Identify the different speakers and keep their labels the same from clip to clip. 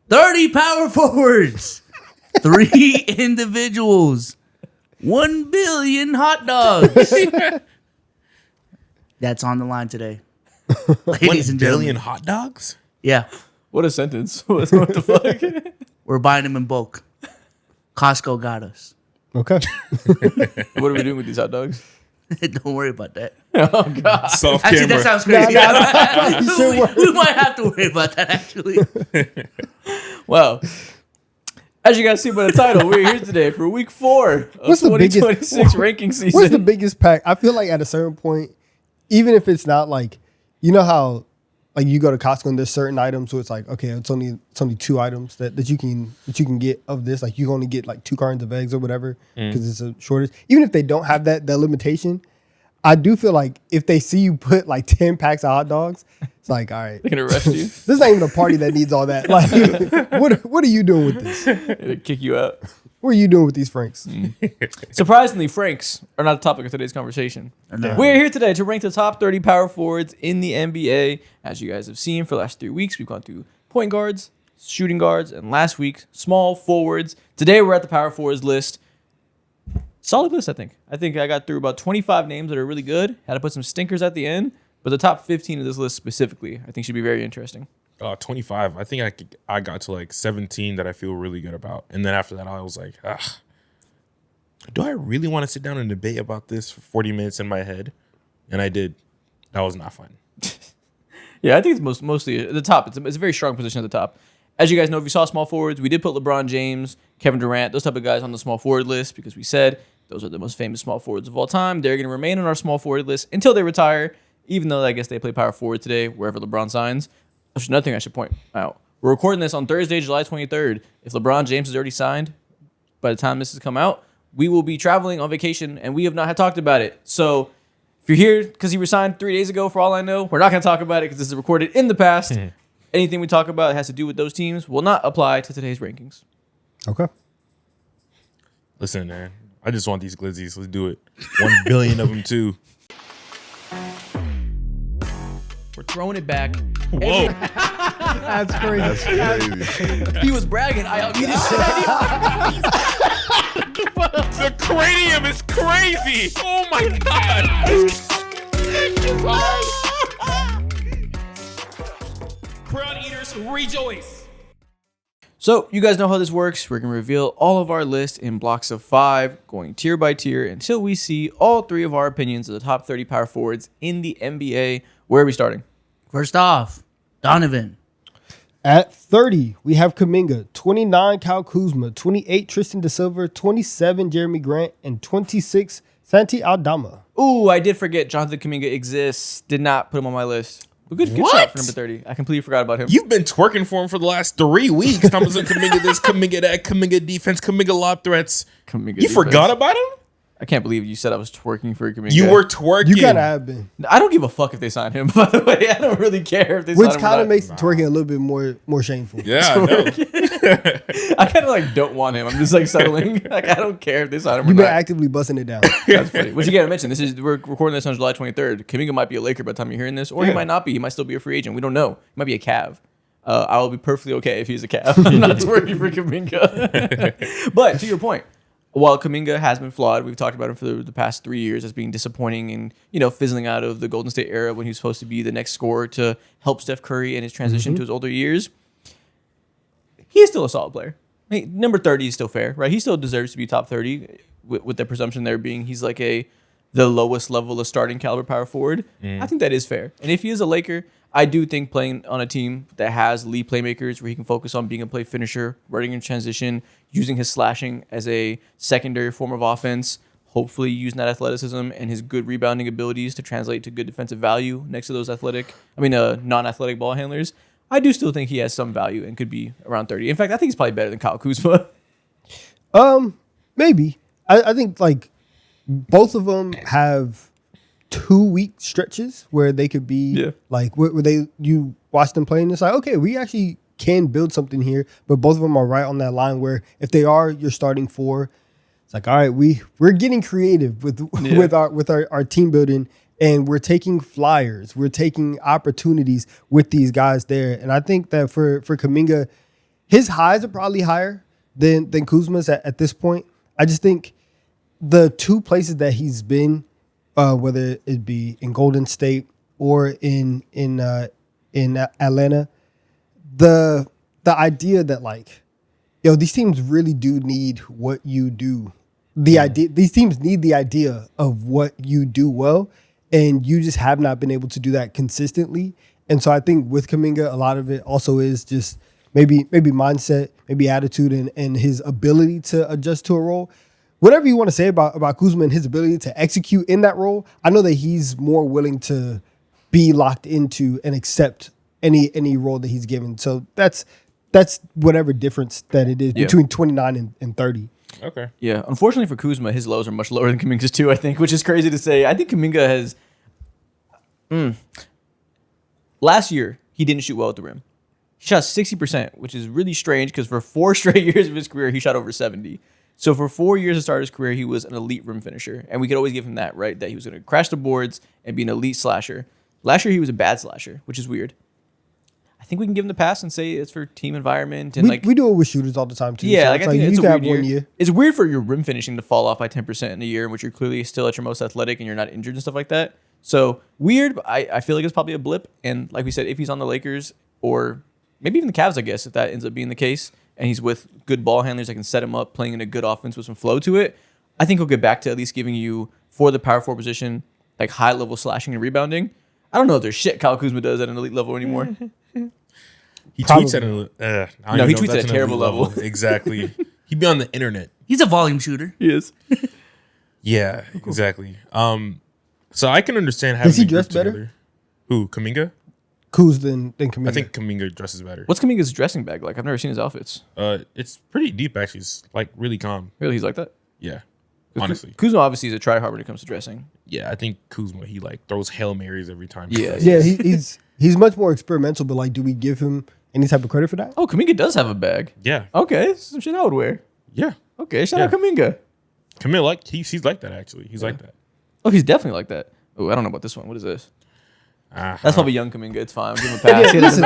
Speaker 1: 30 power forwards, 3 individuals, 1 billion hot dogs. That's on the line today. Ladies and
Speaker 2: 1 billion
Speaker 1: gentlemen.
Speaker 2: hot dogs?
Speaker 1: Yeah,
Speaker 3: What a sentence. What the fuck?
Speaker 1: we're buying them in bulk. Costco got us.
Speaker 4: Okay.
Speaker 3: What are we doing with these hot dogs?
Speaker 1: Don't worry about that.
Speaker 3: Oh, God.
Speaker 2: Soft
Speaker 1: Actually,
Speaker 2: camera.
Speaker 1: that sounds crazy.
Speaker 4: You should worry.
Speaker 1: We might have to worry about that, actually.
Speaker 3: Wow. As you guys see by the title, we're here today for week 4 of
Speaker 4: What's the biggest-
Speaker 3: 2026 ranking season.
Speaker 4: What's the biggest pack? I feel like at a certain point, even if it's not like, you know how like you go to Costco and there's certain items where it's like, okay, it's only 2 items that you can get of this. Like you only get like 2 cartons of eggs or whatever because it's a shortage. Even if they don't have that limitation, I do feel like if they see you put like 10 packs of hot dogs, it's like, all right,
Speaker 3: They're going to arrest you.
Speaker 4: this is not even a party that needs all that. Like, what are you doing with this?
Speaker 3: They kick you out.
Speaker 4: What are you doing with these Franks?
Speaker 3: Surprisingly, Franks are not the topic of today's conversation.
Speaker 1: No.
Speaker 3: We're here today to rank the top 30 power forwards in the NBA. As you guys have seen for the last 3 weeks, we've gone through point guards, shooting guards, and last week, small forwards. Today, we're at the power forwards list. Solid list, I think. I think I got through about 25 names that are really good. Had to put some stinkers at the end. But the top 15 of this list specifically, I think should be very interesting.
Speaker 2: 25. I think I got to like 17 that I feel really good about. And then after that, I was like, do I really want to sit down and debate about this for 40 minutes in my head? And I did. That was not fun.
Speaker 3: Yeah, I think it's mostly the top. It's a very strong position at the top. As you guys know, if you saw small forwards, we did put LeBron James, Kevin Durant, those type of guys on the small forward list because we said those are the most famous small forwards of all time. They're going to remain on our small forward list until they retire, even though I guess they play power forward today, wherever LeBron signs. There's another thing I should point out. We're recording this on Thursday, July 23rd. If LeBron James has already signed, by the time this has come out, we will be traveling on vacation, and we have not had talked about it. So if you're here because he resigned 3 days ago, for all I know, we're not going to talk about it because this is recorded in the past. Anything we talk about that has to do with those teams will not apply to today's rankings.
Speaker 4: Okay.
Speaker 2: Listen, man. I just want these glizzies. Let's do it. 1 billion of them, too.
Speaker 3: We're throwing it back.
Speaker 2: Whoa.
Speaker 4: That's crazy.
Speaker 3: He was bragging. I unmuted
Speaker 2: The cranium is crazy. Oh, my God.
Speaker 5: Crown eaters, rejoice!
Speaker 3: So you guys know how this works. We're going to reveal all of our list in blocks of 5, going tier by tier until we see all 3 of our opinions of the top 30 power forwards in the NBA. Where are we starting?
Speaker 1: First off, Donovan.
Speaker 4: At 30, we have Kuminga, 29, Kyle Kuzma, 28, Tristan DeSilva, 27, Jeremy Grant, and 26, Santi Aldama.
Speaker 3: Ooh, I did forget Jonathan Kuminga exists. Did not put him on my list. But good shot
Speaker 2: What?
Speaker 3: for number 30. I completely forgot about him.
Speaker 2: You've been twerking for him for the last 3 weeks. Thompson, Kuminga this, Kuminga that, Kuminga defense, Kuminga lob threats.
Speaker 3: Kuminga
Speaker 2: You
Speaker 3: defense.
Speaker 2: forgot about him?
Speaker 3: I can't believe you said I was twerking for Kuminga.
Speaker 2: You were twerking.
Speaker 4: You kind of have been.
Speaker 3: I don't give a fuck if they sign him, by the way. I don't really care if they
Speaker 4: Which
Speaker 3: sign him
Speaker 4: kind
Speaker 3: or
Speaker 4: of
Speaker 3: not.
Speaker 4: makes the twerking a little bit more shameful.
Speaker 2: Yeah, I know.
Speaker 3: I kind of like don't want him. I'm just like settling. Like I don't care if they sign him or
Speaker 4: You've been
Speaker 3: not.
Speaker 4: actively busting it down.
Speaker 3: That's funny. Which you gotta mention. We're recording this on July 23rd. Kuminga might be a Laker by the time you're hearing this, or he might not be. He might still be a free agent. We don't know. He might be a Cav. I will be perfectly okay if he's a Cav. I'm not twerking for Kuminga. But to your point, while Kuminga has been flawed, we've talked about him for the past 3 years as being disappointing and fizzling out of the Golden State era when he was supposed to be the next scorer to help Steph Curry in his transition to his older years. He is still a solid player. I mean, number 30 is still fair, right? He still deserves to be top 30 with the presumption there being he's like the lowest level of starting caliber power forward. I think that is fair. And if he is a Laker, I do think playing on a team that has lead playmakers where he can focus on being a play finisher, running in transition, using his slashing as a secondary form of offense, hopefully using that athleticism and his good rebounding abilities to translate to good defensive value next to those non-athletic ball handlers. I do still think he has some value and could be around 30. In fact, I think he's probably better than Kyle Kuzma.
Speaker 4: Maybe. I think like both of them have 2-week stretches where they could be like where you watch them play and it's like, okay, we actually can build something here, but both of them are right on that line where if they are your starting 4, it's like, all right, we're getting creative with our team building, and we're taking flyers, we're taking opportunities with these guys there. And I think that for Kuminga, his highs are probably higher than Kuzma's at this point. I just think the two places that he's been, whether it be in Golden State or in Atlanta, the idea that like, yo, these teams really do need what you do. These teams need the idea of what you do well, and you just have not been able to do that consistently. And so I think with Kuminga, a lot of it also is just maybe mindset, maybe attitude, and his ability to adjust to a role. Whatever you want to say about Kuzma and his ability to execute in that role, I know that he's more willing to be locked into and accept any role that he's given. So that's whatever difference that it is between 29 and 30.
Speaker 2: Okay.
Speaker 3: Yeah, unfortunately for Kuzma, his lows are much lower than Kuminga's too, I think, which is crazy to say. I think Kuminga has... Last year, he didn't shoot well at the rim. He shot 60%, which is really strange because for 4 straight years of his career, he shot over 70. So for 4 years to start his career, he was an elite rim finisher. And we could always give him that, right? That he was going to crash the boards and be an elite slasher. Last year, he was a bad slasher, which is weird. I think we can give him the pass and say it's for team environment. And
Speaker 4: We do it with shooters all the time, too.
Speaker 3: Yeah,
Speaker 4: so
Speaker 3: like, I think it's
Speaker 4: you
Speaker 3: a
Speaker 4: can
Speaker 3: weird
Speaker 4: have
Speaker 3: year.
Speaker 4: 1 year.
Speaker 3: It's weird for your rim finishing to fall off by 10% in a year in which you're clearly still at your most athletic and you're not injured and stuff like that. So weird, but I feel like it's probably a blip. And like we said, if he's on the Lakers or maybe even the Cavs, I guess, if that ends up being the case, and he's with good ball handlers that can set him up, playing in a good offense with some flow to it, I think he'll get back to at least giving you, for the power forward position, like high-level slashing and rebounding. I don't know if there's shit Kyle Kuzma does at an elite level anymore.
Speaker 2: He tweets at a
Speaker 3: No, he tweets at a terrible level.
Speaker 2: Exactly. He'd be on the internet.
Speaker 1: He's a volume shooter.
Speaker 3: He is.
Speaker 2: Yeah, exactly. So I can understand having
Speaker 4: Does he
Speaker 2: the group
Speaker 4: dress better?
Speaker 2: together. Who, Kuminga?
Speaker 4: Kuz than Kuminga.
Speaker 2: I think Kuminga dresses better.
Speaker 3: What's Kuminga's dressing bag like? I've never seen his outfits.
Speaker 2: It's pretty deep actually. It's like really calm.
Speaker 3: Really, he's like that?
Speaker 2: Yeah. Honestly.
Speaker 3: Kuzma obviously is a try-hard when it comes to dressing.
Speaker 2: Yeah, I think Kuzma, he like throws Hail Marys every time.
Speaker 3: Yeah.
Speaker 4: Yeah, he's much more experimental, but like, do we give him any type of credit for that?
Speaker 3: Oh, Kuminga does have a bag.
Speaker 2: Yeah.
Speaker 3: Okay, some shit I would wear.
Speaker 2: Yeah.
Speaker 3: Okay, shout out Kuminga.
Speaker 2: Camille, like he's like that actually. He's like that.
Speaker 3: Oh, he's definitely like that. Oh, I don't know about this one. What is this?
Speaker 2: Uh-huh.
Speaker 3: That's probably young Kuminga. It's fine. Give him a pass.
Speaker 4: Yeah, listen,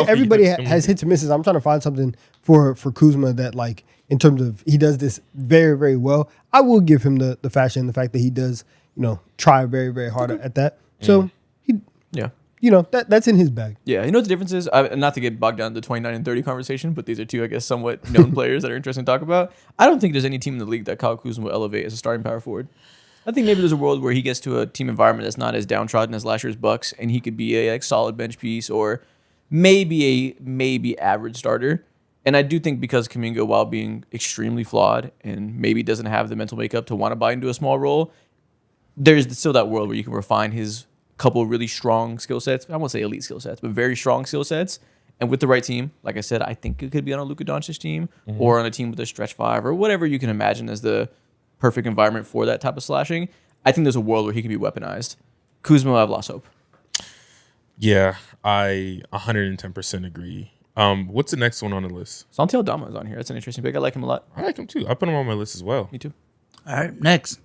Speaker 4: everybody
Speaker 2: That's
Speaker 4: has hits and misses. I'm trying to find something for Kuzma that, like, in terms of he does this very, very well. I will give him the fashion, the fact that he does, try very, very hard at that. So
Speaker 3: Yeah.
Speaker 4: That's in his bag.
Speaker 3: Yeah, you know what the difference is? Not to get bogged down in the 29 and 30 conversation, but these are two, I guess, somewhat known players that are interesting to talk about. I don't think there's any team in the league that Kyle Kuzma will elevate as a starting power forward. I think maybe there's a world where he gets to a team environment that's not as downtrodden as last year's Bucks, and he could be a solid bench piece or maybe average starter. And I do think because Kuminga, while being extremely flawed and maybe doesn't have the mental makeup to want to buy into a small role, there's still that world where you can refine his couple really strong skill sets. I won't say elite skill sets, but very strong skill sets. And with the right team, like I said, I think it could be on a Luka Doncic team or on a team with a stretch five or whatever you can imagine as the perfect environment for that type of slashing. I think there's a world where he can be weaponized. Kuzma, I've lost hope.
Speaker 2: Yeah, I 110% agree. What's the next one on the list?
Speaker 3: Santi Aldama is on here. That's an interesting pick. I like him a lot.
Speaker 2: I like him too. I put him on my list as well.
Speaker 3: Me too.
Speaker 1: All right, next.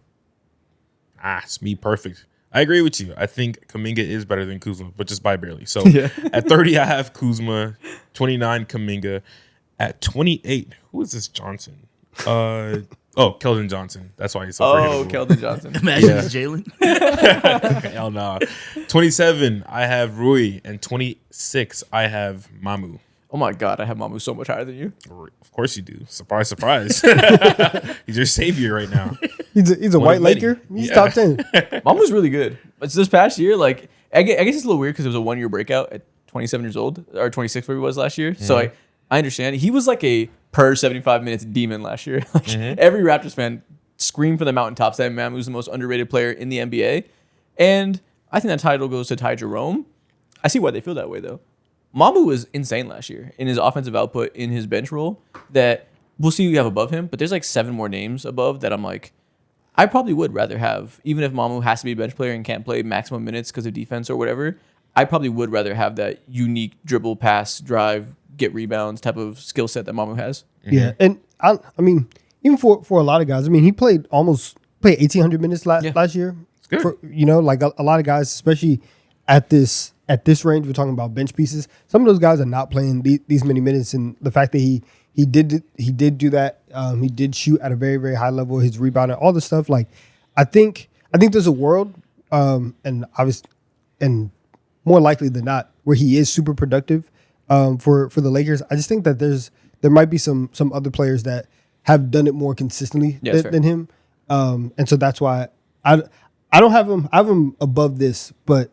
Speaker 2: It's me perfect. I agree with you. I think Kuminga is better than Kuzma, but just by barely. So at 30, I have Kuzma. 29, Kuminga. At 28, who is this Johnson? Keldon Johnson. That's why he's so
Speaker 3: Oh,
Speaker 2: forgettable.
Speaker 3: Keldon Johnson.
Speaker 1: Imagine
Speaker 2: Yeah.
Speaker 1: it's Jalen.
Speaker 2: Hell no. 27, I have Rui. And 26, I have Mamu.
Speaker 3: Oh my God, I have Mamu so much higher than you.
Speaker 2: Of course you do. Surprise, surprise. He's your savior right now.
Speaker 4: He's a
Speaker 2: One
Speaker 4: white
Speaker 2: of many.
Speaker 4: Laker. He's
Speaker 2: Yeah.
Speaker 4: top 10.
Speaker 3: Mamu's really good. It's this past year, like I guess it's a little weird because it was a 1 year breakout at 27 years old or 26 where he was last year. So I understand. He was like a per 75 minutes demon last year. Like, every Raptors fan screamed from the mountaintops that Mamu's the most underrated player in the NBA. And I think that title goes to Ty Jerome. I see why they feel that way though. Mamu was insane last year in his offensive output in his bench role that we'll see who you have above him, but there's like 7 more names above that I'm like, I probably would rather have, even if Mamu has to be a bench player and can't play maximum minutes because of defense or whatever, I probably would rather have that unique dribble, pass, drive, get rebounds type of skill set that Mamu has.
Speaker 4: Yeah, and I mean, even for a lot of guys, I mean, he played 1,800 minutes last year.
Speaker 2: good.
Speaker 4: For, like a lot of guys, especially at this at this range, we're talking about bench pieces. Some of those guys are not playing these many minutes, and the fact that he did do that, he did shoot at a very, very high level. His rebounding, all the stuff. Like, I think there's a world, and obviously, and more likely than not, where he is super productive for the Lakers. I just think that there might be some other players that have done it more consistently than him, and so that's why I don't have him. I have him above this, but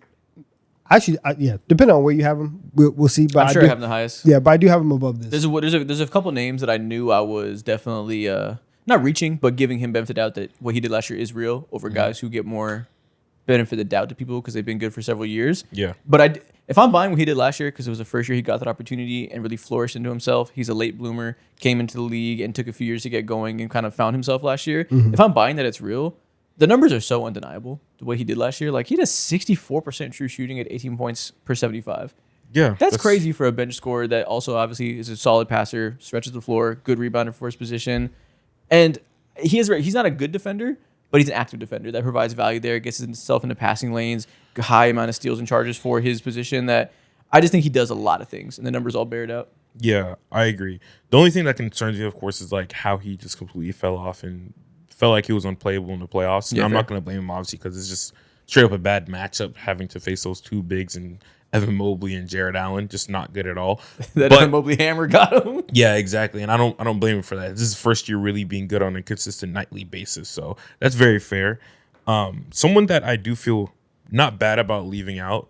Speaker 4: actually, depending on where you have him, we'll see. But
Speaker 3: I'm sure I have him the highest.
Speaker 4: Yeah, but I do have him above this.
Speaker 3: There's a couple names that I knew I was definitely not reaching, but giving him benefit of the doubt that what he did last year is real over guys who get more benefit of the doubt to people because they've been good for several years.
Speaker 2: Yeah.
Speaker 3: But if I'm buying what he did last year, because it was the first year he got that opportunity and really flourished into himself, he's a late bloomer, came into the league and took a few years to get going and kind of found himself last year. If I'm buying that it's real, the numbers are so undeniable. The way he did last year, like he had a 64% true shooting at 18 points per 75.
Speaker 2: Yeah.
Speaker 3: That's crazy for a bench scorer that also obviously is a solid passer, stretches the floor, good rebounder for his position. And he's not a good defender, but he's an active defender that provides value there, gets himself into passing lanes, high amount of steals and charges for his position. That I just think he does a lot of things, and the numbers all bear it out.
Speaker 2: Yeah, I agree. The only thing that concerns me, of course, is like how he just completely fell off and felt like he was unplayable in the playoffs.
Speaker 3: Yeah,
Speaker 2: I'm
Speaker 3: fair.
Speaker 2: not going to blame him, obviously, because it's just straight up a bad matchup having to face those two bigs and Evan Mobley and Jared Allen. Just not good at all.
Speaker 3: That
Speaker 2: But-
Speaker 3: Evan Mobley hammer got him.
Speaker 2: Yeah, exactly. And I don't blame him for that. This is his first year really being good on a consistent nightly basis. So that's very fair. Someone that I do feel not bad about leaving out,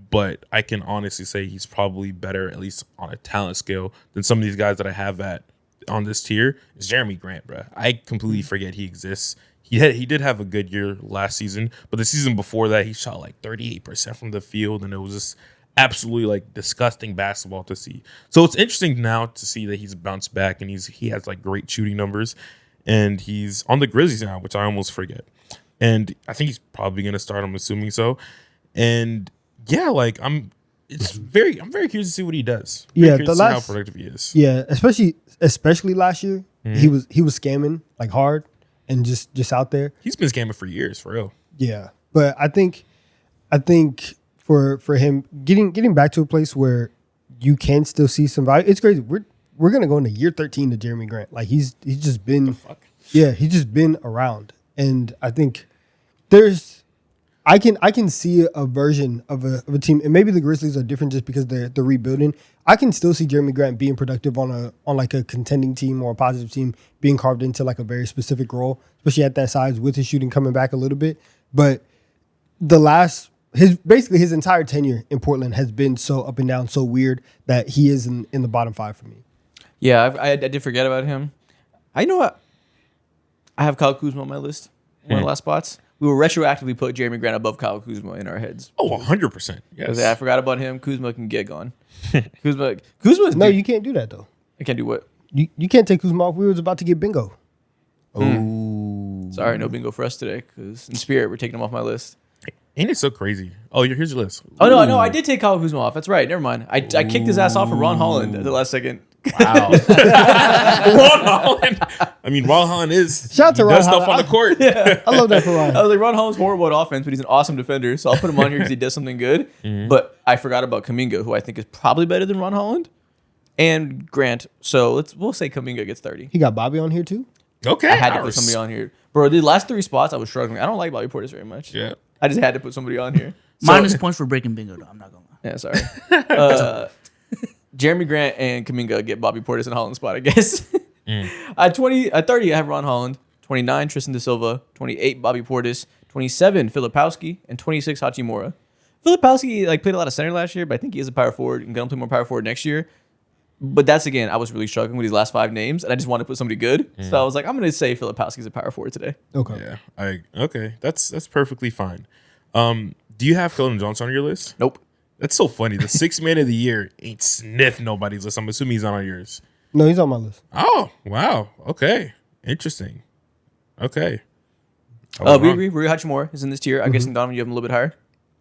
Speaker 2: but I can honestly say he's probably better, at least on a talent scale, than some of these guys that I have on this tier is Jeremy Grant, bro. I completely forget he exists. He did have a good year last season, but the season before that, he shot like 38% from the field, and it was just absolutely like disgusting basketball to see. So it's interesting now to see that he's bounced back and he has like great shooting numbers, and he's on the Grizzlies now, which I almost forget. And I think he's probably going to start. I'm assuming so. And yeah, like I'm very curious to see what he does.
Speaker 4: Yeah,
Speaker 2: Curious to see how productive he is.
Speaker 4: Yeah, especially last year, he was scamming like hard and just out there.
Speaker 2: He's been scamming for years, for real.
Speaker 4: Yeah, but I think for him getting back to a place where you can still see some value. It's crazy. We're gonna go into year 13 to Jeremy Grant. Like he's just been he's just been around, and I think I can see a version of a team, and maybe the Grizzlies are different just because they're rebuilding. I can still see Jeremy Grant being productive on like a contending team or a positive team, being carved into like a very specific role, especially at that size with his shooting coming back a little bit. But his entire tenure in Portland has been so up and down, so weird that he is in the bottom 5 for me.
Speaker 3: Yeah, I did forget about him. I know what. I have Kyle Kuzma on my list. One of the last spots. We will retroactively put Jeremy Grant above Kyle Kuzma in our heads.
Speaker 2: Oh, 100%. Yes.
Speaker 3: I forgot about him. Kuzma can get gone. Kuzma's
Speaker 4: No, you can't do that though.
Speaker 3: I can't do what?
Speaker 4: You can't take Kuzma off. We was about to get bingo.
Speaker 3: Sorry, no bingo for us today. Because in spirit, we're taking him off my list.
Speaker 2: Ain't it so crazy? Oh, here's your list.
Speaker 3: Oh no, I did take Kyle Kuzma off. That's right. Never mind. I kicked his ass off for Ron Holland at the last second.
Speaker 2: Wow. Ron Holland. I mean, Ron Holland is
Speaker 4: Shout out to
Speaker 2: he
Speaker 4: Ron
Speaker 2: does stuff on
Speaker 4: Holland.
Speaker 2: the court.
Speaker 4: I love that for Ron.
Speaker 3: I was like, Ron Holland's horrible at offense, but he's an awesome defender. So I'll put him on here because he does something good. But I forgot about Kuminga, who I think is probably better than Ron Holland and Grant. So we'll say Kuminga gets 30.
Speaker 4: He got Bobby on here too.
Speaker 2: Okay.
Speaker 3: I had to put somebody on here. Bro, the last 3 spots I was struggling. I don't like Bobby Portis very much.
Speaker 2: Yeah.
Speaker 3: I just had to put somebody on here.
Speaker 1: Minus points for breaking bingo, though. I'm not going to lie.
Speaker 3: Yeah, sorry. Jeremy Grant and Kuminga get Bobby Portis in Holland's spot, I guess. At 30, I have Ron Holland. 29, Tristan Da Silva. 28, Bobby Portis. 27, Filipowski. And 26, Hachimura. Filipowski played a lot of center last year, but I think he is a power forward and going to play more power forward next year. But that's, again, I was really struggling with these last 5 names, and I just wanted to put somebody good. So I was like, I'm going to say Filipowski's a power forward today.
Speaker 4: Okay.
Speaker 2: Yeah. Okay. That's perfectly fine. Do you have Keldon Johnson on your list?
Speaker 3: Nope.
Speaker 2: That's so funny. The 6th man of the year ain't sniffed nobody's list. I'm assuming he's not on yours.
Speaker 4: No, he's on my list.
Speaker 2: Oh, wow. Okay. Interesting. Okay.
Speaker 3: We agree. Rui Hachimura is in this tier. I'm guessing, Donovan, you have him a little bit higher?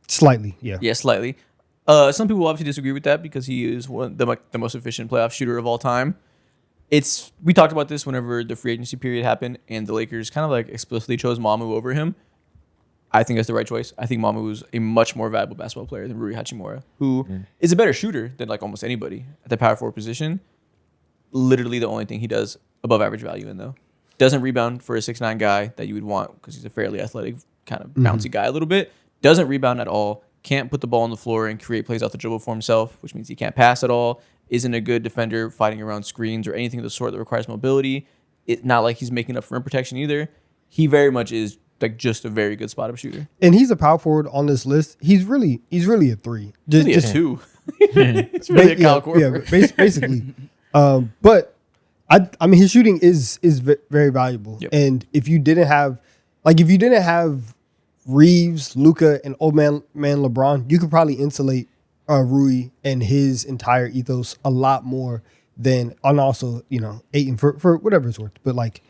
Speaker 4: Slightly, yeah.
Speaker 3: Yeah, slightly. Some people obviously disagree with that because he is the most efficient playoff shooter of all time. We talked about this whenever the free agency period happened and the Lakers kind of explicitly chose Mamu over him. I think that's the right choice. I think Mamu is a much more valuable basketball player than Rui Hachimura, who is a better shooter than like almost anybody at the power forward position. Literally the only thing he does above average value in, though. Doesn't rebound for a 6'9" guy that you would want because he's a fairly athletic, kind of bouncy guy a little bit. Doesn't rebound at all. Can't put the ball on the floor and create plays off the dribble for himself, which means he can't pass at all. Isn't a good defender fighting around screens or anything of the sort that requires mobility. It's not like he's making up for rim protection either. He very much is like just a very good spot up shooter.
Speaker 4: And he's a power forward on this list. He's really a 3. Just,
Speaker 3: Really a 2. It's really a Kyle Korver.
Speaker 4: Basically. But I mean, his shooting is very valuable.
Speaker 3: Yep.
Speaker 4: And if you didn't have Reeves, Luka, and old man LeBron, you could probably insulate Rui and his entire ethos a lot more than, and also, Ayton for whatever it's worth. But like,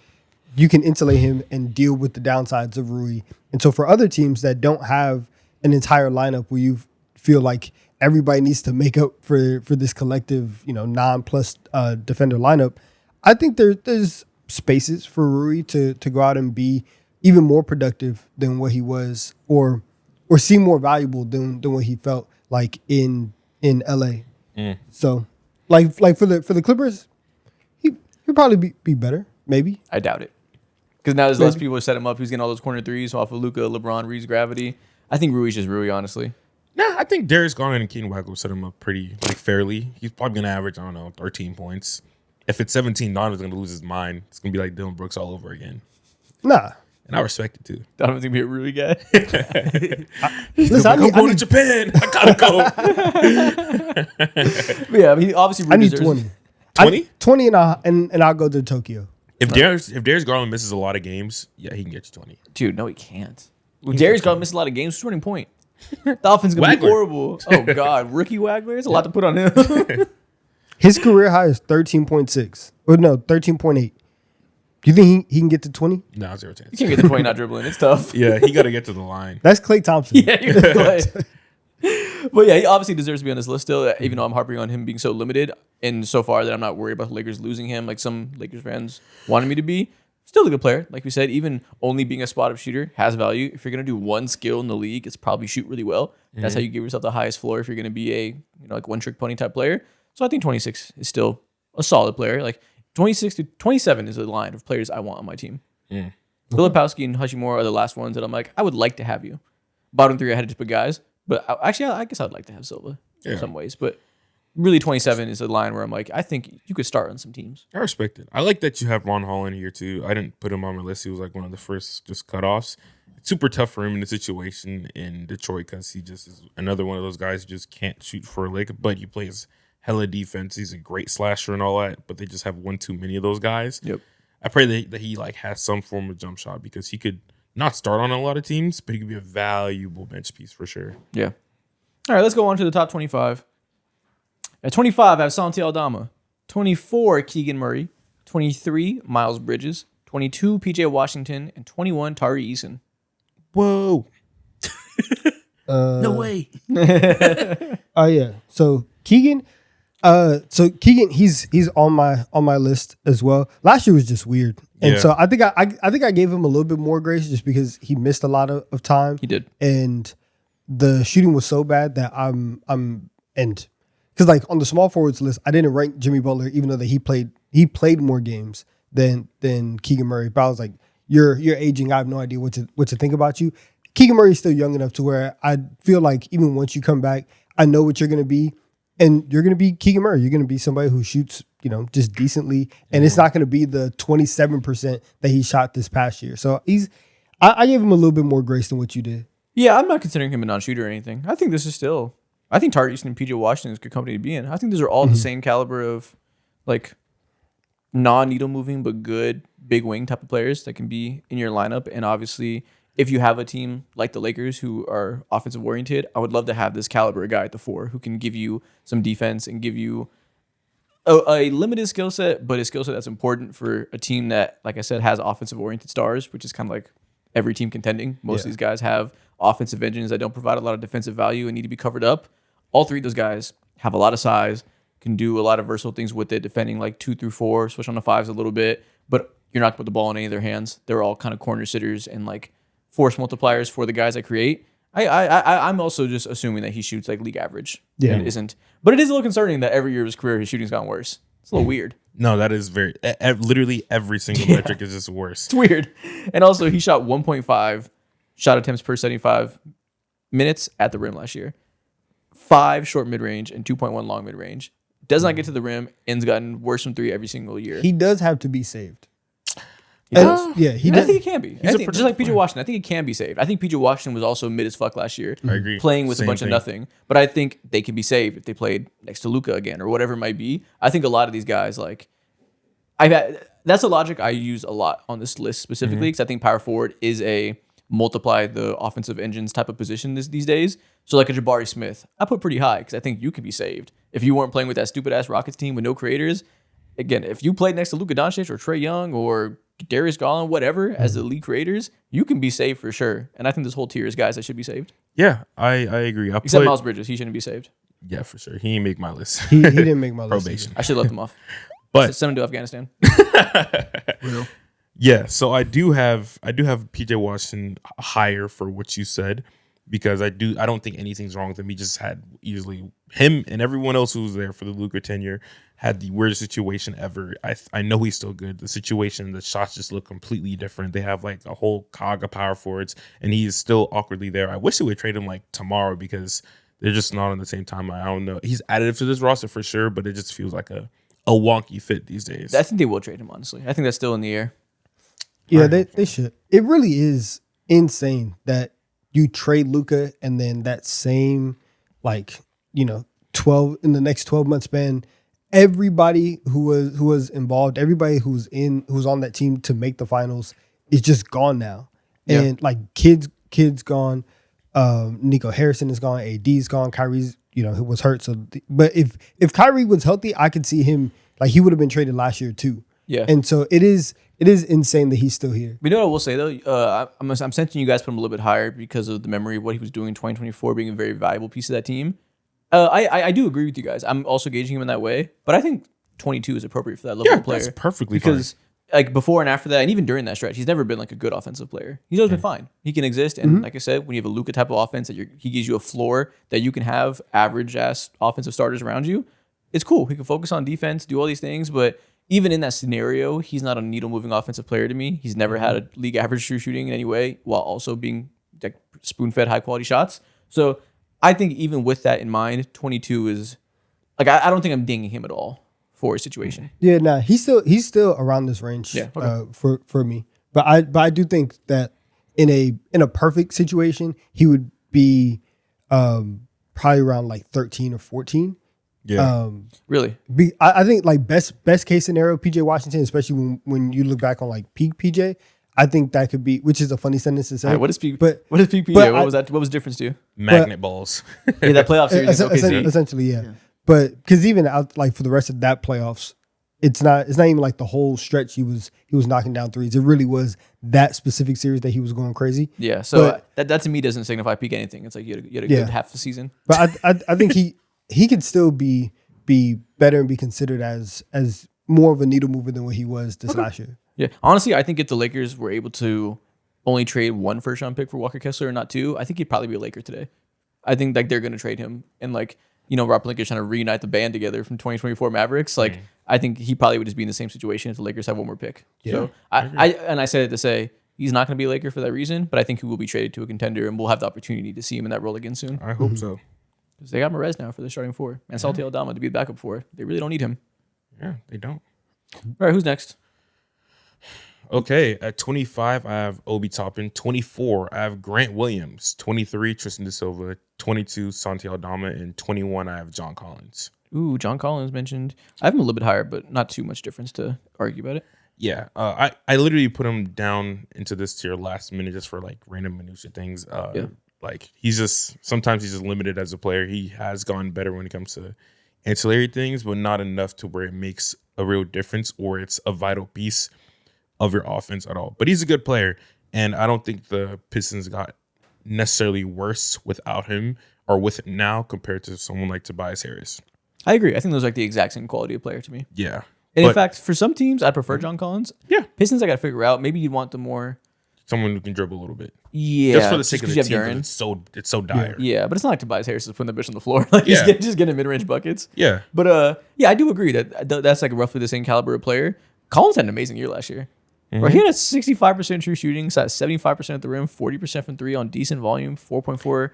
Speaker 4: you can insulate him and deal with the downsides of Rui. And so for other teams that don't have an entire lineup where you feel like everybody needs to make up for this collective, 9+ defender lineup, I think there's spaces for Rui to go out and be even more productive than what he was, or seem more valuable than what he felt like in LA. So like for the Clippers, he'll probably be better, maybe.
Speaker 3: I doubt it. Because now there's less people to set him up. He's getting all those corner threes off of Luka, LeBron, Reeves gravity. I think Rui's just Rui, honestly.
Speaker 2: Nah, I think Darius Garland and Keaton Wackle set him up pretty fairly. He's probably gonna average, 13 points. If it's 17, Donovan's gonna lose his mind. It's gonna be like Dylan Brooks all over again.
Speaker 4: Nah.
Speaker 2: And I respect it too.
Speaker 3: Donovan's gonna be a Rui guy.
Speaker 4: Listen,
Speaker 2: I'm going to Japan. I gotta go.
Speaker 3: But yeah, I mean, obviously Rui
Speaker 4: I need
Speaker 3: deserves
Speaker 4: 20.
Speaker 2: 20?
Speaker 4: 20 and I'll go to Tokyo.
Speaker 2: If Darius Garland misses a lot of games, yeah, he can get you 20.
Speaker 3: Dude, no, he can't. Well, Darius Garland missed a lot of games. Who's running point? The offense is going to be
Speaker 2: Wagler.
Speaker 3: horrible. Oh, God. Rookie Wagler? It's a lot to put on him.
Speaker 4: His career high is 13.6. Or no, 13.8. Do you think he can get to 20?
Speaker 2: No, zero chance.
Speaker 3: You can't get the 20 not dribbling. It's tough.
Speaker 2: Yeah, he got to get to the line.
Speaker 4: That's Klay Thompson.
Speaker 3: Yeah, you're going to play. But yeah, he obviously deserves to be on this list still, even though I'm harping on him being so limited. And so far that I'm not worried about the Lakers losing him like some Lakers fans wanted me to be. Still a good player. Like we said, even only being a spot-up shooter has value. If you're going to do one skill in the league, it's probably shoot really well. That's how you give yourself the highest floor if you're going to be a like one-trick pony type player. So I think 26 is still a solid player. Like 26 to 27 is the line of players I want on my team. Filipowski and Hachimura are the last ones that I'm like, I would like to have you. Bottom 3, I had to just put guys. But I guess I'd like to have Silva in some ways. But really 27 is a line where I'm like, I think you could start on some teams.
Speaker 2: I respect it. I like that you have Ron Holland here too. I didn't put him on my list. He was like one of the first just cutoffs. It's super tough for him in the situation in Detroit because he just is another one of those guys who just can't shoot for a lick, but he plays hella defense. He's a great slasher and all that, but they just have one too many of those guys.
Speaker 3: Yep.
Speaker 2: I pray that he like has some form of jump shot because he could not start on a lot of teams, but he could be a valuable bench piece for sure.
Speaker 3: Yeah. All right, let's go on to the top 25. At 25, I have Santi Aldama. 24, Keegan Murray. 23, Miles Bridges. 22, PJ Washington. And 21, Tari Eason.
Speaker 2: Whoa.
Speaker 1: No way.
Speaker 4: Oh yeah. So Keegan, he's on my list as well. Last year was just weird, and so I think I gave him a little bit more grace just because he missed a lot of time.
Speaker 3: He did,
Speaker 4: and the shooting was so bad that because like on the small forwards list, I didn't rank Jimmy Butler even though that he played more games than Keegan Murray. But I was like, you're aging. I have no idea what to think about you. Keegan Murray's still young enough to where I feel like even once you come back, I know what you're going to be. And you're going to be Keegan Murray. You're going to be somebody who shoots, just decently. And it's not going to be the 27% that he shot this past year. So I gave him a little bit more grace than what you did.
Speaker 3: Yeah, I'm not considering him a non-shooter or anything. I think this is still... I think Tari Eason and PJ Washington is a good company to be in. I think these are all the same caliber of, like, non-needle moving but good big wing type of players that can be in your lineup. And obviously, if you have a team like the Lakers who are offensive oriented, I would love to have this caliber guy at the 4 who can give you some defense and give you a limited skill set, but a skill set that's important for a team that, like I said, has offensive oriented stars, which is kind of like every team contending. Most of these guys have offensive engines that don't provide a lot of defensive value and need to be covered up. All 3 of those guys have a lot of size, can do a lot of versatile things with it, defending like 2 through 4, switch on the 5s a little bit, but you're not going to put the ball in any of their hands. They're all kind of corner sitters and like force multipliers for the guys I create. I'm also just assuming that he shoots like league average.
Speaker 4: Yeah.
Speaker 3: And it isn't. But it is a little concerning that every year of his career, his shooting's gotten worse. It's a little weird.
Speaker 2: No, that is very literally every single metric is just worse.
Speaker 3: It's weird. And also, he shot 1.5 shot attempts per 75 minutes at the rim last year. 5 short mid range and 2.1 long mid range. Does not get to the rim and's gotten worse from 3 every single year.
Speaker 4: He does have to be saved.
Speaker 3: He does.
Speaker 4: Yeah, he
Speaker 3: And I
Speaker 4: does.
Speaker 3: think it can be. I think, just like PJ Washington, I think it can be saved. I think PJ Washington was also mid as fuck last year.
Speaker 2: I agree.
Speaker 3: Playing with
Speaker 2: Same
Speaker 3: a bunch
Speaker 2: thing.
Speaker 3: of nothing. But I think they can be saved if they played next to Luka again or whatever it might be. I think a lot of these guys, like, that's a logic I use a lot on this list specifically because I think power forward is a multiply the offensive engines type of position these days. So like a Jabari Smith, I put pretty high because I think you could be saved. If you weren't playing with that stupid ass Rockets team with no creators, again, if you played next to Luka Doncic or Trae Young or Darius Garland, whatever, as the league creators, you can be saved for sure. And I think this whole tier is guys that should be saved.
Speaker 2: Yeah, I agree.
Speaker 3: Except Miles Bridges, he shouldn't be saved.
Speaker 2: Yeah, for sure. He didn't make my list.
Speaker 4: He didn't make my list.
Speaker 2: Probation.
Speaker 3: I should have left him off.
Speaker 2: But
Speaker 3: Send him to Afghanistan.
Speaker 2: yeah, so I do have PJ Washington higher for what you said because I don't think anything's wrong with him. He just had easily him and everyone else who was there for the Luka tenure had the weirdest situation ever. I know he's still good. The situation, the shots just look completely different. They have like a whole cog of power forwards, and he's still awkwardly there. I wish they would trade him like tomorrow because they're just not on the same timeline. I don't know. He's additive to this roster for sure, but it just feels like a wonky fit these days.
Speaker 3: I think they will trade him, honestly. I think that's still in the air.
Speaker 4: Yeah, they should. It really is insane that you trade Luka and then that same 12 in the next 12-month span, everybody who was involved, everybody who's on that team to make the finals is just gone now.
Speaker 3: Yeah.
Speaker 4: And like kids gone, Nico Harrison is gone, AD's gone, Kyrie's who was hurt. So but if Kyrie was healthy, I could see him like he would have been traded last year too.
Speaker 3: Yeah.
Speaker 4: And so it is insane that he's still here.
Speaker 3: But you know what I will say though? I'm sensing you guys put him a little bit higher because of the memory of what he was doing in 2024 being a very valuable piece of that team. I do agree with you guys. I'm also gauging him in that way, but I think 22 is appropriate for that level of player.
Speaker 2: That's perfectly
Speaker 3: because like before and after that, and even during that stretch, he's never been like a good offensive player. He's always been fine. He can exist, and like I said, when you have a Luka type of offense he gives you a floor that you can have average ass offensive starters around you. It's cool. He can focus on defense, do all these things, but even in that scenario, he's not a needle moving offensive player to me. He's never had a league average true shooting in any way, while also being like spoon fed high quality shots. So I think even with that in mind, 22 is like I don't think I'm dinging him at all for his situation.
Speaker 4: Yeah, nah, he's still around this range.
Speaker 3: Yeah, okay.
Speaker 4: For me, but I do think that in a perfect situation, he would be probably around like 13 or 14.
Speaker 2: yeah.
Speaker 3: Really?
Speaker 4: I think like best case scenario, PJ Washington, especially when you look back on like peak PJ, I think that could be, which is a funny sentence to say.
Speaker 3: All right, what is peak?
Speaker 4: But
Speaker 3: What is peak PJ?
Speaker 4: but
Speaker 3: What
Speaker 4: I-
Speaker 3: was that? What was the difference to you?
Speaker 2: Magnet balls.
Speaker 3: Yeah, that playoff series. against OKC.
Speaker 4: Essentially, yeah. But because even out like for the rest of that playoffs, it's not even like the whole stretch he was knocking down threes. It really was that specific series that he was going crazy.
Speaker 3: Yeah, so
Speaker 4: But-
Speaker 3: that to me doesn't signify peak anything. It's like you had a
Speaker 4: Yeah.
Speaker 3: good half the season.
Speaker 4: But I think he could still be better and be considered as more of a needle mover than what he was this last year.
Speaker 3: Yeah, honestly, I think if the Lakers were able to only trade 1 first round pick for Walker Kessler and not 2, I think he'd probably be a Laker today. I think like they're going to trade him and like Rob Pelinka's trying to reunite the band together from 2024 Mavericks. Like I think he probably would just be in the same situation if the Lakers have 1 more pick.
Speaker 4: Yeah.
Speaker 3: So I said it to say he's not going to be a Laker for that reason, but I think he will be traded to a contender and we'll have the opportunity to see him in that role again soon.
Speaker 2: I hope so.
Speaker 3: Because they got Merez now for the starting 4 and Salty Aldama to be the backup 4. They really don't need him.
Speaker 2: Yeah, they don't.
Speaker 3: All right, who's next?
Speaker 2: Okay, at 25, I have Obi Toppin. 24, I have Grant Williams. 23, Tristan De Silva. 22, Santi Aldama. And 21, I have John Collins.
Speaker 3: Ooh, John Collins mentioned. I have him a little bit higher, but not too much difference to argue about it.
Speaker 2: Yeah, I literally put him down into this tier last minute just for like random minutia things. Like sometimes he's just limited as a player. He has gotten better when it comes to ancillary things, but not enough to where it makes a real difference or it's a vital piece of your offense at all. But he's a good player, and I don't think the Pistons got necessarily worse without him or with him now compared to someone like Tobias Harris.
Speaker 3: I agree. I think those are like the exact same quality of player to me.
Speaker 2: Yeah.
Speaker 3: And in
Speaker 2: But
Speaker 3: fact, for some teams, I'd prefer John Collins.
Speaker 2: Yeah.
Speaker 3: Pistons, I got to figure out. Maybe you'd want the more
Speaker 2: someone who can dribble a little bit.
Speaker 3: Yeah,
Speaker 2: Just for the sake of
Speaker 3: 'cause
Speaker 2: the
Speaker 3: you
Speaker 2: team,
Speaker 3: have
Speaker 2: 'cause
Speaker 3: Duren.
Speaker 2: it's so dire.
Speaker 3: Yeah, but it's not like Tobias Harris is putting the bitch on the floor. Like
Speaker 2: Yeah.
Speaker 3: he's just getting mid-range buckets.
Speaker 2: Yeah.
Speaker 3: But yeah, I do agree that that's like roughly the same caliber of player. Collins had an amazing year last year.
Speaker 2: Mm-hmm.
Speaker 3: Right, he had a 65% true shooting, shot 75% at the rim, 40% from three on decent volume, 4.4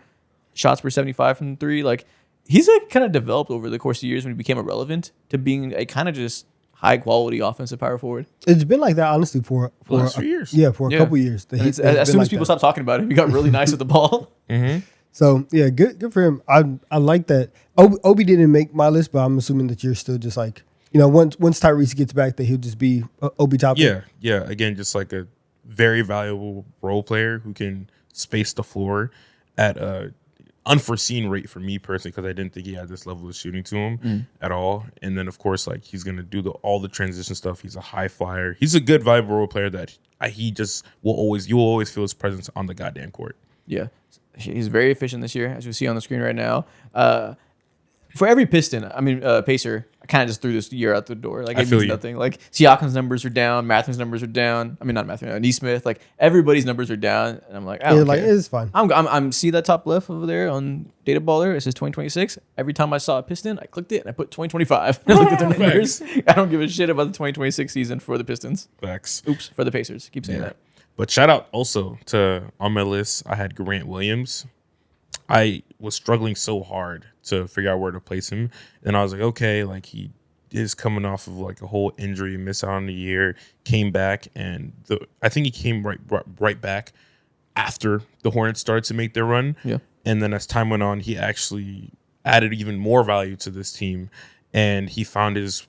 Speaker 3: shots per 75 from three. Like he's like kind of developed over the course of years when he became irrelevant to being a kind of just high quality offensive power forward.
Speaker 4: It's been like that honestly for
Speaker 2: last few years.
Speaker 4: Yeah, for a couple years.
Speaker 3: And as soon as people stopped talking about him, he got really nice with the ball.
Speaker 4: So yeah, good for him. I like that. Obi didn't make my list, but I'm assuming that you're still just like, you know, once Tyrese gets back, that he'll just be Obi top.
Speaker 2: Yeah. Again, just like a very valuable role player who can space the floor at a unforeseen rate for me personally, because I didn't think he had this level of shooting to him at all. And then of course, like he's gonna do all the transition stuff. He's a high flyer. He's a good valuable role player that he just you'll always feel his presence on the goddamn court.
Speaker 3: Yeah, he's very efficient this year, as you see on the screen right now. For every Pacer, I kind of just threw this year out the door. Like, it
Speaker 2: feel
Speaker 3: means
Speaker 2: you.
Speaker 3: nothing. Like, Siakam's numbers are down. Matthew's numbers are down. I mean, not Matthew, Neesmith. Like, everybody's numbers are down. And I'm like, I don't
Speaker 4: like
Speaker 3: care.
Speaker 4: it's fine.
Speaker 3: I'm see that top left over there on Data Baller. It says 2026. Every time I saw a Piston, I clicked it and I put 2025. I looked at their numbers. I don't give a shit about the 2026 season for the Pistons.
Speaker 2: Facts.
Speaker 3: Oops, for the Pacers. Keep saying that.
Speaker 2: But shout out also to, on my list, I had Grant Williams. I was struggling so hard to figure out where to place him. And I was like, okay, like he is coming off of like a whole injury, miss out on the year, came back, and I think he came right back after the Hornets started to make their run.
Speaker 3: Yeah.
Speaker 2: And then as time went on, he actually added even more value to this team, and he found his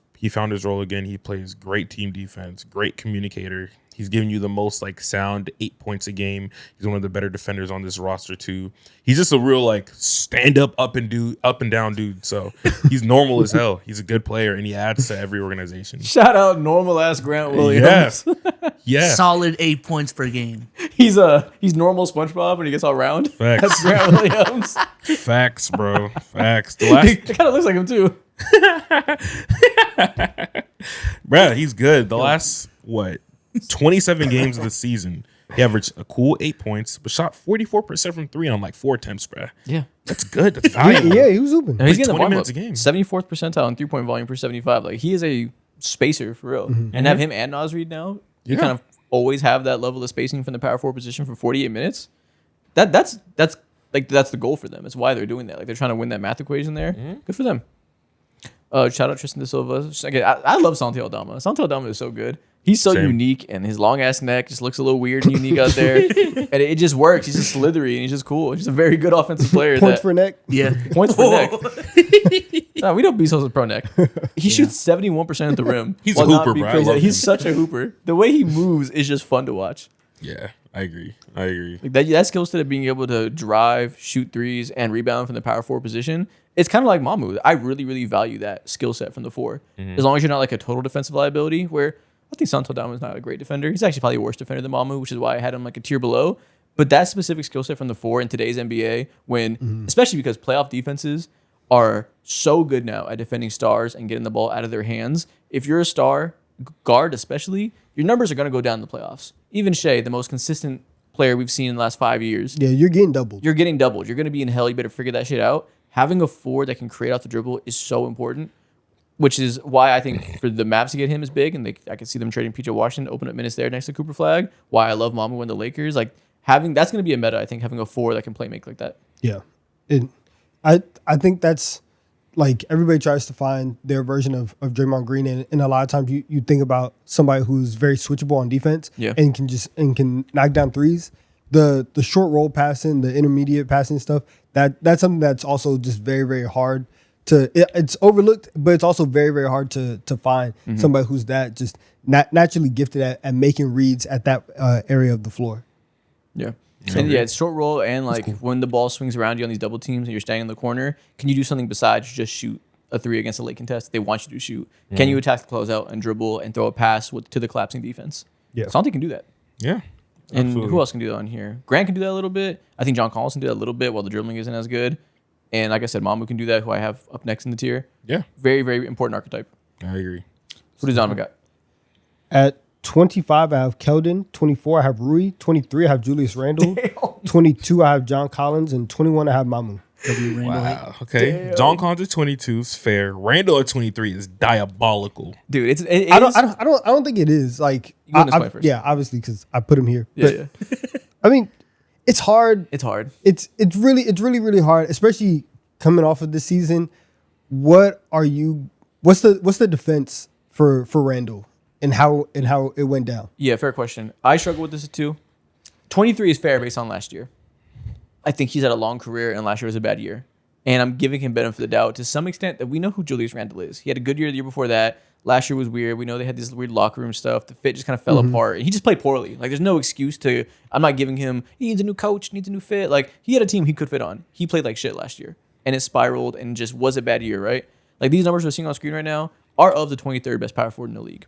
Speaker 2: role again. He plays great team defense, great communicator. He's giving you the most like sound 8 points a game. He's one of the better defenders on this roster too. He's just a real like stand up and down dude. So he's normal as hell. He's a good player and he adds to every organization.
Speaker 3: Shout out normal ass Grant Williams.
Speaker 2: Yeah.
Speaker 1: Solid 8 points per game.
Speaker 3: He's normal SpongeBob when he gets all round.
Speaker 2: Facts.
Speaker 3: That's Grant Williams.
Speaker 2: Facts, bro. Facts. The last
Speaker 3: It kind of looks like him too.
Speaker 2: Bruh, he's good. The last 27 games of the season, he averaged a cool 8 points, but shot 44% from three on like 4 attempts, bruh.
Speaker 3: Yeah.
Speaker 2: That's good. That's valuable.
Speaker 4: Yeah, he was hooping.
Speaker 3: And he's
Speaker 2: Like
Speaker 3: getting the
Speaker 2: 20
Speaker 3: volume
Speaker 2: minutes
Speaker 3: up.
Speaker 2: a game.
Speaker 3: 74th percentile on 3-point volume per 75. Like he is a spacer for real. And have him and Naz Reid now. You
Speaker 2: Yeah.
Speaker 3: kind of always have that level of spacing from the power forward position for 48 minutes. That's the goal for them. It's why they're doing that. Like they're trying to win that math equation there. Good for them. Shout out Tristan De Silva. Again, I love Santi Aldama. Santi Aldama is so good. He's so
Speaker 2: Same.
Speaker 3: unique, and his long ass neck just looks a little weird and unique out there. And it just works. He's just slithery and he's just cool. He's a very good offensive player.
Speaker 4: Points for neck.
Speaker 1: Yeah.
Speaker 3: Points for neck. No, we don't beat Bezos' pro neck. He shoots 71% at the rim.
Speaker 2: He's
Speaker 3: while
Speaker 2: a
Speaker 3: not
Speaker 2: hooper,
Speaker 3: being
Speaker 2: bro. I
Speaker 3: crazy.
Speaker 2: love
Speaker 3: He's
Speaker 2: him.
Speaker 3: such a hooper. The way he moves is just fun to watch.
Speaker 2: Yeah, I agree.
Speaker 3: Like that skill set of being able to drive, shoot threes, and rebound from the power forward position. It's kind of like Mamu. I really, really value that skill set from the four. As long as you're not like a total defensive liability, where I think Santo Aldama is not a great defender. He's actually probably a worse defender than Mamu, which is why I had him like a tier below. But that specific skill set from the four in today's NBA, when especially because playoff defenses are so good now at defending stars and getting the ball out of their hands. If you're a star guard, especially, your numbers are going to go down in the playoffs. Even Shea, the most consistent player we've seen in the last 5 years,
Speaker 4: Yeah, you're getting doubled.
Speaker 3: you're getting doubled. You're going to be in hell. You better figure that shit out. Having a four that can create off the dribble is so important, which is why I think for the Mavs to get him is big, and I could see them trading PJ Washington, open up minutes there next to Cooper Flag. Why I love Mamu and the Lakers. Like that's going to be a meta. I think having a four that can play make like that.
Speaker 4: Yeah. I think that's like everybody tries to find their version of Draymond Green, and a lot of times you think about somebody who's very switchable on defense and can knock down threes. The short roll passing, the intermediate passing stuff, that's something that's also just very, very hard to it's overlooked, but it's also very, very hard to find somebody who's that just naturally gifted at making reads at that area of the floor.
Speaker 3: Yeah. And yeah, it's short roll, and like when the ball swings around you on these double teams and you're standing in the corner, can you do something besides just shoot a three against a late contest? They want you to shoot. Can you attack the closeout and dribble and throw a pass to the collapsing defense?
Speaker 4: Yeah.
Speaker 3: Santi can do that.
Speaker 2: Yeah.
Speaker 3: And
Speaker 2: Absolutely.
Speaker 3: who else can do that on here? Grant can do that a little bit. I think John Collins can do that a little bit while the dribbling isn't as good. And like I said, Mamu can do that, who I have up next in the tier.
Speaker 2: Yeah.
Speaker 3: Very, very important archetype.
Speaker 2: I agree.
Speaker 3: What does Donovan got?
Speaker 4: At 25, I have Keldon. 24, I have Rui. 23, I have Julius Randle. 22, I have John Collins. And 21, I have Mamu.
Speaker 2: Wow. Okay. John Collins at 22 is fair. Randall at 23 is diabolical.
Speaker 3: Dude,
Speaker 4: I don't think it is. Like,
Speaker 3: You go on this point first.
Speaker 4: yeah, obviously, because I put him here.
Speaker 3: Yeah,
Speaker 4: But, I mean, it's hard.
Speaker 3: it's hard.
Speaker 4: It's really hard, especially coming off of this season. What's the defense for Randall and how it went down?
Speaker 3: Yeah, fair question. I struggle with this too. 23 is fair based on last year. I think he's had a long career and last year was a bad year. And I'm giving him benefit of the doubt to some extent that we know who Julius Randle is. He had a good year the year before that. Last year was weird. We know they had this weird locker room stuff. The fit just kind of fell apart. And he just played poorly. Like, there's no excuse to, I'm not giving him, he needs a new coach, needs a new fit. Like, he had a team he could fit on. He played like shit last year. And it spiraled and just was a bad year, right? Like, these numbers we're seeing on screen right now are of the 23rd best power forward in the league.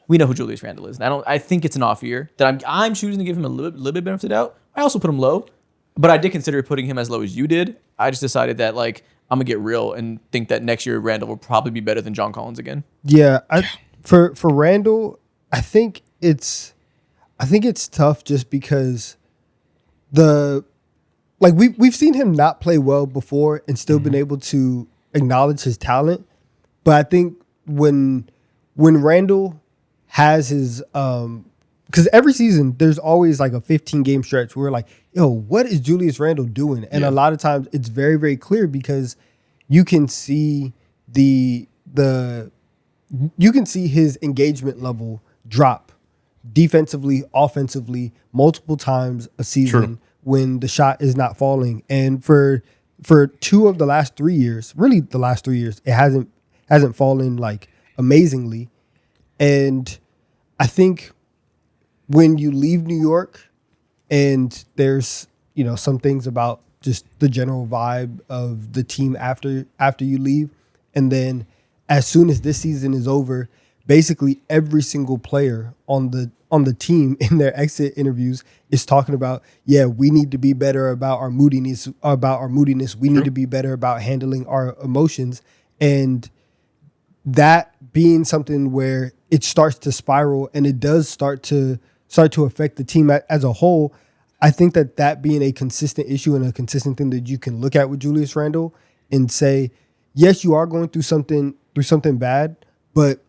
Speaker 3: We know who Julius Randle is. And I think it's an off year that I'm choosing to give him a little bit benefit of the doubt. I also put him low, but I did consider putting him as low as you did. I just decided that, like, I'm gonna get real and think that next year Randall will probably be better than John Collins again.
Speaker 4: Yeah, for Randall, I think it's tough just because we've seen him not play well before and still been able to acknowledge his talent. But I think when Randall has his because every season there's always like a 15-game stretch where we're like, yo, what is Julius Randle doing? And a lot of times it's very, very clear because you can see you can see his engagement level drop defensively, offensively, multiple times a season when the shot is not falling. And for 2 of the last 3 years, really the last 3 years, it hasn't fallen like amazingly. And I think when you leave New York and there's, some things about just the general vibe of the team after you leave. And then as soon as this season is over, basically every single player on the team in their exit interviews is talking about, we need to be better about our moodiness. We need to be better about handling our emotions. And that being something where it starts to spiral and it does start to affect the team as a whole. I think that being a consistent issue and a consistent thing that you can look at with Julius Randle and say, yes, you are going through something bad, but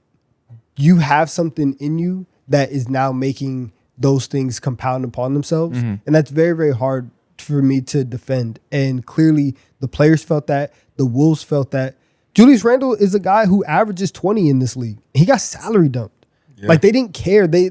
Speaker 4: you have something in you that is now making those things compound upon themselves. And that's very, very hard for me to defend. And clearly the players felt that, the Wolves felt that. Julius Randle is a guy who averages 20 in this league. He got salary dumped. Yeah. Like, they didn't care. They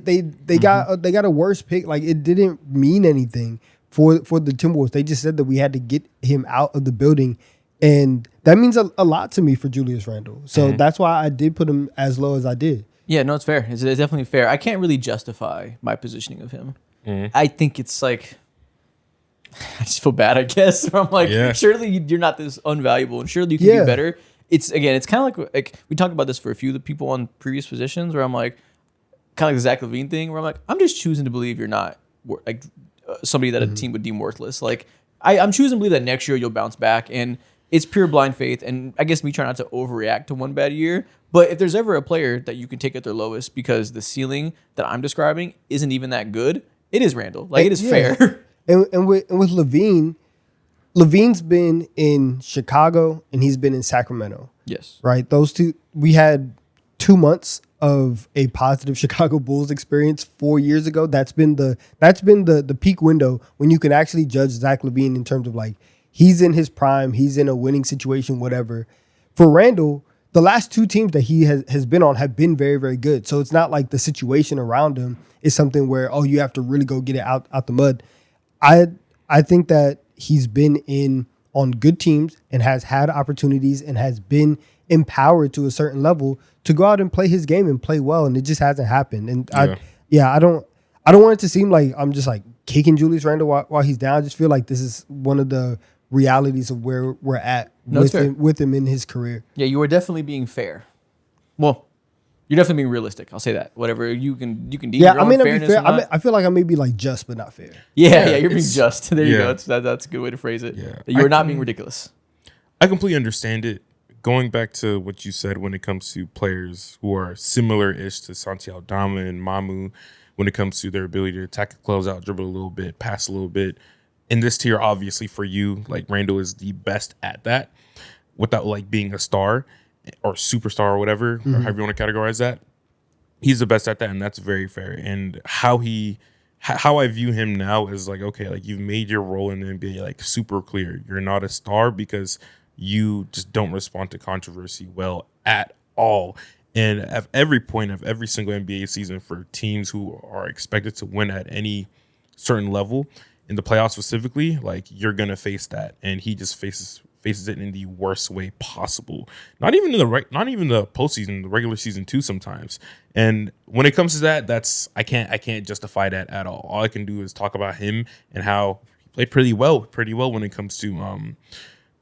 Speaker 4: got a worse pick. Like, it didn't mean anything for the Timberwolves. They just said that we had to get him out of the building. And that means a lot to me for Julius Randle. So that's why I did put him as low as I did.
Speaker 3: Yeah, no, it's fair. It's definitely fair. I can't really justify my positioning of him. I think it's like, I just feel bad, I guess. I'm like, surely you're not this unvaluable and surely you can be better. It's kind of like we talked about this for a few of the people on previous positions where I'm like, kind of like the Zach LaVine thing where I'm like, I'm just choosing to believe you're not like somebody that a team would deem worthless. Like, I'm choosing to believe that next year you'll bounce back, and it's pure blind faith. And I guess me trying not to overreact to one bad year. But if there's ever a player that you can take at their lowest because the ceiling that I'm describing isn't even that good, it is Randall. Like, it is fair.
Speaker 4: And with Levine's been in Chicago and he's been in Sacramento.
Speaker 3: Yes.
Speaker 4: Right? Those two, we had 2 months of a positive Chicago Bulls experience 4 years ago. That's been the peak window when you can actually judge Zach LaVine in terms of like, he's in his prime, he's in a winning situation, whatever. For Randall, the last 2 teams that he has been on have been very, very good. So it's not like the situation around him is something where, you have to really go get it out the mud. I think that he's been on good teams and has had opportunities and has been empowered to a certain level to go out and play his game and play well, and it just hasn't happened. And I don't want it to seem like I'm just like kicking Julius Randle while he's down. I just feel like this is one of the realities of where we're at with him in his career.
Speaker 3: Yeah, you were definitely being fair. Well, you're definitely being realistic. I'll say that. Whatever you can deem your own fairness.
Speaker 4: I feel like I may be like just but not fair.
Speaker 3: Yeah, you're being just. There you go. That's a good way to phrase it.
Speaker 2: Yeah.
Speaker 3: You're not being ridiculous.
Speaker 2: I completely understand it. going back to what you said when it comes to players who are similar-ish to Santi Aldama and Mamu, when it comes to their ability to attack a closeout, dribble a little bit, pass a little bit. In this tier, obviously for you, like Randall is the best at that, without like being a star or superstar or whatever, or however you want to categorize that. He's the best at that, and that's very fair. And how I view him now is like, okay, like you've made your role in the NBA like super clear. You're not a star because you just don't respond to controversy well at all. And at every point of every single NBA season for teams who are expected to win at any certain level, in the playoffs specifically, like you're gonna face that, and he just faces it in the worst way possible. Not even the postseason, the regular season too sometimes. And when it comes to that, that's I can't justify that at all. All I can do is talk about him and how he played pretty well when it comes to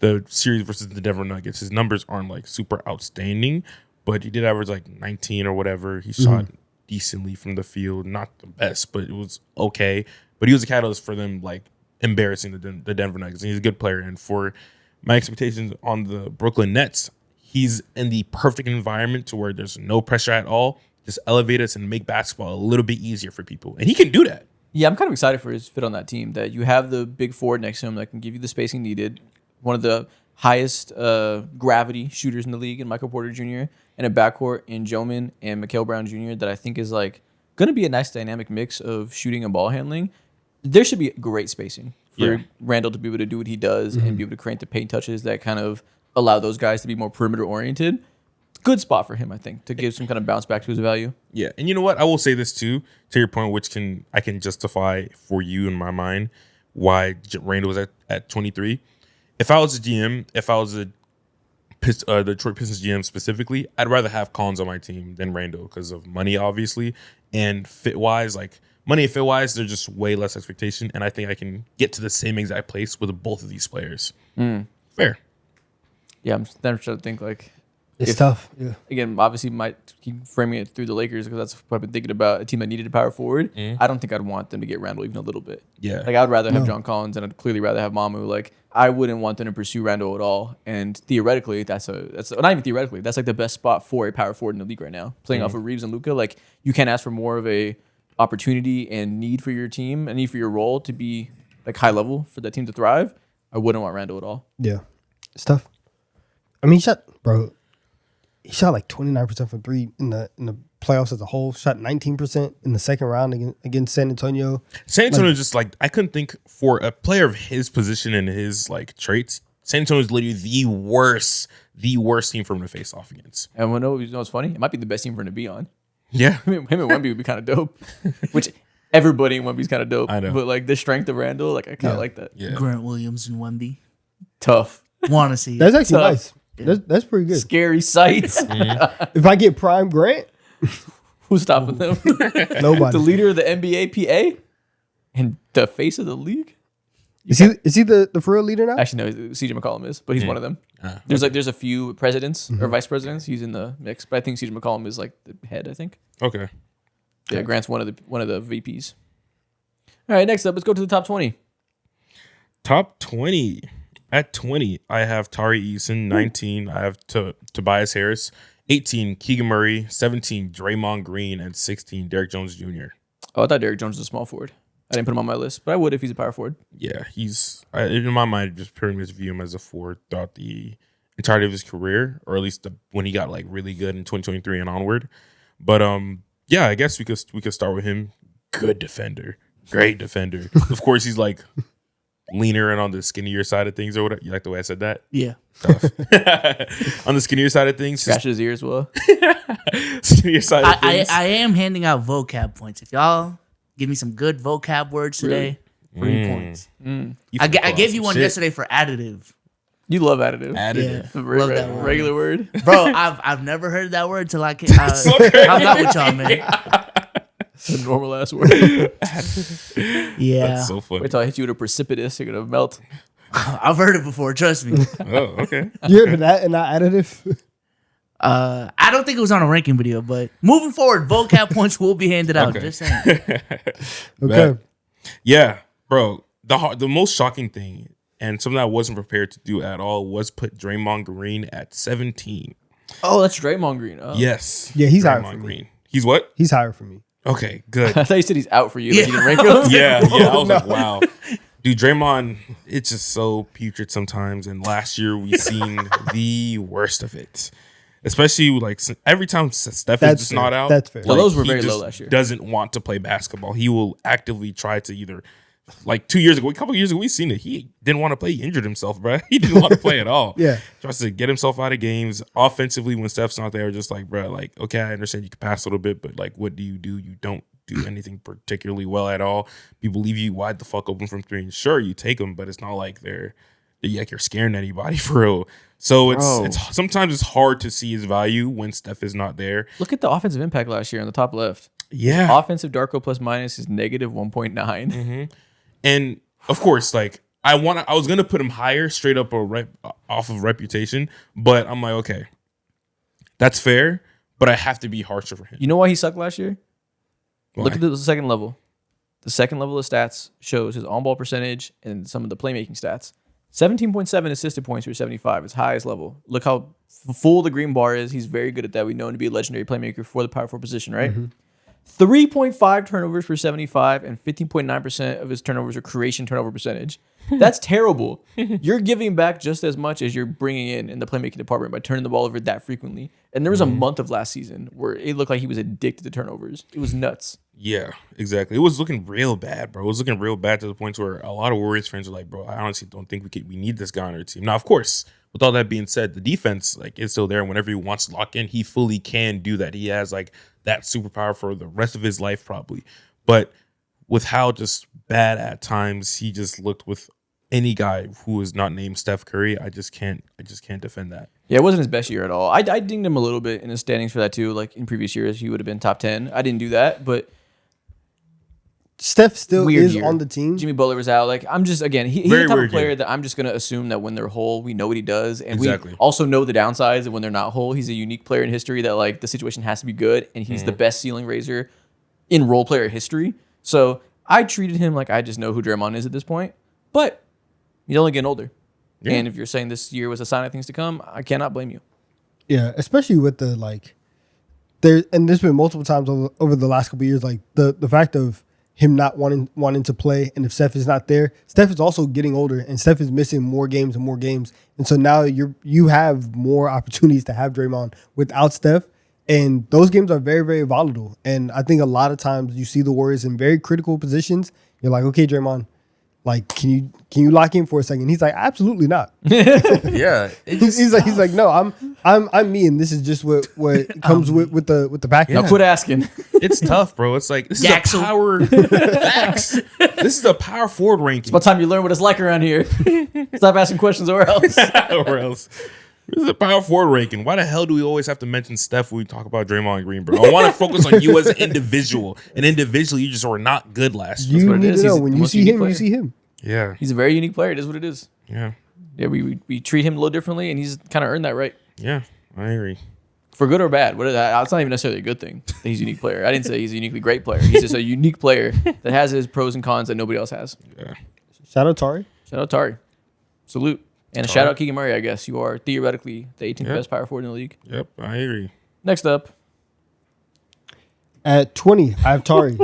Speaker 2: the series versus the Denver Nuggets. His numbers aren't like super outstanding, but he did average like 19 or whatever. He shot decently from the field, not the best, but it was okay. But he was a catalyst for them like embarrassing the Denver Nuggets. And he's a good player. And for my expectations on the Brooklyn Nets, he's in the perfect environment to where there's no pressure at all. Just elevate us and make basketball a little bit easier for people. And he can do that.
Speaker 3: Yeah, I'm kind of excited for his fit on that team, that you have the big forward next to him that can give you the spacing needed. One of the highest gravity shooters in the league in Michael Porter Jr. and a backcourt in Joman and Mikal Brown Jr. that I think is like going to be a nice dynamic mix of shooting and ball handling. There should be great spacing for Randall to be able to do what he does and be able to create the paint touches that kind of allow those guys to be more perimeter oriented. Good spot for him, I think, to give some kind of bounce back to his value.
Speaker 2: Yeah, and you know what? I will say this too, to your point, which I can justify for you in my mind why Randall was at 23. If I was a GM, if I was a Detroit Pistons GM specifically, I'd rather have Collins on my team than Randall because of money, obviously, and fit-wise, like money and fit-wise, there's just way less expectation, and I think I can get to the same exact place with both of these players. Fair.
Speaker 3: Yeah, I'm trying to think like...
Speaker 4: It's tough. Yeah.
Speaker 3: Again, obviously, might keep framing it through the Lakers because that's what I've been thinking about. A team that needed a power forward. I don't think I'd want them to get Randall even a little bit.
Speaker 2: Yeah.
Speaker 3: Like, I'd rather have John Collins, and I'd clearly rather have Mamu. Like, I wouldn't want them to pursue Randall at all. And theoretically, that's not even theoretically, that's like the best spot for a power forward in the league right now. Playing off of Reeves and Luka, like, you can't ask for more of a opportunity and need for your team and need for your role to be like high level for that team to thrive. I wouldn't want Randall at all.
Speaker 4: Yeah. It's tough. I mean, he shot like 29% from three in the playoffs as a whole. Shot 19% in the second round against San Antonio.
Speaker 2: San Antonio just like, I couldn't think for a player of his position and his like traits. San Antonio is literally the worst team for him to face off against.
Speaker 3: And you know what's funny? It might be the best team for him to be on.
Speaker 2: Yeah,
Speaker 3: him and Wemby would be kind of dope. Which everybody in Wemby's kind of dope.
Speaker 2: I know,
Speaker 3: but like the strength of Randall, like I kind of like that.
Speaker 2: Yeah,
Speaker 1: Grant Williams and Wemby.
Speaker 3: Tough.
Speaker 1: Want to see it.
Speaker 4: That's actually
Speaker 3: Tough.
Speaker 4: nice. That's pretty good.
Speaker 3: Scary sights.
Speaker 4: If I get prime Grant,
Speaker 3: Who's stopping them?
Speaker 4: nobody.
Speaker 3: The leader of the NBA PA and the face of the league.
Speaker 4: Is he the for real leader now?
Speaker 3: Actually, no, CJ McCollum is, but he's one of them. There's a few presidents or vice presidents. He's in the mix, but I think CJ McCollum is like the head. I think.
Speaker 2: okay.
Speaker 3: Yeah, Grant's one of the VPs. All right, next up, let's go to the top 20.
Speaker 2: Top 20. At 20, I have Tari Eason. 19, I have Tobias Harris. 18, Keegan Murray. 17, Draymond Green. And 16, Derrick Jones Jr.
Speaker 3: Oh, I thought Derrick Jones was a small forward. I didn't put him on my list, but I would if he's a power forward.
Speaker 2: Yeah, in my mind, just pretty much view him as a forward throughout the entirety of his career, or at least when he got like really good in 2023 and onward. But yeah, I guess we could start with him. Good defender, great defender. Of course, he's like leaner and on the skinnier side of things, or whatever. You like the way I said that?
Speaker 1: Yeah.
Speaker 2: On the skinnier side of things,
Speaker 3: Scratch his ear as well.
Speaker 2: skinnier side of things.
Speaker 1: I am handing out vocab points. If y'all give me some good vocab words today, 3 points. I gave you one yesterday for additive.
Speaker 3: You love additive.
Speaker 2: Additive.
Speaker 3: The
Speaker 1: Love that word.
Speaker 3: regular word.
Speaker 1: Bro, I've never heard that word till I hung out with y'all, man.
Speaker 3: It's a normal ass word.
Speaker 1: Yeah.
Speaker 2: That's so funny.
Speaker 3: Wait till I hit you with a precipitous. You're gonna melt.
Speaker 1: I've heard it before, trust me.
Speaker 2: Oh, okay.
Speaker 4: You heard of that and not additive?
Speaker 1: I don't think it was on a ranking video, but moving forward, vocab points will be handed out.
Speaker 2: Okay.
Speaker 1: Just saying.
Speaker 4: Okay.
Speaker 2: Yeah, bro. The most shocking thing And something I wasn't prepared to do at all was put Draymond Green at 17.
Speaker 3: Oh, that's Draymond Green. Oh.
Speaker 2: Yes.
Speaker 4: Yeah, he's higher
Speaker 2: Draymond
Speaker 4: for me.
Speaker 2: Green. He's what?
Speaker 4: He's higher for me.
Speaker 2: Okay, good.
Speaker 3: I thought you said he's out for you. Like you didn't rank him.
Speaker 2: Yeah. I was like, wow. Dude, Draymond, it's just so putrid sometimes. And last year, we seen the worst of it. Especially like every time Steph is just not out.
Speaker 4: That's fair.
Speaker 3: So those were
Speaker 2: he
Speaker 3: very
Speaker 2: just
Speaker 3: low last year.
Speaker 2: Doesn't want to play basketball. He will actively try to either, like 2 years ago, a couple of years ago, we seen it. He didn't want to play. He injured himself, bro. He didn't want to play at all.
Speaker 4: Yeah.
Speaker 2: Tries to get himself out of games. Offensively, when Steph's not there, just like, bro, like, okay, I understand you can pass a little bit, but like, what do? You don't do anything particularly well at all. People leave you wide the fuck open from three. And sure, you take them, but it's not like you're scaring anybody for real. So it's sometimes it's hard to see his value when Steph is not there.
Speaker 3: Look at the offensive impact last year on the top left.
Speaker 2: Yeah.
Speaker 3: Offensive Darko plus minus is negative 1.9.
Speaker 2: Mm-hmm. And of course, like I was gonna put him higher straight up off of reputation, but I'm like, okay, that's fair, but I have to be harsher for him.
Speaker 3: You know why he sucked last year?
Speaker 2: Why?
Speaker 3: Look at the second level. The second level of stats shows his on-ball percentage and some of the playmaking stats. 17.7 assisted points for 75, his highest level. Look how full the green bar is. He's very good at that. We know him to be a legendary playmaker for the power forward position, right? 3.5 turnovers per 75 and 15.9% of his turnovers are creation turnover percentage. That's terrible. You're giving back just as much as you're bringing in the playmaking department by turning the ball over that frequently. And there was a month of last season where it looked like he was addicted to turnovers. It was nuts.
Speaker 2: Yeah, exactly. It was looking real bad, bro. It was looking real bad to the point where a lot of Warriors fans are like, bro, I honestly don't think we need this guy on our team. Now, of course, with all that being said, the defense like is still there. And whenever he wants to lock in, he fully can do that. He has like that superpower for the rest of his life, probably. But with how just bad at times he just looked with any guy who is not named Steph Curry, I just can't defend that.
Speaker 3: Yeah, it wasn't his best year at all. I dinged him a little bit in his standings for that too. Like in previous years, he would have been top 10. I didn't do that, but
Speaker 4: Steph still
Speaker 3: weird
Speaker 4: is
Speaker 3: year.
Speaker 4: on the team.
Speaker 3: Jimmy Butler was out. Like I'm just again, he's
Speaker 2: Very
Speaker 3: the type
Speaker 2: weird
Speaker 3: of player
Speaker 2: year.
Speaker 3: that I'm just gonna assume that when they're whole, we know what he does, and
Speaker 2: Exactly.
Speaker 3: we also know the downsides. And when they're not whole, he's a unique player in history that like the situation has to be good, and he's the best ceiling raiser in role player history. So I treated him like I just know who Draymond is at this point, but he's only getting older.
Speaker 2: Yeah.
Speaker 3: And if you're saying this year was a sign of things to come, I cannot blame you.
Speaker 4: Yeah, especially with the like there, and there's been multiple times over the last couple of years, like the fact of him not wanting to play, and if Steph is not there, Steph is also getting older, and Steph is missing more games and more games, and so now you have more opportunities to have Draymond without Steph, and those games are very, very volatile, and I think a lot of times you see the Warriors in very critical positions. You're like, okay, Draymond, like can you lock in for a second? He's like, absolutely not.
Speaker 2: Yeah.
Speaker 4: He's like, no, I'm me, and this is just what comes with the package.
Speaker 3: Now quit asking.
Speaker 2: It's tough, bro. It's like this is
Speaker 1: Yaxel.
Speaker 2: a power facts. This is a power forward ranking.
Speaker 3: About time you learn what it's like around here. Stop asking questions or else.
Speaker 2: or else. This is a power forward ranking. Why the hell do we always have to mention Steph when we talk about Draymond Green, bro? I want to focus on you as an individual. And individually, you just were not good last year.
Speaker 4: You
Speaker 3: what it
Speaker 4: need
Speaker 3: is.
Speaker 4: to know
Speaker 3: He's
Speaker 4: when
Speaker 3: the
Speaker 4: you
Speaker 3: most
Speaker 4: see
Speaker 3: unique
Speaker 4: him,
Speaker 3: player.
Speaker 4: you see him.
Speaker 2: Yeah.
Speaker 3: He's a very unique player. It is what it is.
Speaker 2: Yeah.
Speaker 3: Yeah, we treat him a little differently, and he's kind of earned that right.
Speaker 2: Yeah. I agree.
Speaker 3: For good or bad. It's not even necessarily a good thing that he's a unique player. I didn't say he's a uniquely great player. He's just a unique player that has his pros and cons that nobody else has.
Speaker 2: Yeah.
Speaker 4: Shout out Tari.
Speaker 3: Shout out Tari. Salute. And a shout out Keegan Murray, I guess. You are theoretically the 18th best power forward in the league.
Speaker 2: Yep. I agree.
Speaker 3: Next up.
Speaker 4: At 20, I have Tari.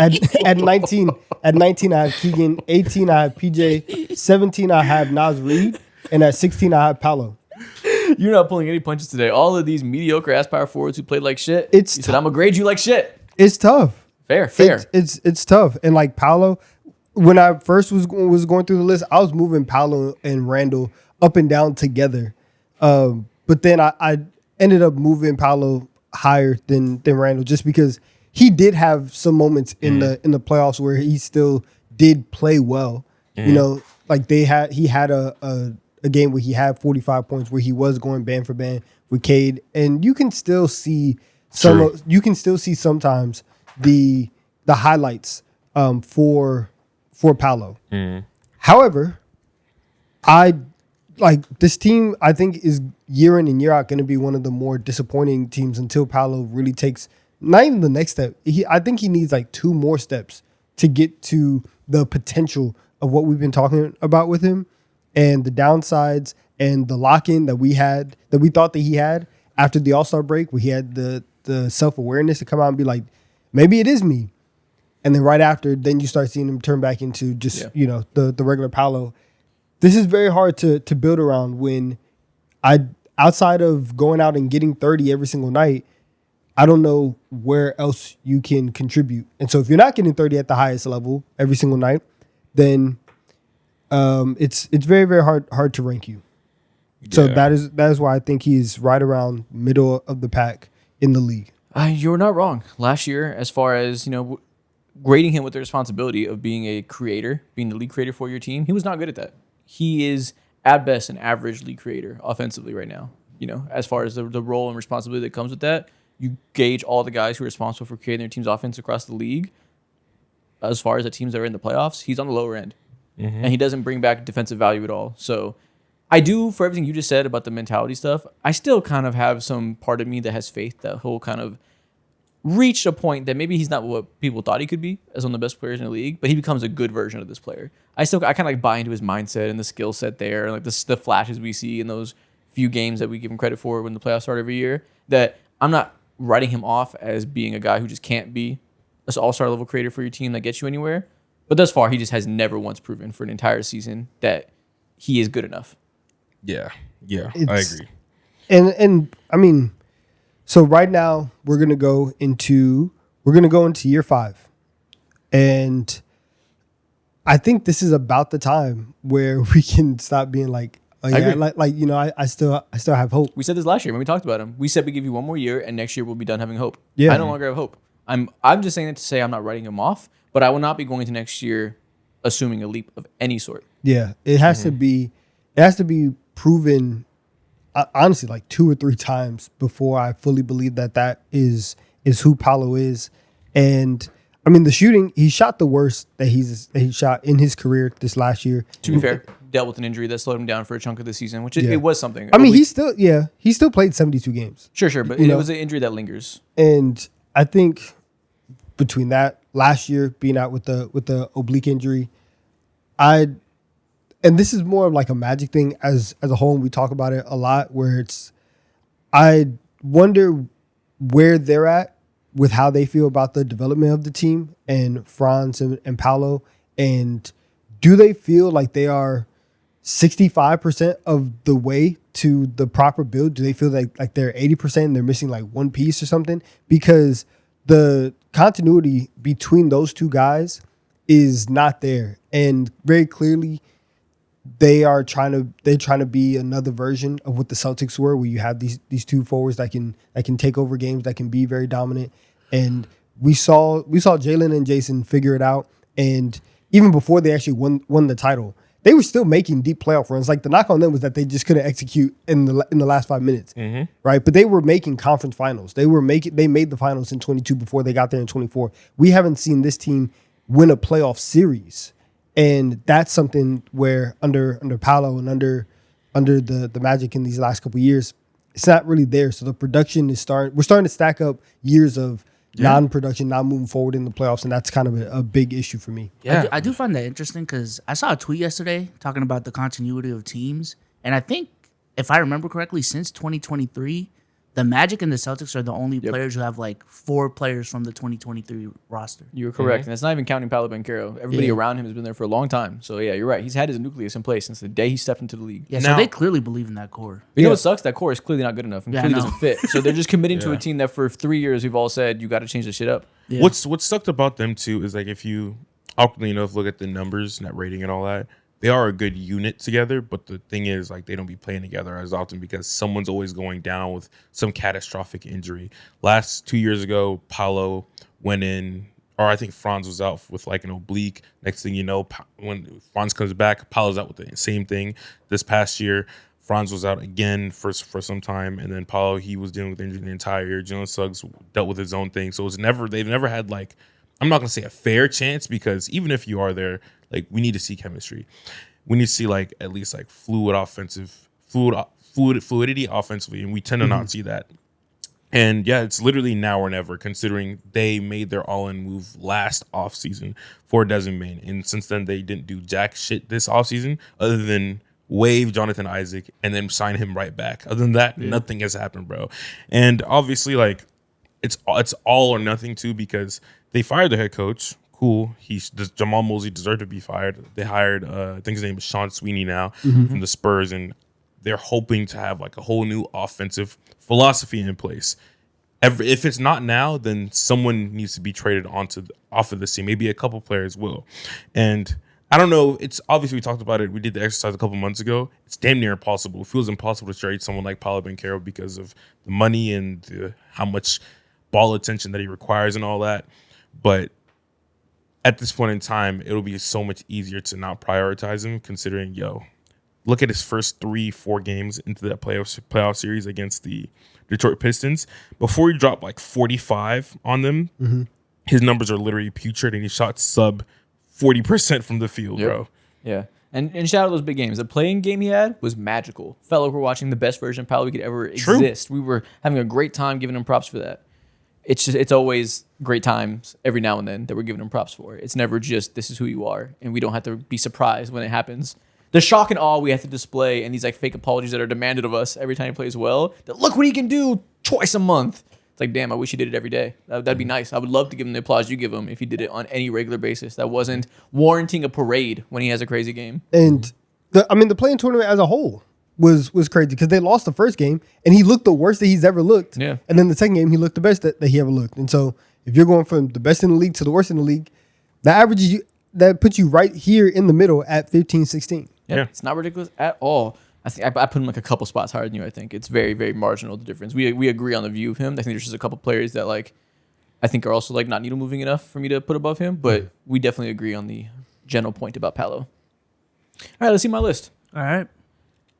Speaker 4: at 19, I have Keegan. 18, I have PJ. 17, I have Naz Reid. And at 16, I have Paolo.
Speaker 3: You're not pulling any punches today. All of these mediocre ass power forwards who played like shit.
Speaker 4: It's
Speaker 3: you said, I'm going to grade you like shit.
Speaker 4: It's tough.
Speaker 3: Fair.
Speaker 4: It's tough. And like Paolo, when I first was going through the list, I was moving Paolo and Randall up and down together. But then I ended up moving Paolo higher than Randall just because he did have some moments in the playoffs where he still did play well. You know, like he had a game where he had 45 points where he was going band for band with Cade, and you can still see sometimes the highlights for Paolo. However, I like this team. I think is year in and year out going to be one of the more disappointing teams until Paolo really takes not even the next step. I think he needs like 2 more steps to get to the potential of what we've been talking about with him. and the downsides and the lock-in that we thought that he had after the All-Star break, where he had the self-awareness to come out and be like, maybe it is me. And then right after, then you start seeing him turn back into just, the regular Paolo. This is very hard to build around when outside of going out and getting 30 every single night, I don't know where else you can contribute. And so if you're not getting 30 at the highest level every single night, then it's very, very hard to rank you. So that is why I think he's right around middle of the pack in the league.
Speaker 3: You're not wrong. Last year, as far as, grading him with the responsibility of being a creator, being the lead creator for your team, he was not good at that. He is, at best, an average lead creator offensively right now. As far as the role and responsibility that comes with that, you gauge all the guys who are responsible for creating their team's offense across the league. As far as the teams that are in the playoffs, he's on the lower end. Mm-hmm. And he doesn't bring back defensive value at all. So I do, for everything you just said about the mentality stuff, I still kind of have some part of me that has faith that he'll kind of reach a point that maybe he's not what people thought he could be as one of the best players in the league, but he becomes a good version of this player. I kind of like buy into his mindset and the skill set there, and like the flashes we see in those few games that we give him credit for when the playoffs start every year, that I'm not writing him off as being a guy who just can't be an all-star level creator for your team that gets you anywhere. But thus far, he just has never once proven for an entire season that he is good enough.
Speaker 2: Yeah, I agree.
Speaker 4: And I mean, so right now we're gonna go into year 5, and I think this is about the time where we can stop being like, oh yeah, I still have hope.
Speaker 3: We said this last year when we talked about him. We said we give you one more year, and next year we'll be done having hope.
Speaker 4: Yeah,
Speaker 3: I no longer have hope. I'm just saying that to say I'm not writing him off, but I will not be going to next year assuming a leap of any sort.
Speaker 4: Yeah, it has to be proven. Honestly, like 2 or 3 times before I fully believe that is who Paolo is. And I mean, the shooting, he shot the worst that he shot in his career this last year.
Speaker 3: To be fair, dealt with an injury that slowed him down for a chunk of the season, which it was something.
Speaker 4: I mean, he still played 72 games.
Speaker 3: Sure, but it was an injury that lingers.
Speaker 4: And I think between that last year being out with the oblique injury, and this is more of like a Magic thing as a whole, and we talk about it a lot, where I wonder where they're at with how they feel about the development of the team and Franz and Paolo, and do they feel like they are 65% of the way to the proper build? Do they feel like they're 80% and they're missing like one piece or something? Because the continuity between those two guys is not there, and very clearly they're trying to be another version of what the Celtics were, where you have these two forwards that can take over games, that can be very dominant. And we saw Jalen and Jason figure it out. And even before they actually won the title, they were still making deep playoff runs. Like, the knock on them was that they just couldn't execute in the last 5 minutes, right? But they were making conference finals. They made the finals in 22 before they got there in 24. We haven't seen this team win a playoff series. And that's something where under Paolo and under the Magic in these last couple of years, it's not really there. So the production is we're starting to stack up years of non-production, not moving forward in the playoffs, and that's kind of a big issue for me.
Speaker 1: Yeah, I do find that interesting because I saw a tweet yesterday talking about the continuity of teams, and I think, if I remember correctly, since 2023, the Magic and the Celtics are the only players who have like 4 players from the 2023 roster.
Speaker 3: You're correct. And that's not even counting Paolo Banchero. Everybody around him has been there for a long time. So, yeah, you're right. He's had his nucleus in place since the day he stepped into the league.
Speaker 1: Yeah, so they clearly believe in that core.
Speaker 3: But you know what sucks? That core is clearly not good enough and clearly doesn't fit. So they're just committing to a team that for 3 years we've all said, you got to change the shit up.
Speaker 2: Yeah. What's sucked about them, too, is like if you, awkwardly enough, look at the numbers, net rating and all that, they are a good unit together, but the thing is, like, they don't be playing together as often because someone's always going down with some catastrophic injury. Last 2 years ago, Paolo went in, or I think Franz was out with like an oblique. Next thing you know, when Franz comes back, Paolo's out with the same thing. This past year, Franz was out again for some time, and then Paolo, he was dealing with injury the entire year. Jalen Suggs dealt with his own thing, so they've never had, like, I'm not gonna say a fair chance, because even if you are there, like, we need to see chemistry. We need to see, like, at least like fluidity offensively, and we tend to not see that. And yeah, it's literally now or never, considering they made their all-in move last offseason for Desmond Bane, and since then they didn't do jack shit this offseason other than waive Jonathan Isaac, and then sign him right back. Other than that, nothing has happened, bro. And obviously, like, it's all or nothing too, because they fired the head coach. Cool. Jamal Mosley deserved to be fired. They hired, I think his name is Sean Sweeney now from the Spurs, and they're hoping to have like a whole new offensive philosophy in place. If it's not now, then someone needs to be traded off of the team. Maybe a couple players will. And I don't know. It's obviously, we talked about it. We did the exercise a couple months ago. It's damn near impossible. It feels impossible to trade someone like Paolo Banchero because of the money and how much ball attention that he requires and all that. But at this point in time, it'll be so much easier to not prioritize him, considering, look at his first 3-4 games into that playoff series against the Detroit Pistons. Before he dropped like 45 on them, his numbers are literally putrid, and he shot sub 40% from the field, bro.
Speaker 3: Yeah. And shout out those big games. The playing game he had was magical. Felt like we're watching the best version of Paolo we could ever exist. We were having a great time, giving him props for that. It's always great times every now and then that we're giving him props for. It's never just, this is who you are, and we don't have to be surprised when it happens. The shock and awe we have to display, and these like fake apologies that are demanded of us every time he plays well, that look what he can do twice a month. It's like, damn, I wish he did it every day. That'd be nice. I would love to give him the applause you give him if he did it on any regular basis. That wasn't warranting a parade when he has a crazy game.
Speaker 4: And the playing tournament as a whole was crazy, because they lost the first game and he looked the worst that he's ever looked.
Speaker 3: Yeah.
Speaker 4: And then the second game he looked the best that he ever looked. And so if you're going from the best in the league to the worst in the league, that puts you right here in the middle at 15-16.
Speaker 3: Yeah, it's not ridiculous at all. I think I put him like a couple spots higher than you. I think it's very, very marginal, the difference. We agree on the view of him. I think there's just a couple players that like I think are also like not needle moving enough for me to put above him, but we definitely agree on the general point about Paolo. All right, let's see my list.
Speaker 1: All right.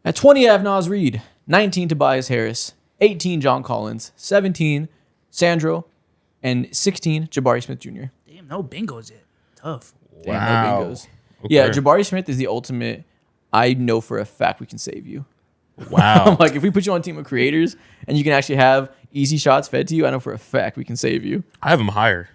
Speaker 3: At 20, I have Naz Reid, 19, Tobias Harris, 18, John Collins, 17, Sandro, and 16, Jabari Smith Jr.
Speaker 1: Damn, no bingos yet. Tough.
Speaker 3: Damn,
Speaker 2: Wow.
Speaker 3: no bingos.
Speaker 2: Okay.
Speaker 3: Yeah, Jabari Smith is the ultimate. I know for a fact we can save you.
Speaker 2: Wow.
Speaker 3: Like if we put you on a team of creators and you can actually have easy shots fed to you, I know for a fact we can save you.
Speaker 2: I have him higher.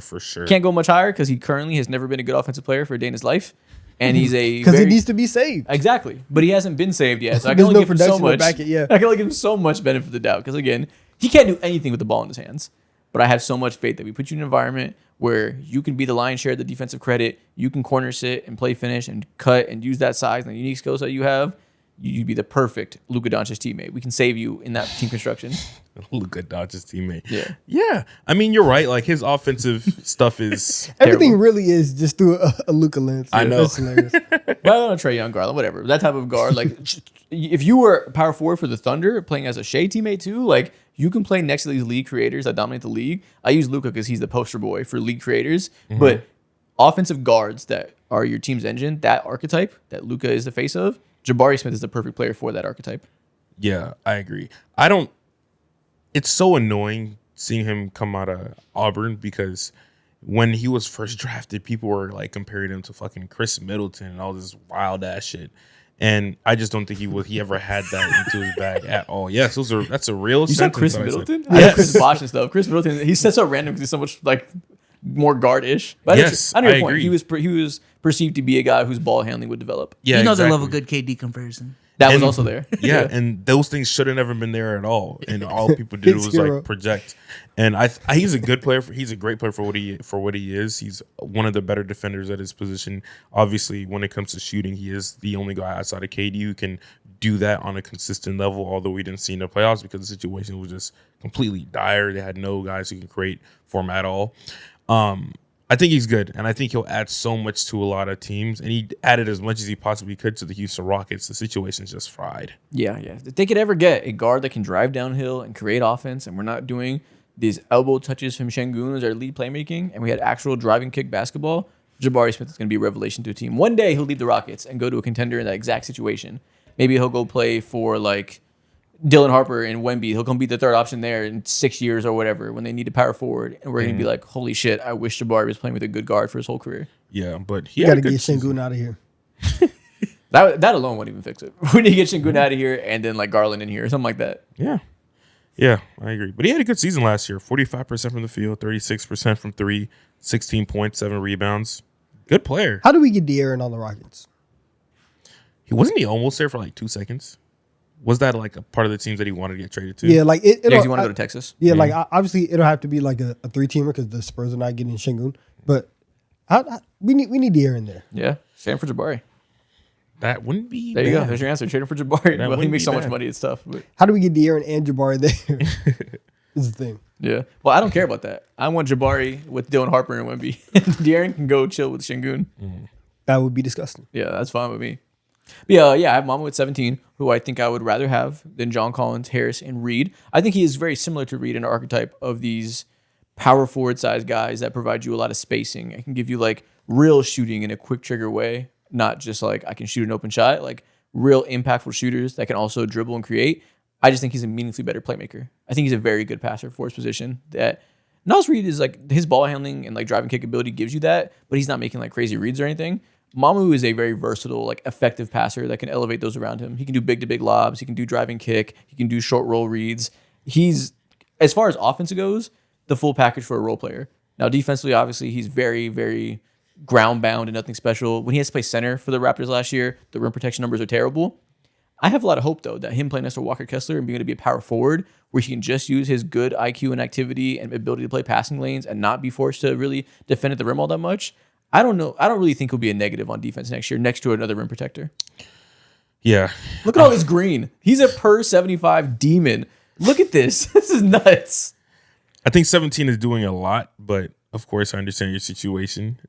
Speaker 2: For sure.
Speaker 3: Can't go much higher because he currently has never been a good offensive player for a day in his life, and he's a
Speaker 4: Because he needs to be saved.
Speaker 3: exactly, but he hasn't been saved yet. So I can
Speaker 4: There's
Speaker 3: only
Speaker 4: no
Speaker 3: give him so
Speaker 4: production to
Speaker 3: much.
Speaker 4: back it, yeah.
Speaker 3: I can only give him so much benefit of the doubt because again, he can't do anything with the ball in his hands. But I have so much faith that we put you in an environment where you can be the lion's share of the defensive credit. You can corner sit and play finish and cut and use that size and the unique skills that you have. You'd be the perfect Luka Doncic teammate. We can save you in that team construction.
Speaker 2: Luka Doncic's teammate.
Speaker 3: Yeah.
Speaker 2: Yeah. I mean, you're right. Like, his offensive stuff is
Speaker 4: Everything
Speaker 3: terrible.
Speaker 4: really is just through a Luka lens.
Speaker 2: I know.
Speaker 4: That's hilarious.
Speaker 3: Well, I don't Trae Young, Garland, whatever. That type of guard, like if you were a power forward for the Thunder, playing as a Shea teammate too, like you can play next to these league creators that dominate the league. I use Luka because he's the poster boy for league creators, but offensive guards that are your team's engine, that archetype that Luka is the face of, Jabari Smith is the perfect player for that archetype.
Speaker 2: Yeah, I agree. It's so annoying seeing him come out of Auburn, because when he was first drafted, people were like comparing him to fucking Chris Middleton and all this wild ass shit. And I just don't think he ever had that into his bag at all. Yes, that's a real
Speaker 3: You said
Speaker 2: sentence
Speaker 3: Chris
Speaker 2: that I said.
Speaker 3: Middleton? I know Chris Bosh and stuff. Chris Middleton, he's so random because he's so much like more guard-ish. But
Speaker 2: Yes,
Speaker 3: I know your
Speaker 2: I
Speaker 3: point.
Speaker 2: agree.
Speaker 3: He was perceived to be a guy whose ball handling would develop.
Speaker 2: Yeah,
Speaker 1: You know
Speaker 2: exactly.
Speaker 1: they love a good KD comparison.
Speaker 3: That was
Speaker 2: And-
Speaker 3: also there.
Speaker 2: Yeah, and those things should have never been there at all. And all people did was
Speaker 4: Hero.
Speaker 2: like project. And he's a good player. He's a great player for what he is. He's one of the better defenders at his position. Obviously, when it comes to shooting, he is the only guy outside of KD who can do that on a consistent level. Although we didn't see in the playoffs because the situation was just completely dire. They had no guys who can create for him at all. I think he's good, and I think he'll add so much to a lot of teams. And he added as much as he possibly could to the Houston Rockets. The situation's just fried.
Speaker 3: Yeah. If they could ever get a guard that can drive downhill and create offense, and we're not doing these elbow touches from Şengün as our lead playmaking, and we had actual driving kick basketball, Jabari Smith is going to be a revelation to a team. One day he'll leave the Rockets and go to a contender in that exact situation. Maybe he'll go play for like Dylan Harper and Wemby. He'll come be the third option there in 6 years or whatever when they need a power forward. And we're going to be like, holy shit, I wish Jabari was playing with a good guard for his whole career.
Speaker 2: Yeah, but he
Speaker 4: You
Speaker 2: had
Speaker 4: got
Speaker 2: a
Speaker 4: to
Speaker 2: good
Speaker 4: get
Speaker 2: season.
Speaker 4: Şengün out of here.
Speaker 3: That alone wouldn't even fix it. We need to get Şengün out of here and then like Garland in here or something like that.
Speaker 2: Yeah, I agree. But he had a good season last year. 45% from the field, 36% from three, 16 points, 7 rebounds. Good player.
Speaker 4: How do we get De'Aaron on the Rockets?
Speaker 2: He almost there for like 2 seconds. Was that like a part of the teams that he wanted to get traded to?
Speaker 4: Yeah, like
Speaker 3: Yeah, 'cause you want to go to Texas.
Speaker 4: Yeah, like obviously it'll have to be like a 3-teamer because the Spurs are not getting Şengün. But we need the air in there.
Speaker 3: Yeah, stand for Jabari.
Speaker 2: That wouldn't be.
Speaker 3: There you go.
Speaker 2: bad.
Speaker 3: There's your answer. Trade him for Jabari. Well, he
Speaker 2: wouldn't
Speaker 3: makes
Speaker 2: be
Speaker 3: so much
Speaker 2: bad.
Speaker 3: money. It's tough. But
Speaker 4: How do we get De'Aaron and Jabari there? Is the thing.
Speaker 3: yeah. Well, I don't care about that. I want Jabari with Dylan Harper and Wemby. De'Aaron can go chill with Şengün.
Speaker 4: That would be disgusting.
Speaker 3: Yeah, that's fine with me. But yeah, I have Mamu at 17, who I think I would rather have than John Collins, Harris, and Reed. I think he is very similar to Reed in an archetype of these power forward size guys that provide you a lot of spacing. I can give you like real shooting in a quick trigger way, not just like I can shoot an open shot, like real impactful shooters that can also dribble and create. I just think he's a meaningfully better playmaker. I think he's a very good passer for his position. That Naz Reid is like his ball handling and like driving capability gives you that, but he's not making like crazy reads or anything. Mamu is a very versatile, like effective passer that can elevate those around him. He can do big to big lobs. He can do driving kick. He can do short roll reads. He's, as far as offense goes, the full package for a role player. Now defensively, obviously, he's very, very ground bound and nothing special. When he has to play center for the Raptors last year, the rim protection numbers are terrible. I have a lot of hope, though, that him playing next to Walker Kessler and being able to be a power forward where he can just use his good IQ and activity and ability to play passing lanes and not be forced to really defend at the rim all that much. I don't know. I don't really think he'll be a negative on defense next year next to another rim protector.
Speaker 2: Yeah.
Speaker 3: Look at all this green. He's a per 75 demon. Look at this. This is nuts.
Speaker 2: I think 17 is doing a lot, but of course I understand your situation.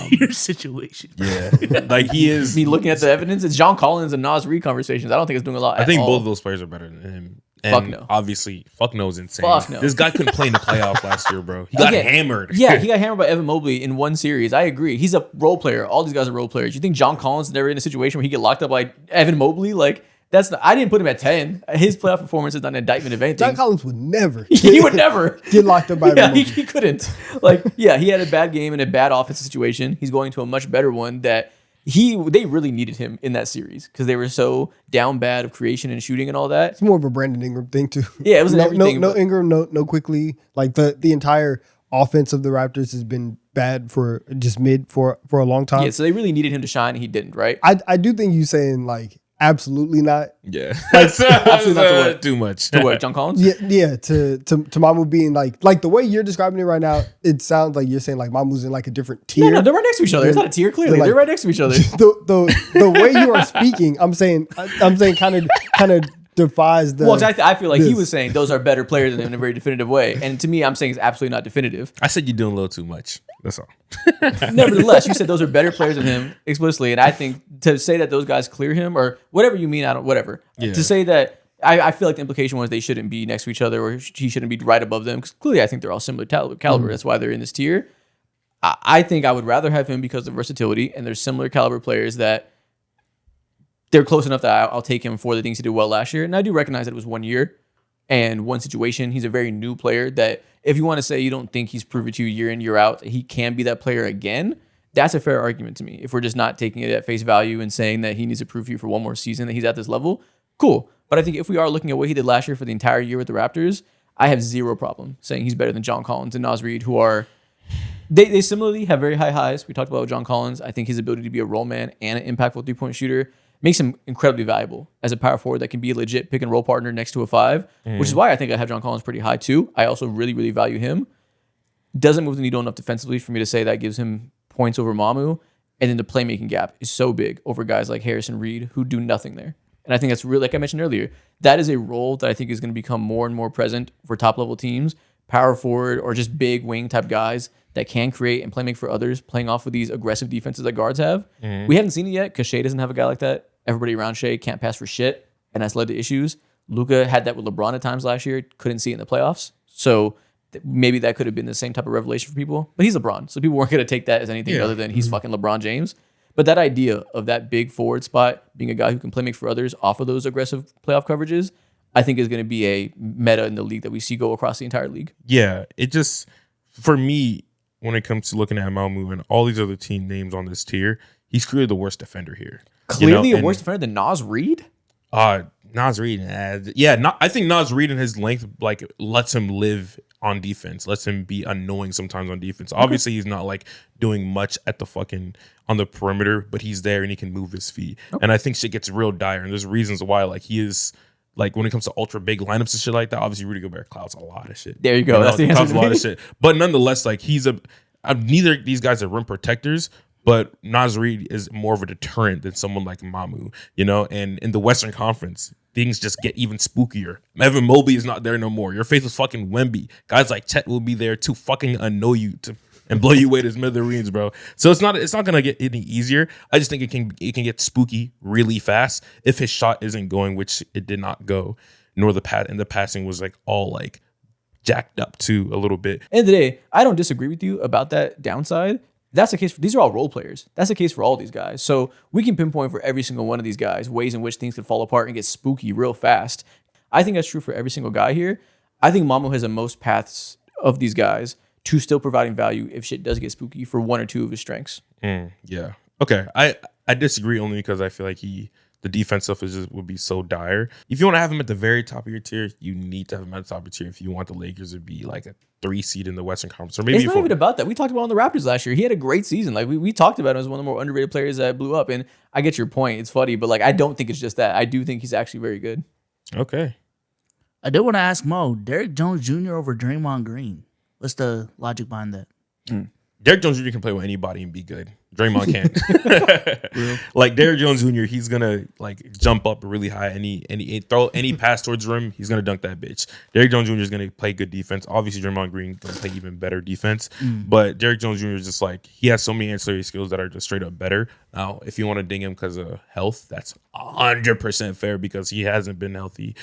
Speaker 1: Your situation.
Speaker 2: Yeah. Like he is.
Speaker 3: Me looking at the evidence, it's John Collins and Naz Reid conversations. I don't think it's doing a lot.
Speaker 2: I think
Speaker 3: at all.
Speaker 2: both of those players are better than him. And
Speaker 3: Fuck no.
Speaker 2: obviously, fuck no is insane.
Speaker 3: Fuck no.
Speaker 2: This guy couldn't play in the playoff last year, bro. He got
Speaker 3: Again,
Speaker 2: hammered.
Speaker 3: Yeah, he got hammered by Evan Mobley in one series. I agree. He's a role player. All these guys are role players. You think John Collins is never in a situation where he get locked up by Evan Mobley? Like that's not, I didn't put him at 10. His playoff performance is not an indictment of anything.
Speaker 4: John Collins would never.
Speaker 3: He would never
Speaker 4: get locked up by
Speaker 3: Yeah,
Speaker 4: Mobley.
Speaker 3: he couldn't. Like, yeah, he had a bad game and a bad offensive situation. He's going to a much better one that they really needed him in that series because they were so down bad of creation and shooting and all that.
Speaker 4: It's more of a Brandon Ingram thing too.
Speaker 3: Yeah, it was an
Speaker 4: no,
Speaker 3: everything,
Speaker 4: no
Speaker 3: but-
Speaker 4: Ingram, no quickly. Like the entire offense of the Raptors has been bad for just mid for a long time.
Speaker 3: Yeah, so they really needed him to shine and he didn't, right?
Speaker 4: I do think you saying like absolutely not.
Speaker 2: Yeah.
Speaker 3: Absolutely not to what?
Speaker 2: Too much.
Speaker 3: To what, John Collins?
Speaker 4: Yeah. To Mamu being like the way you're describing it right now, it sounds like you're saying like Mamu's in like a different tier.
Speaker 3: No, they're right next to each other. It's not a tier, clearly.
Speaker 4: They're like-
Speaker 3: They're right next to each other.
Speaker 4: The way you are speaking, I'm saying kind of defies the.
Speaker 3: Well, I feel like he
Speaker 4: this.
Speaker 3: was saying those are better players than him in a very definitive way. And to me, I'm saying it's absolutely not definitive.
Speaker 2: I said you're doing a little too much. That's all.
Speaker 3: Nevertheless, you said those are better players than him explicitly. And I think to say that those guys clear him or whatever you mean, whatever.
Speaker 2: Yeah.
Speaker 3: To say that, I feel like the implication was they shouldn't be next to each other or he shouldn't be right above them. Because clearly I think they're all similar caliber. That's why they're in this tier. I think I would rather have him because of versatility and they're similar caliber players that they're close enough that I'll take him for the things he did well last year. And I do recognize that it was 1 year and one situation. He's a very new player that if you want to say you don't think he's proven to you year in, year out, he can be that player again, that's a fair argument to me. If we're just not taking it at face value and saying that he needs to prove to you for one more season that he's at this level, cool. But I think if we are looking at what he did last year for the entire year with the Raptors, I have zero problem saying he's better than John Collins and Naz Reid, who are they similarly have very high highs. We talked about John Collins. I think his ability to be a role man and an impactful three-point shooter makes him incredibly valuable as a power forward that can be a legit pick and roll partner next to a 5, which is why I think I have John Collins pretty high too. I also really, really value him. Doesn't move the needle enough defensively for me to say that gives him points over Mamu. And then the playmaking gap is so big over guys like Harrison Reed who do nothing there. And I think that's really, like I mentioned earlier, that is a role that I think is going to become more and more present for top level teams, power forward or just big wing type guys that can create and play make for others, playing off of these aggressive defenses that guards have. We haven't seen it yet because Shea doesn't have a guy like that. Everybody around Shea can't pass for shit, and that's led to issues. Luka had that with LeBron at times last year, couldn't see it in the playoffs. So maybe that could have been the same type of revelation for people. But he's LeBron, so people weren't going to take that as anything other than he's fucking LeBron James. But that idea of that big forward spot, being a guy who can play make for others off of those aggressive playoff coverages, I think is going to be a meta in the league that we see go across the entire league.
Speaker 2: Yeah. It just, for me, when it comes to looking at Mamu and all these other team names on this tier, he's clearly the worst defender here.
Speaker 3: Clearly a
Speaker 2: and,
Speaker 3: worse defender than Naz Reid?
Speaker 2: Naz Reid, I think Naz Reid and his length like lets him live on defense, lets him be annoying sometimes on defense. Obviously, he's not like doing much at the fucking on the perimeter, but he's there and he can move his feet. And I think shit gets real dire, and there's reasons why. Like he is like when it comes to ultra big lineups and shit like that. Obviously, Rudy Gobert clouds a lot of shit.
Speaker 3: There you go. That's the answer
Speaker 2: clouds
Speaker 3: to
Speaker 2: a lot
Speaker 3: me.
Speaker 2: of shit. But nonetheless, like he's neither of these guys are rim protectors. But Naz Reid is more of a deterrent than someone like Mamu, you know? And in the Western Conference, things just get even spookier. Evan Mobley is not there no more. Your face was fucking Wemby. Guys like Chet will be there to fucking annoy you and blow you away to smithereens, bro. So it's not gonna get any easier. I just think it can get spooky really fast if his shot isn't going, which it did not go, nor the passing was like all like jacked up too a little bit.
Speaker 3: End of the day, I don't disagree with you about that downside. That's the case. These are all role players. That's the case for all these guys. So we can pinpoint for every single one of these guys ways in which things could fall apart and get spooky real fast. I think that's true for every single guy here. I think Mamu has the most paths of these guys to still providing value if shit does get spooky for one or two of his strengths.
Speaker 2: Yeah. Okay. I disagree only because I feel like the defense stuff would be so dire. If you want to have him at the very top of your tier, you need to have him at the top of your tier if you want the Lakers to be like a 3 seed in the Western Conference. Or maybe
Speaker 3: it's not even about that. We talked about on the Raptors last year. He had a great season. Like we talked about him as one of the more underrated players that blew up. And I get your point. It's funny, but like I don't think it's just that. I do think he's actually very good.
Speaker 2: Okay.
Speaker 1: I did want to ask Mo, Derrick Jones Jr. over Draymond Green. What's the logic behind that?
Speaker 2: Derrick Jones Jr. can play with anybody and be good. Draymond can't. Like Derrick Jones Jr., he's gonna like jump up really high and he throw any pass towards the rim, he's gonna dunk that bitch. Derrick Jones Jr. is gonna play good defense. Obviously, Draymond Green gonna play even better defense. But Derrick Jones Jr. is just like he has so many ancillary skills that are just straight up better. Now, if you want to ding him because of health, that's 100% fair because he hasn't been healthy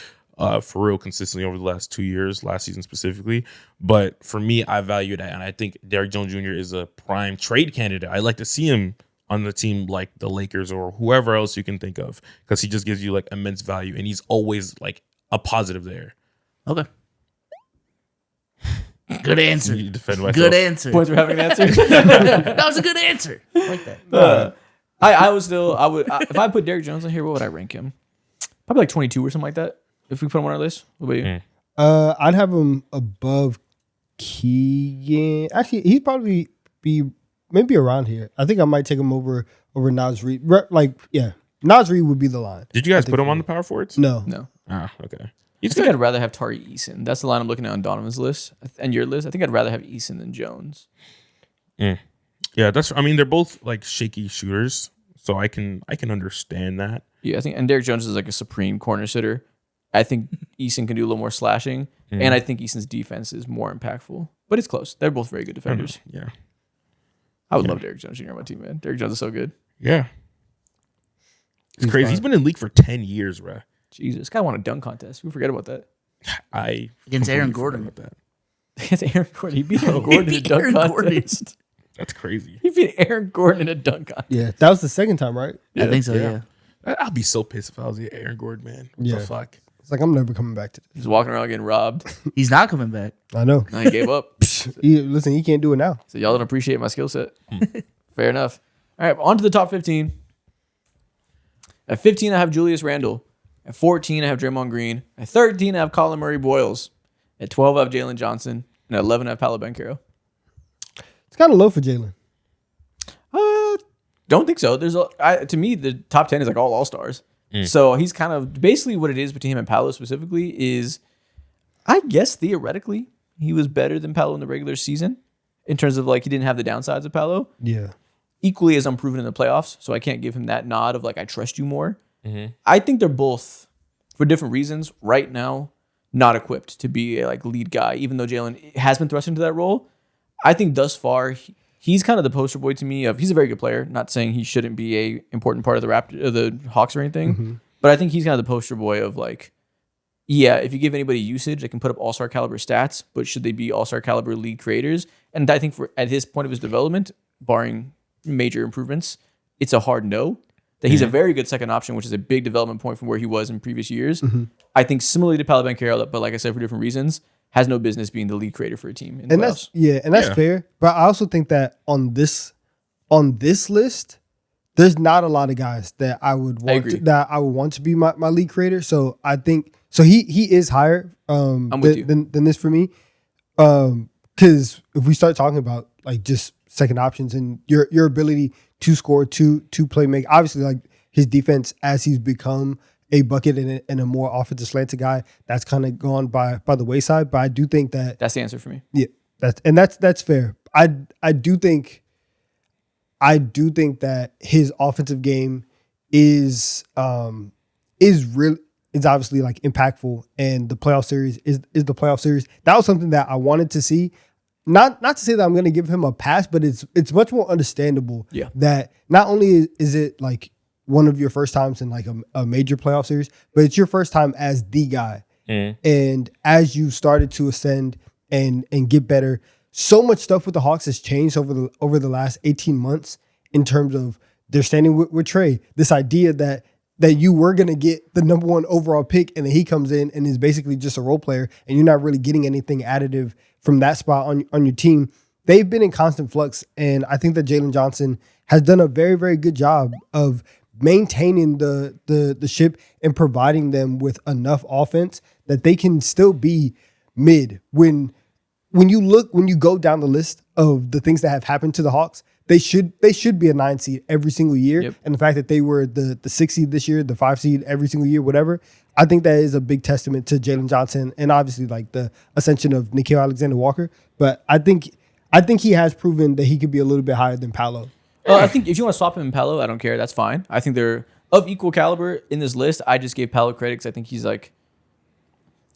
Speaker 2: for real consistently over the last 2 years, last season specifically. But for me, I value that. And I think Derrick Jones Jr. is a prime trade candidate. I like to see him on the team like the Lakers or whoever else you can think of because he just gives you like immense value and he's always like a positive there.
Speaker 1: Okay. Good answer.
Speaker 2: You defend myself.
Speaker 1: Good answer.
Speaker 3: Points for having an answer.
Speaker 1: That was a good answer. I like that.
Speaker 3: I would if I put Derrick Jones on here, what would I rank him? Probably like 22 or something like that. If we put him on our list, what about you?
Speaker 4: I'd have him above Keegan. Actually, he'd probably be maybe around here. I think I might take him over Naz Reid. Naz Reid would be the line.
Speaker 2: Did you guys put him on the power forwards?
Speaker 4: No.
Speaker 2: Ah, okay.
Speaker 3: I think I'd rather have Tari Eason. That's the line I'm looking at on Donovan's list and your list. I think I'd rather have Eason than Jones.
Speaker 2: Yeah, I mean, they're both like shaky shooters, so I can understand that.
Speaker 3: Yeah, I think, and Derrick Jones is like a supreme corner sitter. I think Eason can do a little more slashing, and I think Eason's defense is more impactful. But it's close. They're both very good defenders.
Speaker 2: Yeah.
Speaker 3: I would love Derrick Jones Jr. on my team, man. Derrick Jones is so good.
Speaker 2: Yeah. It's crazy. He's been in the league for 10 years, bro.
Speaker 3: Jesus, this guy won a dunk contest. We forget about that.
Speaker 2: I
Speaker 1: Against Aaron
Speaker 2: completely
Speaker 1: Gordon.
Speaker 2: forgot about that.
Speaker 3: Against Aaron Gordon. He beat Aaron Gordon in a
Speaker 1: beat
Speaker 3: dunk
Speaker 1: Aaron Gordon.
Speaker 3: contest.
Speaker 2: That's crazy.
Speaker 3: He beat Aaron Gordon in a dunk contest.
Speaker 4: Yeah, that was the second time, right?
Speaker 1: I think so, yeah.
Speaker 2: I'd be so pissed if I was Aaron Gordon, man. What
Speaker 4: Yeah.
Speaker 2: the fuck?
Speaker 4: It's like I'm never coming back to this.
Speaker 3: He's walking around getting robbed.
Speaker 1: He's not coming back.
Speaker 4: I know.
Speaker 3: Now he gave up.
Speaker 4: Listen, he can't do it now.
Speaker 3: So y'all don't appreciate my skill set. Fair enough. All right, on to the top 15. At 15, I have Julius Randle. At 14, I have Draymond Green. At 13, I have Colin Murray Boyles. At 12, I have Jalen Johnson. And at 11, I have Paolo Banchero.
Speaker 4: It's kind of low for Jalen.
Speaker 3: Don't think so. To me, the top 10 is like all All-Stars. So he's kind of basically what it is between him and Paolo specifically is, I guess theoretically, he was better than Paolo in the regular season in terms of like he didn't have the downsides of Paolo.
Speaker 4: Yeah.
Speaker 3: Equally as unproven in the playoffs, so I can't give him that nod of like I trust you more. I think they're both, for different reasons, right now not equipped to be a like lead guy. Even though Jalen has been thrust into that role, I think thus far he's kind of the poster boy to me of he's a very good player. Not saying he shouldn't be a important part of the Hawks or anything, but I think he's kind of the poster boy of like, yeah, if you give anybody usage, they can put up all-star caliber stats, but should they be all-star caliber league creators? And I think at his point of his development, barring major improvements, it's a hard no. That he's a very good second option, which is a big development point from where he was in previous years. I think similarly to Paolo Banchero, but like I said, for different reasons, has no business being the lead creator for a team in the playoffs.
Speaker 4: That's fair. But I also think that on this list, there's not a lot of guys that I would want to be my lead creator. So I think he is higher
Speaker 3: with you.
Speaker 4: than this for me. Because if we start talking about like just second options and your ability to score, to play make, obviously like his defense as he's become a bucket and a more offensive slanted guy, that's kind of gone by the wayside. But I do think that
Speaker 3: That's the answer for me.
Speaker 4: yeah, that's fair. I do think that his offensive game is obviously like impactful, and the playoff series is the playoff series. That was something that I wanted to see. Not to say that I'm going to give him a pass, but it's much more understandable that not only is it like one of your first times in like a major playoff series, but it's your first time as the guy. And as you started to ascend and get better, so much stuff with the Hawks has changed over the last 18 months in terms of their standing with Trey. This idea that you were going to get the number 1 overall pick, and then he comes in and is basically just a role player, and you're not really getting anything additive from that spot on your team. They've been in constant flux, and I think that Jalen Johnson has done a very, very good job of maintaining the ship and providing them with enough offense that they can still be mid. When you go down the list of the things that have happened to the Hawks, they should be a 9 seed every single year.
Speaker 3: Yep.
Speaker 4: And the fact that they were the 6 seed this year, the 5 seed every single year, whatever, I think that is a big testament to Jalen Johnson and obviously like the ascension of Nickeil Alexander-Walker. But I think he has proven that he could be a little bit higher than Paolo.
Speaker 3: I think if you want to swap him and Paolo, I don't care. That's fine. I think they're of equal caliber in this list. I just gave Paolo credit because I think he's like,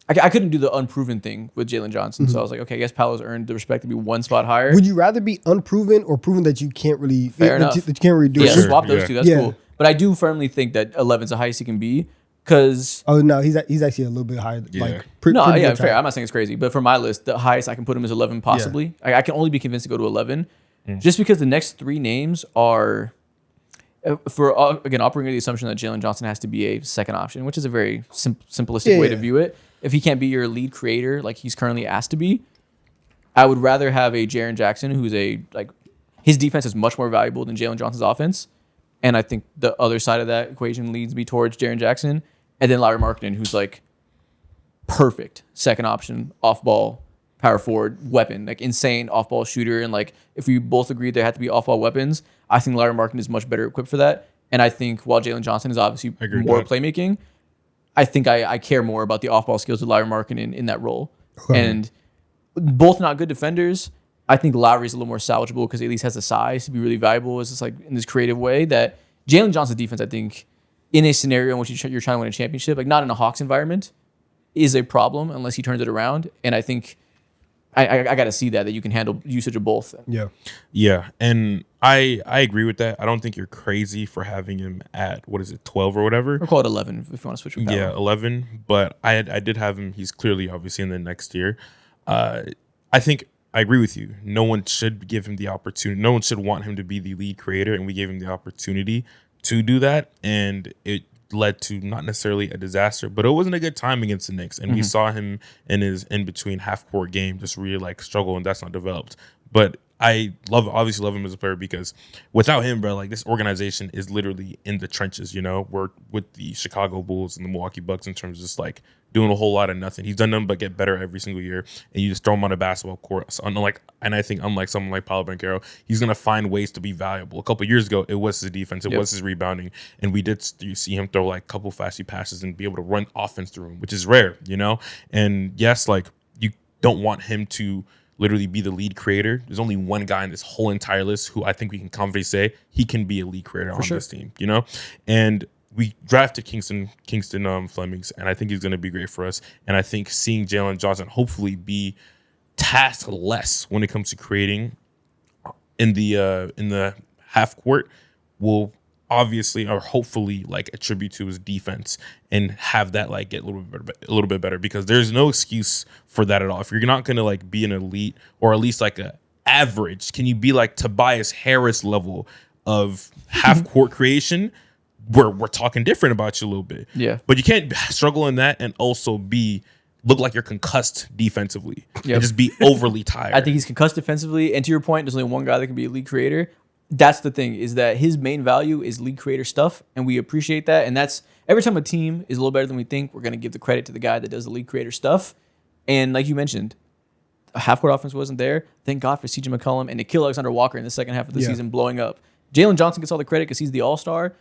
Speaker 3: I couldn't do the unproven thing with Jalen Johnson. So I was like, okay, I guess Paolo's earned the respect to be 1 spot higher.
Speaker 4: Would you rather be unproven or proven that you can't really
Speaker 3: Fair enough.
Speaker 4: that you can't really do
Speaker 3: Yeah,
Speaker 4: it?
Speaker 3: swap those two. That's
Speaker 4: Yeah.
Speaker 3: cool. But I do firmly think that 11's the highest he can be because
Speaker 4: Oh no, he's actually a little bit higher.
Speaker 2: Yeah.
Speaker 4: Like
Speaker 3: no,
Speaker 4: pretty
Speaker 3: yeah,
Speaker 4: good
Speaker 3: fair.
Speaker 4: time.
Speaker 3: I'm not saying it's crazy, but for my list, the highest I can put him is 11 possibly. I can only be convinced to go to 11 just because the next 3 names are again operating under the assumption that Jalen Johnson has to be a second option, which is a very simplistic way to view it. If he can't be your lead creator like he's currently asked to be, I would rather have a Jaren Jackson who's his defense is much more valuable than Jalen Johnson's offense. And I think the other side of that equation leads me towards Jaren Jackson. And then Lauri Markkanen, who's like perfect second option, off ball, power forward, weapon, like insane off ball shooter. And like if we both agree there have to be off ball weapons, I think Lauri Markkanen is much better equipped for that. And I think while Jalen Johnson is obviously more playmaking, I think I care more about the off ball skills of Lauri Markkanen in that role. Okay. And both not good defenders. I think Lowry's a little more salvageable because he at least has the size to be really valuable as just like in this creative way that Jalen Johnson's defense, I think, in a scenario in which you're trying to win a championship, like not in a Hawks environment, is a problem unless he turns it around. And I think I got to see that you can handle usage of both.
Speaker 2: Yeah. And I agree with that. I don't think you're crazy for having him at, 12 or whatever?
Speaker 3: Or call it 11 if you want to switch with Paolo.
Speaker 2: Yeah, 11. But I did have him. He's clearly obviously in the next year. I think I agree with you. No one should give him the opportunity. No one should want him to be the lead creator, and we gave him the opportunity to do that, and it led to not necessarily a disaster, but it wasn't a good time against the Knicks, and we saw him in his in-between half-court game just really like struggle, and that's not developed. But I obviously love him as a player because without him, bro, like this organization is literally in the trenches, you know? We're with the Chicago Bulls and the Milwaukee Bucks in terms of just like doing a whole lot of nothing. He's done nothing but get better every single year, and you just throw him on a basketball court. So I think unlike someone like Paolo Banchero, he's gonna find ways to be valuable. A couple of years ago, it was his defense, it was his rebounding, and we did see him throw like a couple flashy passes and be able to run offense through him, which is rare, you know. And yes, like you don't want him to literally be the lead creator. There's only one guy in this whole entire list who I think we can confidently say he can be a lead creator on this team, you know? And we drafted Kingston Flemings, and I think he's going to be great for us. And I think seeing Jalen Johnson hopefully be tasked less when it comes to creating in the half court will obviously or hopefully like attribute to his defense and have that like get a little bit better, because there's no excuse for that at all. If you're not going to like be an elite or at least like a average, can you be like Tobias Harris level of half court creation? We're talking different about you a little bit.
Speaker 3: Yeah.
Speaker 2: But you can't struggle in that and also look like you're concussed defensively and just be overly tired.
Speaker 3: I think he's concussed defensively. And to your point, there's only one guy that can be a lead creator. That's the thing, is that his main value is lead creator stuff, and we appreciate that. And that's every time a team is a little better than we think, we're going to give the credit to the guy that does the lead creator stuff. And like you mentioned, half-court offense wasn't there. Thank God for CJ McCollum and Nickeil Alexander-Walker in the second half of the
Speaker 4: Yeah.
Speaker 3: season blowing up. Jalen Johnson gets all the credit because he's the all-star.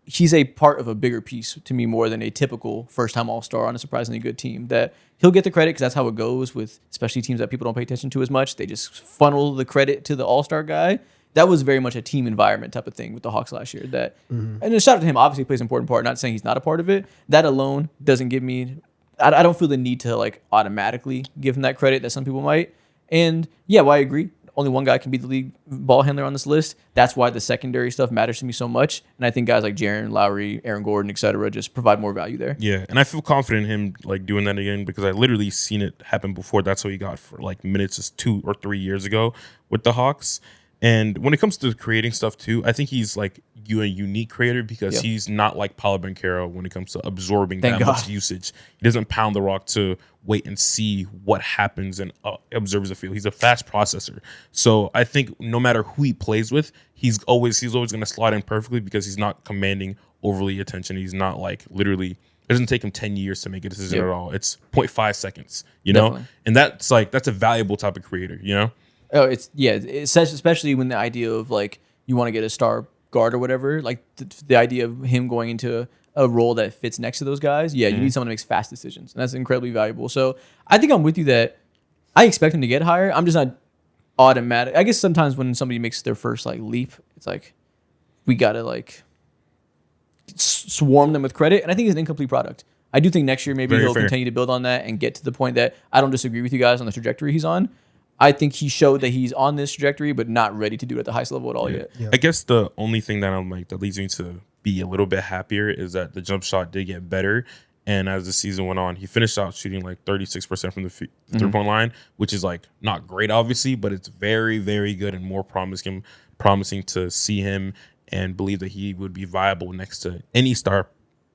Speaker 3: He's a part of a bigger piece to me more than a typical first-time all-star on a surprisingly good team. That he'll get the credit because that's how it goes with especially teams that people don't pay attention to as much. They just funnel the credit to the all-star guy. That was very much a team environment type of thing with the Hawks last year. And a shout out to him. Obviously, he plays an important part. Not saying he's not a part of it. That alone doesn't give me. I don't feel the need to like automatically give him that credit that some people might. And yeah, well, I agree. Only one guy can be the league ball handler on this list. That's why the secondary stuff matters to me so much. And I think guys like Jaren, Lowry, Aaron Gordon, etc., just provide more value there.
Speaker 2: Yeah, and I feel confident in him like doing that again because I literally seen it happen before. That's what he got for like minutes just 2 or 3 years ago with the Hawks. And when it comes to creating stuff too, I think he's like a unique creator because he's not like Paolo Banchero when it comes to absorbing
Speaker 3: Thank
Speaker 2: that
Speaker 3: God.
Speaker 2: much usage. He doesn't pound the rock to wait and see what happens and observes the field. He's a fast processor. So I think no matter who he plays with, he's always going to slot in perfectly because he's not commanding overly attention. He's not like literally. It doesn't take him 10 years to make a decision at all. It's 0.5 seconds, you know?
Speaker 3: Definitely.
Speaker 2: And that's a valuable type of creator, you know?
Speaker 3: Oh, it's especially when the idea of like you want to get a star guard or whatever, like the idea of him going into a role that fits next to those guys. Yeah, you need someone who makes fast decisions, and that's incredibly valuable. So I think I'm with you that I expect him to get higher. I'm just not automatic. I guess sometimes when somebody makes their first like leap, it's like we gotta like swarm them with credit, and I think he's an incomplete product. I do think next year maybe
Speaker 2: Very
Speaker 3: he'll
Speaker 2: fair.
Speaker 3: continue to build on that and get to the point that I don't disagree with you guys on the trajectory he's on. I think he showed that he's on this trajectory, but not ready to do it at the highest level at all yet.
Speaker 2: I guess the only thing that I'm like that leads me to be a little bit happier is that the jump shot did get better. And as the season went on, he finished out shooting like 36% from the three-point line, which is like not great, obviously, but it's very, very good and more promising to see him and believe that he would be viable next to any star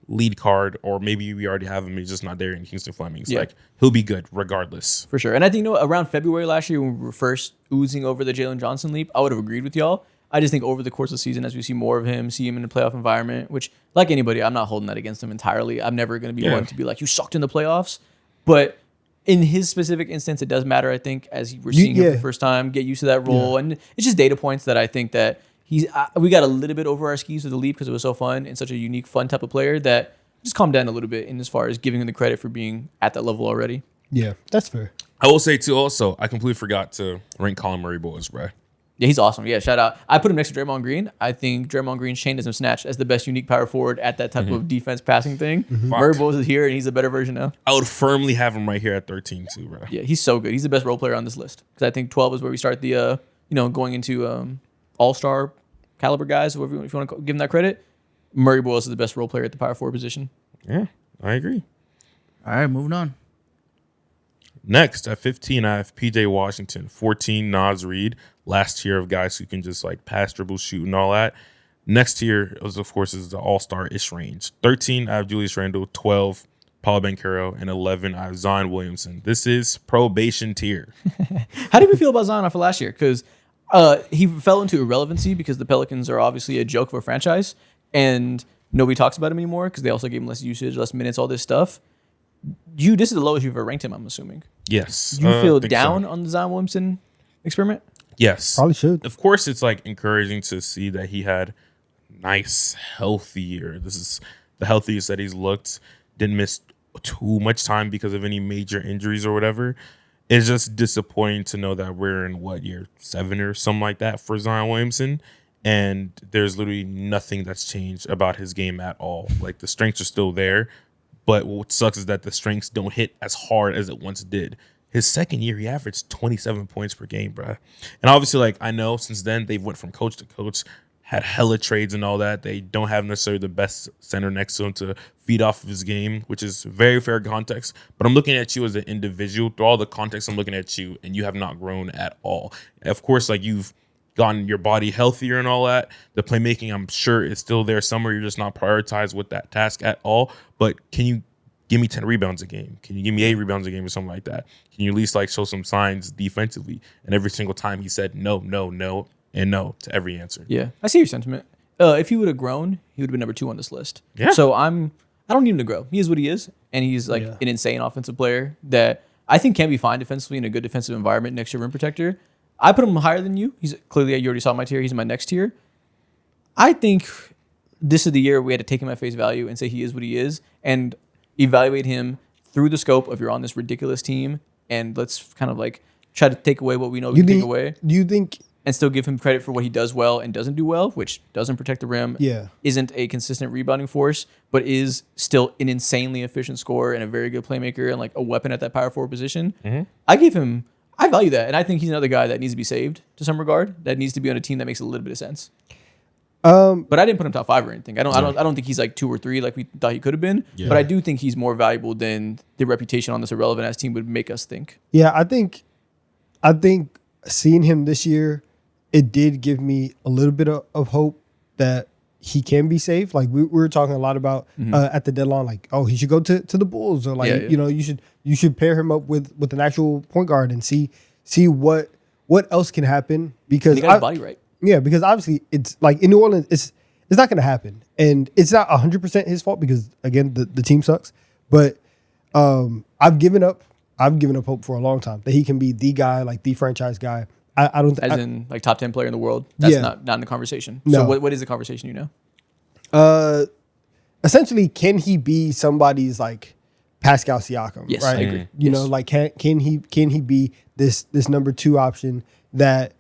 Speaker 2: lead card, or maybe we already have him, he's just not there in Kingston Fleming.
Speaker 3: Yeah.
Speaker 2: Like he'll be good regardless.
Speaker 3: For sure. And I think, around February last year when we were first oozing over the Jalen Johnson leap, I would have agreed with y'all. I just think over the course of the season, as we see more of him, see him in a playoff environment, which, like anybody, I'm not holding that against him entirely. I'm never going to be one to be like, you sucked in the playoffs. But in his specific instance, it does matter, I think, as we're seeing him for the first time, get used to that role. And it's just data points that I think that we got a little bit over our skis with the leap because it was so fun and such a unique, fun type of player that just calm down a little bit in as far as giving him the credit for being at that level already.
Speaker 4: Yeah, that's fair.
Speaker 2: I will say too, also, I completely forgot to rank Colin Murray Boys, bro.
Speaker 3: Yeah, he's awesome. Yeah, shout out. I put him next to Draymond Green. I think Draymond Green's chain doesn't snatch as the best unique power forward at that type of defense passing thing. Murray Bowles is here, and he's a better version now.
Speaker 2: I would firmly have him right here at 13 too, bro.
Speaker 3: Yeah, he's so good. He's the best role player on this list because I think 12 is where we start the, going into all-star caliber guys. If you want to give him that credit, Murray Bowles is the best role player at the power forward position.
Speaker 2: Yeah, I agree.
Speaker 1: All right, moving on.
Speaker 2: Next, at 15, I have PJ Washington. 14, Naz Reid. Last tier of guys who can just like pass, dribble, shoot, and all that. Next tier, of course, is the all-star-ish range. 13, I have Julius Randle. 12, Paolo Banchero. And 11, I have Zion Williamson. This is probation tier.
Speaker 3: How did we feel about Zion after last year? Because he fell into irrelevancy because the Pelicans are obviously a joke of a franchise, and nobody talks about him anymore because they also gave him less usage, less minutes, all this stuff. This is the lowest you've ever ranked him, I'm assuming.
Speaker 2: Yes.
Speaker 3: Do you feel
Speaker 2: think
Speaker 3: down
Speaker 2: so.
Speaker 3: on the Zion Williamson experiment?
Speaker 2: Yes.
Speaker 4: Probably should.
Speaker 2: Of course, it's like encouraging to see that he had nice, healthy year. This is the healthiest that he's looked. Didn't miss too much time because of any major injuries or whatever. It's just disappointing to know that we're in year 7 or something like that for Zion Williamson. And there's literally nothing that's changed about his game at all. Like the strengths are still there, but what sucks is that the strengths don't hit as hard as it once did. His second year, he averaged 27 points per game, bro. And obviously, like I know since then they've went from coach to coach, had hella trades and all that. They don't have necessarily the best center next to him to feed off of his game, which is very fair context. But I'm looking at you as an individual. Through all the context, I'm looking at you, and you have not grown at all. Of course, like you've gotten your body healthier and all that. The playmaking, I'm sure, is still there somewhere. You're just not prioritized with that task at all. But can you give me 10 rebounds a game? Can you give me 8 rebounds a game or something like that? Can you at least like show some signs defensively? And every single time he said no, no, no, and no to every answer.
Speaker 3: Yeah, I see your sentiment. If he would have grown, he would have been number 2 on this list.
Speaker 2: Yeah.
Speaker 3: So I don't need him to grow. He is what he is, and he's like an insane offensive player that I think can be fine defensively in a good defensive environment next to rim protector. I put him higher than you. He's clearly, you already saw my tier. He's in my next tier. I think this is the year we had to take him at face value and say he is what he is and evaluate him through the scope of you're on this ridiculous team, and let's kind of like try to take away what we know we can take away.
Speaker 4: Do you think
Speaker 3: and still give him credit for what he does well and doesn't do well, which doesn't protect the rim, isn't a consistent rebounding force, but is still an insanely efficient scorer and a very good playmaker and like a weapon at that power forward position. I value that, and I think he's another guy that needs to be saved to some regard. That needs to be on a team that makes a little bit of sense. But I didn't put him top 5 or anything. I don't think he's like 2 or 3 like we thought he could have been. Yeah. But I do think he's more valuable than the reputation on this irrelevant ass team would make us think.
Speaker 4: Yeah, I think seeing him this year, it did give me a little bit of hope that he can be safe. Like we were talking a lot about at the deadline, like, oh, he should go to the Bulls, or like you know, you should pair him up with an actual point guard and see what else can happen, because
Speaker 3: he got his body right.
Speaker 4: Yeah, because obviously it's like in New Orleans, it's not going to happen, and it's not 100% his fault because again the team sucks. But I've given up hope for a long time that he can be the guy, like the franchise guy. I don't
Speaker 3: as in like top 10 player in the world. That's not in the conversation.
Speaker 4: No.
Speaker 3: So what is the conversation? You know,
Speaker 4: essentially, can he be somebody's like Pascal Siakam?
Speaker 3: Yes,
Speaker 4: right?
Speaker 3: I agree.
Speaker 4: You know, like can he be this number 2 option that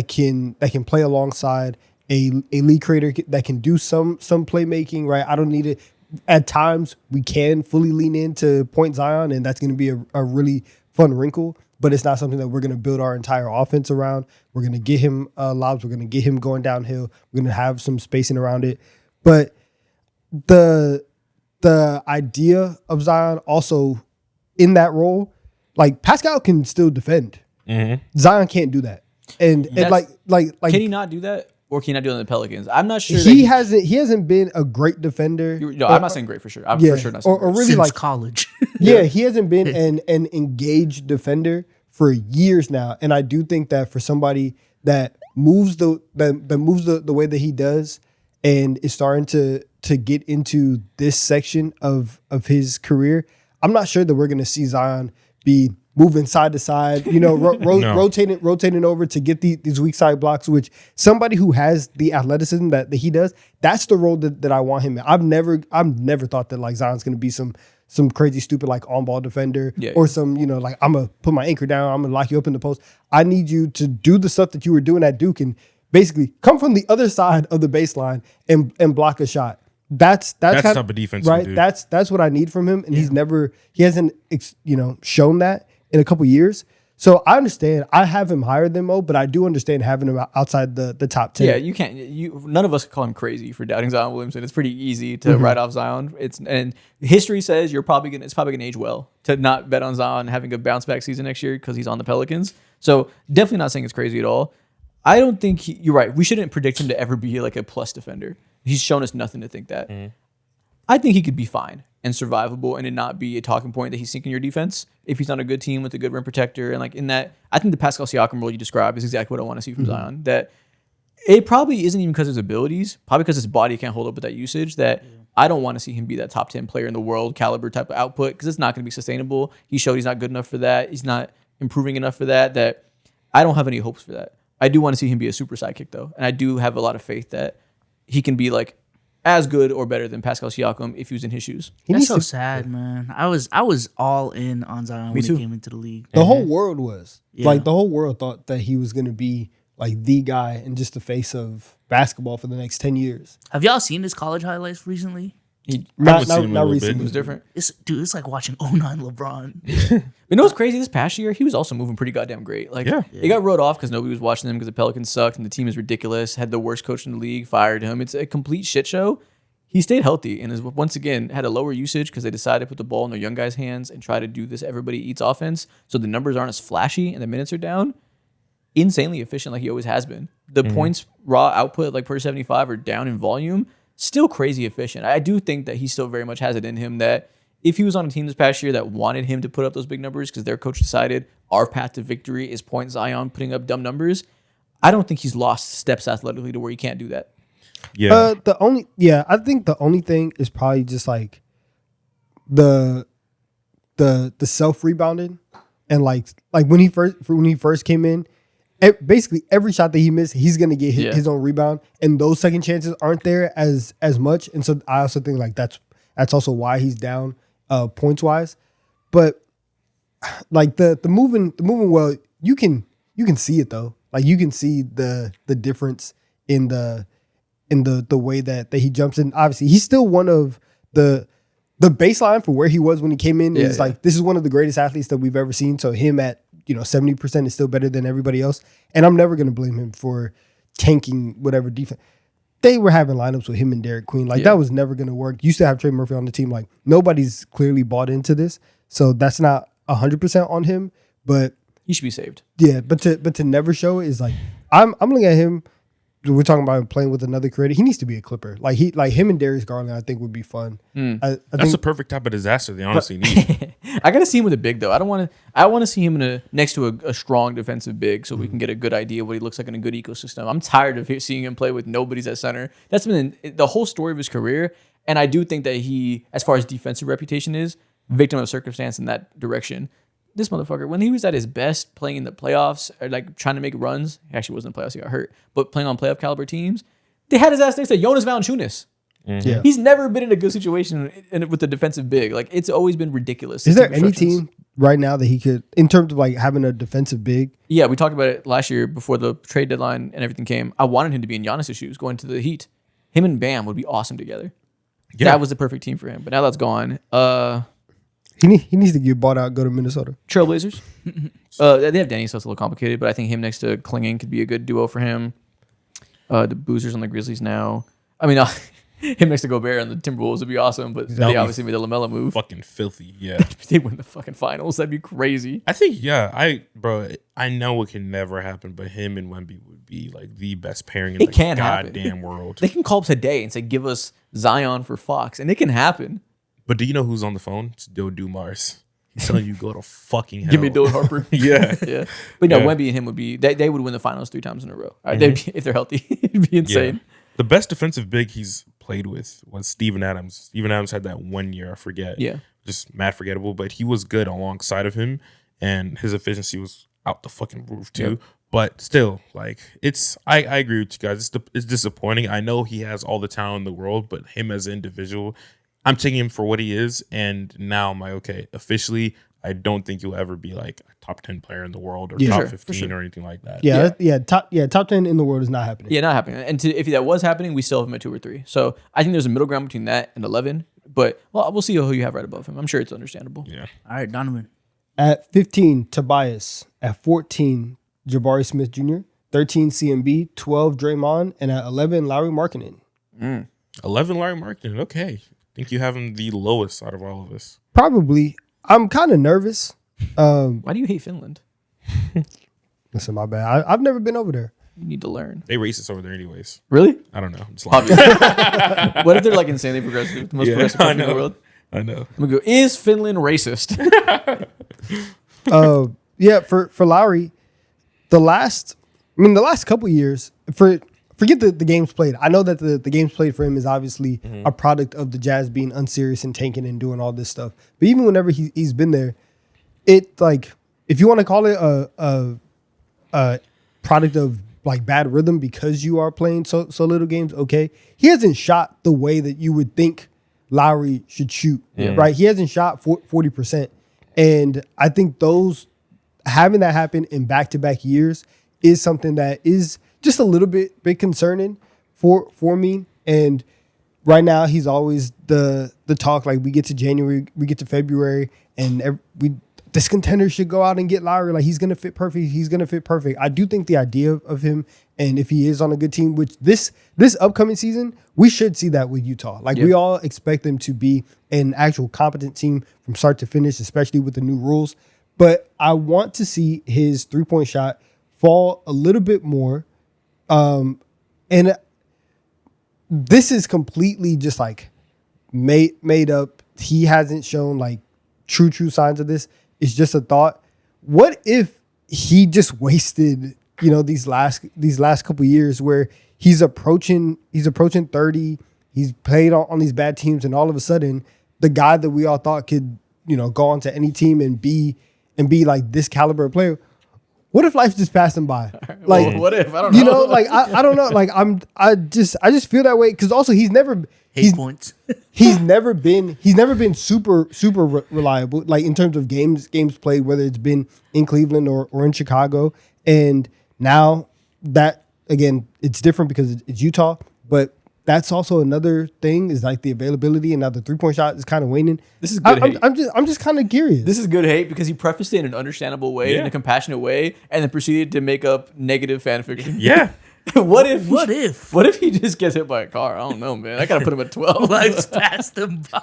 Speaker 4: can play alongside a lead creator that can do some playmaking, right? I don't need it. At times, we can fully lean into Point Zion, and that's going to be a really fun wrinkle. But it's not something that we're going to build our entire offense around. We're going to get him lobs. We're going to get him going downhill. We're going to have some spacing around it. But the idea of Zion also in that role, like Pascal can still defend. Zion can't do that. And like
Speaker 3: can he not do that, or can he not do it on the Pelicans? I'm not sure.
Speaker 4: He hasn't been a great defender.
Speaker 3: No, I'm not saying great for sure. I'm for sure not saying
Speaker 4: or really
Speaker 1: since
Speaker 4: like
Speaker 1: college.
Speaker 4: Yeah, he hasn't been an engaged defender for years now, and I do think that for somebody that moves the way that he does, and is starting to get into this section of his career, I'm not sure that we're going to see Zion be moving side to side, you know, rotating over to get these weak side blocks, which somebody who has the athleticism that he does, that's the role that I want him in. I've never thought that like Zion's going to be some crazy stupid like on ball defender or some, you know, like I'm going to put my anchor down, I'm going to lock you up in the post. I need you to do the stuff that you were doing at Duke and basically come from the other side of the baseline and block a shot. That's
Speaker 2: the type of defense,
Speaker 4: right?
Speaker 2: Dude.
Speaker 4: That's what I need from him, and he hasn't shown that in a couple years. So I understand. I have him higher than Mo, but I do understand having him outside the top 10.
Speaker 3: Yeah, you can't. None of us call him crazy for doubting Zion Williamson. It's pretty easy to write off Zion. And history says it's probably gonna age well to not bet on Zion having a bounce back season next year because he's on the Pelicans. So definitely not saying it's crazy at all. I don't think you're right. We shouldn't predict him to ever be like a plus defender. He's shown us nothing to think that. I think he could be fine and survivable and it not be a talking point that he's sinking your defense if he's on a good team with a good rim protector. And like in that, I think the Pascal Siakam role you described is exactly what I want to see from Zion. That it probably isn't even because of his abilities, probably because his body can't hold up with that usage, that I don't want to see him be that top 10 player in the world caliber type of output because it's not going to be sustainable. He showed he's not good enough for that. He's not improving enough for that I don't have any hopes for that. I do want to see him be a super sidekick though. And I do have a lot of faith that he can be like as good or better than Pascal Siakam if he was in his shoes.
Speaker 1: That's so sad, man. I was all in on Zion when he came into the league.
Speaker 4: The whole world was. Like the whole world thought that he was going to be like the guy and just the face of basketball for the next 10 years.
Speaker 1: Have y'all seen his college highlights recently?
Speaker 4: Not recently.
Speaker 3: It was different.
Speaker 1: It's like watching 09 LeBron.
Speaker 3: You know what's crazy? This past year, he was also moving pretty goddamn great. Like, it got wrote off because nobody was watching them because the Pelicans sucked and the team is ridiculous. Had the worst coach in the league, fired him. It's a complete shit show. He stayed healthy and is once again had a lower usage because they decided to put the ball in their young guys' hands and try to do this everybody eats offense. So the numbers aren't as flashy and the minutes are down. Insanely efficient like he always has been. The points raw output like per 75 are down in volume. Still crazy efficient. I do think that he still very much has it in him that if he was on a team this past year that wanted him to put up those big numbers because their coach decided our path to victory is Point Zion putting up dumb numbers, I don't think he's lost steps athletically to where he can't do that.
Speaker 4: Yeah. I think the only thing is probably just like the self rebounding. and like when he first came in, basically every shot that he missed, he's gonna get his own rebound, and those second chances aren't there as much. And so I also think like that's also why he's down points wise. But like the moving well, you can see it though. Like you can see the difference in the way that he jumps in. Obviously, he's still one of the baseline for where he was when he came in is like this is one of the greatest athletes that we've ever seen. So him at 70% is still better than everybody else. And I'm never gonna blame him for tanking whatever defense. They were having lineups with him and Derek Queen. Like that was never gonna work. You still have Trey Murphy on the team. Like nobody's clearly bought into this. So that's not 100% on him. But
Speaker 3: he should be saved.
Speaker 4: Yeah, but to never show it is like I'm looking at him. We're talking about him playing with another creator. He needs to be a Clipper. Like him and Darius Garland, I think would be fun.
Speaker 2: That's the perfect type of disaster they honestly need.
Speaker 3: I gotta see him with a big though. I want to see him next to a strong defensive big, so we can get a good idea of what he looks like in a good ecosystem. I'm tired of seeing him play with nobody's at center. That's been the whole story of his career, and I do think that he, as far as defensive reputation is, victim of circumstance in that direction. This motherfucker, when he was at his best playing in the playoffs, or like trying to make runs, he actually wasn't in the playoffs, he got hurt, but playing on playoff caliber teams, they had his ass next to Jonas Valanciunas.
Speaker 4: Yeah.
Speaker 3: He's never been in a good situation with the defensive big. Like, it's always been ridiculous.
Speaker 4: Is there any team right now that he could, in terms of like having a defensive big?
Speaker 3: Yeah, we talked about it last year before the trade deadline and everything came. I wanted him to be in Giannis' shoes going to the Heat. Him and Bam would be awesome together. Yeah. That was the perfect team for him, but now that's gone.
Speaker 4: He needs to get bought out and go to Minnesota.
Speaker 3: Trailblazers. They have Danny, so it's a little complicated, but I think him next to Klingin could be a good duo for him. The Boozers on the Grizzlies now. I mean, him next to Gobert on the Timberwolves would be awesome, but they obviously made the LaMelo move.
Speaker 2: Fucking filthy, yeah.
Speaker 3: They win the fucking finals. That'd be crazy.
Speaker 2: I think, I know it can never happen, but him and Wemby would be like the best pairing in the goddamn world.
Speaker 3: They can call up today and say, give us Zion for Fox, and it can happen.
Speaker 2: But do you know who's on the phone? It's Joe Dumars. He's telling you go to fucking hell.
Speaker 3: Give me Dylan Harper.
Speaker 2: Yeah.
Speaker 3: Yeah. But no, Wemby and him would be, they would win the finals 3 times in a row. If they're healthy, it'd be insane.
Speaker 2: Yeah. The best defensive big he's played with was Steven Adams. Steven Adams had that 1 year, I forget.
Speaker 3: Yeah.
Speaker 2: Just mad forgettable, but he was good alongside of him, and his efficiency was out the fucking roof too. Yep. But still, like, I agree with you guys. It's disappointing. I know he has all the talent in the world, but him as an individual, I'm taking him for what he is, and now I'm like, okay, officially, I don't think he'll ever be like a top 10 player in the world or top 15 or anything like that.
Speaker 4: Top 10 in the world is not happening.
Speaker 3: Yeah, not happening. And if that was happening, we still have him at 2 or 3. So I think there's a middle ground between that and 11. But we'll see who you have right above him. I'm sure it's understandable.
Speaker 2: Yeah.
Speaker 1: All right, Donovan.
Speaker 4: At 15, Tobias. At 14, Jabari Smith Jr. 13, CMB. 12, Draymond. And at 11, Lauri Markkanen.
Speaker 2: 11, Lauri Markkanen. Okay. I think you have him the lowest out of all of us.
Speaker 4: Probably. I'm kind of nervous.
Speaker 3: Why do you hate Finland?
Speaker 4: Listen, my bad. I've never been over there.
Speaker 3: You need to learn.
Speaker 2: They racist over there anyways.
Speaker 3: Really?
Speaker 2: I don't know. It's lying.
Speaker 3: What if they're like insanely progressive? The most progressive country in the world?
Speaker 2: I know.
Speaker 3: I'm going to go, is Finland racist?
Speaker 4: For Lauri, the last couple years, forget the games played. I know that the games played for him is obviously a product of the Jazz being unserious and tanking and doing all this stuff. But even whenever he's been there, it like, if you want to call it a product of like bad rhythm because you are playing so little games, okay. He hasn't shot the way that you would think Lauri should shoot, right? He hasn't shot 40%. And I think having that happen in back-to-back years is something that is just a little bit concerning for me. And right now he's always the talk, like we get to January, we get to February, and this contender should go out and get Lauri. Like he's gonna fit perfect. I do think the idea of him, and if he is on a good team, which this upcoming season, we should see that with Utah. Like we all expect them to be an actual competent team from start to finish, especially with the new rules. But I want to see his 3-point shot fall a little bit more. And this is completely just like made up. He hasn't shown like true signs of this. It's just a thought. What if he just wasted, these last couple of years where he's approaching 30, he's played on these bad teams, and all of a sudden the guy that we all thought could, go onto any team and be and be like this caliber of player, what if life just passed him by? Like,
Speaker 3: Well, what if? I don't know.
Speaker 4: you know, like I don't know. Like I just feel that way because also he's never.
Speaker 1: Hate points.
Speaker 4: He's never been super reliable, like in terms of games played, whether it's been in Cleveland or in Chicago. And now that, again, it's different because it's Utah, but that's also another thing is like the availability, and now the 3-point shot is kind of waning.
Speaker 3: This is good hate.
Speaker 4: I'm just kind of curious.
Speaker 3: This is good hate because he prefaced it in an understandable way, in a compassionate way, and then proceeded to make up negative fan fiction.
Speaker 2: Yeah.
Speaker 3: What if he just gets hit by a car? I don't know, man. I gotta put him at 12.
Speaker 1: Life's passed him by.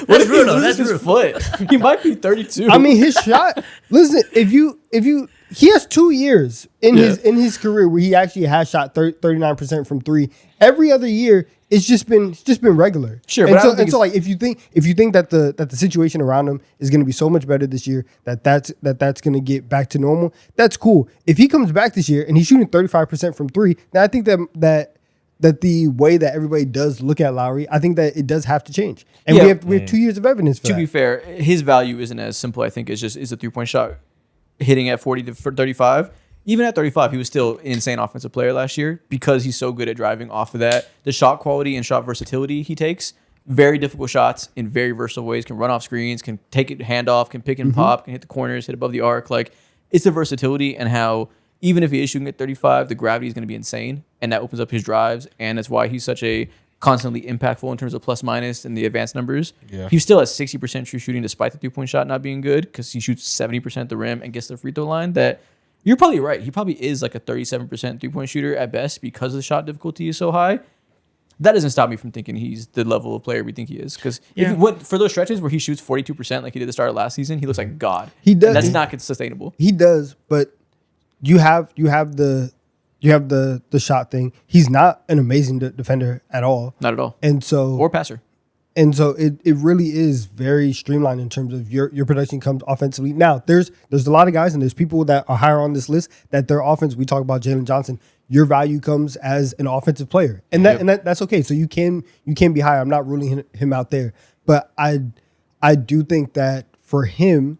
Speaker 3: What if
Speaker 1: real,
Speaker 3: he
Speaker 1: though.
Speaker 3: loses
Speaker 1: That's
Speaker 3: his foot? He might be 32.
Speaker 4: I mean, his shot. Listen, if you he has 2 years in his career where he actually has shot 39% from 3. Every other year, it's just been regular.
Speaker 3: Sure,
Speaker 4: and
Speaker 3: but I don't think
Speaker 4: so like if you think that the situation around him is going to be so much better this year, that's going to get back to normal, that's cool. If he comes back this year and he's shooting 35% from 3, then I think that the way that everybody does look at Lowry, I think that it does have to change. And
Speaker 3: Yeah.
Speaker 4: we have 2 years of evidence for
Speaker 3: To
Speaker 4: that.
Speaker 3: be fair, his value isn't as simple. I think is a 3-point shot hitting at 40 to 35. Even at 35, he was still an insane offensive player last year because he's so good at driving off of that. The shot quality and shot versatility he takes, very difficult shots in very versatile ways, can run off screens, can take it handoff, can pick and pop, can hit the corners, hit above the arc. Like, it's the versatility and how even if he is shooting at 35, the gravity is going to be insane, and that opens up his drives, and that's why he's such a constantly impactful in terms of plus minus and the advanced numbers.
Speaker 2: Yeah.
Speaker 3: He's still at 60% true shooting despite the 3-point shot not being good because he shoots 70% at the rim and gets the free throw line. That you're probably right. He probably is like a 37% 3-point shooter at best because the shot difficulty is so high. That doesn't stop me from thinking he's the level of player we think he is. Because for those stretches where he shoots 42% like he did at the start of last season, he looks like God.
Speaker 4: He does.
Speaker 3: And that's not sustainable.
Speaker 4: He does, but you have the shot thing. He's not an amazing defender at all.
Speaker 3: Not at all.
Speaker 4: And so
Speaker 3: Or passer.
Speaker 4: And so it really is very streamlined in terms of your production comes offensively. Now, there's a lot of guys and there's people that are higher on this list that their offense, we talk about Jalen Johnson, your value comes as an offensive player. And that's okay. So you can be higher. I'm not ruling him out there. But I do think that for him,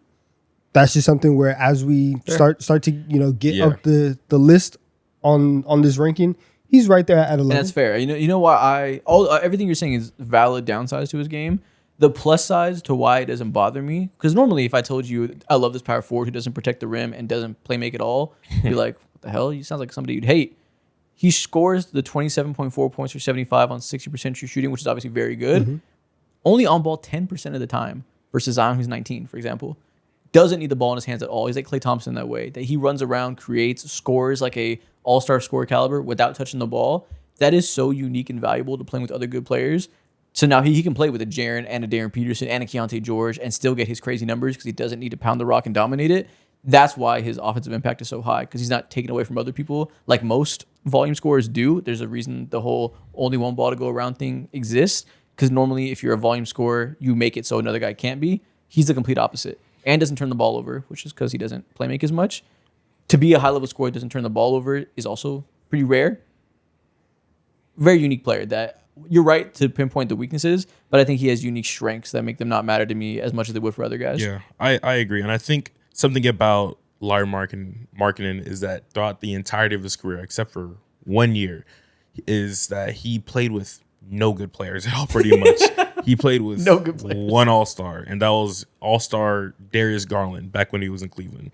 Speaker 4: that's just something where as we start to get up the list on this ranking, he's right there at 11.
Speaker 3: And that's fair. You know why everything you're saying is valid downsides to his game. The plus sides to why it doesn't bother me, because normally if I told you I love this power forward who doesn't protect the rim and doesn't play make at all, you'd be like, what the hell? You sound like somebody you'd hate. He scores the 27.4 points for 75 on 60% true shooting, which is obviously very good. Only on ball 10% of the time versus Zion, who's 19, for example. Doesn't need the ball in his hands at all. He's like Klay Thompson that way. That he runs around, creates, scores like a all-star scorer caliber without touching the ball. That is so unique and valuable to playing with other good players. So now he can play with a Jaren and a Darren Peterson and a Keontae George and still get his crazy numbers because he doesn't need to pound the rock and dominate it. That's why his offensive impact is so high, because he's not taken away from other people like most volume scorers do. There's a reason the whole only one ball to go around thing exists, because normally if you're a volume scorer, you make it so another guy can't be. He's the complete opposite and doesn't turn the ball over, which is because he doesn't play make as much. To be a high-level scorer that doesn't turn the ball over is also pretty rare. Very unique player that you're right to pinpoint the weaknesses, but I think he has unique strengths that make them not matter to me as much as they would for other guys.
Speaker 2: Yeah, I agree. And I think something about Larry Markkinen is that throughout the entirety of his career, except for 1 year, is that he played with no good players at all, pretty much. He played with
Speaker 3: No good players.
Speaker 2: one all-star, and that was all-star Darius Garland back when he was in Cleveland.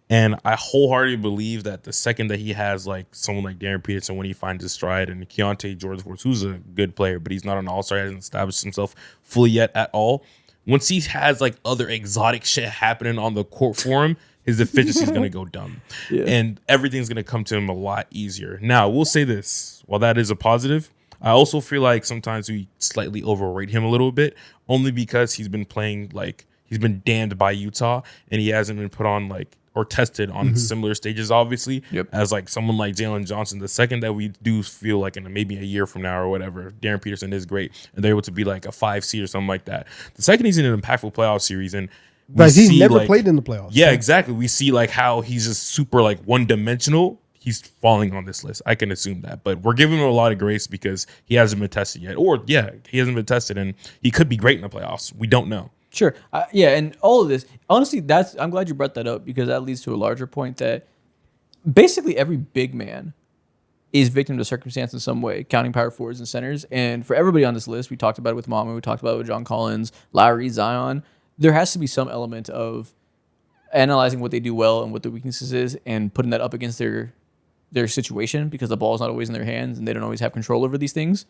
Speaker 2: And I wholeheartedly believe that the second that he has like someone like Darren Peterson, when he finds his stride, and Keontae George, who's a good player, but he's not an all-star, hasn't established himself fully yet at all. Once he has like other exotic shit happening on the court for him, his efficiency is going to go dumb.
Speaker 3: Yeah.
Speaker 2: And everything's going to come to him a lot easier. Now, we'll say this. While that is a positive, I also feel like sometimes we slightly overrate him a little bit, only because he's been playing like he's been damned by Utah, and he hasn't been put on like or tested on similar stages, obviously, as like someone like Jalen Johnson. The second that we do feel like in maybe a year from now or whatever, Darren Peterson is great, and they're able to be like a 5 seed or something like that. The second he's in an impactful playoff series, and
Speaker 4: Right, he's
Speaker 2: see,
Speaker 4: never
Speaker 2: like,
Speaker 4: played in the playoffs.
Speaker 2: Yeah, exactly. We see like how he's just super like one-dimensional. He's falling on this list. I can assume that. But we're giving him a lot of grace because he hasn't been tested yet. Or, yeah, he hasn't been tested, and he could be great in the playoffs. We don't know.
Speaker 3: Sure. Yeah, and all of this, honestly, I'm glad you brought that up because that leads to a larger point that basically every big man is victim to circumstance in some way, counting power forwards and centers. And for everybody on this list, we talked about it with Mama, we talked about it with John Collins, Lowry, Zion. There has to be some element of analyzing what they do well and what their weaknesses is and putting that up against their situation because the ball is not always in their hands and they don't always have control over these things.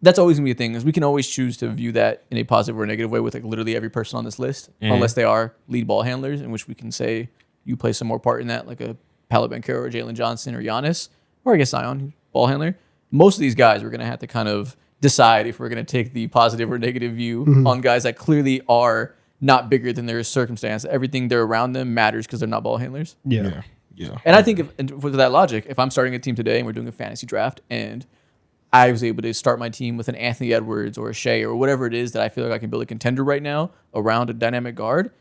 Speaker 3: That's always gonna be a thing, is we can always choose to view that in a positive or a negative way with like literally every person on this list, unless they are lead ball handlers, in which we can say you play some more part in that, like a Paolo Banchero or Jalen Johnson or Giannis, or I guess Zion, ball handler. Most of these guys, we're gonna have to kind of decide if we're gonna take the positive or negative view on guys that clearly are not bigger than their circumstance. Everything they're around them matters because they're not ball handlers.
Speaker 4: Yeah.
Speaker 3: And I think with that logic, if I'm starting a team today and we're doing a fantasy draft and I was able to start my team with an Anthony Edwards or a Shea or whatever it is that I feel like I can build a contender right now around a dynamic guard,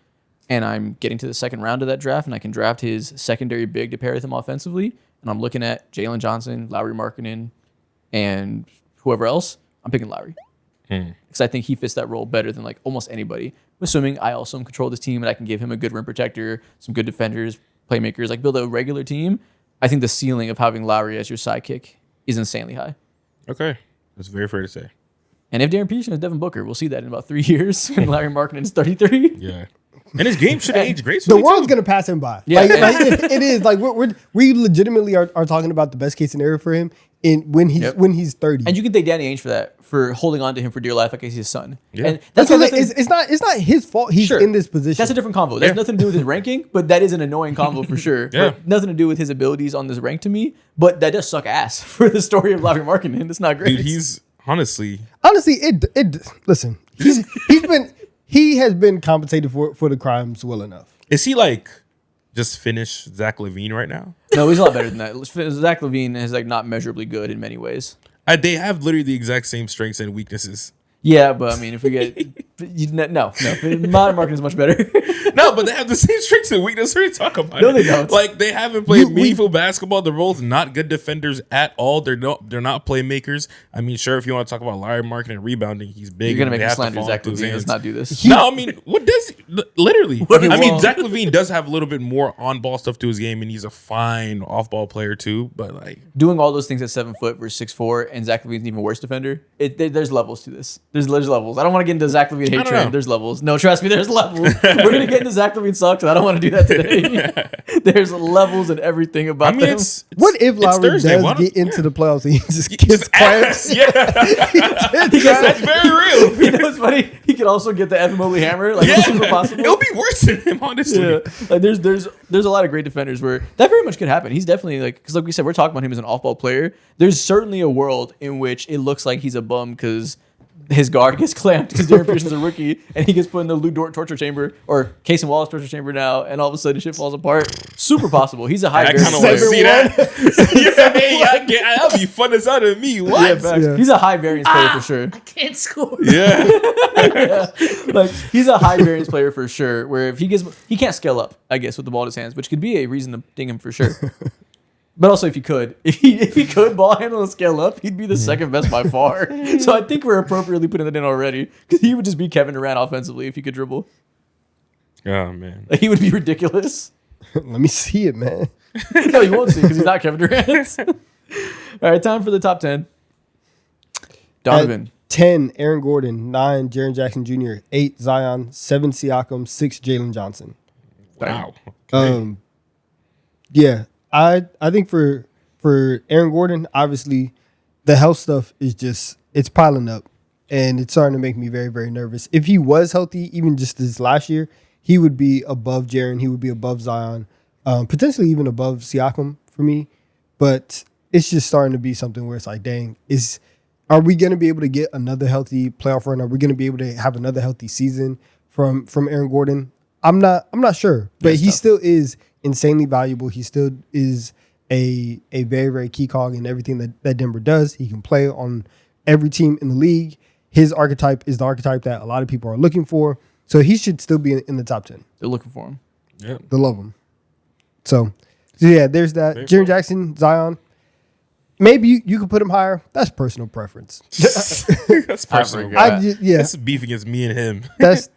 Speaker 3: and I'm getting to the second round of that draft and I can draft his secondary big to pair with him offensively, and I'm looking at Jalen Johnson, Lauri Markkanen, and whoever else, I'm picking Lauri. Because I think he fits that role better than like almost anybody. Assuming I also control this team and I can give him a good rim protector, some good defenders, playmakers, like build a regular team. I think the ceiling of having Lauri as your sidekick is insanely high.
Speaker 2: Okay. That's very fair to say.
Speaker 3: And if Darren Peterson is Devin Booker, we'll see that in about 3 years when Lauri Markkanen is 33.
Speaker 2: Yeah. And his game should age
Speaker 4: The
Speaker 2: gracefully.
Speaker 4: world's gonna pass him by.
Speaker 3: Yeah.
Speaker 4: Like, it is like we legitimately are talking about the best case scenario for him when he's 30.
Speaker 3: And you can thank Danny Ainge for that, for holding on to him for dear life like he's his son.
Speaker 2: Yeah.
Speaker 3: And that's
Speaker 4: Because
Speaker 3: another thing-
Speaker 4: it's not his fault he's
Speaker 3: Sure.
Speaker 4: in this position.
Speaker 3: That's a different convo. That's nothing to do with his ranking, but that is an annoying convo for sure.
Speaker 2: Yeah.
Speaker 3: But nothing to do with his abilities on this rank to me, but that does suck ass for the story of Lauri Markkanen. It's not great.
Speaker 2: Dude, he's honestly.
Speaker 4: Honestly, listen. He has been compensated for the crimes well enough.
Speaker 2: Is he like just finished Zach LaVine right now?
Speaker 3: No, he's a lot better than that. Zach LaVine is like not measurably good in many ways.
Speaker 2: They have literally the exact same strengths and weaknesses.
Speaker 3: Yeah, but I mean, if we get modern marketing is much better.
Speaker 2: No, but they have the same strengths and weaknesses. What are you talking about?
Speaker 3: No, they don't.
Speaker 2: Like they haven't played meaningful basketball. They're both not good defenders at all. They're not playmakers. I mean, sure, if you want to talk about Larry Markkanen and rebounding, he's big.
Speaker 3: You're gonna
Speaker 2: and
Speaker 3: make
Speaker 2: they
Speaker 3: me
Speaker 2: have to
Speaker 3: slander
Speaker 2: fall
Speaker 3: Zach
Speaker 2: into his
Speaker 3: LaVine.
Speaker 2: hands.
Speaker 3: Let's not do this.
Speaker 2: No, I mean, what does literally?
Speaker 3: Okay,
Speaker 2: I mean,
Speaker 3: well-
Speaker 2: Zach LaVine does have a little bit more on-ball stuff to his game, and he's a fine off-ball player too. But like,
Speaker 3: Doing all those things at 7 foot versus 6'4", and Zach LaVine's an even worse defender. There's levels to this. There's levels. I don't want to get into Zach LaVine hate
Speaker 2: don't
Speaker 3: train.
Speaker 2: know.
Speaker 3: There's levels. No, trust me, there's levels. We're gonna get into Zach LaVine sucks, and I don't want to do that today. There's levels and everything about
Speaker 2: I mean,
Speaker 3: them.
Speaker 4: What if Lowry
Speaker 2: Thursday. Why
Speaker 4: does
Speaker 2: don't-
Speaker 4: get into the playoffs and he just gets cramps?
Speaker 2: Yeah, that's very real.
Speaker 3: You know what's funny? He could also get the Evan Mobley hammer. Like it's super possible.
Speaker 2: It'll be worse than him, honestly.
Speaker 3: Yeah, like there's a lot of great defenders where that very much could happen. He's definitely like, because like we said, we're talking about him as an off-ball player. There's certainly a world in which it looks like he's a bum because his guard gets clamped because Darren Peterson's a rookie and he gets put in the Lou Dort torture chamber or Casey Wallace torture chamber now, and all of a sudden shit falls apart. Super possible. He's a high
Speaker 2: I
Speaker 3: variance
Speaker 2: kind of want to
Speaker 3: player.
Speaker 2: see that. Yeah, that'll be fun as hell to me. What?
Speaker 3: Yeah, facts.
Speaker 4: Yeah.
Speaker 3: He's a high variance player for sure.
Speaker 1: I can't score.
Speaker 2: Yeah.
Speaker 3: Like he's a high variance player for sure. Where if he can't scale up, I guess, with the ball in his hands, which could be a reason to ding him for sure. But also, if he could ball handle and scale up, he'd be the second best by far. So I think we're appropriately putting that in already because he would just be Kevin Durant offensively if he could dribble.
Speaker 2: Oh man.
Speaker 3: Like, he would be ridiculous.
Speaker 4: Let me see it, man.
Speaker 3: No, you won't see because he's not Kevin Durant. All right, time for the top 10. Donovan.
Speaker 4: At 10, Aaron Gordon. 9, Jaren Jackson Jr. 8, Zion. 7, Siakam. 6, Jalen Johnson.
Speaker 2: Wow.
Speaker 4: Yeah, I think for Aaron Gordon, obviously, the health stuff is just it's piling up, and it's starting to make me very, very nervous. If he was healthy, even just this last year, he would be above Jaren. He would be above Zion, potentially even above Siakam for me. But it's just starting to be something where it's like, dang, are we going to be able to get another healthy playoff run? Are we going to be able to have another healthy season from Aaron Gordon? I'm not sure, but he still is insanely valuable. He still is a very, very key cog in everything that Denver does. He can play on every team in the league. His archetype is the archetype that a lot of people are looking for. So he should still be in the top 10.
Speaker 3: They're looking for him.
Speaker 2: Yeah.
Speaker 4: They love him. So yeah, there's that. Jaren Jackson, Zion. maybe you could put him higher. That's personal preference.
Speaker 2: That's personal.
Speaker 3: forgot.
Speaker 4: Yeah,
Speaker 2: That's beef against me and him.
Speaker 4: that's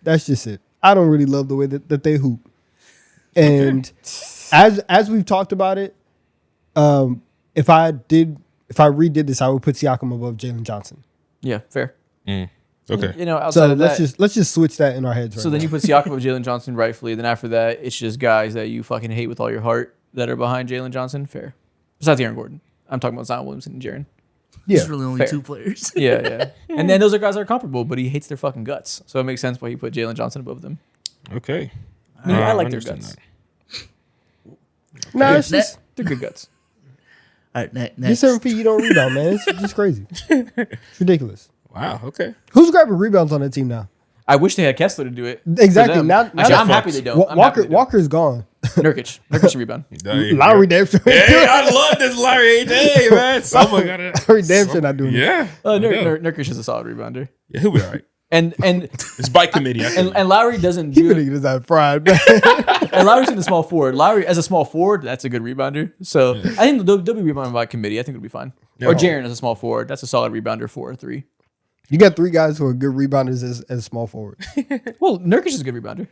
Speaker 4: just it. I don't really love the way that they hoop. And as we've talked about it, if I redid this, I would put Siakam above Jalen Johnson.
Speaker 3: Yeah, fair.
Speaker 2: Okay.
Speaker 3: You know, outside
Speaker 4: So
Speaker 3: of that,
Speaker 4: let's just switch that in our heads.
Speaker 3: so then you put Siakam with Jalen Johnson rightfully. Then after that, it's just guys that you fucking hate with all your heart that are behind Jalen Johnson. Fair. Besides Aaron Gordon, I'm talking about Zion Williamson and Jaren.
Speaker 4: yeah,
Speaker 1: There's really only
Speaker 3: fair.
Speaker 1: 2 players.
Speaker 3: Yeah. And then those are guys that are comparable, but he hates their fucking guts. So it makes sense why he put Jalen Johnson above them.
Speaker 2: Okay.
Speaker 3: I mean, I like their
Speaker 2: understand
Speaker 3: guts.
Speaker 2: that.
Speaker 4: no, it's just
Speaker 3: They're good guts.
Speaker 1: All right,
Speaker 4: you're
Speaker 1: next.
Speaker 4: 7 feet. You don't rebound, man. It's just crazy. It's ridiculous.
Speaker 2: Wow. Okay.
Speaker 4: Who's grabbing rebounds on that team now?
Speaker 3: I wish they had Kessler to do it. for
Speaker 4: Exactly.
Speaker 3: them.
Speaker 4: Now
Speaker 3: Actually,
Speaker 4: that-
Speaker 3: I'm happy they don't. I'm happy
Speaker 4: Walker
Speaker 3: they don't.
Speaker 4: Walker's gone.
Speaker 3: Nurkic should rebound.
Speaker 4: Lowry Dempsey.
Speaker 2: Hey, I love this Larry. Hey, man. Someone got it.
Speaker 4: Lowry Dempsey not doing it.
Speaker 2: Yeah.
Speaker 3: Nurkic is a solid rebounder.
Speaker 2: Yeah, he'll be all right.
Speaker 3: And
Speaker 2: It's by committee. I think.
Speaker 3: and Lowry doesn't
Speaker 4: He
Speaker 3: do
Speaker 4: finna get his eye fried, man.
Speaker 3: and Lowry's in the small forward. Lowry as a small forward, that's a good rebounder. So I think they'll be rebounded by committee. I think it'll be fine.
Speaker 2: Yeah.
Speaker 3: Or Jaren as a small forward, that's a solid rebounder 4 or 3.
Speaker 4: You got 3 guys who are good rebounders as small forward.
Speaker 3: Well, Nurkic is a good rebounder.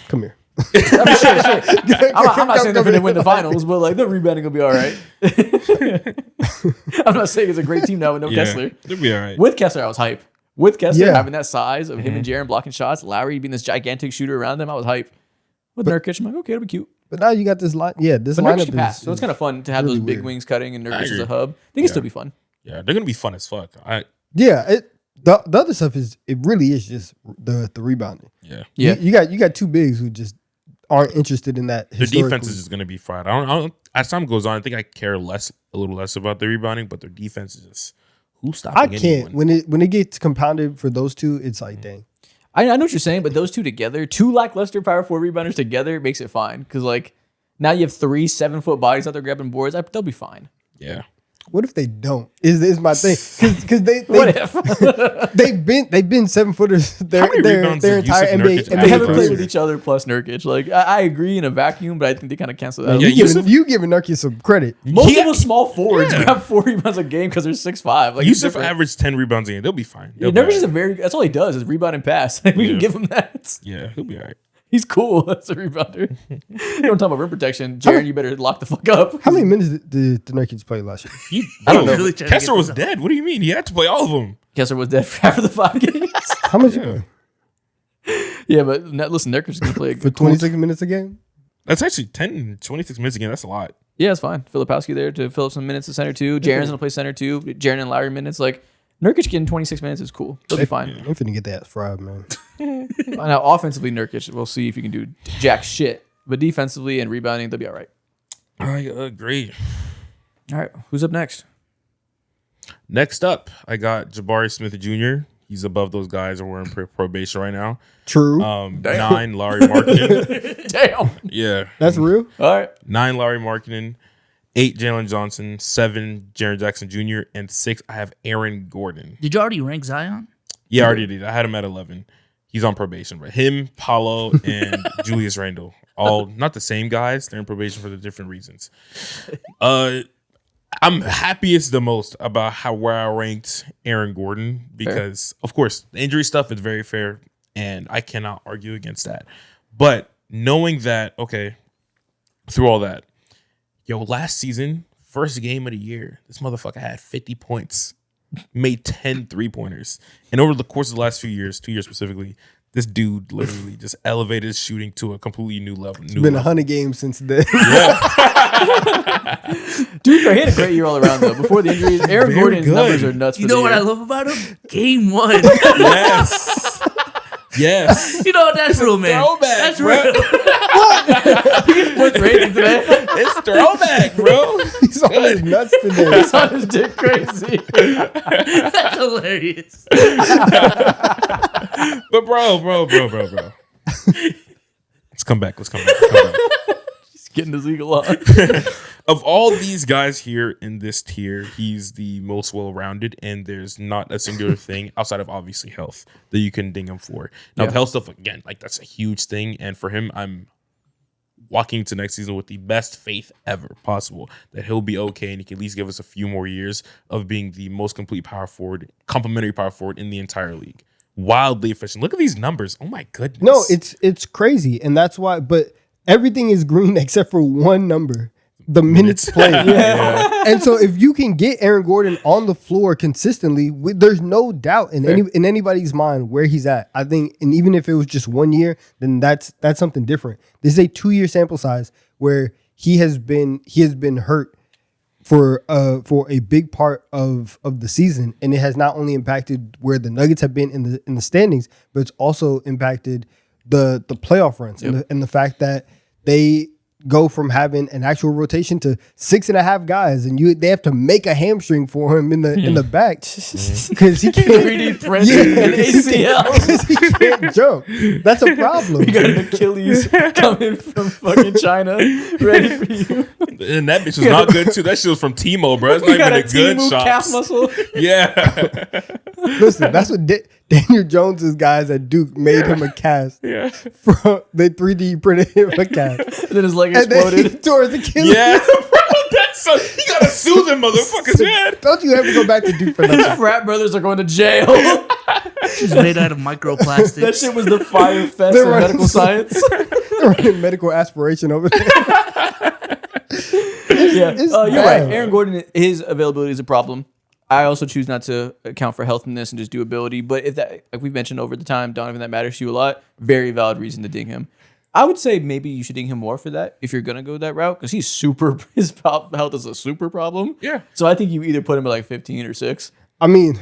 Speaker 4: Come here.
Speaker 3: I mean, shit. I'm not saying they're going to win the finals, but like their rebounding will be all right. I'm not saying it's a great team now with no
Speaker 2: Yeah,
Speaker 3: Kessler.
Speaker 2: they'll be all right.
Speaker 3: With Kessler, I was hype. With Kessler
Speaker 4: Yeah.
Speaker 3: having that size of him and Jaren blocking shots, Lowry being this gigantic shooter around them, I was hype. With Nurkic, I'm like, okay, it'll be cute.
Speaker 4: But now you got this line. Yeah, this
Speaker 3: But Nurkic
Speaker 4: lineup
Speaker 3: can pass, so it's kind of fun to have
Speaker 4: really
Speaker 3: those big
Speaker 4: weird.
Speaker 3: wings cutting and Nurkic as
Speaker 2: agree.
Speaker 3: a hub. I think it'll still be fun.
Speaker 2: Yeah, they're gonna be fun as fuck.
Speaker 4: Yeah, the other stuff it really is just the rebounding.
Speaker 2: Yeah.
Speaker 3: Yeah.
Speaker 4: You got 2 bigs who just aren't interested in that.
Speaker 2: Their defense
Speaker 4: historically.
Speaker 2: is just gonna be fried. I don't. As time goes on, I think I care a little less about the rebounding, but their defense is just who's stopping
Speaker 4: I can't
Speaker 2: anyone?
Speaker 4: when it gets compounded for those 2. It's like dang.
Speaker 3: I know what you're saying, but those two together, 2 lackluster power forward rebounders together makes it fine. Because like now you have 3 7-foot bodies out there grabbing boards. They'll be fine.
Speaker 2: Yeah.
Speaker 4: What if they don't? Is my thing because
Speaker 3: What if?
Speaker 4: they've been 7-footers their
Speaker 2: many rebounds
Speaker 4: their
Speaker 2: did
Speaker 4: entire
Speaker 2: Yusuf
Speaker 4: NBA.
Speaker 2: Nurkic
Speaker 3: They
Speaker 2: have?
Speaker 3: haven't played
Speaker 2: Career.
Speaker 3: with each other plus Nurkic. Like I agree in a vacuum, but I think they kind of cancel that. out.
Speaker 2: Yeah,
Speaker 4: You giving Nurkic some credit.
Speaker 3: Most
Speaker 2: Yeah.
Speaker 3: of those small forwards
Speaker 2: Yeah.
Speaker 3: grab 4 rebounds a game because they're 6'5". Like it's
Speaker 2: Yusuf
Speaker 3: different.
Speaker 2: averaged 10 rebounds a game. They'll be fine. They'll be
Speaker 3: Nurkic is
Speaker 2: all right.
Speaker 3: that's all he does is rebound and pass. We
Speaker 2: Yeah.
Speaker 3: can give him that.
Speaker 2: Yeah, he'll be all right.
Speaker 3: He's cool as a rebounder. You don't talk about rim protection. Jaren, you better lock the fuck up.
Speaker 4: How many minutes did the Nurkic play last year?
Speaker 2: I don't know.
Speaker 1: Really trying to
Speaker 2: Kessler
Speaker 1: get
Speaker 2: was
Speaker 1: this
Speaker 2: dead. What do you mean? He had to play all of them.
Speaker 3: Kessler was dead for half of the 5 games.
Speaker 4: How much you play?
Speaker 3: Yeah, but listen, Nurkic's going to play
Speaker 4: For
Speaker 3: cool.
Speaker 4: 26 minutes a game?
Speaker 2: That's actually 26 minutes again. That's a lot.
Speaker 3: Yeah, it's fine. Filipowski there to fill up some minutes at center too. Jaren's going to play center too. Jaren and Lowry minutes. Like, Nurkic getting 26 minutes is cool. They'll be fine.
Speaker 4: I'm finna get that fried, man.
Speaker 3: Now, offensively, Nurkic, we'll see if you can do jack shit. But defensively and rebounding, they'll be all right.
Speaker 2: I agree.
Speaker 3: All right, who's up next?
Speaker 2: Next up, I got Jabari Smith Jr. He's above those guys, and we're in probation right now.
Speaker 4: True.
Speaker 2: 9, Larry Markkinen.
Speaker 3: Damn.
Speaker 2: Yeah.
Speaker 4: That's real.
Speaker 3: All right.
Speaker 2: 9, Larry Markkinen. 8, Jalen Johnson. 7, Jaren Jackson Jr. And 6, I have Aaron Gordon.
Speaker 1: Did you already rank Zion?
Speaker 2: Yeah, I already did. I had him at 11. He's on probation, but him, Paulo, and Julius Randle, all not the same guys. They're in probation for the different reasons. I'm happiest the most about where I ranked Aaron Gordon because, of course, the injury stuff is very fair, and I cannot argue against that. But knowing that, okay, through all that, last season, first game of the year, this motherfucker had 50 points. Made 10 3-pointers. And over the course of the last few years, 2 years specifically, this dude literally just elevated his shooting to a completely new level.
Speaker 4: It's been 100 games since then.
Speaker 3: Dude, he had a great year all around, though. Before the injuries, Aaron
Speaker 2: Very
Speaker 3: Gordon's
Speaker 2: good.
Speaker 3: numbers are nuts.
Speaker 1: You
Speaker 3: for the
Speaker 1: know what
Speaker 3: year.
Speaker 1: I love about him? Game 1.
Speaker 2: Yes. Yes.
Speaker 1: You know what? That's real, man.
Speaker 2: throwback,
Speaker 1: That's
Speaker 2: bro.
Speaker 1: real.
Speaker 3: What's rating today?
Speaker 2: It's throwback, bro.
Speaker 4: He's on his nuts today.
Speaker 3: He's on his dick crazy.
Speaker 1: That's hilarious.
Speaker 2: But bro. Let's come back.
Speaker 3: He's getting his eagle on.
Speaker 2: Of all these guys here in this tier, he's the most well-rounded, and there's not a singular thing outside of obviously health that you can ding him for. Now,
Speaker 3: Yeah.
Speaker 2: the health stuff, again, like that's a huge thing, and for him, I'm walking into next season with the best faith ever possible that he'll be okay and he can at least give us a few more years of being the most complete power forward, complementary power forward in the entire league. Wildly efficient. Look at these numbers. Oh my goodness.
Speaker 4: No, it's crazy, and that's why. But everything is green except for one number: the minutes played. And so, if you can get Aaron Gordon on the floor consistently, there's no doubt in anybody's mind where he's at. I think, and even if it was just 1 year, then that's something different. This is a 2-year sample size where he has been hurt for a big part of the season, and it has not only impacted where the Nuggets have been in the standings, but it's also impacted the playoff runs and the fact that they go from having an actual rotation to 6.5 guys, and they have to make a hamstring for him in the back because he can't
Speaker 3: 3D print an ACL.
Speaker 4: because he can't jump. That's a problem.
Speaker 3: You got an Achilles coming from fucking China, ready for you.
Speaker 2: And that bitch was not good too. That shit was from Timo, bro. It's not
Speaker 3: You got
Speaker 2: even a good
Speaker 3: Temu
Speaker 2: shot.
Speaker 3: calf muscle.
Speaker 2: Yeah.
Speaker 4: Listen, that's what Daniel Jones's guys at Duke made him a cast.
Speaker 2: Yeah.
Speaker 4: From they 3D printed him a cast,
Speaker 3: And then his leg
Speaker 4: and then he
Speaker 3: exploded.
Speaker 4: tore his Achilles.
Speaker 2: Yeah. Bro, that's so, you gotta sue them motherfuckers, man.
Speaker 4: Don't you ever go back to Duke for
Speaker 3: His
Speaker 4: that?
Speaker 3: frat brothers are going to jail.
Speaker 1: She's made out of microplastics.
Speaker 3: That shit was the fire fest
Speaker 4: They're
Speaker 3: of
Speaker 4: running-
Speaker 3: medical science.
Speaker 4: They're running medical aspiration over there.
Speaker 3: Yeah,
Speaker 4: It's
Speaker 3: you're
Speaker 4: bad.
Speaker 3: right. Aaron Gordon, his availability is a problem. I also choose not to account for healthiness and just do ability. But if that, like we've mentioned over the time, Donovan, that matters to you a lot. Very valid reason to ding him. I would say maybe you should ding him more for that if you're gonna go that route because his health is a super problem.
Speaker 2: Yeah.
Speaker 3: So I think you either put him at like 15 or 6.
Speaker 4: I mean,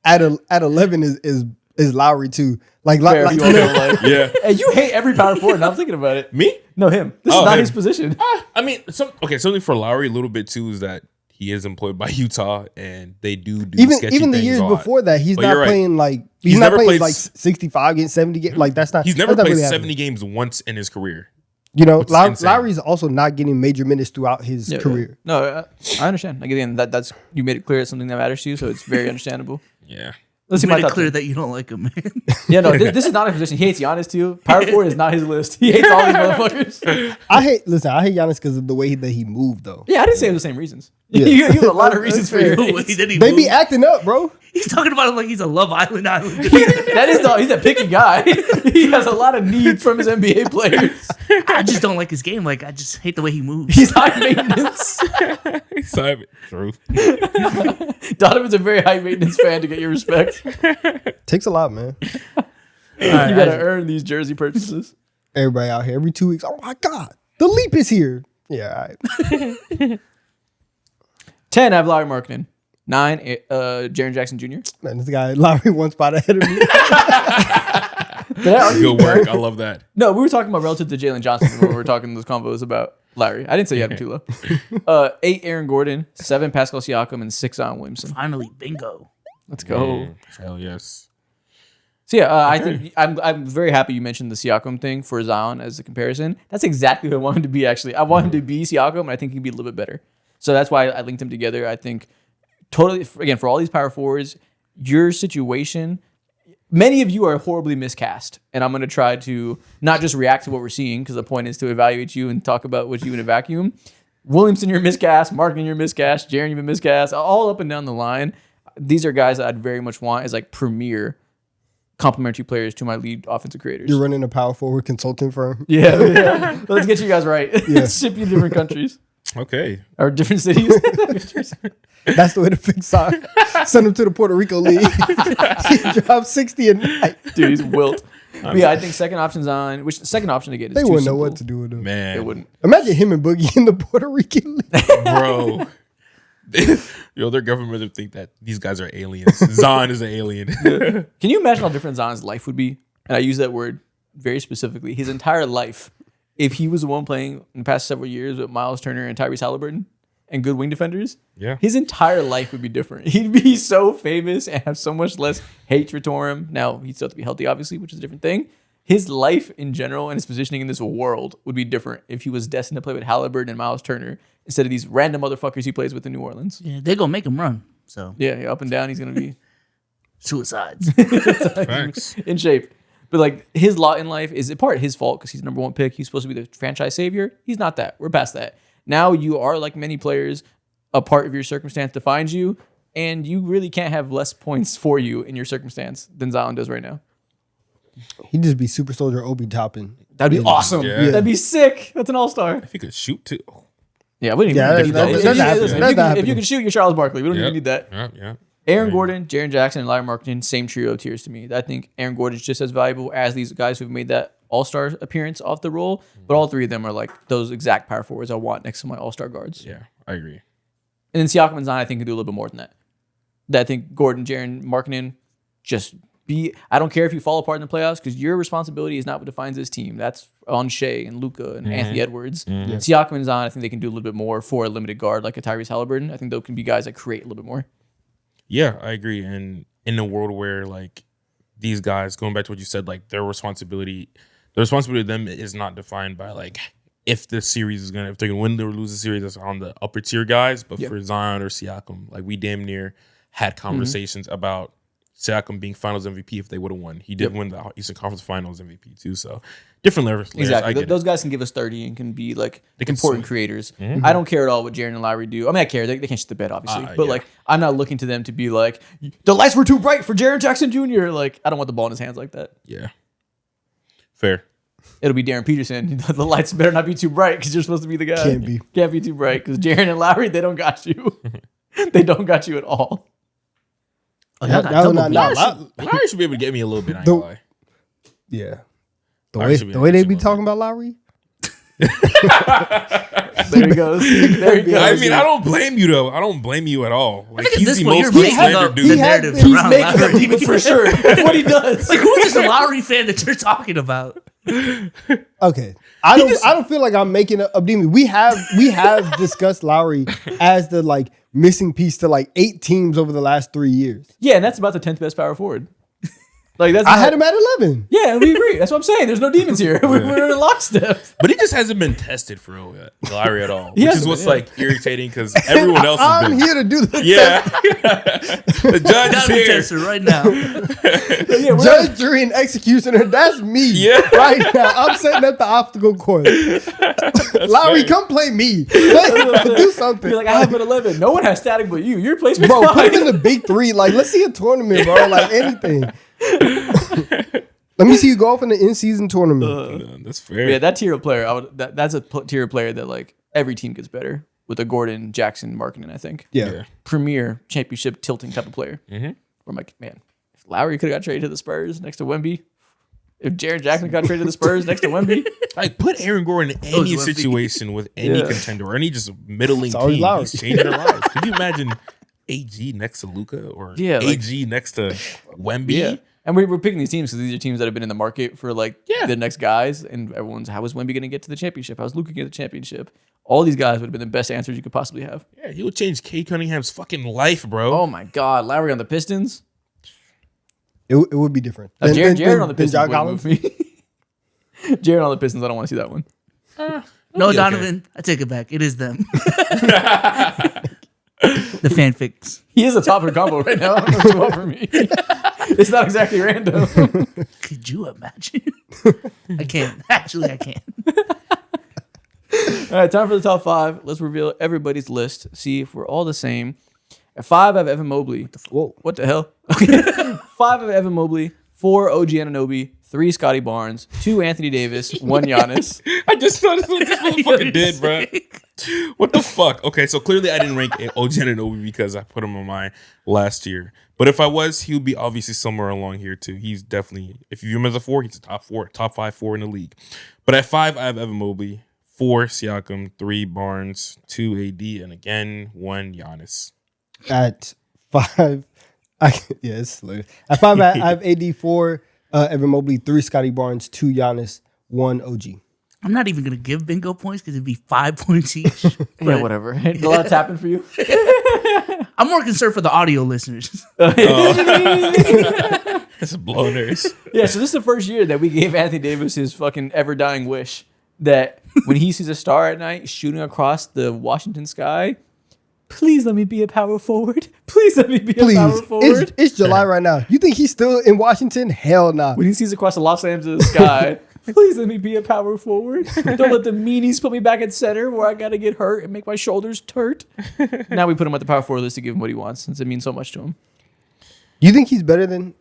Speaker 4: at 11 is Lowry too. Like,
Speaker 3: Fair,
Speaker 4: like
Speaker 3: if you all don't like.
Speaker 2: Yeah.
Speaker 3: Hey, you hate every power forward. Now I'm thinking about it.
Speaker 2: Me?
Speaker 3: No, him. This
Speaker 2: Oh,
Speaker 3: is not
Speaker 2: him.
Speaker 3: his position.
Speaker 2: I mean, something for Lowry a little bit too is that he is employed by Utah and they do sketchy
Speaker 4: even the
Speaker 2: things
Speaker 4: years
Speaker 2: a lot.
Speaker 4: before that, he's
Speaker 2: But
Speaker 4: not
Speaker 2: you're right.
Speaker 4: playing like
Speaker 2: He's
Speaker 4: he's not
Speaker 2: never
Speaker 4: playing
Speaker 2: played
Speaker 4: like 65 games, 70 games. Like that's not.
Speaker 2: He's never
Speaker 4: that's not
Speaker 2: played
Speaker 4: really
Speaker 2: 70
Speaker 4: happening.
Speaker 2: games once in his career.
Speaker 4: You know,
Speaker 2: which is insane.
Speaker 4: Lowry's also not getting major minutes throughout his
Speaker 3: Yeah,
Speaker 4: career.
Speaker 3: yeah. No, I understand. Like again, that's you made it clear it's something that matters to you, so it's very understandable.
Speaker 2: Yeah.
Speaker 3: Let's see
Speaker 1: You
Speaker 3: my
Speaker 1: made it
Speaker 3: top
Speaker 1: clear
Speaker 3: 10.
Speaker 1: that you don't like him, man.
Speaker 3: Yeah, no, this is not a position. He hates Giannis too. Power forward is not his list. He hates all these motherfuckers.
Speaker 4: I hate Giannis because of the way that he moved though.
Speaker 3: Yeah, I didn't say it was the same reasons.
Speaker 4: Yeah.
Speaker 3: You have a lot of reasons for your
Speaker 1: Wait,
Speaker 3: hates.
Speaker 1: did he
Speaker 4: They be
Speaker 1: move?
Speaker 4: acting up, bro.
Speaker 1: He's talking about him like he's a Love Island island.
Speaker 3: That is not. He's a picky guy. He has a lot of needs from his NBA players.
Speaker 1: I just don't like his game. Like I just hate the way he moves.
Speaker 3: He's high maintenance.
Speaker 2: True.
Speaker 3: Donovan's a very high maintenance fan to get your respect.
Speaker 4: Takes a lot, man.
Speaker 3: You gotta earn these jersey purchases.
Speaker 4: Everybody out here every 2 weeks. Oh my God, the leap is here. Yeah, all right.
Speaker 3: 10, I have Larry Markkinen. 9, Jaren Jackson Jr.
Speaker 4: Man, this guy Lowry one spot ahead of me.
Speaker 3: Did I argue?
Speaker 2: Good work. I love that.
Speaker 3: No, we were talking about relative to Jalen Johnson when we were talking those convos about Larry. I didn't say you had him too low. 8, Aaron Gordon. 7, Pascal Siakam. And 6, Zion Williamson.
Speaker 1: Finally, bingo.
Speaker 3: Let's go.
Speaker 2: Hell yes.
Speaker 3: So yeah, I think I'm very happy you mentioned the Siakam thing for Zion as a comparison. That's exactly what I want him to be. Actually, I want him to be Siakam, and I think he'd be a little bit better. So that's why I linked them together. I think totally again for all these power forwards, your situation. Many of you are horribly miscast, and I'm going to try to not just react to what we're seeing because the point is to evaluate you and talk about what you in a vacuum. Williamson, you're miscast. Markin, you're miscast. Jaren, you've been miscast. All up and down the line. These are guys that I'd very much want as like premier complementary players to my lead offensive creators.
Speaker 4: You're running a power forward consulting firm.
Speaker 3: Yeah. Let's get you guys right.
Speaker 4: Yeah.
Speaker 3: Ship you to different countries
Speaker 2: Okay.
Speaker 3: or different cities.
Speaker 4: That's the way to fix Zion. Send him to the Puerto Rico League. He dropped 60 a night.
Speaker 3: Dude, he's wilt. But yeah, I think second option's on. Which second option to get is
Speaker 4: They
Speaker 3: too
Speaker 4: wouldn't know
Speaker 3: simple.
Speaker 4: what to do with him.
Speaker 2: Man.
Speaker 3: They wouldn't.
Speaker 4: Imagine him and Boogie in the Puerto Rican League.
Speaker 2: Bro. Their government would think that these guys are aliens. Zion is an alien.
Speaker 3: Can you imagine how different Zion's life would be? And I use that word very specifically. His entire life, if he was the one playing in the past several years with Miles Turner and Tyrese Halliburton and good wing defenders,
Speaker 2: Yeah.
Speaker 3: his entire life would be different. He'd be so famous and have so much less hatred toward him. Now, he'd still have to be healthy, obviously, which is a different thing. His life in general and his positioning in this world would be different if he was destined to play with Halliburton and Miles Turner instead of these random motherfuckers he plays with in New Orleans.
Speaker 1: Yeah, they're gonna make him run. So
Speaker 3: Yeah, up and down, he's going to be
Speaker 1: suicides.
Speaker 2: Facts.
Speaker 3: in shape. But like his lot in life is in part his fault because he's the number one pick. He's supposed to be the franchise savior. He's not that. We're past that. Now you are, like many players, a part of your circumstance defines you, and you really can't have less points for you in your circumstance than Zion does right now.
Speaker 4: He'd just be Super Soldier Obi Toppin.
Speaker 3: That'd be awesome.
Speaker 2: Yeah.
Speaker 3: That'd be sick. That's an all-star.
Speaker 2: If he could shoot too.
Speaker 3: Yeah, we didn't
Speaker 4: Yeah,
Speaker 3: even need that.
Speaker 4: that's
Speaker 3: If you-
Speaker 4: happening.
Speaker 3: listen,
Speaker 4: That's
Speaker 3: if you
Speaker 4: happening.
Speaker 3: can shoot, you're Charles Barkley. We don't
Speaker 2: Yep.
Speaker 3: even need that.
Speaker 2: Yeah.
Speaker 3: Aaron Gordon, Jaren Jackson, and Larry Marketing, same trio of tiers to me. I think Aaron Gordon is just as valuable as these guys who've made that all-star appearance off the roll, but all three of them are like those exact power forwards I want next to my all-star guards.
Speaker 2: Yeah, I agree.
Speaker 3: And then Siakam and Zion, I think, can do a little bit more than that. I think Gordon, Jaren, Marketing, just be. I don't care if you fall apart in the playoffs because your responsibility is not what defines this team. That's on Shea and Luka and Anthony Edwards. Siakam and Zion, I think they can do a little bit more for a limited guard like a Tyrese Halliburton. I think those can be guys that create a little bit more.
Speaker 2: Yeah, I agree. And in a world where like these guys, going back to what you said, like the responsibility of them is not defined by like if the series is if they're gonna win or lose the series, that's on the upper tier guys. But for Zion or Siakam, like we damn near had conversations about Siakam being Finals MVP if they would have won. He did win the Eastern Conference Finals MVP too. So different levels.
Speaker 3: Exactly.
Speaker 2: I get
Speaker 3: Those
Speaker 2: it.
Speaker 3: guys can give us 30 and can be like
Speaker 2: can
Speaker 3: important
Speaker 2: swing.
Speaker 3: creators. I don't care at all what Jaren and Lowry do. I mean, I care. They can't shit the bed, obviously. But
Speaker 2: yeah.
Speaker 3: like, I'm not looking to them to be like, the lights were too bright for Jaren Jackson Jr. Like, I don't want the ball in his hands like that.
Speaker 2: Yeah. Fair.
Speaker 3: It'll be Darren Peterson. The lights better not be too bright because you're supposed to be the guy. Can't be too bright because Jaren and Lowry, they don't got you. They don't got you at all.
Speaker 1: Oh, y'all got double beat.
Speaker 2: Lowry should be able to get me a little bit. I ain't gonna lie.
Speaker 4: Yeah. The
Speaker 2: Lowry should be
Speaker 4: way they
Speaker 2: honest
Speaker 4: be
Speaker 2: about
Speaker 4: talking about Lowry.
Speaker 3: There he goes. There he goes.
Speaker 2: I mean, I don't blame you though. I don't blame you at all. Like
Speaker 1: think at
Speaker 2: he's
Speaker 1: this
Speaker 2: the
Speaker 1: point
Speaker 2: most
Speaker 1: you're making
Speaker 2: slandered
Speaker 1: up
Speaker 2: dude.
Speaker 1: the narrative
Speaker 3: He's
Speaker 1: around
Speaker 3: making up
Speaker 1: Lowry.
Speaker 3: demons for sure. That's what he does.
Speaker 1: Like, who is this Lowry fan that you're talking about?
Speaker 4: Okay. I don't feel like I'm making up demon. We have discussed Lowry as the like missing piece to like 8 teams over the last 3 years.
Speaker 3: Yeah, and that's about the 10th best power forward. Like that's
Speaker 4: I had him at 11.
Speaker 3: Yeah, we agree. That's what I'm saying. There's no demons here. We're in lockstep.
Speaker 2: But he just hasn't been tested for real yet, Lowry at all.
Speaker 3: He
Speaker 2: Which is
Speaker 3: hasn't
Speaker 2: what's
Speaker 3: been,
Speaker 2: like irritating because everyone else has
Speaker 4: I'm
Speaker 2: been.
Speaker 4: here to do the
Speaker 2: Yeah. The judge is
Speaker 1: Gotta be
Speaker 2: here.
Speaker 1: tested right now.
Speaker 4: judge, jury, and executioner. That's me.
Speaker 2: Yeah.
Speaker 4: Right now. I'm setting up the obstacle course. Lowry,
Speaker 2: fair.
Speaker 4: come play me. Do something.
Speaker 3: You're like, I have been 11. No one has static but you. Your placement's
Speaker 4: Bro, put
Speaker 3: fine.
Speaker 4: him in the big 3. Like, let's see a tournament, bro. Like anything. Let me see you go off in the in-season tournament.
Speaker 2: No, that's fair.
Speaker 3: Yeah, that tier of player, that's a tier of player that like every team gets better with a Gordon, Jackson, Marketing, I think.
Speaker 4: Yeah.
Speaker 3: Premier championship tilting type of player. Where I'm like, man, if Lowry could have got traded to the Spurs next to Wemby, if Jaren Jackson got traded to the Spurs next to Wemby,
Speaker 2: Like, put Aaron Gordon in any
Speaker 1: Wemby.
Speaker 2: situation with any contender or any just middling
Speaker 4: always
Speaker 2: team.
Speaker 4: Lowry.
Speaker 2: He's changing their lives. Could you imagine AG next to Luka or
Speaker 3: Yeah, like-
Speaker 2: AG next to Wemby?
Speaker 3: yeah. And we're picking these teams because these are teams that have been in the market for like the next guys, and everyone's how is Wemby going to get to the championship? How is Luka getting to the championship? All these guys would have been the best answers you could possibly have.
Speaker 2: Yeah, he would change Cade Cunningham's fucking life, bro.
Speaker 3: Oh my God, Lowry on the Pistons.
Speaker 4: It would be different.
Speaker 3: Jared on the Pistons
Speaker 4: John
Speaker 3: would
Speaker 4: Collins.
Speaker 3: move me. Jared on the Pistons, I don't want to see that one.
Speaker 1: No,
Speaker 2: Okay.
Speaker 1: Donovan, I take it back. It is them. The fanfics.
Speaker 3: He is a top of the combo right now. I don't know what you want from me. It's not exactly random.
Speaker 1: Could you imagine? I can't. Actually, I can't.
Speaker 3: All right, time for the top 5. Let's reveal everybody's list. See if we're all the same. At 5, I have Evan Mobley.
Speaker 4: Whoa.
Speaker 3: What the hell? Okay. 5, I have Evan Mobley. 4, OG Anunoby. 3, Scotty Barnes. 2, Anthony Davis. 1, Giannis.
Speaker 2: I just noticed what this motherfucker did, bro. What the fuck? Okay, so clearly I didn't rank OG Anunoby because I put him on my last tier. But if I was, he would be obviously somewhere along here too. He's definitely, if you view him as a 4, he's a top 5 4 in the league. But at 5, I have Evan Mobley. 4, Siakam. 3, Barnes. 2, AD. And again, 1, Giannis.
Speaker 4: At 5, yes. At 5, I have AD. 4, Evan Mobley. 3, Scotty Barnes. 2, Giannis. 1, OG.
Speaker 1: I'm not even going to give bingo points because it'd be 5 points each.
Speaker 3: Yeah, whatever. A lot of tapping for you.
Speaker 1: I'm more concerned for the audio listeners.
Speaker 2: That's a blowers.
Speaker 3: Yeah, so this is the first year that we gave Anthony Davis his fucking ever dying wish that when he sees a star at night shooting across the Washington sky, please let me be a power forward. Please let me be a power
Speaker 4: Please,
Speaker 3: forward.
Speaker 4: it's July right now. You think he's still in Washington? Hell nah.
Speaker 3: When he sees across the Los Angeles sky, please let me be a power forward. Don't let the meanies put me back at center where I got to get hurt and make my shoulders hurt. Now we put him at the power forward list to give him what he wants since it means so much to him.
Speaker 4: You think he's better than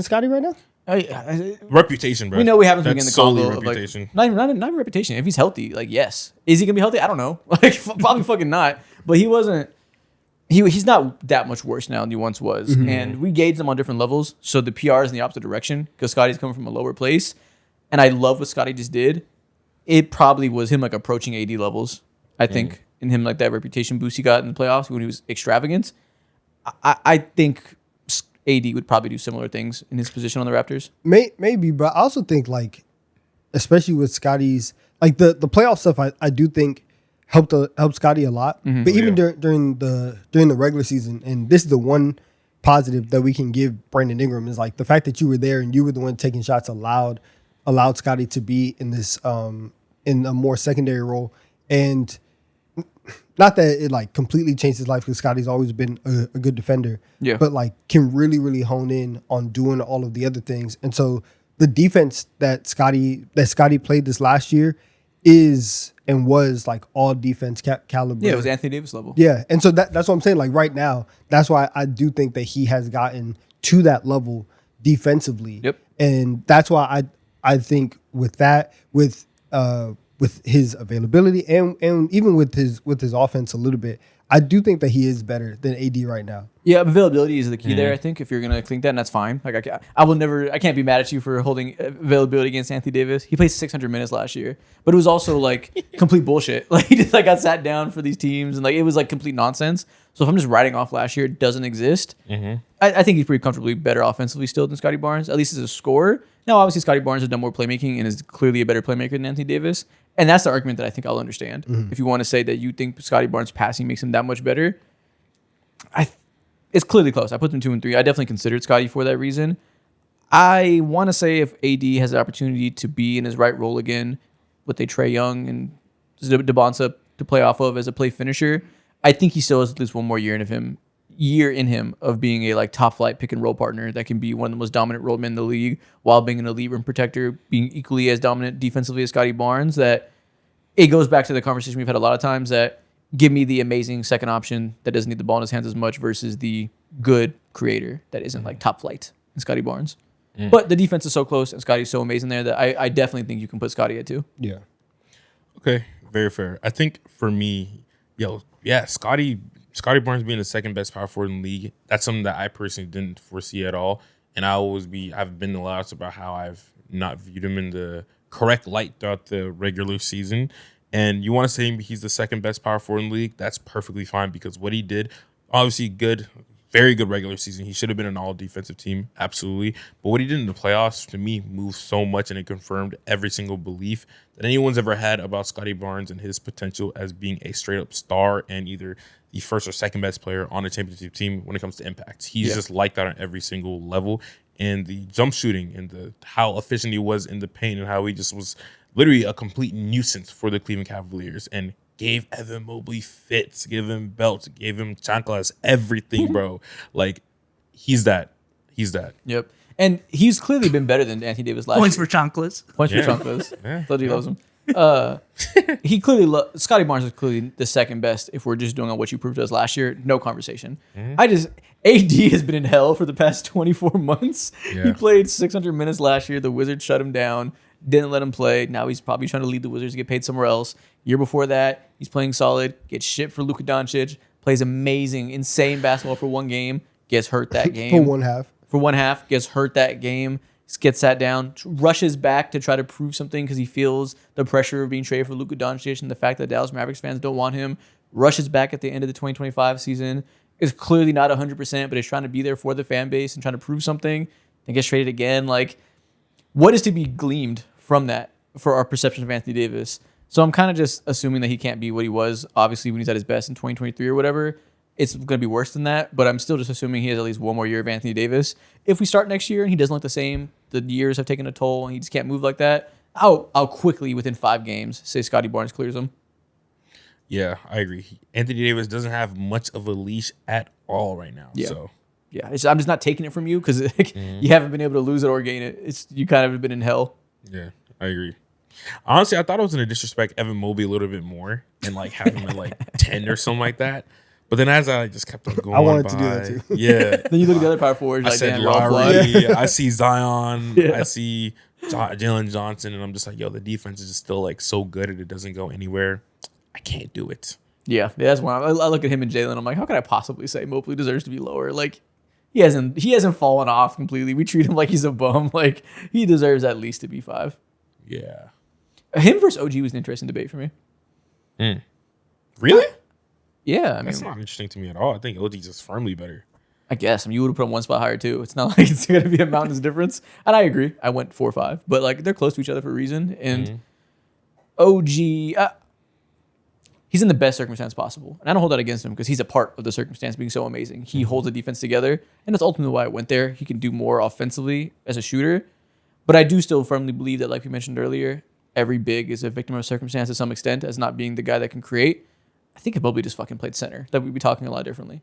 Speaker 4: Scotty right now?
Speaker 2: Reputation, bro.
Speaker 3: We know we haven't been in the
Speaker 2: That's solely
Speaker 3: combo of like,
Speaker 2: reputation.
Speaker 3: not even reputation. If he's healthy, like yes. Is he gonna be healthy? I don't know. Like probably fucking not. But he wasn't. He's not that much worse now than he once was. And we gauged them on different levels. So the PR is in the opposite direction because Scotty's coming from a lower place. And I love what Scotty just did. It probably was him like approaching AD levels. I think in him like that reputation boost he got in the playoffs when he was extravagant. I think AD would probably do similar things in his position on the Raptors.
Speaker 4: Maybe, but I also think like, especially with Scotty's like the playoff stuff, I do think helped Scotty a lot. But even during the regular season, and this is the one positive that we can give Brandon Ingram is like the fact that you were there and you were the one taking shots allowed Scotty to be in this in a more secondary role. And not that it like completely changed his life because Scotty's always been a good defender, but like can really, really hone in on doing all of the other things. And so the defense that Scotty played this last year is and was like all defense caliber.
Speaker 3: Yeah, it was Anthony Davis level.
Speaker 4: Yeah. And so that's what I'm saying. Like right now, that's why I do think that he has gotten to that level defensively.
Speaker 3: Yep.
Speaker 4: And that's why I think with that, with his availability and even with his offense a little bit, I do think that he is better than AD right now.
Speaker 3: Yeah, availability is the key there. I think if you're gonna think that, and that's fine. Like I can't be mad at you for holding availability against Anthony Davis. He played 600 minutes last year, but it was also like complete bullshit. Like he just like got sat down for these teams, and like it was like complete nonsense. So if I'm just writing off last year, it doesn't exist. I think he's pretty comfortably better offensively still than Scotty Barnes, at least as a scorer. Now, obviously, Scotty Barnes has done more playmaking and is clearly a better playmaker than Anthony Davis. And that's the argument that I think I'll understand. If you want to say that you think Scotty Barnes' passing makes him that much better, it's clearly close. I put them 2 and 3. I definitely considered Scotty for that reason. I want to say if AD has the opportunity to be in his right role again with a Trae Young and DeBonsa to play off of as a play finisher, I think he still has at least one more year in him of being a like top flight pick and roll partner that can be one of the most dominant role men in the league while being an elite rim protector, being equally as dominant defensively as Scotty Barnes. That it goes back to the conversation we've had a lot of times that give me the amazing second option that doesn't need the ball in his hands as much versus the good creator that isn't like top flight in Scotty Barnes. But the defense is so close and Scotty's so amazing there that I definitely think you can put Scotty at 2.
Speaker 4: Yeah.
Speaker 2: Okay, very fair. I think for me, Scotty Barnes being the second best power forward in the league, that's something that I personally didn't foresee at all. And I've been loud about how I've not viewed him in the correct light throughout the regular season. And you want to say he's the second best power forward in the league, that's perfectly fine because what he did, obviously good, very good regular season. He should have been an all-defensive team, absolutely. But what he did in the playoffs, to me, moved so much, and it confirmed every single belief that anyone's ever had about Scotty Barnes and his potential as being a straight-up star and either the first or second best player on a championship team when it comes to impact. He's just like that on every single level. And the jump shooting and how efficient he was in the paint and how he just was literally a complete nuisance for the Cleveland Cavaliers and gave Evan Mobley fits, gave him belts, gave him chanclas, everything, bro. Like, he's that.
Speaker 3: Yep. And he's clearly been better than Anthony Davis last
Speaker 1: Points
Speaker 3: year.
Speaker 1: for chanclas.
Speaker 3: Points for chanclas. Thought he loves him. He clearly Scotty Barnes is clearly the second best if we're just doing on what you proved to us last year. No conversation. AD has been in hell for the past 24 months.
Speaker 2: Yeah.
Speaker 3: He played 600 minutes last year. The Wizards shut him down. Didn't let him play. Now he's probably trying to lead the Wizards to get paid somewhere else. Year before that, he's playing solid. Gets shit for Luka Doncic. Plays amazing, insane basketball for one game. Gets hurt that game. For one half. Gets hurt that game. Gets sat down. Rushes back to try to prove something because he feels the pressure of being traded for Luka Doncic and the fact that Dallas Mavericks fans don't want him. Rushes back at the end of the 2025 season. Is clearly not 100%, but is trying to be there for the fan base and trying to prove something. And gets traded again. Like, what is to be gleaned from that for our perception of Anthony Davis? So I'm kind of just assuming that he can't be what he was, obviously, when he's at his best in 2023 or whatever. It's going to be worse than that, but I'm still just assuming he has at least one more year of Anthony Davis. If we start next year and he doesn't look the same, the years have taken a toll, and he just can't move like that, I'll quickly, within 5 games, say Scotty Barnes clears him.
Speaker 2: Yeah, I agree. Anthony Davis doesn't have much of a leash at all right now.
Speaker 3: Yeah.
Speaker 2: So
Speaker 3: Yeah, I'm just not taking it from you because you haven't been able to lose it or gain it. It's you kind of have been in hell.
Speaker 2: yeah, I agree. Honestly, I thought I was gonna disrespect Evan Mobley a little bit more and like have him at like 10 or something like that. But then as I just kept on going,
Speaker 4: I wanted
Speaker 2: by,
Speaker 4: to do that too.
Speaker 2: Yeah.
Speaker 3: Then you look at the other power forwards,
Speaker 2: I
Speaker 3: like,
Speaker 2: said
Speaker 3: damn, Ralph
Speaker 2: Lowry,
Speaker 3: Lauren.
Speaker 2: I see Zion,
Speaker 3: Yeah.
Speaker 2: I see Jalen Johnson, and I'm just like, yo, the defense is just still like so good and it doesn't go anywhere. I can't do it.
Speaker 3: Yeah, that's why I look at him and Jalen. I'm like, how could I possibly say Mobley deserves to be lower? Like, he hasn't fallen off completely. We treat him like he's a bum. Like, he deserves at least to be 5.
Speaker 2: Yeah.
Speaker 3: Him versus OG was an interesting debate for me.
Speaker 2: Really?
Speaker 3: Yeah, I mean,
Speaker 2: That's not interesting to me at all. I think OG's just firmly better.
Speaker 3: I guess. I mean, you would have put him one spot higher too. It's not like it's going to be a mountainous difference. And I agree. I went 4-5, but like they're close to each other for a reason. And OG, he's in the best circumstance possible. And I don't hold that against him because he's a part of the circumstance being so amazing. He holds the defense together. And that's ultimately why I went there. He can do more offensively as a shooter. But I do still firmly believe that, like we mentioned earlier, every big is a victim of circumstance to some extent as not being the guy that can create. I think if Mobley just fucking played center, that we'd be talking a lot differently.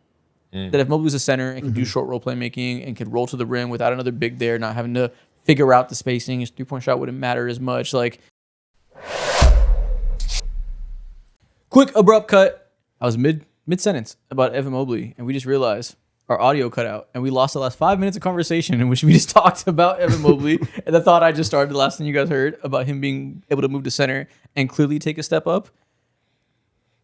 Speaker 3: That if Mobley was a center and could do short role playmaking and could roll to the rim without another big there, not having to figure out the spacing, his 3-point shot wouldn't matter as much. Like, quick abrupt cut. I was mid sentence about Evan Mobley, and we just realized our audio cut out, and we lost the last 5 minutes of conversation in which we just talked about Evan Mobley and the thought I just started, the last thing you guys heard about him being able to move to center and clearly take a step up.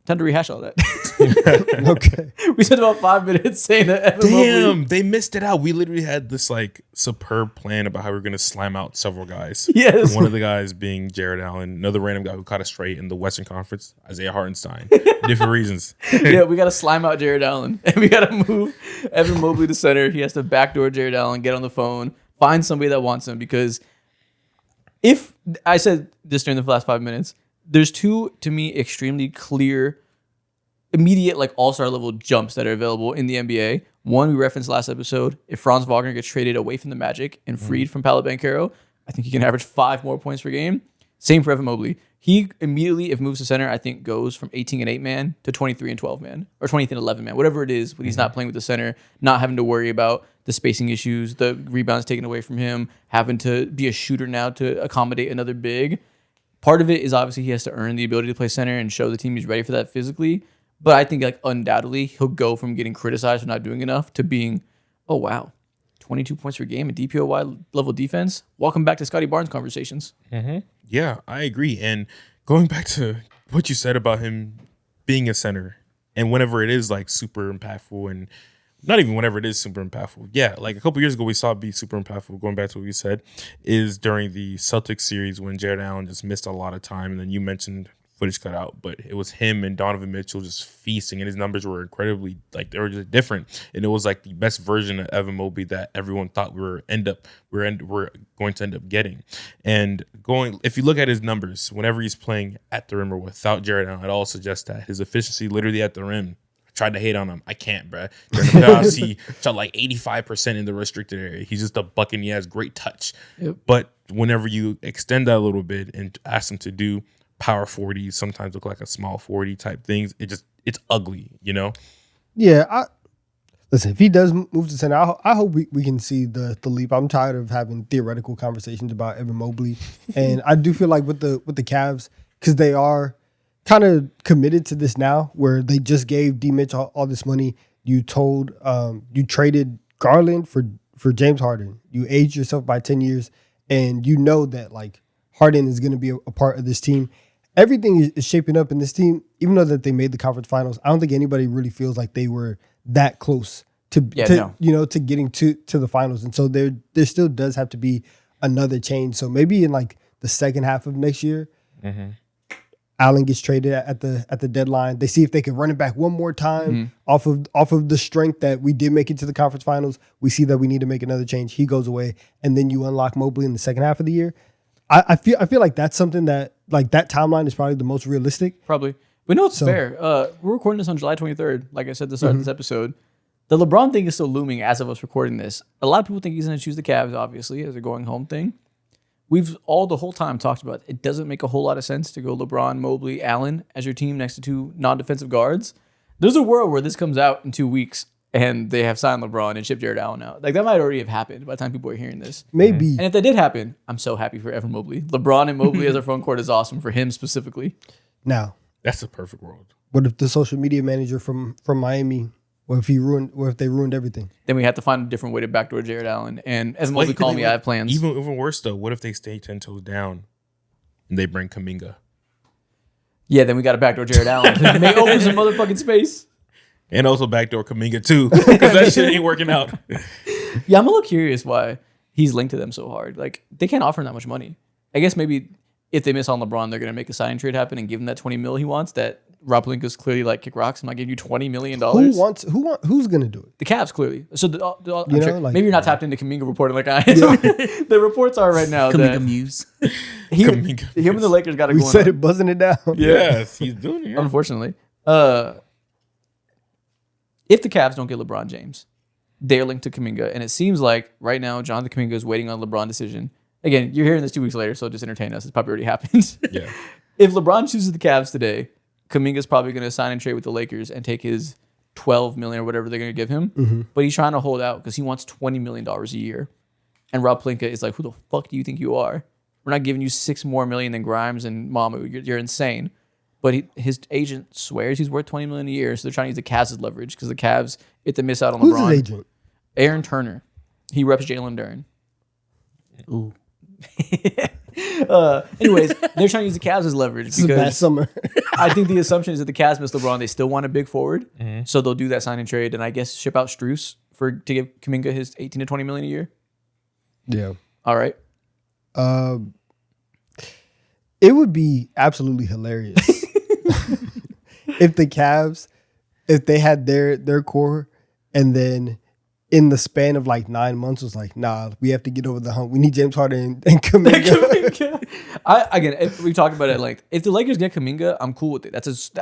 Speaker 3: Time to rehash all that.
Speaker 4: Okay.
Speaker 3: We spent about 5 minutes saying that Evan Mobley.
Speaker 2: Damn, they missed it out. We literally had this like superb plan about how we were gonna slam out several guys.
Speaker 3: Yes.
Speaker 2: One of the guys being Jared Allen, another random guy who caught a straight in the Western Conference, Isaiah Hartenstein. Different reasons.
Speaker 3: Yeah, we got to slime out Jared Allen. And we got to move Evan Mobley to center. He has to backdoor Jared Allen, get on the phone, find somebody that wants him. Because if I said this during the last 5 minutes, there's two, to me, extremely clear, immediate, like all-star level jumps that are available in the NBA. One, we referenced last episode. If Franz Wagner gets traded away from the Magic and freed from Paolo Banchero, I think he can average 5 more points per game. Same for Evan Mobley. He immediately, if moves to center, I think goes from 18 and 8 man to 23 and 12 man, or 20 and 11 man, whatever it is. When he's not playing with the center, not having to worry about the spacing issues, the rebounds taken away from him, having to be a shooter now to accommodate another big. Part of it is obviously he has to earn the ability to play center and show the team he's ready for that physically. But I think like undoubtedly he'll go from getting criticized for not doing enough to being, oh wow, 22 points per game in DPOY level defense. Welcome back to Scotty Barnes conversations.
Speaker 2: Yeah, I agree. And going back to what you said about him being a center and whenever it is like super impactful and not even whenever it is super impactful. Yeah, like a couple years ago we saw it be super impactful, going back to what you said, is during the Celtics series when Jared Allen just missed a lot of time. And then you mentioned footage cut out, but it was him and Donovan Mitchell just feasting, and his numbers were incredibly, like, they were just different. And it was like the best version of Evan Mobley that everyone thought we're going to end up getting. And if you look at his numbers, whenever he's playing at the rim or without Jared Allen, it all suggests that his efficiency literally at the rim. I tried to hate on him. I can't, bruh. During the playoffs, he shot like 85% in the restricted area. He's just a bucket and he has great touch.
Speaker 3: Yep.
Speaker 2: But whenever you extend that a little bit and ask him to do power 40s, sometimes look like a small 40 type things, it's ugly, you know?
Speaker 4: Yeah, listen, if he does move to center, I hope we can see the leap. I'm tired of having theoretical conversations about Evan Mobley. And I do feel like with the Cavs, because they are kind of committed to this now, where they just gave D Mitch all this money. You traded Garland for James Harden. You aged yourself by 10 years, and you know that like Harden is going to be a part of this team. Everything is shaping up in this team, even though that they made the conference finals. I don't think anybody really feels like they were that close to getting to the finals. And so there still does have to be another change. So maybe in like the second half of next year, Allen gets traded at the deadline. They see if they can run it back one more time off of the strength that we did make it to the conference finals. We see that we need to make another change. He goes away, and then you unlock Mobley in the second half of the year. I feel like that's something that like that timeline is probably the most realistic.
Speaker 3: Probably. But no, it's fair. We're recording this on July 23rd. Like I said at the start of this episode. The LeBron thing is still looming as of us recording this. A lot of people think he's going to choose the Cavs, obviously, as a going home thing. we've all the whole time talked about it doesn't make a whole lot of sense to go LeBron, Mobley, Allen as your team next to two non-defensive guards. There's a world where this comes out in 2 weeks and they have signed LeBron and shipped Jared Allen out. Like that might already have happened by the time people are hearing this.
Speaker 4: Maybe.
Speaker 3: And if that did happen, I'm so happy for Evan Mobley. LeBron and Mobley as our front court is awesome for him specifically.
Speaker 4: Now,
Speaker 2: That's the perfect world.
Speaker 4: what if the social media manager from Miami? What if they ruined everything?
Speaker 3: Then we have to find a different way to backdoor Jared Allen. And Evan Mobley called me, I have plans.
Speaker 2: Even worse though, what if they stay 10 toes down and they bring Kuminga?
Speaker 3: Yeah, then we got to backdoor Jared Allen. It may open some motherfucking space.
Speaker 2: And also backdoor Kuminga too, because that shit ain't working out.
Speaker 3: Yeah, I'm a little curious why he's linked to them so hard. Like, they can't offer him that much money. I guess maybe if they miss on LeBron, they're going to make a signing trade happen and give him that $20 million he wants. That Rob Pelinka's clearly like, kick rocks, I'm not giving you $20 million.
Speaker 4: Who's gonna do it?
Speaker 3: The Cavs, clearly. So I'm
Speaker 4: You know,
Speaker 3: sure,
Speaker 4: like-
Speaker 3: maybe you're not tapped into Kuminga reporting like I am. The reports are right now
Speaker 1: Kuminga
Speaker 3: that
Speaker 1: Muse.
Speaker 2: Kuminga
Speaker 3: him and the Lakers got it
Speaker 4: We
Speaker 3: going
Speaker 4: said
Speaker 3: on.
Speaker 4: it, buzzing it down.
Speaker 2: Yes, he's doing it. Yeah.
Speaker 3: Unfortunately. If the Cavs don't get LeBron James, they're linked to Kuminga. And it seems like right now, Jonathan Kuminga is waiting on LeBron decision. Again, you're hearing this 2 weeks later, so just entertain us. It's probably already happened.
Speaker 2: Yeah.
Speaker 3: If LeBron chooses the Cavs today, Kuminga's probably going to sign and trade with the Lakers and take his $12 million or whatever they're going to give him. But he's trying to hold out because he wants $20 million a year. And Rob Pelinka is like, who the fuck do you think you are? We're not giving you $6 more million than Grimes and Mamu. You're insane. But his agent swears he's worth $20 million a year, so they're trying to use the Cavs as leverage because the Cavs, if they miss out on
Speaker 4: Who's
Speaker 3: LeBron,
Speaker 4: his agent?
Speaker 3: Aaron Turner, he reps Jalen Duren.
Speaker 1: Ooh.
Speaker 3: Anyways, they're trying to use the Cavs as leverage
Speaker 4: This is a bad
Speaker 3: because
Speaker 4: summer.
Speaker 3: I think the assumption is that the Cavs miss LeBron, they still want a big forward, so they'll do that sign and trade, and I guess ship out Strus to give Kuminga his 18 to 20 million a year.
Speaker 4: Yeah.
Speaker 3: All right,
Speaker 4: It would be absolutely hilarious if the Cavs, if they had their core, and then in the span of like 9 months was like, nah, we have to get over the hump. We need James Harden and Kuminga.
Speaker 3: We talked about it at length. If the Lakers get Kuminga, I'm cool with it.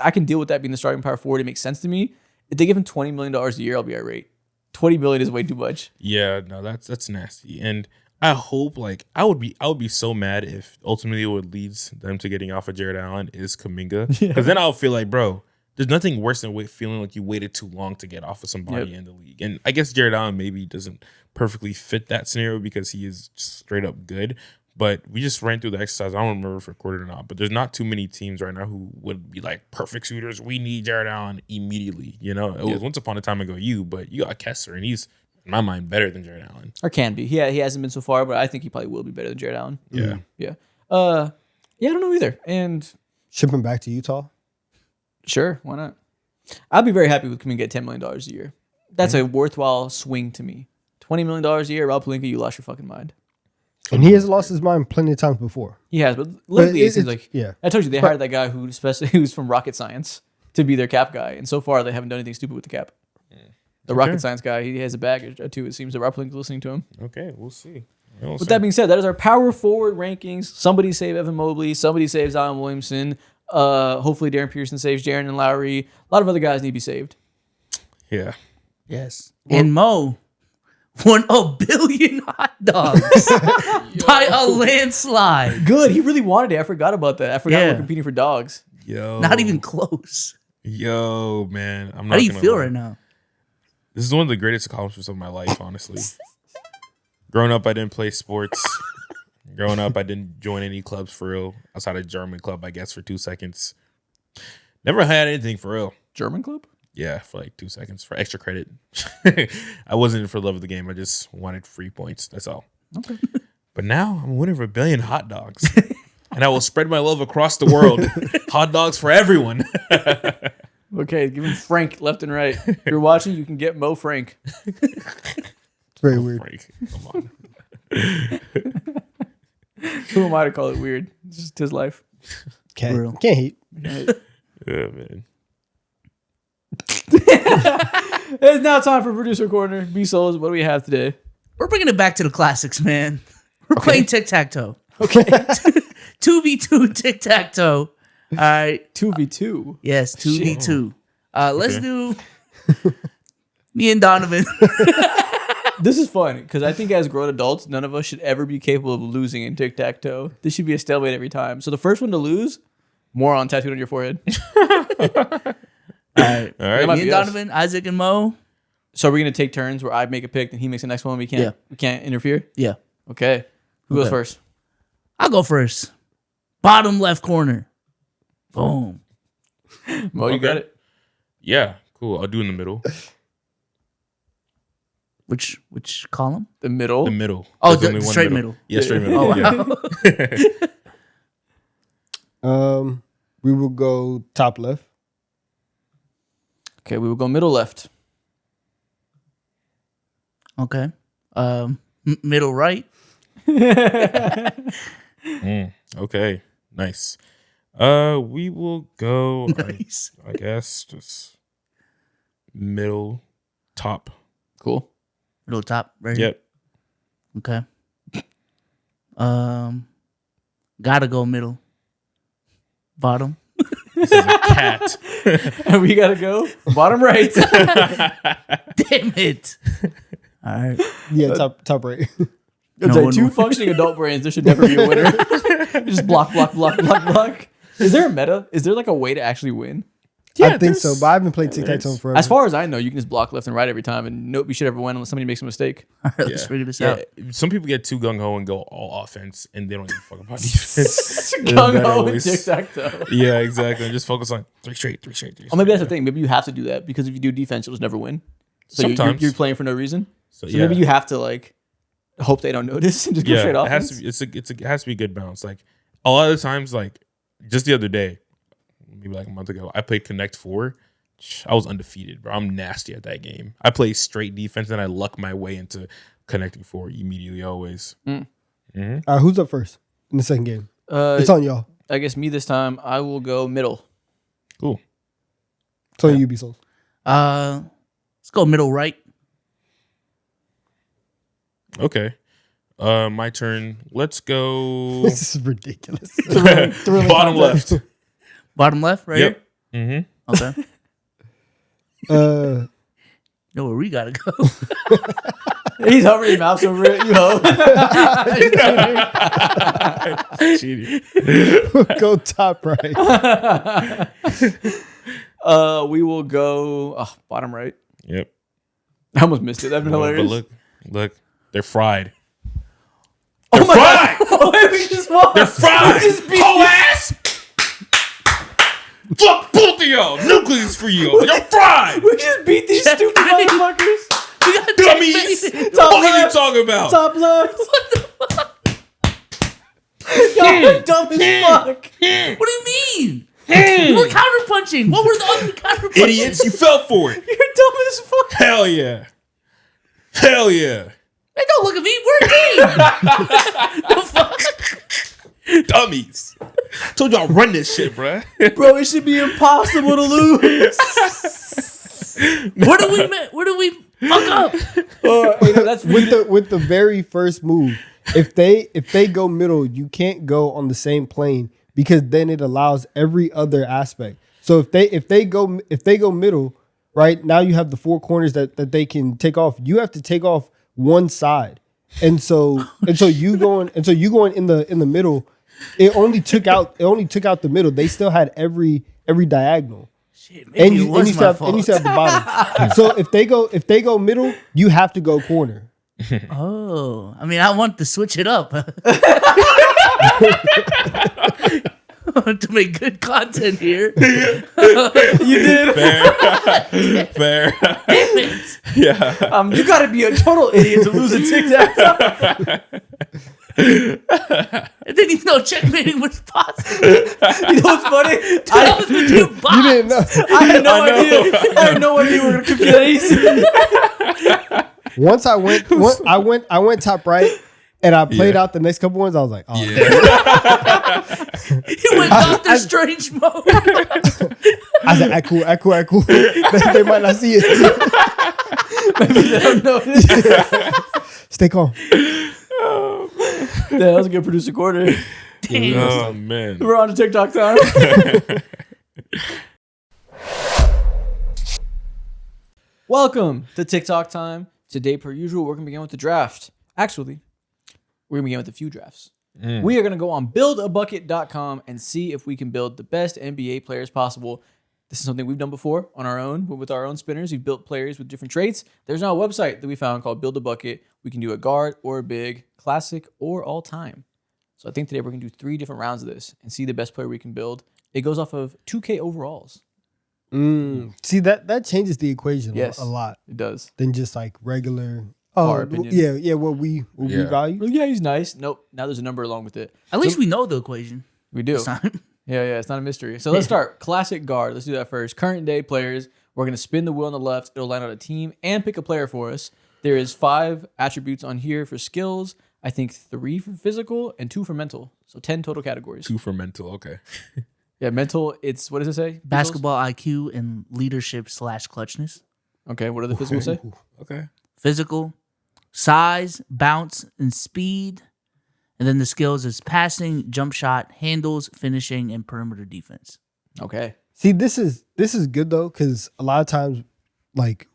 Speaker 3: I can deal with that being the starting power forward. It makes sense to me. If they give him $20 million a year, I'll be irate. $20 million is way too much.
Speaker 2: Yeah, no, that's nasty. And I hope I would be so mad if ultimately what leads them to getting off of Jared Allen is Kuminga. Because then I'll feel like, bro, there's nothing worse than feeling like you waited too long to get off of somebody in the league. And I guess Jared Allen maybe doesn't perfectly fit that scenario because he is just straight up good. But we just ran through the exercise. I don't remember if recorded or not, but there's not too many teams right now who would be like perfect shooters. We need Jared Allen immediately. You know, it was once upon a time ago but you got Kessler, and he's, in my mind, better than Jared Allen.
Speaker 3: Or can be. Yeah, he hasn't been so far, but I think he probably will be better than Jared Allen.
Speaker 2: Yeah.
Speaker 3: Yeah. I don't know either. And
Speaker 4: Ship him back to Utah.
Speaker 3: sure, why not? I'd be very happy with Kuminga at $10 million a year. That's a worthwhile swing to me. $20 million a year, Rob Pelinka, you lost your fucking mind.
Speaker 4: And he has lost his mind plenty of times before.
Speaker 3: He has, but lately it seems
Speaker 4: it's-
Speaker 3: like
Speaker 4: yeah.
Speaker 3: I told you they hired that guy who's from rocket science to be their cap guy, and so far they haven't done anything stupid with the cap. The rocket science guy, he has a bag or two. It seems that Rob Pelinka's listening to him.
Speaker 2: Okay, we'll see.
Speaker 3: With that being said, that is our power forward rankings. Somebody save Evan Mobley. Somebody saves Zion Williamson. Hopefully Darren Pearson saves Jaren and Lowry. A lot of other guys need to be saved.
Speaker 2: Yeah.
Speaker 1: Yes. And Mo won 1 billion hot dogs by a landslide.
Speaker 3: Good. He really wanted it. I forgot about that. I forgot
Speaker 1: Yeah.
Speaker 3: we're competing for dogs.
Speaker 2: Yo.
Speaker 1: Not even close.
Speaker 2: Yo, man. I'm not
Speaker 1: How do you
Speaker 2: gonna
Speaker 1: feel
Speaker 2: lie.
Speaker 1: right now?
Speaker 2: This is one of the greatest accomplishments of my life, honestly. Growing up, I didn't play sports. Growing up, I didn't join any clubs for real. Outside of German club, I guess, for 2 seconds. Never had anything for real.
Speaker 3: German club?
Speaker 2: Yeah, for like 2 seconds for extra credit. I wasn't in for the love of the game. I just wanted free points. That's all.
Speaker 3: Okay.
Speaker 2: But now I'm winning for 1 billion hot dogs. And I will spread my love across the world. Hot dogs for everyone.
Speaker 3: Okay, give him Frank left and right. If you're watching, you can get Mo Frank.
Speaker 4: It's very weird.
Speaker 2: Frank, come on.
Speaker 3: Who am I to call it weird? It's just his life.
Speaker 1: Real.
Speaker 4: Can't hate.
Speaker 2: Yeah, man.
Speaker 3: It's now time for Producer Corner. B-Souls, what do we have today?
Speaker 1: We're bringing it back to the classics, man. We're playing tic-tac-toe.
Speaker 3: Okay.
Speaker 1: 2v2 tic-tac-toe. All right.
Speaker 3: 2v2.
Speaker 1: Yes, 2v2. Let's do me and Donovan
Speaker 3: This is fun because I think as grown adults, none of us should ever be capable of losing in tic-tac-toe. This should be a stalemate every time. So the first one to lose, moron tattooed on your forehead.
Speaker 1: All right.
Speaker 3: That might
Speaker 1: Me
Speaker 3: be
Speaker 1: and
Speaker 3: us.
Speaker 1: Donovan, Isaac, and Mo.
Speaker 3: So we're gonna take turns where I make a pick and he makes the next one. We can't interfere.
Speaker 1: Yeah.
Speaker 3: Okay. Who goes
Speaker 1: Okay.
Speaker 3: first?
Speaker 1: I'll go first. Bottom left corner. Boom.
Speaker 3: Mo, you
Speaker 2: Okay.
Speaker 3: got it.
Speaker 2: Yeah, cool. I'll do in the middle.
Speaker 1: Which column?
Speaker 3: The middle.
Speaker 2: The middle.
Speaker 1: Oh,
Speaker 2: There's
Speaker 1: the
Speaker 2: only one
Speaker 1: straight middle.
Speaker 2: Yeah, straight middle.
Speaker 1: Oh,
Speaker 2: yeah.
Speaker 1: wow.
Speaker 4: We will go top left.
Speaker 3: Okay, we will go middle left.
Speaker 1: Okay. Middle right.
Speaker 2: Okay, nice. We will go.
Speaker 1: Nice.
Speaker 2: I guess just middle, top.
Speaker 3: Cool.
Speaker 1: Middle top. Right.
Speaker 2: Yep.
Speaker 1: Okay. Gotta go middle. Bottom.
Speaker 2: This is a cat.
Speaker 3: And we gotta go bottom right.
Speaker 1: Damn it. All right.
Speaker 4: Yeah, top right.
Speaker 3: It's
Speaker 1: No
Speaker 3: like
Speaker 1: one
Speaker 3: two
Speaker 1: will.
Speaker 3: functioning adult brains. There should never be a winner. Just block. Is there a meta? Is there like a way to actually win?
Speaker 4: I think so, but I haven't played tic-tac-toe in forever.
Speaker 3: As far as I know, you can just block left and right every time, and nobody should ever win unless somebody makes a mistake.
Speaker 1: All right, let's
Speaker 2: Yeah.
Speaker 1: figure this
Speaker 2: Yeah,
Speaker 1: out.
Speaker 2: some people get too gung ho and go all offense, and they don't even fuck about defense.
Speaker 3: Gung
Speaker 2: That
Speaker 3: ho and
Speaker 2: always-
Speaker 3: tic tac toe.
Speaker 2: Yeah, exactly. And just focus on three straight.
Speaker 3: Or maybe that's the thing. Maybe you have to do that because if you do defense, you'll just never win. So
Speaker 2: Sometimes.
Speaker 3: you're playing for no reason.
Speaker 2: So,
Speaker 3: So maybe you have to like hope they don't notice and just go
Speaker 2: yeah,
Speaker 3: straight
Speaker 2: it
Speaker 3: offense.
Speaker 2: has to be. It has to be a good balance. Like a lot of the times, like just the other day, maybe like a month ago, I played Connect 4. I was undefeated, bro. I'm nasty at that game. I play straight defense and I luck my way into Connecting 4 immediately, always.
Speaker 4: All right, who's up first in the second game? It's on y'all.
Speaker 3: I guess me this time. I will go middle.
Speaker 2: Cool.
Speaker 4: It's on you, Bezos.
Speaker 1: Let's go middle right.
Speaker 2: Okay. My turn. Let's go
Speaker 4: This is ridiculous.
Speaker 2: bottom left.
Speaker 1: Bottom left, right
Speaker 2: Yep.
Speaker 1: here? Okay.
Speaker 4: Uh,
Speaker 1: Know where we gotta go.
Speaker 3: He's hovering his mouse over it. You hope.
Speaker 2: Cheating.
Speaker 4: we'll go top right.
Speaker 3: We will go bottom right.
Speaker 2: Yep.
Speaker 3: I almost missed it. That'd been
Speaker 2: But
Speaker 3: hilarious.
Speaker 2: look, they're fried.
Speaker 3: Oh my
Speaker 2: fried.
Speaker 3: God. Oh, wait, we just won.
Speaker 2: They're fried. Whole ass. Fuck both of y'all. Nucleus for you. You're fried.
Speaker 3: We just beat these stupid motherfuckers.
Speaker 1: We got
Speaker 2: Dummies.
Speaker 1: checkmated.
Speaker 2: What are you
Speaker 3: left.
Speaker 2: talking about?
Speaker 3: Top left. Y'all are dumb as fuck.
Speaker 1: What do you mean? You were counterpunching. What were the other counterpunching?
Speaker 2: Idiots, you fell for it.
Speaker 3: You're dumb as fuck.
Speaker 2: Hell yeah. Hell yeah.
Speaker 1: Hey, don't look at me. We're a team. The fuck?
Speaker 2: Dummies. Told y'all run this shit, bruh.
Speaker 3: Bro, it should be impossible to lose.
Speaker 1: Where do we fuck up?
Speaker 3: That's
Speaker 4: with the very first move. If they go middle, you can't go on the same plane because then it allows every other aspect. So if they go middle, right now you have the four corners that they can take off. You have to take off one side, and so you going in the middle. It only took out the middle. They still had every diagonal.
Speaker 1: Shit, maybe
Speaker 4: And
Speaker 1: it
Speaker 4: you
Speaker 1: was my fault.
Speaker 4: still have the bottom. So if they go middle, you have to go corner.
Speaker 1: Oh, I mean, I want to switch it up to make good content here.
Speaker 3: you did.
Speaker 2: Fair.
Speaker 1: Damn it.
Speaker 2: Yeah.
Speaker 3: You got to be a total idiot to lose a tic-tac-toe.
Speaker 1: I didn't even know checkmating was possible.
Speaker 3: You know what's funny?
Speaker 1: I was with you,
Speaker 4: You didn't know.
Speaker 3: I had no idea. I had no idea we were gonna compete that easy.
Speaker 4: Once I went top right, and I played out the next couple ones. I was like, oh,
Speaker 1: You went Doctor Strange mode.
Speaker 4: I said, I cool. They might not see it.
Speaker 3: Maybe they don't notice.
Speaker 4: Stay calm.
Speaker 3: That was a good producer quarter.
Speaker 1: Damn.
Speaker 2: Oh man.
Speaker 3: We're on to TikTok time. Welcome to TikTok time. Today, per usual, we're going to begin with the draft. Actually, we're going to begin with a few drafts. We are going to go on buildabucket.com and see if we can build the best NBA players possible. This is something we've done before on our own, with our own spinners. We've built players with different traits. There's now a website that we found called Build a Bucket. We can do a guard or a big, classic or all time. So I think today we're going to do 3 different rounds of this and see the best player we can build. It goes off of 2K overalls.
Speaker 4: See, that changes the equation
Speaker 3: Yes.
Speaker 4: a lot
Speaker 3: It does.
Speaker 4: than just like regular.
Speaker 3: Our opinion.
Speaker 4: Yeah. What we value.
Speaker 3: Well, yeah, he's nice. Nope. Now there's a number along with it.
Speaker 1: At least we know the equation.
Speaker 3: We do.
Speaker 1: This time.
Speaker 3: Yeah, it's not a mystery. So let's start. Classic guard. Let's do that first. Current day players. We're going to spin the wheel on the left. It'll line out a team and pick a player for us. There is 5 attributes on here for skills. I think 3 for physical and 2 for mental. So 10 total categories.
Speaker 2: 2 for mental. Okay.
Speaker 3: Yeah, mental, it's, what does it say?
Speaker 1: Basketball IQ and leadership / clutchness.
Speaker 3: Okay, what do the physical say?
Speaker 2: Okay.
Speaker 1: Physical, size, bounce, and speed. And then the skills is passing, jump shot, handles, finishing, and perimeter defense.
Speaker 3: Okay.
Speaker 4: See, this is good though, because a lot of times, like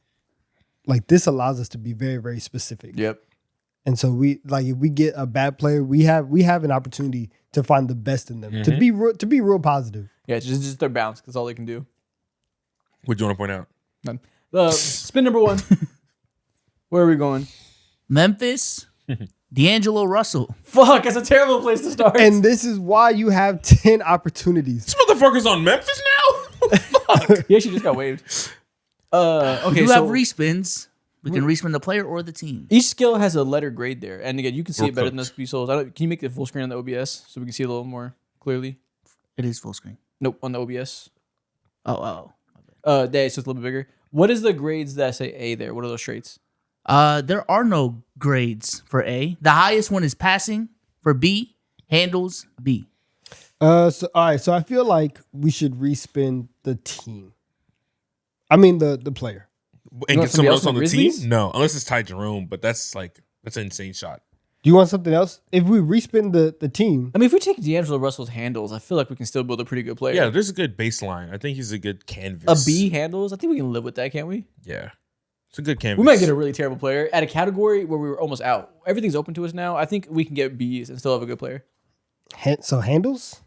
Speaker 4: this allows us to be very, very specific.
Speaker 3: Yep.
Speaker 4: And so if we get a bad player, we have an opportunity to find the best in them, to be real positive.
Speaker 3: Yeah, it's just their bounce. That's all they can do.
Speaker 2: What do you want to point out?
Speaker 3: None. Spin number 1. Where are we going?
Speaker 1: Memphis, D'Angelo Russell.
Speaker 3: Fuck, that's a terrible place to start.
Speaker 4: And this is why you have 10 opportunities.
Speaker 2: This motherfucker's on Memphis now? Fuck.
Speaker 3: He actually just got waived. Okay,
Speaker 1: You
Speaker 3: so
Speaker 1: have respins. We can respin the player or the team.
Speaker 3: each skill has a letter grade there. And again, you can see
Speaker 2: We're
Speaker 3: it better than
Speaker 2: cooked.
Speaker 3: us Souls. Can you make the full screen on the OBS so we can see a little more clearly?
Speaker 1: It is full screen.
Speaker 3: Nope, on the OBS.
Speaker 1: Oh.
Speaker 3: There, it's just a little bit bigger. What is the grades that say A there? What are those traits?
Speaker 1: There are no grades for A. The highest one is passing for B, handles B.
Speaker 4: All right. So I feel like we should respin the team. I mean the player.
Speaker 2: And
Speaker 3: want
Speaker 2: get someone
Speaker 3: somebody
Speaker 2: else on the
Speaker 3: else in
Speaker 2: team?
Speaker 3: Grizzlies?
Speaker 2: No, unless it's Ty Jerome, but that's an insane shot.
Speaker 4: Do you want something else? If we respin the team,
Speaker 3: I mean, if we take D'Angelo Russell's handles, I feel like we can still build a pretty good player.
Speaker 2: Yeah, there's a good baseline. I think he's a good canvas.
Speaker 3: A B handles, I think we can live with that, can't we?
Speaker 2: Yeah. It's a good canvas.
Speaker 3: We might get a really terrible player at a category where we were almost out. Everything's open to us now. I think we can get Bs and still have a good player.
Speaker 4: so handles.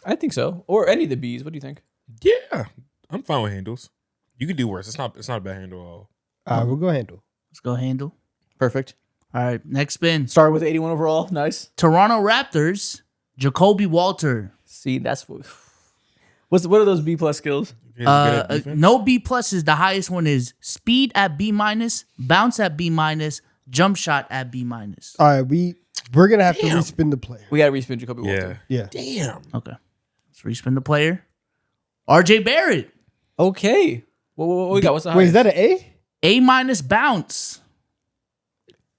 Speaker 3: I think so. Or any of the Bs. What do you think?
Speaker 2: Yeah. I'm fine with handles. You could do worse. It's not a bad handle at all.
Speaker 4: All right, we'll go handle.
Speaker 1: Let's go handle.
Speaker 3: Perfect.
Speaker 1: All right, next spin.
Speaker 3: Started with 81 overall. Nice.
Speaker 1: Toronto Raptors, Jacoby Walter.
Speaker 3: See, that's what are those B plus skills?
Speaker 2: You guys good at defense?
Speaker 1: No B pluses. The highest one is speed at B minus, bounce at B minus, jump shot at B minus.
Speaker 4: All right, we're gonna have to
Speaker 2: Damn.
Speaker 4: respin the player.
Speaker 3: We got to respin Jacoby Walter.
Speaker 2: Yeah.
Speaker 4: Yeah.
Speaker 2: Damn.
Speaker 1: Okay, let's respin the player. RJ Barrett,
Speaker 3: Okay. What we got? What's the
Speaker 4: Wait, is
Speaker 3: highest?
Speaker 4: that an A?
Speaker 1: A minus bounce.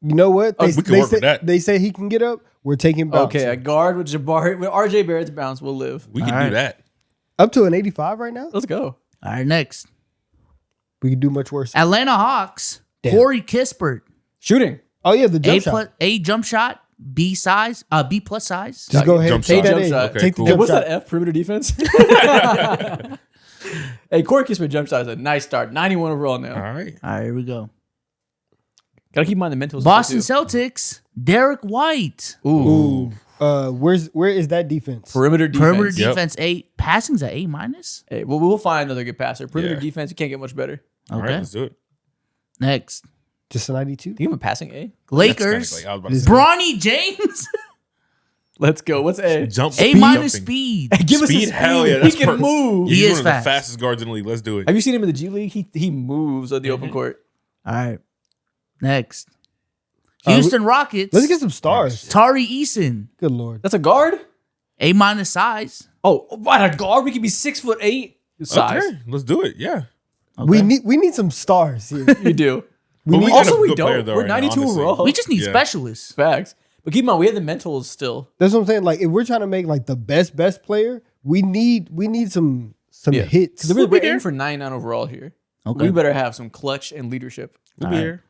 Speaker 4: You know what?
Speaker 2: we can work with that.
Speaker 4: They say he can get up. We're taking bounce.
Speaker 3: Okay, a guard with RJ Barrett's bounce will live.
Speaker 2: We can
Speaker 1: All
Speaker 2: do
Speaker 1: right.
Speaker 2: that.
Speaker 4: Up to an 85 right now.
Speaker 3: Let's go.
Speaker 1: All right, next.
Speaker 4: We can do much worse.
Speaker 1: Atlanta Hawks,
Speaker 4: Damn.
Speaker 1: Corey Kispert.
Speaker 3: Shooting.
Speaker 4: Oh yeah, the
Speaker 1: A
Speaker 4: jump shot.
Speaker 1: plus A jump shot, B size, B plus size.
Speaker 4: Just go ahead.
Speaker 2: Jump
Speaker 4: Take
Speaker 2: shot.
Speaker 4: that
Speaker 3: Jump
Speaker 4: A.
Speaker 3: shot.
Speaker 2: Okay,
Speaker 4: Take the
Speaker 2: cool.
Speaker 3: Hey,
Speaker 4: jump
Speaker 3: what's
Speaker 4: shot.
Speaker 3: that F? Perimeter defense? Hey, Corey Kispert jump shot is a nice start. 91 overall now.
Speaker 2: All right.
Speaker 1: All right, here we go.
Speaker 3: Gotta keep in mind the mentals.
Speaker 1: Boston
Speaker 3: too.
Speaker 1: Celtics, Derek White.
Speaker 3: Ooh.
Speaker 4: Where is that defense?
Speaker 3: Perimeter defense.
Speaker 1: Perimeter
Speaker 2: Yep.
Speaker 1: defense A. Passing's at A minus.
Speaker 3: Hey, well, we'll find another good passer. Perimeter
Speaker 2: Yeah.
Speaker 3: defense, you can't get much better.
Speaker 2: All
Speaker 1: Okay.
Speaker 2: right, let's do it.
Speaker 1: Next,
Speaker 4: Just a 92.
Speaker 3: Do you give him a passing A?
Speaker 1: Lakers,
Speaker 2: That's kinda like, I was about to say.
Speaker 1: Bronny James.
Speaker 3: Let's go. What's A?
Speaker 2: Jump
Speaker 1: A
Speaker 2: speed
Speaker 1: minus
Speaker 2: jumping.
Speaker 1: speed.
Speaker 3: Give us his
Speaker 2: Speed? Hell
Speaker 3: speed.
Speaker 2: yeah,
Speaker 3: He
Speaker 2: that's
Speaker 3: can
Speaker 2: perfect.
Speaker 3: move.
Speaker 1: He
Speaker 2: He's
Speaker 1: is
Speaker 2: one of
Speaker 1: fast.
Speaker 2: the fastest guards in the league. Let's do it.
Speaker 3: Have you seen him in the G League? He moves on the open court.
Speaker 1: All right. Next, Houston Rockets.
Speaker 4: Let's get some stars.
Speaker 1: Tari Eason.
Speaker 4: Good lord.
Speaker 3: That's a guard?
Speaker 1: A minus size.
Speaker 3: Oh, what a guard? We can be 6'8" size.
Speaker 2: Okay, let's do it. Yeah.
Speaker 4: We need some stars here.
Speaker 3: You do.
Speaker 2: But we got
Speaker 3: Also,
Speaker 2: a
Speaker 3: we
Speaker 2: good
Speaker 3: don't.
Speaker 2: player, though,
Speaker 3: We're
Speaker 2: right now,
Speaker 3: 92
Speaker 2: honestly.
Speaker 3: overall.
Speaker 1: We just need
Speaker 2: Yeah.
Speaker 1: specialists.
Speaker 3: Facts. But keep in mind, we have the mentals still.
Speaker 4: That's what I'm saying. Like if we're trying to make like the best player, we need some hits.
Speaker 3: Because we're aiming for 99 overall here.
Speaker 1: Okay.
Speaker 3: We better have some clutch and leadership.
Speaker 2: We'll be here.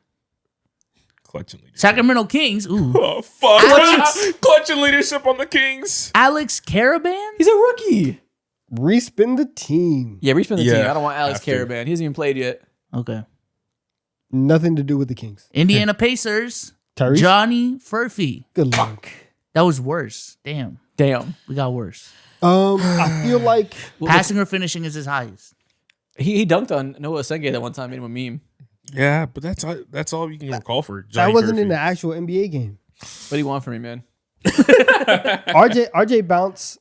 Speaker 2: Clutch and leadership.
Speaker 1: Sacramento Kings. Ooh.
Speaker 2: Oh, fuck.
Speaker 1: Alex-
Speaker 2: Clutch and leadership on the Kings.
Speaker 1: Alex Caravan.
Speaker 3: He's a rookie.
Speaker 4: Respin the team.
Speaker 3: Yeah, respin the
Speaker 2: Yeah,
Speaker 3: team. I don't want Alex
Speaker 2: have to.
Speaker 3: Caravan. He hasn't even played yet.
Speaker 1: Okay.
Speaker 4: Nothing to do with the Kings.
Speaker 1: Indiana Pacers.
Speaker 4: Tyrese?
Speaker 1: Johnny Furphy.
Speaker 4: Good luck.
Speaker 1: That was worse. Damn. We got worse.
Speaker 4: I feel like
Speaker 1: Passing or finishing is his highest.
Speaker 3: He dunked on Noah Senge that one time, made him a meme.
Speaker 2: Yeah, but that's all you can recall for
Speaker 4: that
Speaker 2: Johnny
Speaker 4: wasn't in
Speaker 2: Furphy.
Speaker 4: the actual NBA game.
Speaker 3: What do you want from me, man?
Speaker 4: RJ bounce,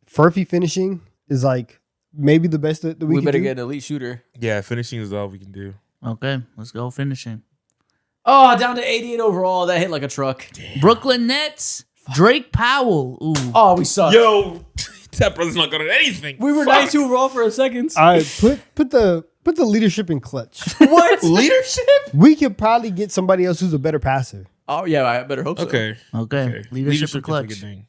Speaker 4: Furphy finishing is like maybe the best that we
Speaker 3: We
Speaker 4: can
Speaker 3: better
Speaker 4: do.
Speaker 3: get an elite shooter.
Speaker 2: Yeah, finishing is all we can do.
Speaker 1: Okay, let's go finishing.
Speaker 3: Oh, down to 88 overall. That hit like a truck.
Speaker 1: Brooklyn Nets. Drake Powell. Ooh.
Speaker 3: Oh, we suck.
Speaker 2: Yo, that brother's not good at anything.
Speaker 3: We were
Speaker 2: Fuck.
Speaker 3: 92 overall for a second.
Speaker 4: All right, put the leadership in clutch.
Speaker 3: What?
Speaker 2: Leadership?
Speaker 4: We could probably get somebody else who's a better passer.
Speaker 3: Oh, yeah, I better hope so.
Speaker 2: Okay.
Speaker 1: Okay. Leadership and
Speaker 2: can take a
Speaker 1: clutch.
Speaker 2: ding.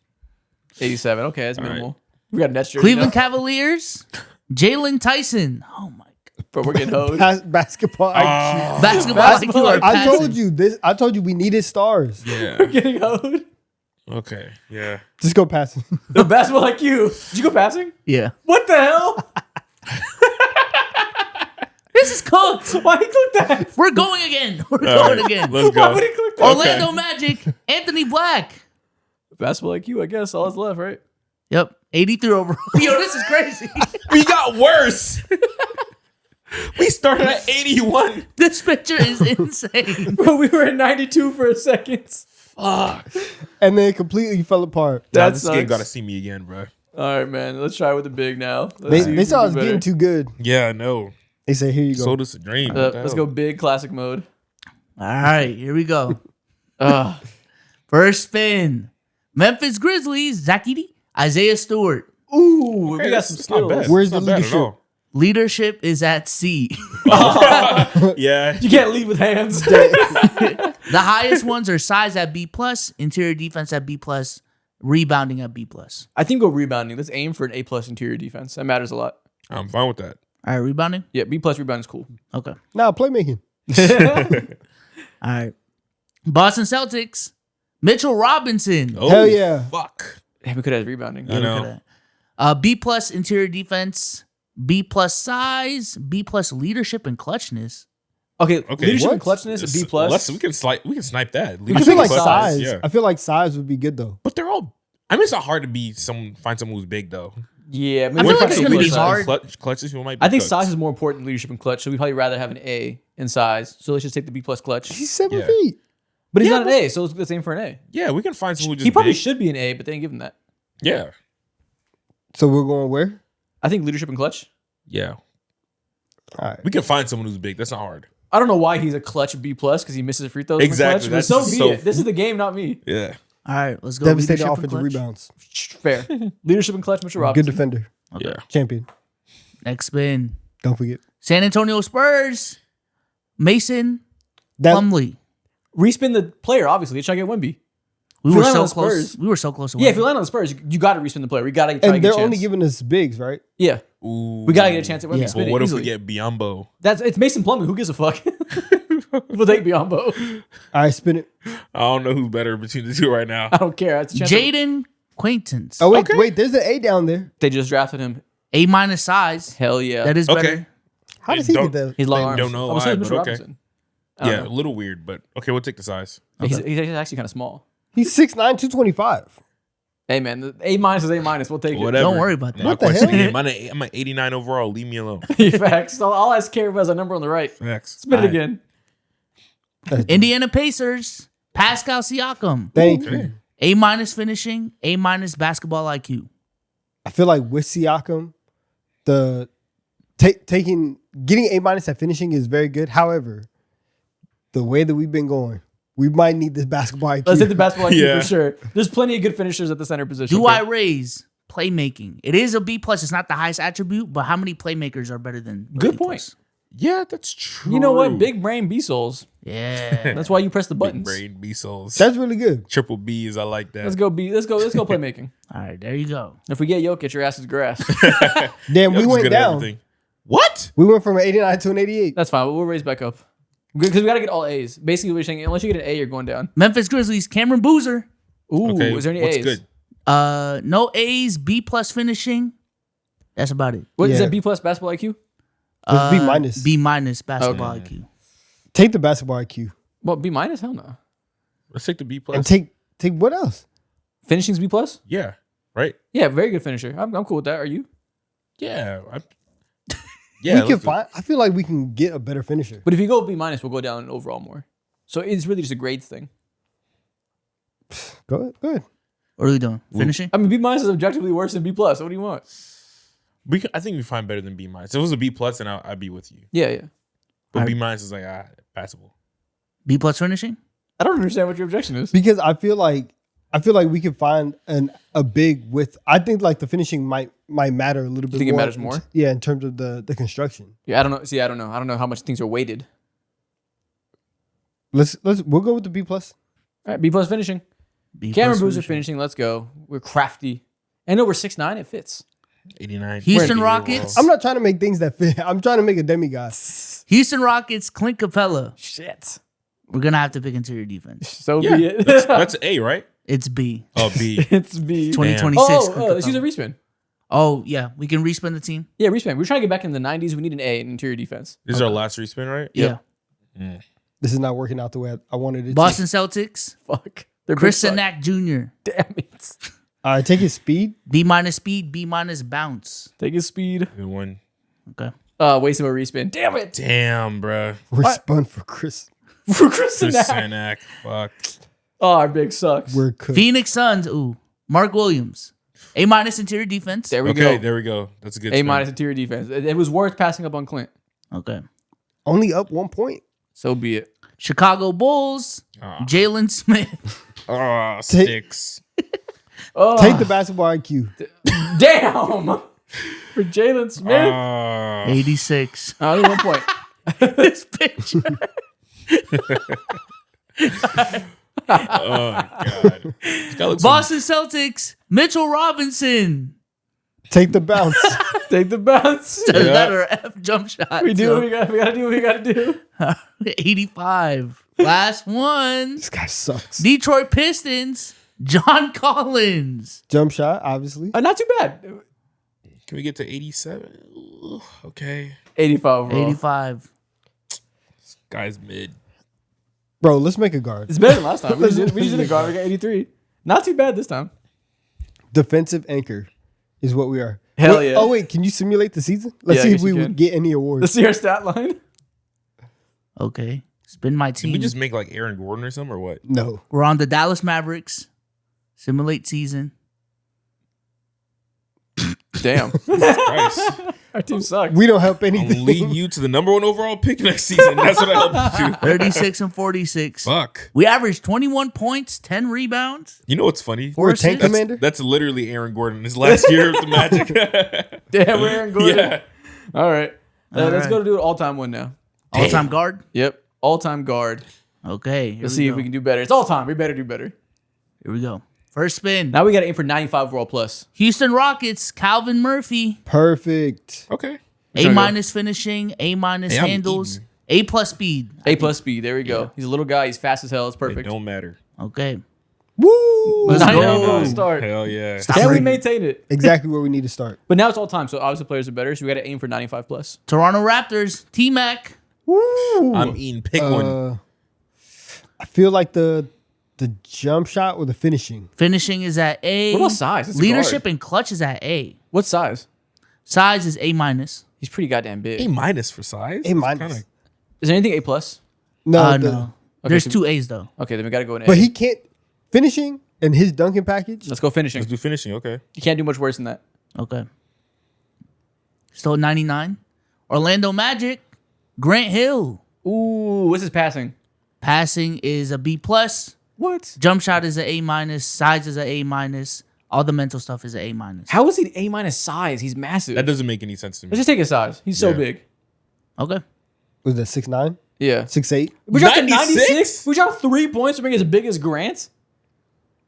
Speaker 3: 87. Okay, that's minimal.
Speaker 2: right.
Speaker 3: We got a Nets jersey
Speaker 1: Cleveland
Speaker 3: now,
Speaker 1: Cavaliers. Jalen Tyson. Oh my god.
Speaker 3: but we're getting hoed.
Speaker 4: Basketball IQ.
Speaker 1: Basketball
Speaker 3: Basketball
Speaker 1: IQ or
Speaker 3: IQ.
Speaker 4: I
Speaker 1: passing.
Speaker 4: told you this. I told you we needed stars.
Speaker 2: Yeah.
Speaker 3: Getting hoed.
Speaker 2: Okay. Yeah.
Speaker 4: Just go passing.
Speaker 3: The basketball like you. Did you go passing?
Speaker 1: Yeah.
Speaker 3: What the hell?
Speaker 1: This is cooked.
Speaker 3: Why he click that?
Speaker 1: We're going again. We're
Speaker 2: All
Speaker 1: going
Speaker 2: right,
Speaker 1: again.
Speaker 2: Let's
Speaker 3: Why
Speaker 2: go.
Speaker 3: would he click that?
Speaker 1: Orlando Magic. Anthony Black.
Speaker 3: Basketball like you, I guess. All that's left, right?
Speaker 1: Yep. 83 overall. Yo, this is crazy.
Speaker 2: We got worse. We started at 81.
Speaker 1: This picture is insane.
Speaker 3: Bro, we were at 92 for a second.
Speaker 2: Fuck.
Speaker 4: And then it completely fell apart.
Speaker 2: Nah,
Speaker 3: That
Speaker 2: this
Speaker 3: sucks.
Speaker 2: game got to see me again, bro.
Speaker 3: All right, man. Let's try with the big now.
Speaker 4: They saw us getting too good.
Speaker 2: Yeah, I know.
Speaker 4: They say, here you go.
Speaker 2: Sold us a dream. What the
Speaker 3: Let's
Speaker 2: hell?
Speaker 3: go big classic mode.
Speaker 1: All right, here we go.
Speaker 3: Ugh.
Speaker 1: First spin. Memphis Grizzlies. Zach Edey. Isaiah Stewart.
Speaker 3: Ooh,
Speaker 2: Hey,
Speaker 3: we got
Speaker 2: that's-
Speaker 3: some
Speaker 2: it's not
Speaker 3: skills.
Speaker 2: bad.
Speaker 4: Where's
Speaker 2: It's
Speaker 4: the
Speaker 2: not bad at
Speaker 4: leadership?
Speaker 2: all.
Speaker 1: Leadership is at C.
Speaker 2: Yeah.
Speaker 3: You can't lead with hands.
Speaker 1: The highest ones are size at B+, interior defense at B+, rebounding at B+.
Speaker 3: I think go rebounding. Let's aim for an A+ interior defense. That matters a lot.
Speaker 2: I'm fine with that.
Speaker 1: All right, rebounding?
Speaker 3: Yeah, B+ rebounding is cool.
Speaker 1: Okay.
Speaker 4: Now playmaking.
Speaker 1: All right. Boston Celtics. Mitchell Robinson.
Speaker 2: Oh,
Speaker 4: Hell yeah.
Speaker 2: Fuck.
Speaker 3: Hey, we could have rebounding.
Speaker 2: I know.
Speaker 1: B+ interior defense, B+ size, B+ leadership and clutchness.
Speaker 3: Okay,
Speaker 2: Okay.
Speaker 3: leadership and
Speaker 4: What?
Speaker 3: clutchness, a
Speaker 2: Just-
Speaker 3: B+.
Speaker 2: We can snipe that.
Speaker 4: I feel
Speaker 2: Leadership
Speaker 4: like
Speaker 2: and clutches,
Speaker 4: size.
Speaker 2: Yeah.
Speaker 4: I feel like size would be good though.
Speaker 2: But they're all. I mean, it's not hard to find someone who's big though.
Speaker 3: Yeah,
Speaker 1: I feel like it's gonna be
Speaker 3: leadership.
Speaker 1: hard.
Speaker 2: Clutches, you might. Be
Speaker 3: I think
Speaker 2: cooked.
Speaker 3: size is more important than leadership and clutch, so we'd probably rather have an A in size. So let's just take the B+ clutch.
Speaker 4: He's 7
Speaker 2: Yeah.
Speaker 4: feet.
Speaker 3: But he's
Speaker 2: Yeah,
Speaker 3: not an A, so let's aim for an A.
Speaker 2: Yeah, we can find someone who's just
Speaker 3: He probably
Speaker 2: big.
Speaker 3: should be an A, but they didn't give him that.
Speaker 2: Yeah.
Speaker 4: So we're going where?
Speaker 3: I think leadership and clutch.
Speaker 2: Yeah.
Speaker 4: All right.
Speaker 2: We can find someone who's big. That's not hard.
Speaker 3: I don't know why he's a clutch B+ because he misses free throws.
Speaker 2: Exactly,
Speaker 3: In the clutch,
Speaker 2: that's
Speaker 3: but so
Speaker 2: just
Speaker 3: be
Speaker 2: so-
Speaker 3: it. This is the game, not me.
Speaker 2: Yeah.
Speaker 1: All right, let's go.
Speaker 4: Devastating
Speaker 1: leadership and
Speaker 4: offensive
Speaker 1: clutch.
Speaker 4: rebounds.
Speaker 3: Fair. Leadership and clutch, Mitchell
Speaker 4: Good
Speaker 3: Robinson.
Speaker 4: defender.
Speaker 2: Yeah.
Speaker 4: Champion.
Speaker 1: Next spin.
Speaker 4: Don't forget.
Speaker 1: San Antonio Spurs. Mason
Speaker 4: That
Speaker 1: Plumlee.
Speaker 3: Respin the player, obviously. Try to get Wemby.
Speaker 1: We
Speaker 3: If
Speaker 1: were
Speaker 3: you land
Speaker 1: so
Speaker 3: on the
Speaker 1: close.
Speaker 3: Spurs-
Speaker 1: We were so close. To
Speaker 3: Yeah, if you
Speaker 1: winning.
Speaker 3: land on the Spurs, you got to respin the player. We got to try to
Speaker 4: and
Speaker 3: get
Speaker 4: they're
Speaker 3: a chance.
Speaker 4: only giving us bigs, right?
Speaker 3: Yeah,
Speaker 2: Ooh.
Speaker 3: we got to get a chance at Wemby
Speaker 1: Yeah.
Speaker 2: But
Speaker 3: spinning
Speaker 2: what if
Speaker 3: easily.
Speaker 2: we get Biombo?
Speaker 3: It's Mason Plumlee. Who gives a fuck? We'll take Biombo.
Speaker 4: All right, spin it.
Speaker 2: I don't know who's better between the two right now.
Speaker 3: I don't care. It's a chance.
Speaker 1: Jaden Quaintance.
Speaker 4: Oh, wait,
Speaker 2: Okay.
Speaker 4: wait. There's an A down there.
Speaker 3: They just drafted him.
Speaker 1: A- size.
Speaker 3: Hell yeah.
Speaker 1: That is
Speaker 2: Okay.
Speaker 1: better.
Speaker 4: How does he
Speaker 2: Don't-
Speaker 4: get that?
Speaker 3: He's long
Speaker 2: I
Speaker 3: arms.
Speaker 2: don't know
Speaker 3: Oh,
Speaker 2: why,
Speaker 3: so is
Speaker 2: but
Speaker 3: Mitchell
Speaker 2: okay.
Speaker 3: Robinson. I don't
Speaker 2: Yeah,
Speaker 3: know.
Speaker 2: a little weird, but okay, we'll take the size.
Speaker 3: He's actually kind of small.
Speaker 4: He's 6'9", 225.
Speaker 3: Hey man, the A- is A-. We'll take
Speaker 2: Whatever.
Speaker 1: Don't worry about that.
Speaker 2: My
Speaker 4: What the
Speaker 2: question
Speaker 4: hell?
Speaker 2: is, I'm an 89 overall. Leave me alone.
Speaker 3: it. Facts. All I care about is a number on the right.
Speaker 2: Facts.
Speaker 3: Spin it
Speaker 1: Alright.
Speaker 3: again.
Speaker 1: Indiana Pacers. Pascal Siakam.
Speaker 4: Thank you.
Speaker 1: A- finishing. A- basketball IQ.
Speaker 4: I feel like with Siakam, the getting A- at finishing is very good. However, the way that we've been going, we might need this basketball IQ.
Speaker 3: Let's hit the basketball IQ
Speaker 2: Yeah.
Speaker 3: for sure. There's plenty of good finishers at the center position.
Speaker 1: Do
Speaker 3: Okay.
Speaker 1: I raise playmaking? It is a B+. It's not the highest attribute, but how many playmakers are better than a
Speaker 3: Good
Speaker 1: B+?
Speaker 3: point.
Speaker 2: Yeah, that's true.
Speaker 3: You know what? Big brain B souls.
Speaker 1: Yeah.
Speaker 3: That's why you press the
Speaker 2: Big
Speaker 3: buttons.
Speaker 2: brain B souls.
Speaker 4: That's really good.
Speaker 2: Triple B's. I like that.
Speaker 3: Let's go B. Let's go playmaking.
Speaker 1: All right, there you go.
Speaker 3: If we get Jokic, your ass is grass.
Speaker 4: Damn, we
Speaker 2: Jokic is
Speaker 4: went
Speaker 2: good at
Speaker 4: down.
Speaker 2: everything. What?
Speaker 4: We went from an 89 to an 88.
Speaker 3: That's fine. We'll raise back up. Because we got to get all A's. Basically, we're saying unless you get an A, you're going down.
Speaker 1: Memphis Grizzlies. Cameron Boozer.
Speaker 3: Ooh,
Speaker 2: Okay,
Speaker 3: is there any
Speaker 2: what's
Speaker 3: A's?
Speaker 2: good?
Speaker 1: No A's. B+ finishing. That's about it.
Speaker 3: What is
Speaker 4: Yeah.
Speaker 3: that B+ basketball IQ?
Speaker 4: It's B-.
Speaker 1: B- basketball IQ.
Speaker 4: Take the basketball IQ
Speaker 3: Well, B minus? Hell no.
Speaker 2: Let's take the B plus.
Speaker 4: and take what else?
Speaker 3: Finishing's B plus?
Speaker 2: Yeah. Right.
Speaker 3: Yeah, very good finisher. I'm cool with that. Are you?
Speaker 2: Yeah.
Speaker 4: We can
Speaker 2: let's do it.
Speaker 4: find. I feel like we can get a better finisher.
Speaker 3: But if you go B minus, we'll go down overall more. So it's really just a grades thing.
Speaker 4: Go ahead.
Speaker 1: What are we doing? Finishing?
Speaker 3: I mean, B minus is objectively worse than B plus. What do you want?
Speaker 2: I think we find better than B minus. If it was a B plus, then I'd be with you.
Speaker 3: Yeah.
Speaker 2: But B minus is like passable.
Speaker 1: B plus finishing?
Speaker 3: I don't understand what your objection is.
Speaker 4: Because I feel like we could find a big width. I think like the finishing might matter a little bit.
Speaker 3: think it
Speaker 4: more
Speaker 3: matters more?
Speaker 4: Yeah, in terms of the construction.
Speaker 3: Yeah, I don't know. See, I don't know. I don't know how much things are weighted.
Speaker 4: We'll go with the B plus.
Speaker 3: All right, B plus finishing.
Speaker 1: B
Speaker 3: Cameron
Speaker 1: plus
Speaker 3: Boozer finishing. Let's go. We're crafty. I know we're 6'9". It fits.
Speaker 2: 89.
Speaker 1: Houston
Speaker 2: We're in
Speaker 1: Rockets.
Speaker 2: the
Speaker 4: I'm not trying to make things that fit. I'm trying to make a demigod.
Speaker 1: Houston Rockets, Clint Capella.
Speaker 3: Shit.
Speaker 1: We're going to have to pick interior defense.
Speaker 3: So
Speaker 2: Yeah,
Speaker 3: be it.
Speaker 2: that's A, right?
Speaker 1: It's B.
Speaker 2: Oh, B.
Speaker 3: It's B.
Speaker 1: 2026. Clint
Speaker 3: Let's use a
Speaker 1: Capella.
Speaker 3: respin.
Speaker 1: Oh, yeah. We can respin the team?
Speaker 3: Yeah, respin. We're trying to get back in the 90s. We need an A in interior defense.
Speaker 2: This is our last respin, right?
Speaker 1: Yeah.
Speaker 4: This is not working out the way I wanted it
Speaker 1: Boston Celtics,
Speaker 3: Fuck. They're
Speaker 1: Chris
Speaker 3: big suck.
Speaker 1: Sinak Jr.
Speaker 3: Damn it.
Speaker 4: to. Take his speed.
Speaker 1: B minus speed, B minus bounce.
Speaker 3: Take his speed.
Speaker 2: Good one.
Speaker 1: Okay.
Speaker 3: Waste of a respin. Damn it.
Speaker 2: Damn, bruh.
Speaker 4: We're spun for Chris.
Speaker 3: For Chris
Speaker 2: Chris
Speaker 3: Sinak.
Speaker 2: Sanak. Fuck.
Speaker 3: Oh, our big sucks.
Speaker 4: We're cooked.
Speaker 1: Phoenix Suns, ooh. Mark Williams. A minus interior defense.
Speaker 3: There we
Speaker 2: Okay,
Speaker 3: go.
Speaker 2: there we go. That's a good
Speaker 3: A
Speaker 2: spin.
Speaker 3: minus interior defense. It was worth passing up on Clint.
Speaker 1: Okay.
Speaker 4: Only up 1 point.
Speaker 3: So be it.
Speaker 1: Chicago Bulls,
Speaker 2: Ah.
Speaker 1: Jalen Smith.
Speaker 2: Oh, sticks.
Speaker 3: Oh,
Speaker 4: Take the basketball IQ.
Speaker 3: damn. For Jalen Smith.
Speaker 1: 86.
Speaker 3: Only 1 point.
Speaker 1: This picture.
Speaker 2: Oh, God. This guy looks
Speaker 1: Boston Celtics, Mitchell Robinson.
Speaker 4: Take the bounce.
Speaker 3: Take the bounce.
Speaker 1: Does that or F jump shot?
Speaker 3: We do what we gotta do what we gotta do.
Speaker 1: 85. Last one.
Speaker 4: This guy sucks.
Speaker 1: Detroit Pistons, John Collins.
Speaker 4: Jump shot, obviously.
Speaker 3: Not too bad.
Speaker 2: Can we get to 87? Ooh, okay.
Speaker 3: 85 overall.
Speaker 1: 85.
Speaker 2: Guy's mid.
Speaker 4: Bro, let's make a guard.
Speaker 3: It's better than last time. We just did a guard. We got 83. Not too bad this time.
Speaker 4: Defensive anchor is what we are.
Speaker 3: Hell
Speaker 4: Wait,
Speaker 3: yeah.
Speaker 4: Oh, wait. Can you simulate the season? Let's
Speaker 3: Yeah, I
Speaker 4: see if
Speaker 3: guess
Speaker 4: we
Speaker 3: you can.
Speaker 4: would get any
Speaker 3: Let's
Speaker 4: awards.
Speaker 3: see our stat line.
Speaker 1: Okay. Spin my team.
Speaker 2: Did we just make like Aaron Gordon or something or what?
Speaker 4: No.
Speaker 1: We're on the Dallas Mavericks. Simulate season.
Speaker 3: Damn.
Speaker 2: Christ.
Speaker 3: Our team sucks.
Speaker 4: We don't help
Speaker 2: I'll
Speaker 4: anything.
Speaker 2: lead you to the number 1 overall pick next season. That's what I help you to.
Speaker 1: 36 and 46.
Speaker 2: Fuck.
Speaker 1: We averaged 21 points, 10 rebounds.
Speaker 2: You know what's funny?
Speaker 4: We're a tank
Speaker 1: assists.
Speaker 4: commander.
Speaker 2: That's literally Aaron Gordon. His last year with the Magic.
Speaker 3: Damn, we're Aaron Gordon.
Speaker 2: Yeah.
Speaker 3: All right.
Speaker 1: All
Speaker 3: Let's
Speaker 1: right.
Speaker 3: go to do an all-time one now.
Speaker 1: All-time guard.
Speaker 3: Yep. All-time guard.
Speaker 1: Okay. Here
Speaker 3: Let's
Speaker 1: we
Speaker 3: see
Speaker 1: go.
Speaker 3: if we can do better. It's all time. We better do better.
Speaker 1: Here we go. First spin.
Speaker 3: Now we got to aim for 95 overall plus.
Speaker 1: Houston Rockets, Calvin Murphy.
Speaker 4: Perfect.
Speaker 2: Okay.
Speaker 1: A minus finishing, A minus
Speaker 2: Hey, I'm
Speaker 1: handles,
Speaker 2: eating.
Speaker 1: A plus speed.
Speaker 3: A plus speed. There we go. He's a little guy. He's fast as hell. It's
Speaker 2: It
Speaker 3: perfect.
Speaker 2: don't matter.
Speaker 1: Okay.
Speaker 4: Woo!
Speaker 1: Let's
Speaker 3: Nine
Speaker 1: go.
Speaker 3: overall start.
Speaker 2: Hell yeah.
Speaker 1: Stop
Speaker 3: Can we
Speaker 1: breaking.
Speaker 3: maintain it?
Speaker 4: Exactly where we need to start.
Speaker 3: But now it's all time, so obviously players are better. So we got to aim for 95 plus.
Speaker 1: Toronto Raptors, T-Mac.
Speaker 4: Woo!
Speaker 2: I'm eating. Pick one.
Speaker 4: I feel like the jump shot or the finishing.
Speaker 1: Finishing is at A.
Speaker 3: What about size? It's a
Speaker 1: Leadership
Speaker 3: guard.
Speaker 1: and clutch is at A.
Speaker 3: What size?
Speaker 1: Size is A minus.
Speaker 3: He's pretty goddamn big.
Speaker 2: A minus for size?
Speaker 4: A minus.
Speaker 2: Kinda-
Speaker 3: Is there anything A plus?
Speaker 4: No,
Speaker 1: No. There's
Speaker 3: so-
Speaker 1: 2 A's though.
Speaker 3: Okay, then we got to go in A.
Speaker 4: but he can't finishing and his dunking package.
Speaker 3: Let's go finishing.
Speaker 2: Let's do finishing. Okay.
Speaker 3: You can't do much worse than that.
Speaker 1: Okay. Still 99. Orlando Magic, Grant Hill.
Speaker 3: Ooh, what's his passing?
Speaker 1: Passing is a B plus.
Speaker 3: What?
Speaker 1: Jump shot is an A minus. Size is an A minus. All the mental stuff is an A minus.
Speaker 3: How is he A minus size? He's massive.
Speaker 2: That doesn't make any sense to me.
Speaker 3: Let's just take his size. He's so
Speaker 2: Yeah.
Speaker 3: big.
Speaker 1: Okay.
Speaker 4: Was that 6'9"?
Speaker 3: Yeah.
Speaker 4: 6'8"?
Speaker 3: We dropped to
Speaker 2: 96?
Speaker 3: 96? We dropped 3 points for being as big as Grant?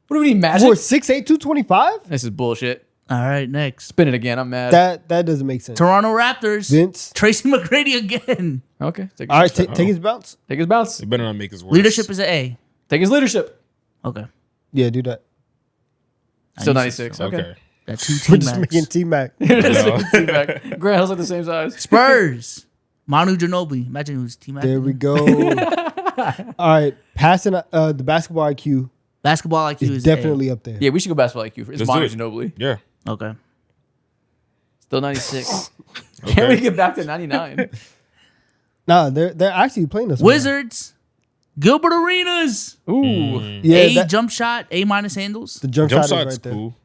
Speaker 3: What do we need,
Speaker 4: For
Speaker 3: Magic?
Speaker 4: 6'8", 225?
Speaker 3: This is bullshit.
Speaker 1: All right. Next.
Speaker 3: Spin it again. I'm mad.
Speaker 4: That doesn't make sense.
Speaker 1: Toronto Raptors.
Speaker 4: Vince.
Speaker 1: Tracy McGrady again.
Speaker 3: Okay. Take his,
Speaker 4: All right, take his bounce.
Speaker 3: take his bounce.
Speaker 2: It better not make us worse.
Speaker 1: Leadership is an A.
Speaker 3: Take his leadership.
Speaker 1: Okay.
Speaker 4: Yeah, do that.
Speaker 3: Still 96. Okay.
Speaker 2: Okay.
Speaker 1: Got 2
Speaker 4: We're just making
Speaker 1: T-Max.
Speaker 4: T-Mac.
Speaker 3: Just making T-Mac. Grant Hill's like the same size.
Speaker 1: Spurs. Manu Ginobili. Imagine who's team
Speaker 4: There
Speaker 1: acting.
Speaker 4: we go. All right, passing the basketball IQ
Speaker 1: Basketball IQ
Speaker 4: is
Speaker 1: is
Speaker 4: definitely up there.
Speaker 3: Yeah, we should go basketball IQ. It's
Speaker 2: Let's
Speaker 3: Manu
Speaker 2: do it.
Speaker 3: Ginobili.
Speaker 2: Yeah.
Speaker 1: A. Okay.
Speaker 3: Still 96.
Speaker 2: Okay.
Speaker 3: Can we get back to 99?
Speaker 4: Nah, they're actually playing us. right now.
Speaker 1: Wizards. Gilbert Arenas.
Speaker 3: Ooh.
Speaker 4: Yeah,
Speaker 1: A
Speaker 4: that-
Speaker 1: jump shot. A minus handles.
Speaker 4: the jump,
Speaker 2: Jump
Speaker 4: shot
Speaker 2: shot's
Speaker 4: is right there.
Speaker 2: cool.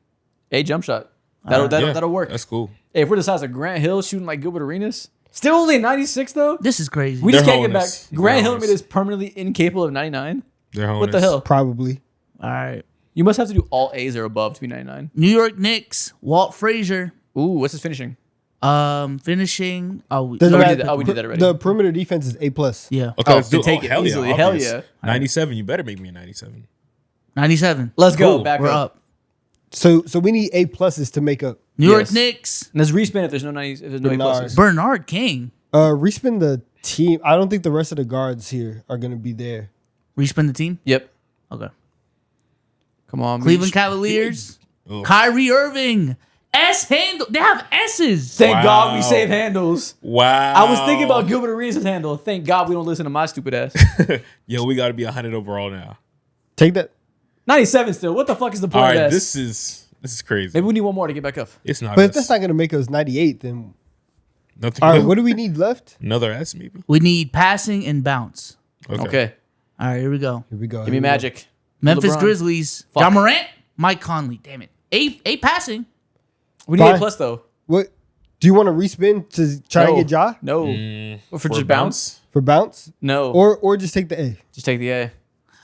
Speaker 3: A jump shot. That'll work.
Speaker 2: That's cool.
Speaker 3: Hey, if we're the size of Grant Hill shooting like Gilbert Arenas, still only 96 though.
Speaker 1: This is crazy.
Speaker 3: We just
Speaker 2: They're
Speaker 3: can't get back.
Speaker 2: honest.
Speaker 3: Grant
Speaker 2: They're
Speaker 3: Hill
Speaker 2: honest.
Speaker 3: made us permanently incapable of 99.
Speaker 2: They're
Speaker 3: What the
Speaker 2: honest.
Speaker 3: hell?
Speaker 4: Probably.
Speaker 1: All right.
Speaker 3: You must have to do all A's or above to be 99.
Speaker 1: New York Knicks. Walt Frazier.
Speaker 3: Ooh, what's his finishing?
Speaker 1: Finishing. Oh,
Speaker 4: Doesn't
Speaker 3: we
Speaker 4: matter.
Speaker 3: did that- we did that already.
Speaker 4: The perimeter defense is A+.
Speaker 1: yeah.
Speaker 2: Okay,
Speaker 3: Oh,
Speaker 2: let's do
Speaker 3: take it
Speaker 2: hell
Speaker 3: easily.
Speaker 2: Yeah,
Speaker 3: Hell
Speaker 2: obvious.
Speaker 3: yeah.
Speaker 2: 97. You better make me a 97.
Speaker 1: 97.
Speaker 3: Let's go.
Speaker 2: Cool.
Speaker 3: Back
Speaker 1: We're
Speaker 3: up.
Speaker 1: up.
Speaker 4: So we need A pluses to make up.
Speaker 1: New York
Speaker 3: Yes.
Speaker 1: Knicks.
Speaker 3: And there's respin if there's no 90s, if there's no A
Speaker 4: Bernard.
Speaker 3: pluses.
Speaker 1: Bernard King.
Speaker 4: Respin the team. I don't think the rest of the guards here are gonna be there.
Speaker 1: Respin the team.
Speaker 3: Yep.
Speaker 1: Okay.
Speaker 3: Come on.
Speaker 1: Cleveland Cavaliers.
Speaker 2: Ugh.
Speaker 1: Kyrie Irving. S handle. They have S's.
Speaker 3: Thank God we
Speaker 2: Wow.
Speaker 3: save handles.
Speaker 2: Wow.
Speaker 3: I was thinking about Gilbert Arenas' handle. Thank God we don't listen to my stupid ass.
Speaker 2: Yo, we got to be 100 overall now.
Speaker 4: Take that.
Speaker 3: 97 still. What the fuck is the
Speaker 2: All
Speaker 3: point
Speaker 2: right,
Speaker 3: of this?
Speaker 2: this is crazy.
Speaker 3: Maybe we need one more to get back up.
Speaker 2: It's not.
Speaker 4: But if
Speaker 2: us.
Speaker 4: that's not gonna make us 98, then
Speaker 2: Nothing.
Speaker 4: all right. What do we need left?
Speaker 2: Another S maybe.
Speaker 1: We need passing and bounce.
Speaker 3: Okay.
Speaker 1: All right, here we go.
Speaker 4: Here we go.
Speaker 3: Give me magic.
Speaker 1: Memphis
Speaker 3: LeBron.
Speaker 1: Grizzlies.
Speaker 3: Fuck.
Speaker 1: John Morant. Mike Conley. Damn it. A passing.
Speaker 3: We need
Speaker 4: Fine.
Speaker 3: A plus though.
Speaker 4: What? Do you want to respin to try
Speaker 3: No.
Speaker 4: and get Ja
Speaker 3: No. Or for just bounce?
Speaker 4: for bounce,
Speaker 3: No.
Speaker 4: or just take the A?
Speaker 3: just take the A.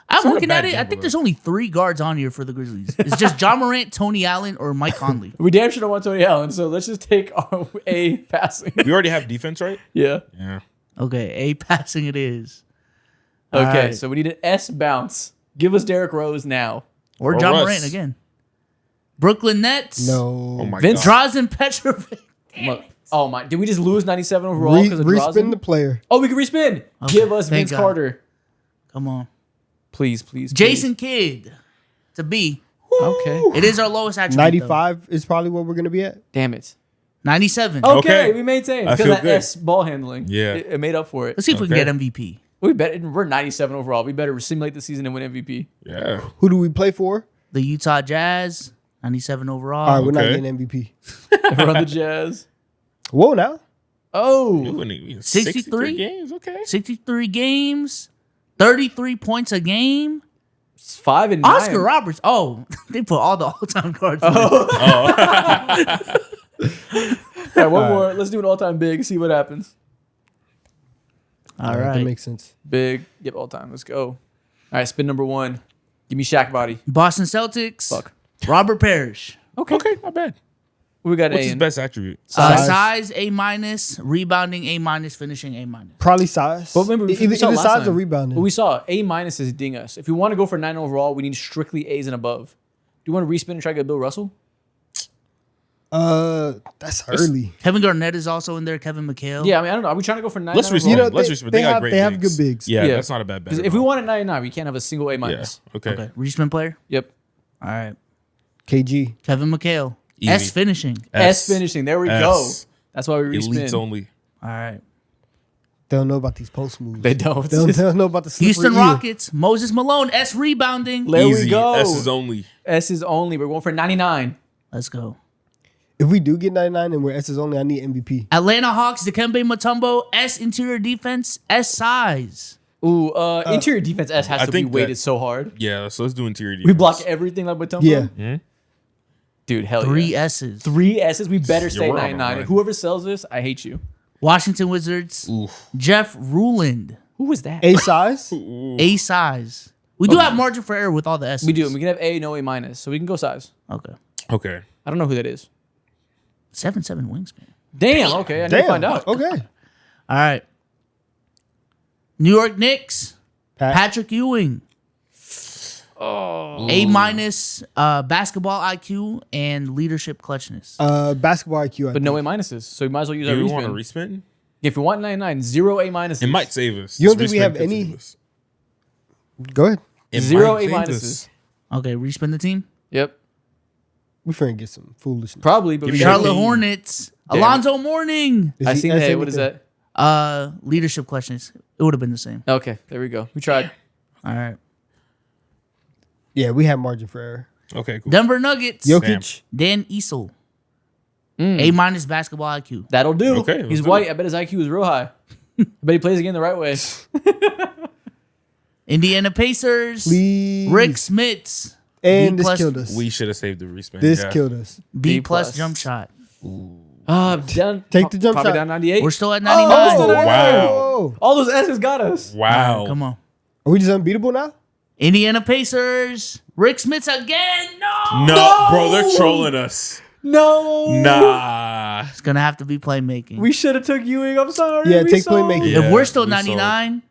Speaker 1: I'm
Speaker 2: not a
Speaker 1: looking
Speaker 2: bad
Speaker 1: at it. I
Speaker 2: gamble,
Speaker 1: think
Speaker 2: though.
Speaker 1: there's only 3 guards on here for the Grizzlies. It's just John Morant, Tony Allen, or Mike Conley.
Speaker 3: We damn sure don't want Tony Allen, so let's just take our A passing.
Speaker 2: We already have defense, right?
Speaker 3: Yeah.
Speaker 2: Yeah.
Speaker 1: Okay, A passing it is.
Speaker 3: Okay,
Speaker 1: Alright.
Speaker 3: so we need an S bounce. Give us Derrick Rose now.
Speaker 1: Or
Speaker 2: Or
Speaker 1: John
Speaker 2: Russ.
Speaker 1: Morant again. Brooklyn Nets.
Speaker 4: No.
Speaker 2: Oh my
Speaker 3: Vince
Speaker 2: god.
Speaker 1: Drazen Petrovic.
Speaker 3: Oh my! Did we just lose 97 overall because of
Speaker 4: Respin
Speaker 3: Drazen?
Speaker 4: the player.
Speaker 3: Oh, we can respin. Give us
Speaker 1: thank
Speaker 3: Vince
Speaker 1: God.
Speaker 3: Carter,
Speaker 1: Come on.
Speaker 3: please, please.
Speaker 1: Jason Kidd. To B.
Speaker 3: please. Okay.
Speaker 1: It is our lowest attribute.
Speaker 4: 95 is probably what we're gonna be at.
Speaker 3: Damn it.
Speaker 1: 97.
Speaker 3: Okay,
Speaker 2: Okay.
Speaker 3: we maintained
Speaker 2: I
Speaker 3: because
Speaker 2: feel
Speaker 3: of that
Speaker 2: good.
Speaker 3: S ball handling.
Speaker 2: Yeah.
Speaker 3: it made up for it.
Speaker 1: Let's see if we can
Speaker 2: Okay.
Speaker 1: get MVP.
Speaker 3: We're 97 overall. We better simulate the season and win MVP.
Speaker 2: Yeah.
Speaker 4: Who do we play for?
Speaker 1: The Utah Jazz. 97 overall.
Speaker 4: All right, we're not
Speaker 2: Okay.
Speaker 4: getting MVP.
Speaker 3: Run the Jazz.
Speaker 4: Whoa, now
Speaker 3: Oh,
Speaker 2: We winning
Speaker 1: 63?
Speaker 2: games. Okay.
Speaker 1: 63 games. 33 points a game.
Speaker 3: it's 5 and 9.
Speaker 1: Oscar Roberts. Oh, they put all the all-time cards. in there.
Speaker 3: All right, one more. Let's do an all-time big. See what happens.
Speaker 1: All
Speaker 4: that
Speaker 1: right.
Speaker 4: makes sense.
Speaker 3: Big. Yep, all-time. Let's go. All right, spin number 1. Give me Shaq body.
Speaker 1: Boston Celtics.
Speaker 3: Fuck.
Speaker 1: Robert Parrish.
Speaker 3: Okay.
Speaker 2: Okay. Not bad.
Speaker 3: We got
Speaker 2: What's
Speaker 3: A.
Speaker 2: his
Speaker 3: in.
Speaker 2: best attribute?
Speaker 4: Size.
Speaker 1: Size A minus. Rebounding A minus. Finishing A minus.
Speaker 4: Probably size.
Speaker 3: But remember, we
Speaker 4: either
Speaker 3: saw last
Speaker 4: size or
Speaker 3: time.
Speaker 4: rebounding.
Speaker 3: But we saw A minus is ding us. If we want to go for 9 overall, we need strictly A's and above. Do you want to respin and try to get Bill Russell?
Speaker 4: That's early.
Speaker 1: Kevin Garnett is also in there. Kevin McHale.
Speaker 3: Yeah, I mean, I don't know. Are we trying to go for 9?
Speaker 2: Let's
Speaker 3: overall?
Speaker 2: respect.
Speaker 4: You know,
Speaker 2: Let's
Speaker 4: they-
Speaker 2: respect.
Speaker 4: they
Speaker 2: got
Speaker 4: have-
Speaker 2: great
Speaker 4: they have
Speaker 2: bigs.
Speaker 4: good bigs.
Speaker 2: Yeah,
Speaker 3: Yeah.
Speaker 2: that's not a bad bet.
Speaker 3: 'Cause if we wanted 99, we can't have a single A
Speaker 2: yeah.
Speaker 3: minus.
Speaker 2: Okay.
Speaker 1: Okay. Respin player.
Speaker 3: Yep.
Speaker 1: All right.
Speaker 4: KG.
Speaker 1: Kevin McHale.
Speaker 2: Easy.
Speaker 1: S finishing.
Speaker 3: S finishing. There we
Speaker 2: S.
Speaker 3: go. That's why we
Speaker 2: Elites
Speaker 3: respin.
Speaker 2: only.
Speaker 1: All right.
Speaker 4: They don't know about these post moves.
Speaker 3: They don't.
Speaker 4: They don't know about the slippery
Speaker 1: Houston
Speaker 4: eel.
Speaker 1: Rockets. Moses Malone. S rebounding.
Speaker 3: There
Speaker 2: Easy.
Speaker 3: we go.
Speaker 2: S is only.
Speaker 3: S is only. We're going for 99.
Speaker 1: Let's go.
Speaker 4: If we do get 99 and we're S's only, I need MVP.
Speaker 1: Atlanta Hawks. Dikembe Mutombo. S interior defense. S size.
Speaker 3: Ooh, interior defense S has
Speaker 2: I
Speaker 3: to be
Speaker 2: think
Speaker 3: weighted
Speaker 2: that-
Speaker 3: so hard.
Speaker 2: Yeah. So let's do interior defense.
Speaker 3: We block everything like Mutombo.
Speaker 4: Yeah.
Speaker 3: Dude, hell
Speaker 1: 3
Speaker 3: yeah.
Speaker 1: S's.
Speaker 3: 3 S's. We better stay
Speaker 2: we're on a
Speaker 3: 99.
Speaker 2: run.
Speaker 3: Whoever sells this, I hate you.
Speaker 1: Washington Wizards.
Speaker 2: Oof.
Speaker 1: Jeff Ruland.
Speaker 3: Who was that?
Speaker 4: A size?
Speaker 1: A size. We do have margin for error with all the S's.
Speaker 3: We do. And we can have A, no A minus. So we can go size.
Speaker 1: Okay.
Speaker 2: Okay.
Speaker 3: I don't know who that is.
Speaker 1: 7'7" wingspan.
Speaker 3: Damn. Okay. I need to find out.
Speaker 4: Okay.
Speaker 1: All right. New York Knicks.
Speaker 4: Pat.
Speaker 1: Patrick Ewing. A minus basketball IQ and leadership clutchness.
Speaker 4: Basketball IQ. I
Speaker 3: But no
Speaker 4: think.
Speaker 3: A minuses. So we might as well use
Speaker 2: Do
Speaker 3: our
Speaker 2: we want to
Speaker 3: respin.
Speaker 2: respin?
Speaker 3: If we want 99, 0 A minuses.
Speaker 2: It might save us.
Speaker 4: You don't
Speaker 2: This
Speaker 4: think we have
Speaker 2: respin could
Speaker 4: any-
Speaker 2: save us.
Speaker 4: Go ahead.
Speaker 2: It
Speaker 3: 0
Speaker 2: might
Speaker 3: A
Speaker 2: save
Speaker 3: minuses.
Speaker 2: us.
Speaker 1: Okay, respin the team.
Speaker 3: Yep.
Speaker 4: We finna get some foolishness.
Speaker 3: Probably, but
Speaker 2: Give
Speaker 3: we
Speaker 2: me
Speaker 3: got
Speaker 1: Charlotte
Speaker 2: team.
Speaker 1: Hornets.
Speaker 3: Damn it.
Speaker 1: Alonzo Mourning.
Speaker 4: Is
Speaker 3: I
Speaker 4: he
Speaker 3: seen
Speaker 4: S
Speaker 3: that. What is
Speaker 4: anything?
Speaker 1: Leadership questions. It would have been the same.
Speaker 3: Okay, there we go. We tried.
Speaker 1: All right.
Speaker 4: Yeah, we have margin for error.
Speaker 2: Okay, cool.
Speaker 1: Denver Nuggets.
Speaker 4: Jokic.
Speaker 1: Dan Easel. A- basketball IQ.
Speaker 3: That'll do.
Speaker 2: Okay, let's
Speaker 3: He's
Speaker 2: do
Speaker 3: white.
Speaker 2: it.
Speaker 3: I bet his IQ is real high. I bet he plays again the right way.
Speaker 1: Indiana Pacers.
Speaker 4: Please.
Speaker 1: Rick Smits.
Speaker 4: And
Speaker 1: B
Speaker 4: this
Speaker 1: plus-
Speaker 4: killed us.
Speaker 2: We should have saved the respin.
Speaker 4: This
Speaker 2: yeah.
Speaker 4: killed us.
Speaker 1: B
Speaker 3: B
Speaker 1: plus
Speaker 3: plus.
Speaker 1: jump shot.
Speaker 3: Down.
Speaker 4: Take the jump
Speaker 3: probably
Speaker 4: shot.
Speaker 3: down 98.
Speaker 1: We're still at 99.
Speaker 3: Oh,
Speaker 2: Wow.
Speaker 4: Oh.
Speaker 3: All those S's got us.
Speaker 2: Wow.
Speaker 1: Come on.
Speaker 4: Are we just unbeatable now?
Speaker 1: Indiana Pacers. Rick Smits again. No.
Speaker 2: No, bro, they're trolling us.
Speaker 3: No.
Speaker 2: Nah.
Speaker 1: It's going to have to be playmaking.
Speaker 3: We should have took Ewing. I'm sorry.
Speaker 4: Yeah,
Speaker 3: We
Speaker 4: take
Speaker 3: sold.
Speaker 4: playmaking.
Speaker 2: Yeah.
Speaker 1: if we're still
Speaker 2: we
Speaker 1: 99.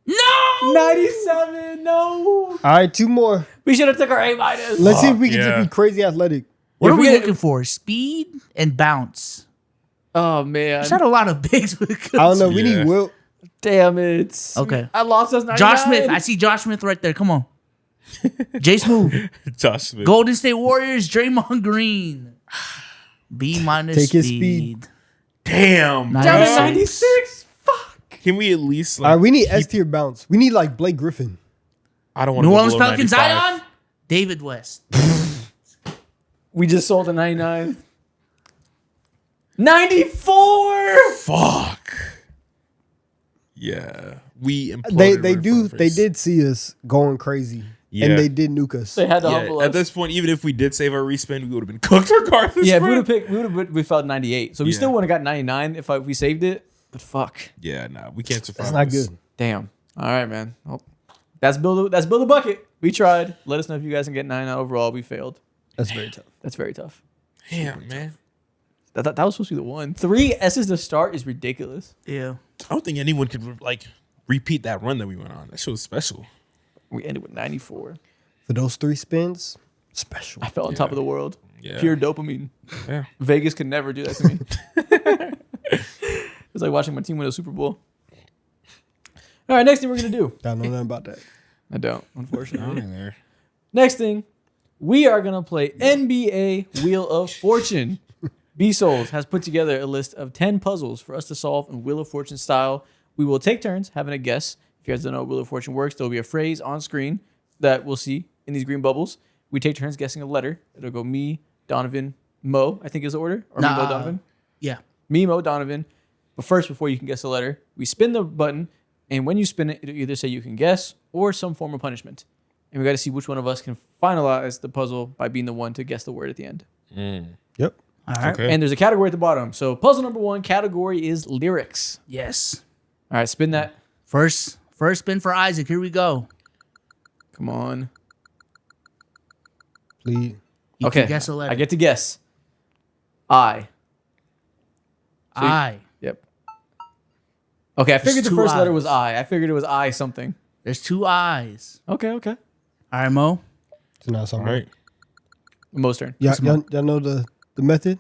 Speaker 1: No.
Speaker 3: 97. No.
Speaker 4: All right, 2 more.
Speaker 3: We should have took our A minus.
Speaker 4: Let's see if we can
Speaker 2: yeah.
Speaker 4: just be crazy athletic.
Speaker 1: What
Speaker 3: If
Speaker 1: are
Speaker 3: we
Speaker 1: we
Speaker 3: get-
Speaker 1: looking for? Speed and bounce.
Speaker 3: Oh man.
Speaker 1: There's not a lot of bigs with good
Speaker 4: I don't know. We
Speaker 2: Yeah.
Speaker 4: need Wilt.
Speaker 3: Damn it.
Speaker 1: Okay.
Speaker 3: I lost us 99.
Speaker 1: Josh Smith. I see Josh Smith right there. Come on. Jay Smooth.
Speaker 2: Josh Smith.
Speaker 1: Golden State Warriors. Draymond Green. B minus
Speaker 4: Take his
Speaker 1: speed.
Speaker 2: Damn.
Speaker 1: Nice.
Speaker 3: Down to
Speaker 1: Bro.
Speaker 3: 96. Fuck.
Speaker 2: Can we at least like
Speaker 4: All right, we need S tier bounce. We need like Blake Griffin.
Speaker 2: I don't want to
Speaker 1: New
Speaker 2: go
Speaker 1: Orleans
Speaker 2: below
Speaker 1: Pelicans.
Speaker 2: 95.
Speaker 1: Zion. David West.
Speaker 3: We just sold the 99. 94.
Speaker 2: Fuck. Yeah. We imploded
Speaker 4: They
Speaker 2: right in front of
Speaker 4: they
Speaker 2: us.
Speaker 4: did see us going crazy,
Speaker 2: Yeah.
Speaker 4: and they did nuke us.
Speaker 3: They had to
Speaker 2: Yeah,
Speaker 3: humble
Speaker 2: at
Speaker 3: us.
Speaker 2: this point, even if we did save our respin, we would have been cooked regardless.
Speaker 3: Yeah, if we
Speaker 2: bro.
Speaker 3: would have picked, we felt 98. So we
Speaker 2: Yeah.
Speaker 3: still would have got 99 if we saved it. But fuck,
Speaker 2: Yeah, nah, we can't survive.
Speaker 4: That's not
Speaker 2: this.
Speaker 4: good.
Speaker 3: damn. All right, man. Well, that's build a bucket. We tried. Let us know if you guys can get 9 out overall. We failed.
Speaker 4: That's very tough.
Speaker 3: That's very tough.
Speaker 2: Damn, man.
Speaker 3: That was supposed to be the one. 3 S's to start is ridiculous.
Speaker 1: Yeah.
Speaker 2: I don't think anyone could like repeat that run that we went on. That shit was special.
Speaker 3: We ended with 94.
Speaker 4: For those 3 spins, special.
Speaker 3: I felt on top of the world.
Speaker 2: Yeah.
Speaker 3: Pure dopamine.
Speaker 2: Yeah.
Speaker 3: Vegas could never do that to me. It was like watching my team win a Super Bowl. All right, next thing we're gonna do.
Speaker 4: I don't know nothing about that.
Speaker 3: I don't, unfortunately.
Speaker 2: there.
Speaker 3: Next thing, we are gonna play NBA Wheel of Fortune. B Souls has put together a list of 10 puzzles for us to solve in Wheel of Fortune style. We will take turns having a guess. If you guys don't know how Wheel of Fortune works, there'll be a phrase on screen that we'll see in these green bubbles. We take turns guessing a letter. It'll go me, Donovan, Mo, I think is the order. Or me, Mo, Donovan.
Speaker 1: Yeah.
Speaker 3: Me, Mo, Donovan. But first, before you can guess the letter, we spin the button, and when you spin it, it'll either say you can guess or some form of punishment. And we got to see which one of us can finalize the puzzle by being the one to guess the word at the end.
Speaker 4: Yep.
Speaker 1: All right.
Speaker 2: Okay.
Speaker 3: And there's a category at the bottom. So puzzle number 1 category is lyrics.
Speaker 1: Yes.
Speaker 3: All right, spin that.
Speaker 1: First spin for Isaac. Here we go.
Speaker 3: Come on.
Speaker 4: Please.
Speaker 1: You
Speaker 3: Okay.
Speaker 1: can guess a letter.
Speaker 3: I get to guess. I.
Speaker 1: I.
Speaker 3: Yep. Okay, I figured the
Speaker 1: two
Speaker 3: first letter
Speaker 1: I's.
Speaker 3: was I. I figured it was I something.
Speaker 1: There's 2 eyes.
Speaker 3: Okay.
Speaker 1: All right, Mo.
Speaker 4: So now
Speaker 2: All
Speaker 4: something.
Speaker 2: right.
Speaker 3: Mo's turn.
Speaker 4: Y'all know the method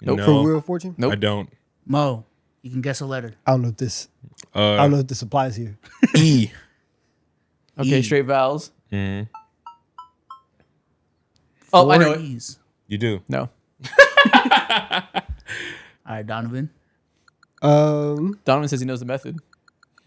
Speaker 3: Nope.
Speaker 4: for
Speaker 2: No,
Speaker 4: Wheel of Fortune?
Speaker 3: Nope.
Speaker 2: I don't.
Speaker 1: Mo. You can guess a letter.
Speaker 4: I don't know if this. I don't know if this applies here.
Speaker 2: E.
Speaker 3: Okay,
Speaker 1: E.
Speaker 3: straight vowels.
Speaker 2: Mhm.
Speaker 3: Oh, I
Speaker 1: 4
Speaker 3: know it.
Speaker 1: E's.
Speaker 2: You do.
Speaker 3: No.
Speaker 1: All right, Donovan.
Speaker 3: Donovan says he knows the method.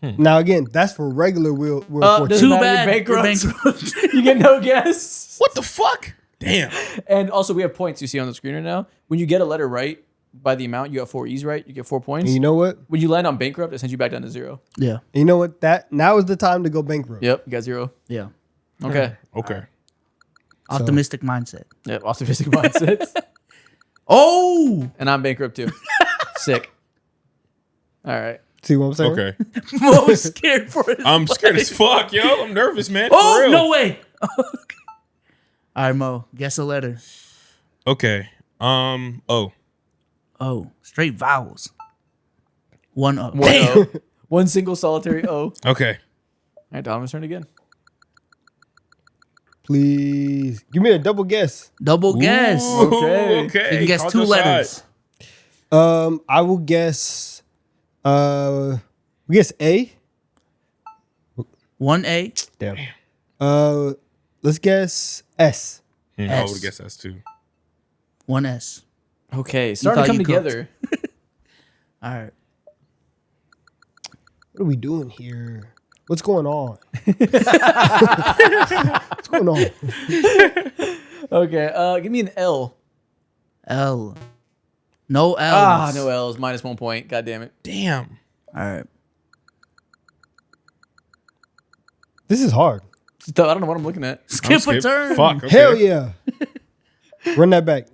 Speaker 4: Now again, that's for regular Wheel of Fortune.
Speaker 3: Doesn't
Speaker 1: Too
Speaker 3: matter,
Speaker 1: bad.
Speaker 3: you're
Speaker 1: You're
Speaker 3: bankrupt.
Speaker 1: bankrupt.
Speaker 3: You get no guess.
Speaker 2: What the fuck? Damn.
Speaker 3: And also, we have points you see on the screen right now. When you get a letter right by the amount, you got 4 E's right. You get 4 points.
Speaker 4: And you know what?
Speaker 3: When you land on bankrupt, it sends you back down to 0.
Speaker 1: Yeah.
Speaker 4: And you know what? That now is the time to go bankrupt.
Speaker 3: Yep, you got 0.
Speaker 1: Yeah.
Speaker 3: Okay.
Speaker 2: Okay.
Speaker 1: Optimistic mindset.
Speaker 3: Yep, optimistic mindset.
Speaker 1: Oh!
Speaker 3: And I'm bankrupt too. Sick. All right.
Speaker 4: See what I'm saying?
Speaker 2: Okay.
Speaker 1: Mo's scared for it.
Speaker 2: I'm scared as fuck, yo. I'm nervous, man.
Speaker 1: Oh,
Speaker 2: For real.
Speaker 1: no way. All right, Mo. Guess a letter.
Speaker 2: Okay. O.
Speaker 1: Oh, straight vowels. 1 O.
Speaker 3: One O. One single solitary O. All
Speaker 2: Okay.
Speaker 3: right, Donovan's turn again.
Speaker 4: Please give me a double guess.
Speaker 1: Double guess.
Speaker 2: Ooh,
Speaker 3: Okay.
Speaker 2: Okay.
Speaker 1: You can guess
Speaker 2: Call
Speaker 1: 2
Speaker 2: your
Speaker 1: letters.
Speaker 2: shot.
Speaker 4: I will guess. We guess A.
Speaker 1: 1 A.
Speaker 4: Damn. Let's guess S.
Speaker 2: I
Speaker 1: S.
Speaker 2: would guess that's 2.
Speaker 1: 1 S.
Speaker 3: Okay, starting to
Speaker 1: thought
Speaker 3: come
Speaker 1: you cooked.
Speaker 3: together.
Speaker 1: All right.
Speaker 4: What are we doing here? What's going on? What's going on?
Speaker 3: Okay, give me an L.
Speaker 1: L. No L's.
Speaker 3: Ah, no L's. Minus 1 point. God damn it.
Speaker 2: Damn.
Speaker 1: All right.
Speaker 4: This is hard.
Speaker 3: I don't know what I'm looking at.
Speaker 1: Skip a turn.
Speaker 2: Fuck. Okay.
Speaker 4: Hell yeah. Run that back.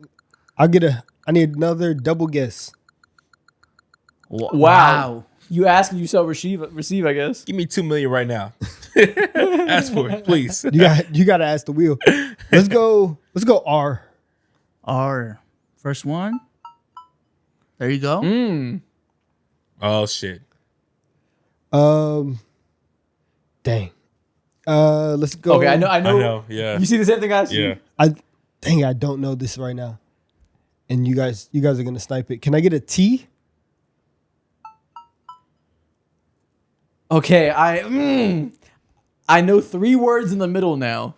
Speaker 4: I need another double guess.
Speaker 3: Wow. You ask and you shall receive, I guess.
Speaker 2: Give me $2 million right now. Ask for it, please.
Speaker 4: You got to ask the wheel. Let's go R.
Speaker 1: R. First one. There you go.
Speaker 2: Oh shit.
Speaker 4: Dang. Let's go.
Speaker 3: Okay, I know.
Speaker 2: I know. Yeah.
Speaker 3: You see the same thing I see?
Speaker 2: Yeah.
Speaker 4: I don't know this right now. And you guys are gonna snipe it. Can I get a T?
Speaker 3: Okay, I know 3 words in the middle now,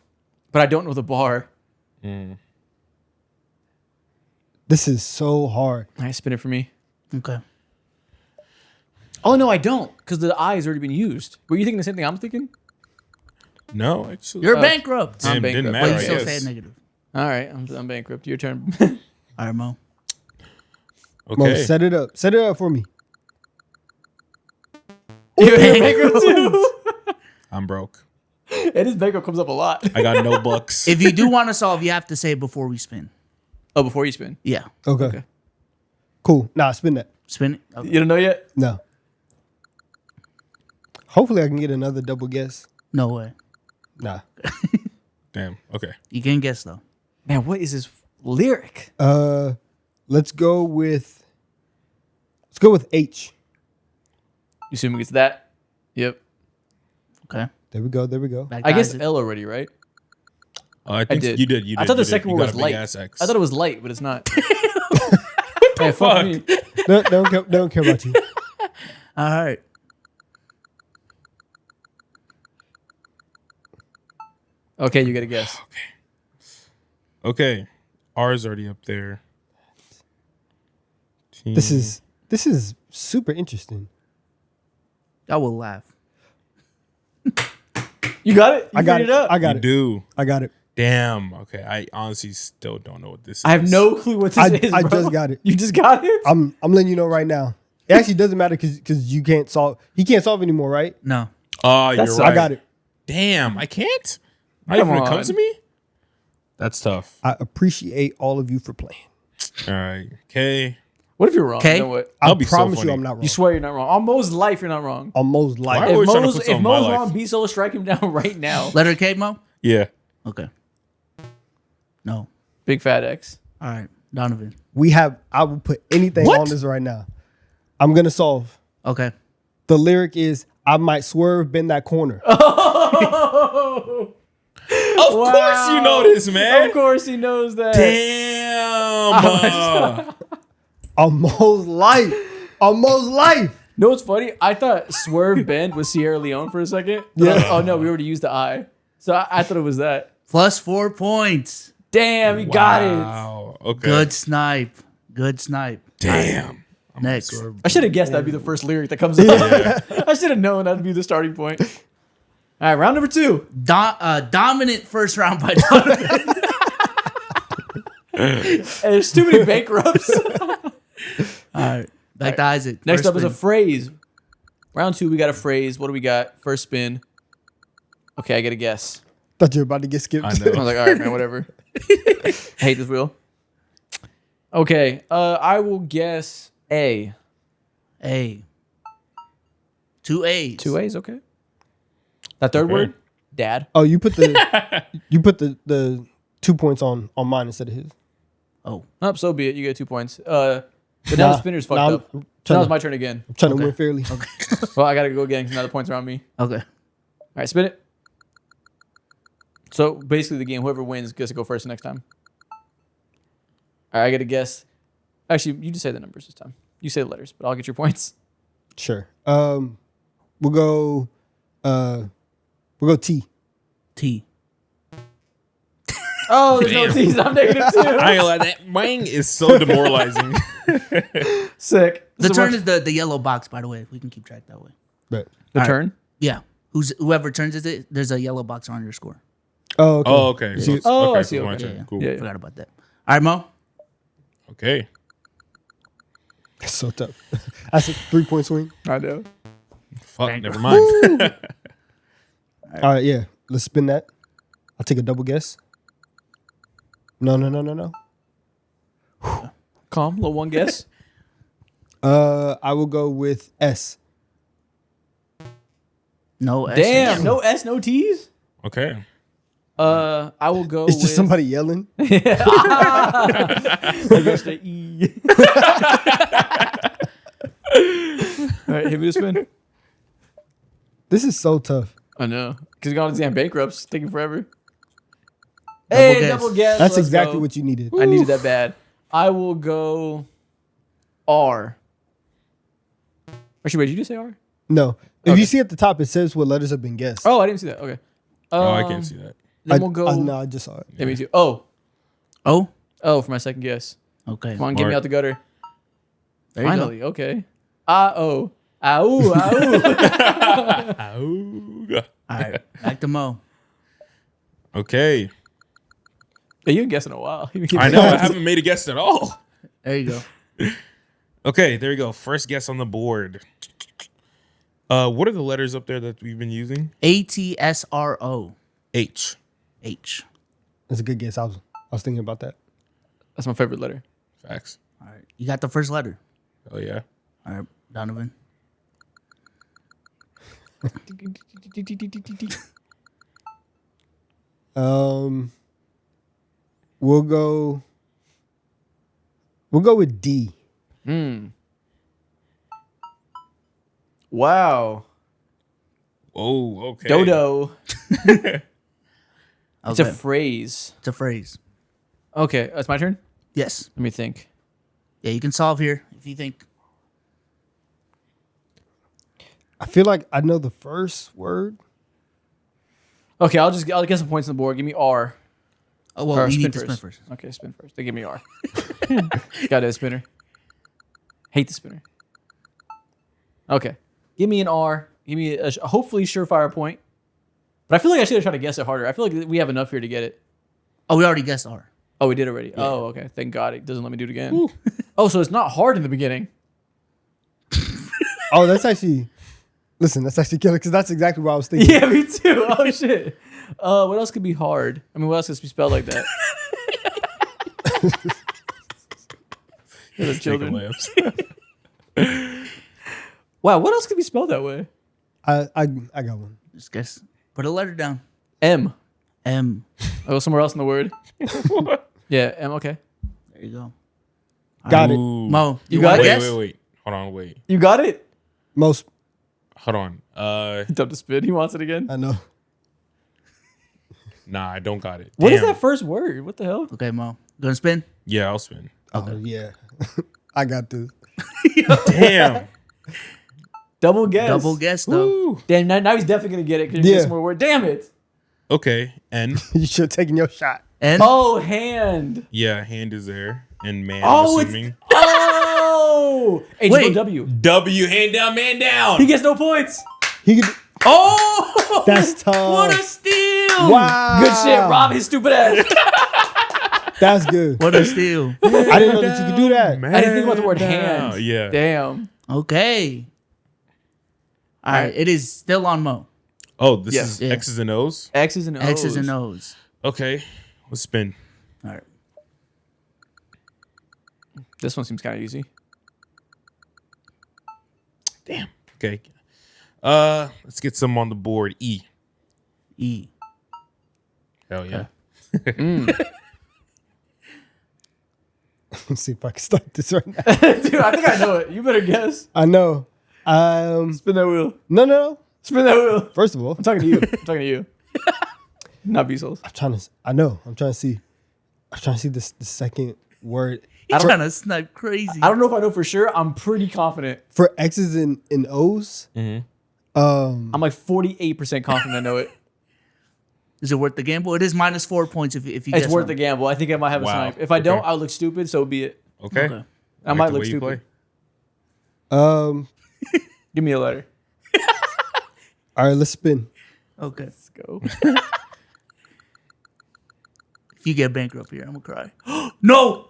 Speaker 3: but I don't know the bar.
Speaker 4: This is so hard.
Speaker 3: All right, spin it for me.
Speaker 1: Okay.
Speaker 3: Oh no, I don't, because the I has already been used. Were you thinking the same thing I'm thinking?
Speaker 2: No, actually.
Speaker 1: You're bankrupt.
Speaker 3: I'm
Speaker 2: Didn't
Speaker 3: bankrupt.
Speaker 2: matter.
Speaker 1: But you
Speaker 2: I
Speaker 1: still
Speaker 2: guess.
Speaker 1: say negative.
Speaker 3: All right, I'm bankrupt. Your turn.
Speaker 1: All right, Mo.
Speaker 2: Okay.
Speaker 4: Mo, set it up. Set it up for me.
Speaker 3: You're bankrupt too.
Speaker 2: I'm broke.
Speaker 3: And his bankrupt comes up a lot.
Speaker 2: I got no bucks.
Speaker 1: If you do want to solve, you have to say it before we spin.
Speaker 3: Oh, before you spin.
Speaker 1: Yeah.
Speaker 4: Okay. Cool. Nah, spin that.
Speaker 1: Spin it. Okay.
Speaker 3: You don't know yet?
Speaker 4: No. Hopefully I can get another double guess.
Speaker 1: No way.
Speaker 4: Nah.
Speaker 2: Damn. Okay.
Speaker 1: You can guess though.
Speaker 3: Man, what is this lyric?
Speaker 4: Let's go with H.
Speaker 3: You assuming it's that? Yep.
Speaker 1: Okay.
Speaker 4: There we go.
Speaker 1: Back
Speaker 3: I
Speaker 1: to
Speaker 3: guess
Speaker 1: Isaac.
Speaker 3: L already, right?
Speaker 2: I think
Speaker 3: did.
Speaker 2: you did. You did.
Speaker 3: I thought the
Speaker 2: you
Speaker 3: second
Speaker 2: did.
Speaker 3: one
Speaker 2: You
Speaker 3: was
Speaker 2: got a big
Speaker 3: light.
Speaker 2: ass X.
Speaker 3: I thought it was light, but it's not. Hey, fuck me.
Speaker 4: No, they don't care about you.
Speaker 1: All right.
Speaker 3: Okay, you get a guess.
Speaker 2: Okay. R is already up there.
Speaker 4: This is super interesting.
Speaker 1: I will laugh.
Speaker 3: You got it? You
Speaker 4: I got
Speaker 3: figured
Speaker 4: it.
Speaker 3: up?
Speaker 4: I got
Speaker 2: You
Speaker 4: it.
Speaker 2: do.
Speaker 4: I got it.
Speaker 2: Damn. Okay. I honestly still don't know what this is.
Speaker 3: I have no clue what this is,
Speaker 4: I
Speaker 3: bro.
Speaker 4: just got it.
Speaker 3: You just got it?
Speaker 4: I'm letting you know right now. It actually doesn't matter because you can't solve. He can't solve anymore, right?
Speaker 1: No.
Speaker 2: Oh, you're
Speaker 3: That's-
Speaker 2: right.
Speaker 4: I got it.
Speaker 2: Damn. I can't. Not
Speaker 3: Come
Speaker 2: even when it
Speaker 3: on.
Speaker 2: comes to me. That's tough.
Speaker 4: I appreciate all of you for playing.
Speaker 2: All right. Okay.
Speaker 3: What if you're wrong?
Speaker 1: Okay.
Speaker 3: You know what?
Speaker 4: I
Speaker 2: That'll be so
Speaker 4: promise you
Speaker 2: funny.
Speaker 4: I'm not wrong.
Speaker 3: You swear you're not wrong. On Mo's life, you're not wrong.
Speaker 4: On Mo's
Speaker 2: Why
Speaker 4: life.
Speaker 2: are we trying to
Speaker 3: If
Speaker 2: put something in my
Speaker 3: Mo's
Speaker 2: life?
Speaker 3: wrong, B Solo, strike him down right now.
Speaker 1: Letter K, Mo?
Speaker 2: Yeah.
Speaker 1: Okay. No.
Speaker 3: Big fat X.
Speaker 1: All right. Donovan.
Speaker 4: I will put anything
Speaker 2: What?
Speaker 4: on this right now. I'm gonna solve.
Speaker 1: Okay.
Speaker 4: The lyric is I might swerve, bend that corner.
Speaker 2: Of course you know this, man.
Speaker 3: Of course he knows that.
Speaker 2: Damn.
Speaker 4: On Mo's life. On Mo's life.
Speaker 3: Know what's funny? I thought Swerve Bend was Sierra Leone for a second. But
Speaker 4: Yeah.
Speaker 3: oh no, we already used the I. So I thought it was that.
Speaker 1: Plus 4 points.
Speaker 3: Damn, he got it.
Speaker 2: Wow. Okay.
Speaker 1: Good snipe. Good snipe.
Speaker 2: Damn.
Speaker 1: Next.
Speaker 3: I should have guessed that'd be the first lyric that comes up. I should have known that'd be the starting point. All right, round number 2.
Speaker 1: Dominant first round by Donovan.
Speaker 3: And there's too many bankrupts.
Speaker 1: All right. Back to Isaac.
Speaker 3: Next
Speaker 1: First
Speaker 3: up is a
Speaker 1: spin.
Speaker 3: phrase. Round 2, we got a phrase. What do we got? First spin. Okay, I get a guess.
Speaker 4: Thought you were about to get skipped.
Speaker 2: I
Speaker 3: I was
Speaker 2: know.
Speaker 3: like, all right, man, whatever. I hate this wheel. Okay, I will guess A.
Speaker 1: A. 2 A's.
Speaker 3: 2 A's, okay. That third
Speaker 2: Okay.
Speaker 3: word? Dad.
Speaker 4: Oh, you put the 2 points on mine instead of his.
Speaker 1: Oh.
Speaker 3: Oh, so be it. You get 2 points. But now the spinner's fucked up.
Speaker 4: I'm
Speaker 3: So now
Speaker 4: trying,
Speaker 3: it's my turn again.
Speaker 4: to
Speaker 1: Okay.
Speaker 4: win fairly.
Speaker 3: Well, I gotta go again because now the points are on me.
Speaker 1: Okay.
Speaker 3: All right, spin it. So basically, the game, whoever wins gets to go first next time. All right, I got to guess. Actually, you just say the numbers this time. You say the letters, but I'll get your points.
Speaker 4: Sure. We'll go T.
Speaker 1: T.
Speaker 3: Oh, there's no
Speaker 2: Damn.
Speaker 3: T's. I'm negative
Speaker 2: I
Speaker 3: 2.
Speaker 2: ain't gonna lie, that mine is so demoralizing.
Speaker 3: Sick.
Speaker 1: The
Speaker 3: So
Speaker 1: turn
Speaker 3: much-
Speaker 1: is the yellow box, by the way. We can keep track that way.
Speaker 4: But
Speaker 3: The
Speaker 1: All right.
Speaker 3: turn.
Speaker 1: Yeah. Whoever turns it, there's a yellow box on your score.
Speaker 4: oh, okay.
Speaker 2: Oh, okay. So it's,
Speaker 3: Oh,
Speaker 2: okay,
Speaker 3: I
Speaker 2: so
Speaker 3: see,
Speaker 2: it's my
Speaker 3: okay.
Speaker 2: turn.
Speaker 1: Yeah.
Speaker 2: Cool.
Speaker 3: Yeah.
Speaker 1: Forgot about that. All right, Mo.
Speaker 2: Okay.
Speaker 4: It's so tough. That's a 3-point swing.
Speaker 3: I know.
Speaker 2: Fuck. Never mind.
Speaker 4: All right, yeah. Let's spin that. I'll take a double guess. No.
Speaker 3: Calm. Little one guess.
Speaker 4: I will go with S.
Speaker 1: No S.
Speaker 3: Damn. No S. No T's.
Speaker 2: Okay.
Speaker 3: I will go.
Speaker 4: It's just
Speaker 3: with,
Speaker 4: somebody yelling.
Speaker 3: I guess the E. All right, hit me to spin.
Speaker 4: This is so tough.
Speaker 3: I know. Because you got all these damn bankrupts. Taking forever. Hey,
Speaker 1: guess.
Speaker 3: double guess.
Speaker 4: That's
Speaker 3: Let's
Speaker 4: exactly
Speaker 3: go.
Speaker 4: what you needed.
Speaker 3: I needed that bad. I will go R. Actually, wait, did you just say R?
Speaker 4: No. If
Speaker 3: Okay.
Speaker 4: you see at the top, it says what letters have been guessed.
Speaker 3: Oh, I didn't see that. Okay.
Speaker 2: Oh, I can't see that.
Speaker 3: Then we'll go.
Speaker 4: No, I just saw it.
Speaker 3: Yeah, me too. Oh.
Speaker 1: Oh,
Speaker 3: Oh, for my second guess.
Speaker 1: okay.
Speaker 3: Come on, get me
Speaker 2: Smart.
Speaker 3: out the gutter.
Speaker 1: There you
Speaker 3: Finally, okay. Oh. Ow, ow.
Speaker 2: Ow.
Speaker 1: go. All right, back to Mo.
Speaker 2: Okay.
Speaker 3: Yeah, you been guessing a while.
Speaker 2: I know. I haven't made a guess at all.
Speaker 1: There you go.
Speaker 2: Okay, there you go. First guess on the board. What are the letters up there that we've been using?
Speaker 1: ATSRO.
Speaker 2: H.
Speaker 1: H.
Speaker 4: That's a good guess. I was thinking about that.
Speaker 3: That's my favorite letter.
Speaker 2: Facts.
Speaker 1: All right, you got the first letter.
Speaker 2: Oh yeah.
Speaker 1: All right, Donovan.
Speaker 4: We'll go with D.
Speaker 3: Wow.
Speaker 2: Whoa. Okay.
Speaker 3: Dodo.
Speaker 1: Okay.
Speaker 3: It's a phrase.
Speaker 1: It's a phrase.
Speaker 3: Okay, that's my turn?
Speaker 1: Yes.
Speaker 3: Let me think.
Speaker 1: Yeah, you can solve here if you think.
Speaker 4: I feel like I know the first word.
Speaker 3: Okay, I'll get some points on the board. Give me R.
Speaker 1: Oh, well,
Speaker 3: Or
Speaker 1: you
Speaker 3: spin
Speaker 1: need to
Speaker 3: first.
Speaker 1: spin first.
Speaker 3: Okay, spin first. They give me R. Got a spinner. Hate the spinner. Okay. Give me an R. Give me a hopefully surefire point. But I feel like I should have tried to guess it harder. I feel like we have enough here to get it.
Speaker 1: Oh, we already guessed R.
Speaker 3: Oh, we did already. Oh, okay. Thank God it doesn't let me do it again. Oh, so it's not hard in the beginning.
Speaker 4: Oh, that's actually. Listen, that's actually killer because that's exactly what I was thinking.
Speaker 3: Yeah, me too. Oh shit. What else could be hard? I mean, what else could be spelled like that? Yeah, the
Speaker 2: Taking
Speaker 3: children.
Speaker 2: layups.
Speaker 3: Wow, what else could be spelled that way?
Speaker 4: I got one.
Speaker 1: Just guess. Put a letter down.
Speaker 3: M.
Speaker 1: M.
Speaker 3: I go somewhere else in the word. Yeah, M. Okay.
Speaker 1: There you go.
Speaker 4: Got it.
Speaker 2: Ooh.
Speaker 1: Mo,
Speaker 3: You
Speaker 1: wanna
Speaker 3: got it?
Speaker 1: guess?
Speaker 2: Wait. Hold on. Wait.
Speaker 3: You got it.
Speaker 4: Most.
Speaker 2: Hold on.
Speaker 3: Dump to spin. He wants it again.
Speaker 4: I know.
Speaker 2: Nah, I don't got it.
Speaker 3: What is
Speaker 2: Damn.
Speaker 3: that first word? What the hell?
Speaker 1: Okay, Mo. Gonna spin?
Speaker 2: Yeah, I'll spin.
Speaker 4: Oh yeah. I got this.
Speaker 2: Damn.
Speaker 3: Double guess.
Speaker 1: Double guess, though.
Speaker 2: Woo.
Speaker 3: Damn, now he's definitely gonna get it because you
Speaker 4: Yeah.
Speaker 3: get some more word. Damn it.
Speaker 2: Okay. N.
Speaker 4: You should have taken your shot.
Speaker 1: N.
Speaker 3: Oh, hand.
Speaker 2: Yeah, hand is there. And man,
Speaker 3: Oh,
Speaker 2: I'm
Speaker 3: it's
Speaker 2: assuming.
Speaker 3: oh. Hey, just
Speaker 1: Wait.
Speaker 3: go W.
Speaker 2: W, hand down, man down.
Speaker 3: He gets no points.
Speaker 4: He could.
Speaker 3: Oh,
Speaker 4: That's tough.
Speaker 3: What a steal.
Speaker 4: Wow.
Speaker 3: Good shit, Rob. His stupid ass.
Speaker 4: That's good.
Speaker 1: What a steal.
Speaker 4: I didn't know that you could do that.
Speaker 3: I didn't think about the word
Speaker 2: down.
Speaker 3: hand.
Speaker 2: Yeah.
Speaker 3: Damn.
Speaker 1: Okay. All right. It is still on Mo.
Speaker 2: Oh, this
Speaker 3: Yeah.
Speaker 2: is
Speaker 1: Yeah.
Speaker 2: X's and O's.
Speaker 3: X's and O's.
Speaker 1: X's and O's.
Speaker 2: Okay. Let's spin.
Speaker 1: All right.
Speaker 3: This one seems kind of easy.
Speaker 2: Damn. Okay. Let's get some on the board. E.
Speaker 1: E.
Speaker 2: Hell yeah.
Speaker 4: Let's see if I can start this right now.
Speaker 3: Dude, I think I know it. You better guess.
Speaker 4: I know.
Speaker 3: Spin that wheel.
Speaker 4: No.
Speaker 3: Spin that wheel.
Speaker 4: First of all,
Speaker 3: I'm talking to you. I'm talking to you. Not Bezos.
Speaker 4: I'm trying to. I know. I'm trying to see. I'm trying to see this the second word
Speaker 1: He's trying to snipe crazy.
Speaker 3: I don't know if I know for sure. I'm pretty confident.
Speaker 4: for X's and O's.
Speaker 3: I'm like 48% confident I know it.
Speaker 1: Is it worth the gamble? It is -4 points if you
Speaker 3: It's
Speaker 1: guess
Speaker 3: worth
Speaker 1: wrong.
Speaker 3: the gamble. I think I might have a
Speaker 2: Wow.
Speaker 3: snipe. If I don't,
Speaker 2: Okay.
Speaker 3: I'll look stupid, so be it.
Speaker 2: Okay.
Speaker 1: Okay.
Speaker 3: I might
Speaker 2: the
Speaker 3: look
Speaker 2: way you
Speaker 3: stupid.
Speaker 2: play.
Speaker 3: Give me a letter.
Speaker 4: All right, let's spin.
Speaker 1: Okay.
Speaker 3: Let's go.
Speaker 1: If you get bankrupt here, I'm gonna cry. No.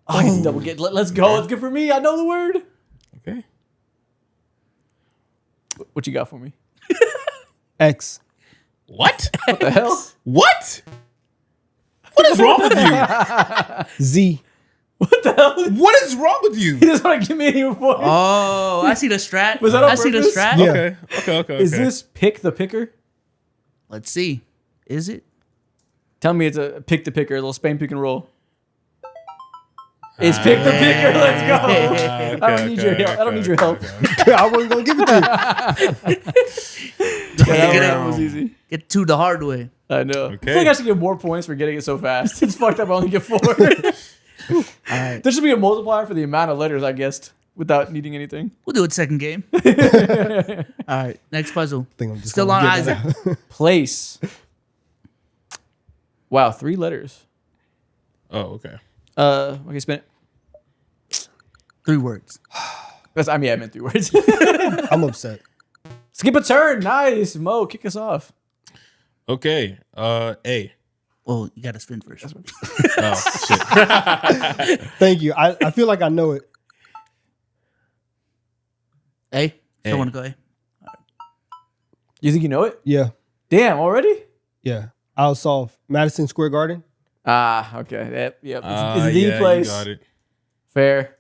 Speaker 3: Oh, he's double get. Let's go. It's good for me. I know the word.
Speaker 2: Okay.
Speaker 3: What you got for me?
Speaker 4: X.
Speaker 2: What?
Speaker 3: What the hell?
Speaker 2: What? What is wrong with you?
Speaker 4: Z.
Speaker 3: What the hell?
Speaker 2: What is wrong with you?
Speaker 3: He doesn't want to give me any more.
Speaker 1: Oh, I see the strat.
Speaker 3: Was that on
Speaker 1: I see the
Speaker 3: purpose?
Speaker 1: strat.
Speaker 4: Yeah.
Speaker 2: Okay.
Speaker 3: Is this pick the picker?
Speaker 1: Let's see. Is it?
Speaker 3: Tell me it's a pick the picker, a little Spain pick and roll. It's pick the picker. Let's go. I don't need your help. I don't need your help.
Speaker 4: I wasn't gonna give it to you.
Speaker 3: That was easy.
Speaker 1: Get to the hard way.
Speaker 3: I know.
Speaker 2: Okay.
Speaker 3: I feel like I should get more points for getting it so fast. It's fucked up. I only get 4. There should be a multiplier for the amount of letters I guessed without needing anything.
Speaker 1: We'll do it second game. All right. Next puzzle.
Speaker 4: Think I'm just
Speaker 1: Still
Speaker 4: gonna
Speaker 1: on
Speaker 4: give it
Speaker 1: Isaac.
Speaker 4: out.
Speaker 3: Place. Wow, 3 letters.
Speaker 2: Oh, okay.
Speaker 3: Okay, spin it.
Speaker 1: 3 words.
Speaker 3: I meant 3 words.
Speaker 4: I'm upset.
Speaker 3: Skip a turn. Nice. Mo, kick us off.
Speaker 2: Okay. A.
Speaker 1: Well, you got to spin first.
Speaker 2: Oh shit.
Speaker 4: Thank you. I feel like I know it.
Speaker 1: A. Still
Speaker 2: A.
Speaker 1: want to go A.
Speaker 3: You think you know it?
Speaker 4: Yeah.
Speaker 3: Damn, already?
Speaker 4: Yeah. I'll solve Madison Square Garden.
Speaker 3: Ah, okay. Yep. It's the
Speaker 2: yeah,
Speaker 3: place.
Speaker 2: You got it.
Speaker 3: Fair.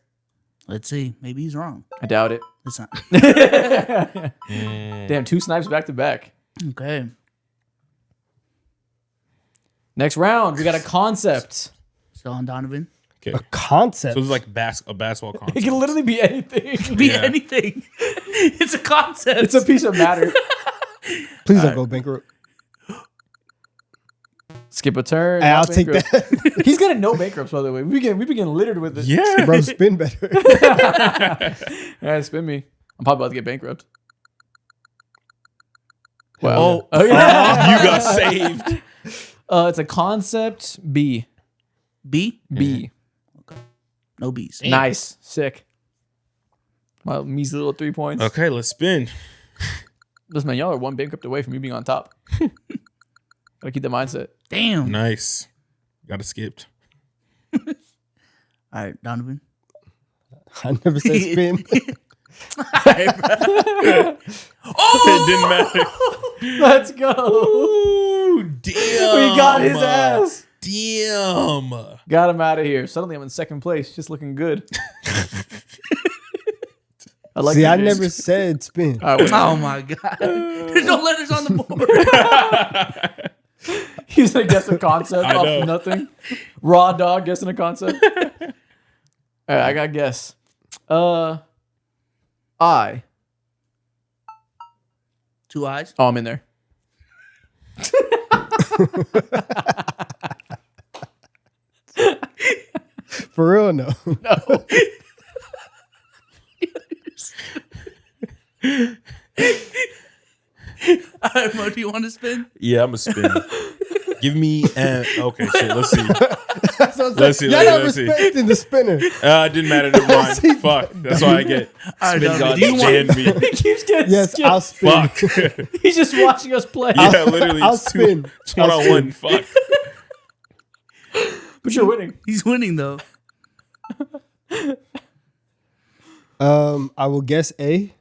Speaker 1: Let's see. Maybe he's wrong.
Speaker 3: I doubt it.
Speaker 1: It's not.
Speaker 3: Damn, 2 snipes back to back.
Speaker 1: Okay.
Speaker 3: Next round, we got a concept.
Speaker 1: Still on Donovan.
Speaker 2: Okay.
Speaker 4: A concept.
Speaker 2: So it's like a basketball
Speaker 3: It
Speaker 2: concept.
Speaker 3: can literally be anything.
Speaker 1: Be
Speaker 2: Yeah.
Speaker 1: anything. It's a concept.
Speaker 3: It's a piece of matter.
Speaker 4: Please don't go bankrupt.
Speaker 3: Skip a turn.
Speaker 4: Hey,
Speaker 3: not
Speaker 4: I'll take
Speaker 3: bankrupt.
Speaker 4: that.
Speaker 3: He's gonna know bankrupts, by the way. We begin littered with it.
Speaker 2: Yeah.
Speaker 4: Bro, spin better.
Speaker 3: All right, spin me. I'm probably about to get bankrupt. Wow.
Speaker 2: Oh,
Speaker 3: Oh, yeah.
Speaker 2: you got saved.
Speaker 3: It's a concept B.
Speaker 1: B.
Speaker 3: B.
Speaker 1: No B's.
Speaker 3: Nice. Sick. My measly little 3 points.
Speaker 2: Okay, let's spin.
Speaker 3: Listen, man, y'all are 1 bankrupt away from me being on top. Gotta keep the mindset.
Speaker 1: Damn.
Speaker 2: Nice. Got it skipped.
Speaker 1: All right, Donovan.
Speaker 4: I never said spin.
Speaker 2: It didn't matter.
Speaker 3: Let's go.
Speaker 2: Ooh, damn.
Speaker 3: We got his ass.
Speaker 2: Damn.
Speaker 3: Got him out of here. Suddenly I'm in second place, just looking good. I like
Speaker 4: See,
Speaker 3: that,
Speaker 4: I
Speaker 3: James.
Speaker 4: never said spin.
Speaker 3: All right, wait.
Speaker 1: Oh my God. There's no letters on the board.
Speaker 3: He's gonna guess a concept
Speaker 2: I
Speaker 3: off
Speaker 2: know.
Speaker 3: of nothing. Raw dog guessing a concept. All right, I got to guess. I.
Speaker 1: 2 eyes.
Speaker 3: Oh, I'm in there.
Speaker 4: For real, no.
Speaker 3: No.
Speaker 1: All right, Mo, do you want to spin?
Speaker 2: Yeah, I'm a spin. Give me an okay. Shit, let's see.
Speaker 4: That's what I'm
Speaker 2: Let's
Speaker 4: saying.
Speaker 2: see,
Speaker 4: Y'all not
Speaker 2: let's see.
Speaker 4: respecting the spinner.
Speaker 2: It didn't matter. Never mind.
Speaker 4: See,
Speaker 2: Fuck. That's why I get
Speaker 1: All right,
Speaker 2: spin
Speaker 1: Donovan,
Speaker 2: god
Speaker 1: do you want?
Speaker 2: banned me.
Speaker 3: He keeps getting
Speaker 4: Yes,
Speaker 3: skipped.
Speaker 4: I'll spin.
Speaker 2: Fuck.
Speaker 3: He's just watching us play.
Speaker 2: Yeah, literally.
Speaker 4: I'll
Speaker 2: It's
Speaker 4: spin.
Speaker 2: It's 1-on-1. Fuck.
Speaker 3: But you're winning.
Speaker 1: He's winning though.
Speaker 4: I will guess A.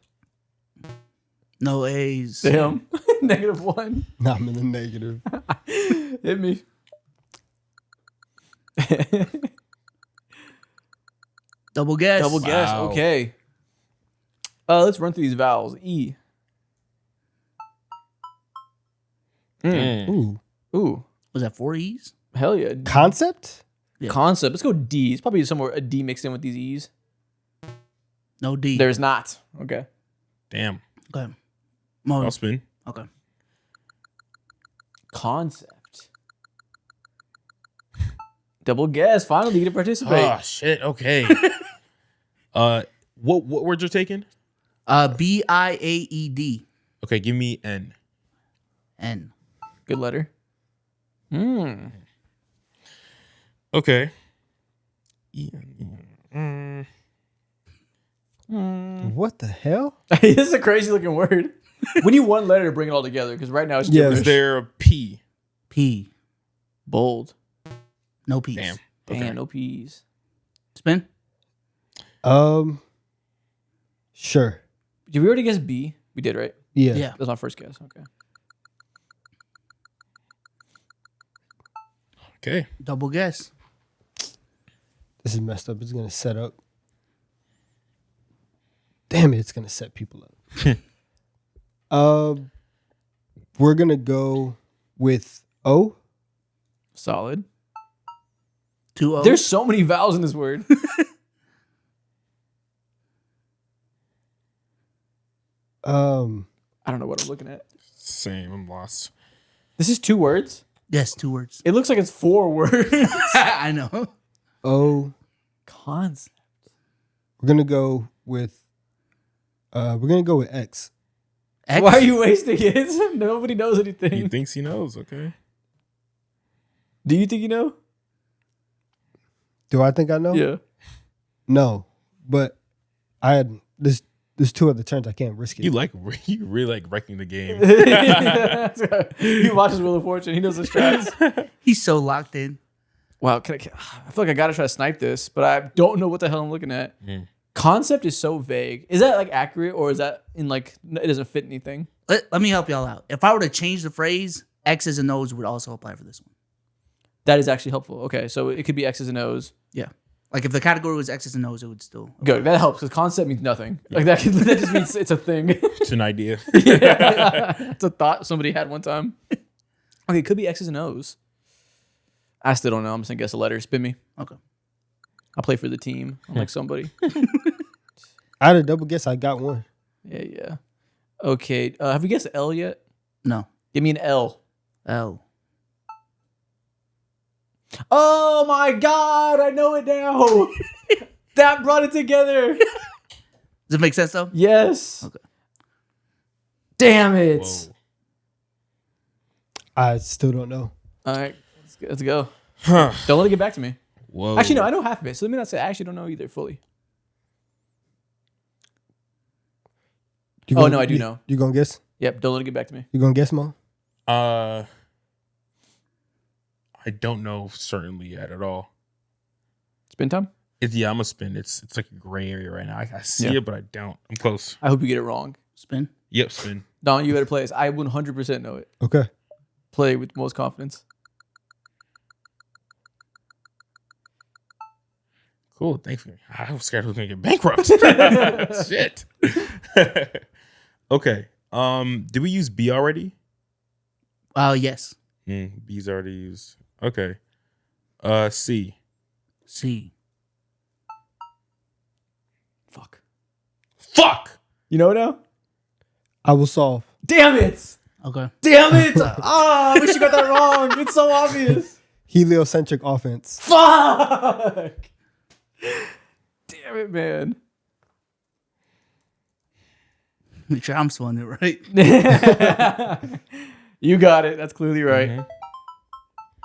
Speaker 1: No A's.
Speaker 3: Damn. -1.
Speaker 4: Nah, I'm in the negative.
Speaker 3: Hit me.
Speaker 1: Double guess.
Speaker 3: Double guess.
Speaker 2: Wow.
Speaker 3: Okay. Let's run through these vowels. E.
Speaker 4: Ooh.
Speaker 3: Ooh.
Speaker 1: Was that 4 E's?
Speaker 3: Hell yeah.
Speaker 4: Concept?
Speaker 1: Yeah.
Speaker 3: Concept. Let's go D. It's probably somewhere a D mixed in with these E's.
Speaker 1: No D.
Speaker 3: There's not. Okay.
Speaker 2: Damn.
Speaker 1: Okay. Mo.
Speaker 2: I'll spin.
Speaker 1: Okay.
Speaker 3: Concept. Double guess. Finally, you get to participate.
Speaker 2: Oh shit. Okay. What words are taken?
Speaker 1: BIAED.
Speaker 2: Okay, give me N.
Speaker 1: N.
Speaker 3: Good letter.
Speaker 2: Okay.
Speaker 4: What the hell?
Speaker 3: This is a crazy looking word. We need one letter to bring it all together because right now it's
Speaker 4: Yeah.
Speaker 3: gibberish.
Speaker 2: Is there a P?
Speaker 1: P.
Speaker 3: Bold.
Speaker 1: No P's.
Speaker 2: Damn.
Speaker 3: Damn,
Speaker 2: Okay.
Speaker 3: no P's.
Speaker 1: Spin.
Speaker 4: Sure.
Speaker 3: Did we already guess B? We did, right?
Speaker 4: Yeah.
Speaker 1: Yeah.
Speaker 3: That was my first guess. Okay.
Speaker 2: Okay.
Speaker 1: Double guess.
Speaker 4: This is messed up. It's gonna set up. Damn it! It's gonna set people up. We're gonna go with O.
Speaker 3: Solid.
Speaker 1: 2 O's.
Speaker 3: There's so many vowels in this word. I don't know what I'm looking at.
Speaker 2: Same. I'm lost.
Speaker 3: This is 2 words.
Speaker 1: Yes, 2 words.
Speaker 3: It looks like it's 4 words.
Speaker 1: I know.
Speaker 4: O.
Speaker 3: Concept.
Speaker 4: We're gonna go with. We're gonna go with X.
Speaker 1: X.
Speaker 3: Why are you wasting it? Nobody knows
Speaker 2: He
Speaker 3: anything.
Speaker 2: thinks he knows. Okay.
Speaker 3: Do you think you know?
Speaker 4: Do I think I know?
Speaker 3: Yeah.
Speaker 4: No, but I had this. There's 2 other turns. I can't risk it.
Speaker 2: You really like wrecking the game.
Speaker 3: He watches Wheel of Fortune. He knows the strats.
Speaker 1: He's so locked in.
Speaker 3: Wow. I feel like I got to try to snipe this, but I don't know what the hell I'm looking at. Concept is so vague. Is that like accurate or is that in like, it doesn't fit anything?
Speaker 1: Let me help y'all out. If I were to change the phrase, X's and O's would also apply for this one.
Speaker 3: That is actually helpful. Okay. So it could be X's and O's.
Speaker 1: Yeah. Like if the category was X's and O's, it would still.
Speaker 3: Good. That helps because concept means nothing. Like that just means it's a thing.
Speaker 2: It's an idea.
Speaker 3: It's a thought somebody had one time. Okay, it could be X's and O's. I still don't know. I'm just gonna guess a letter. Spin me.
Speaker 1: Okay.
Speaker 3: I'll play for the team. I'm like somebody.
Speaker 4: I had a double guess. I got one.
Speaker 3: Yeah. Okay. Have we guessed L yet?
Speaker 1: No.
Speaker 3: Give me an L.
Speaker 1: L.
Speaker 3: Oh my God! I know it now. That brought it together.
Speaker 1: Does it make sense though?
Speaker 3: Yes.
Speaker 1: Okay.
Speaker 3: Damn it.
Speaker 2: Whoa.
Speaker 4: I still don't know.
Speaker 3: All right. Let's go.
Speaker 2: Huh.
Speaker 3: Don't let it get back to me.
Speaker 2: Whoa.
Speaker 3: Actually, no. I know half of it. So let me not say I actually don't know either fully.
Speaker 4: You
Speaker 3: Oh,
Speaker 4: gonna-
Speaker 3: no, I do
Speaker 4: you-
Speaker 3: know.
Speaker 4: You gonna guess?
Speaker 3: Yep. Don't let it get back to me.
Speaker 4: You gonna guess, Mo?
Speaker 2: I don't know certainly yet at all.
Speaker 3: Spin time.
Speaker 2: Yeah, I'm a spin. It's like a gray area right now. I see
Speaker 3: Yeah.
Speaker 2: it, but I don't. I'm close.
Speaker 3: I hope you get it wrong.
Speaker 1: Spin.
Speaker 2: Yep, spin.
Speaker 3: Don, you better play this. I 100% know it.
Speaker 4: Okay.
Speaker 3: Play with most confidence.
Speaker 2: Cool. Thanks. I was scared I was gonna get bankrupt. Shit. Okay. Did we use B already?
Speaker 1: Yes.
Speaker 2: B's already used. Okay. C.
Speaker 1: C.
Speaker 2: Fuck.
Speaker 3: You know it now?
Speaker 4: I will solve.
Speaker 3: Damn it!
Speaker 1: Okay.
Speaker 3: Damn it! Ah, I wish you got that wrong. It's so obvious.
Speaker 4: Heliocentric offense.
Speaker 3: Fuck! Damn it, man.
Speaker 1: Make sure I'm spelling it right.
Speaker 3: You got it. That's clearly right.
Speaker 2: Mm-hmm.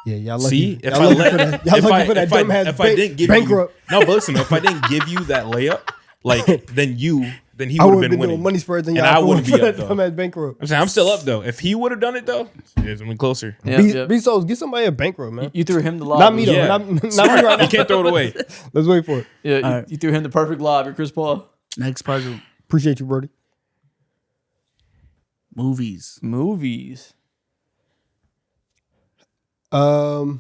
Speaker 4: Yeah, y'all
Speaker 2: See,
Speaker 4: lucky. Y'all lucky for that. Y'all lucky for that dumbass
Speaker 2: if I didn't give
Speaker 4: bankrupt.
Speaker 2: you, no, but listen, if I didn't give you that layup, like then he
Speaker 4: I
Speaker 2: would
Speaker 4: would
Speaker 2: have
Speaker 4: have
Speaker 2: been
Speaker 4: been
Speaker 2: winning.
Speaker 4: doing money spreads and
Speaker 2: And
Speaker 4: y'all
Speaker 2: I wouldn't
Speaker 4: for
Speaker 2: be
Speaker 4: that
Speaker 2: up, though.
Speaker 4: dumbass bankrupt.
Speaker 2: I'm saying I'm still up though. If he would have done it though, it's been closer.
Speaker 3: Yeah, yeah.
Speaker 4: B Souls, get somebody a bankrupt, man.
Speaker 3: You threw him the lob.
Speaker 4: Not me though.
Speaker 2: Yeah.
Speaker 4: Not me right now.
Speaker 2: You can't throw it away.
Speaker 4: Let's wait for it.
Speaker 3: Yeah,
Speaker 1: All right.
Speaker 3: you threw him the perfect lob. You're Chris Paul.
Speaker 1: Next puzzle.
Speaker 4: Appreciate you, Brody.
Speaker 1: Movies.
Speaker 3: Movies.
Speaker 4: Wow.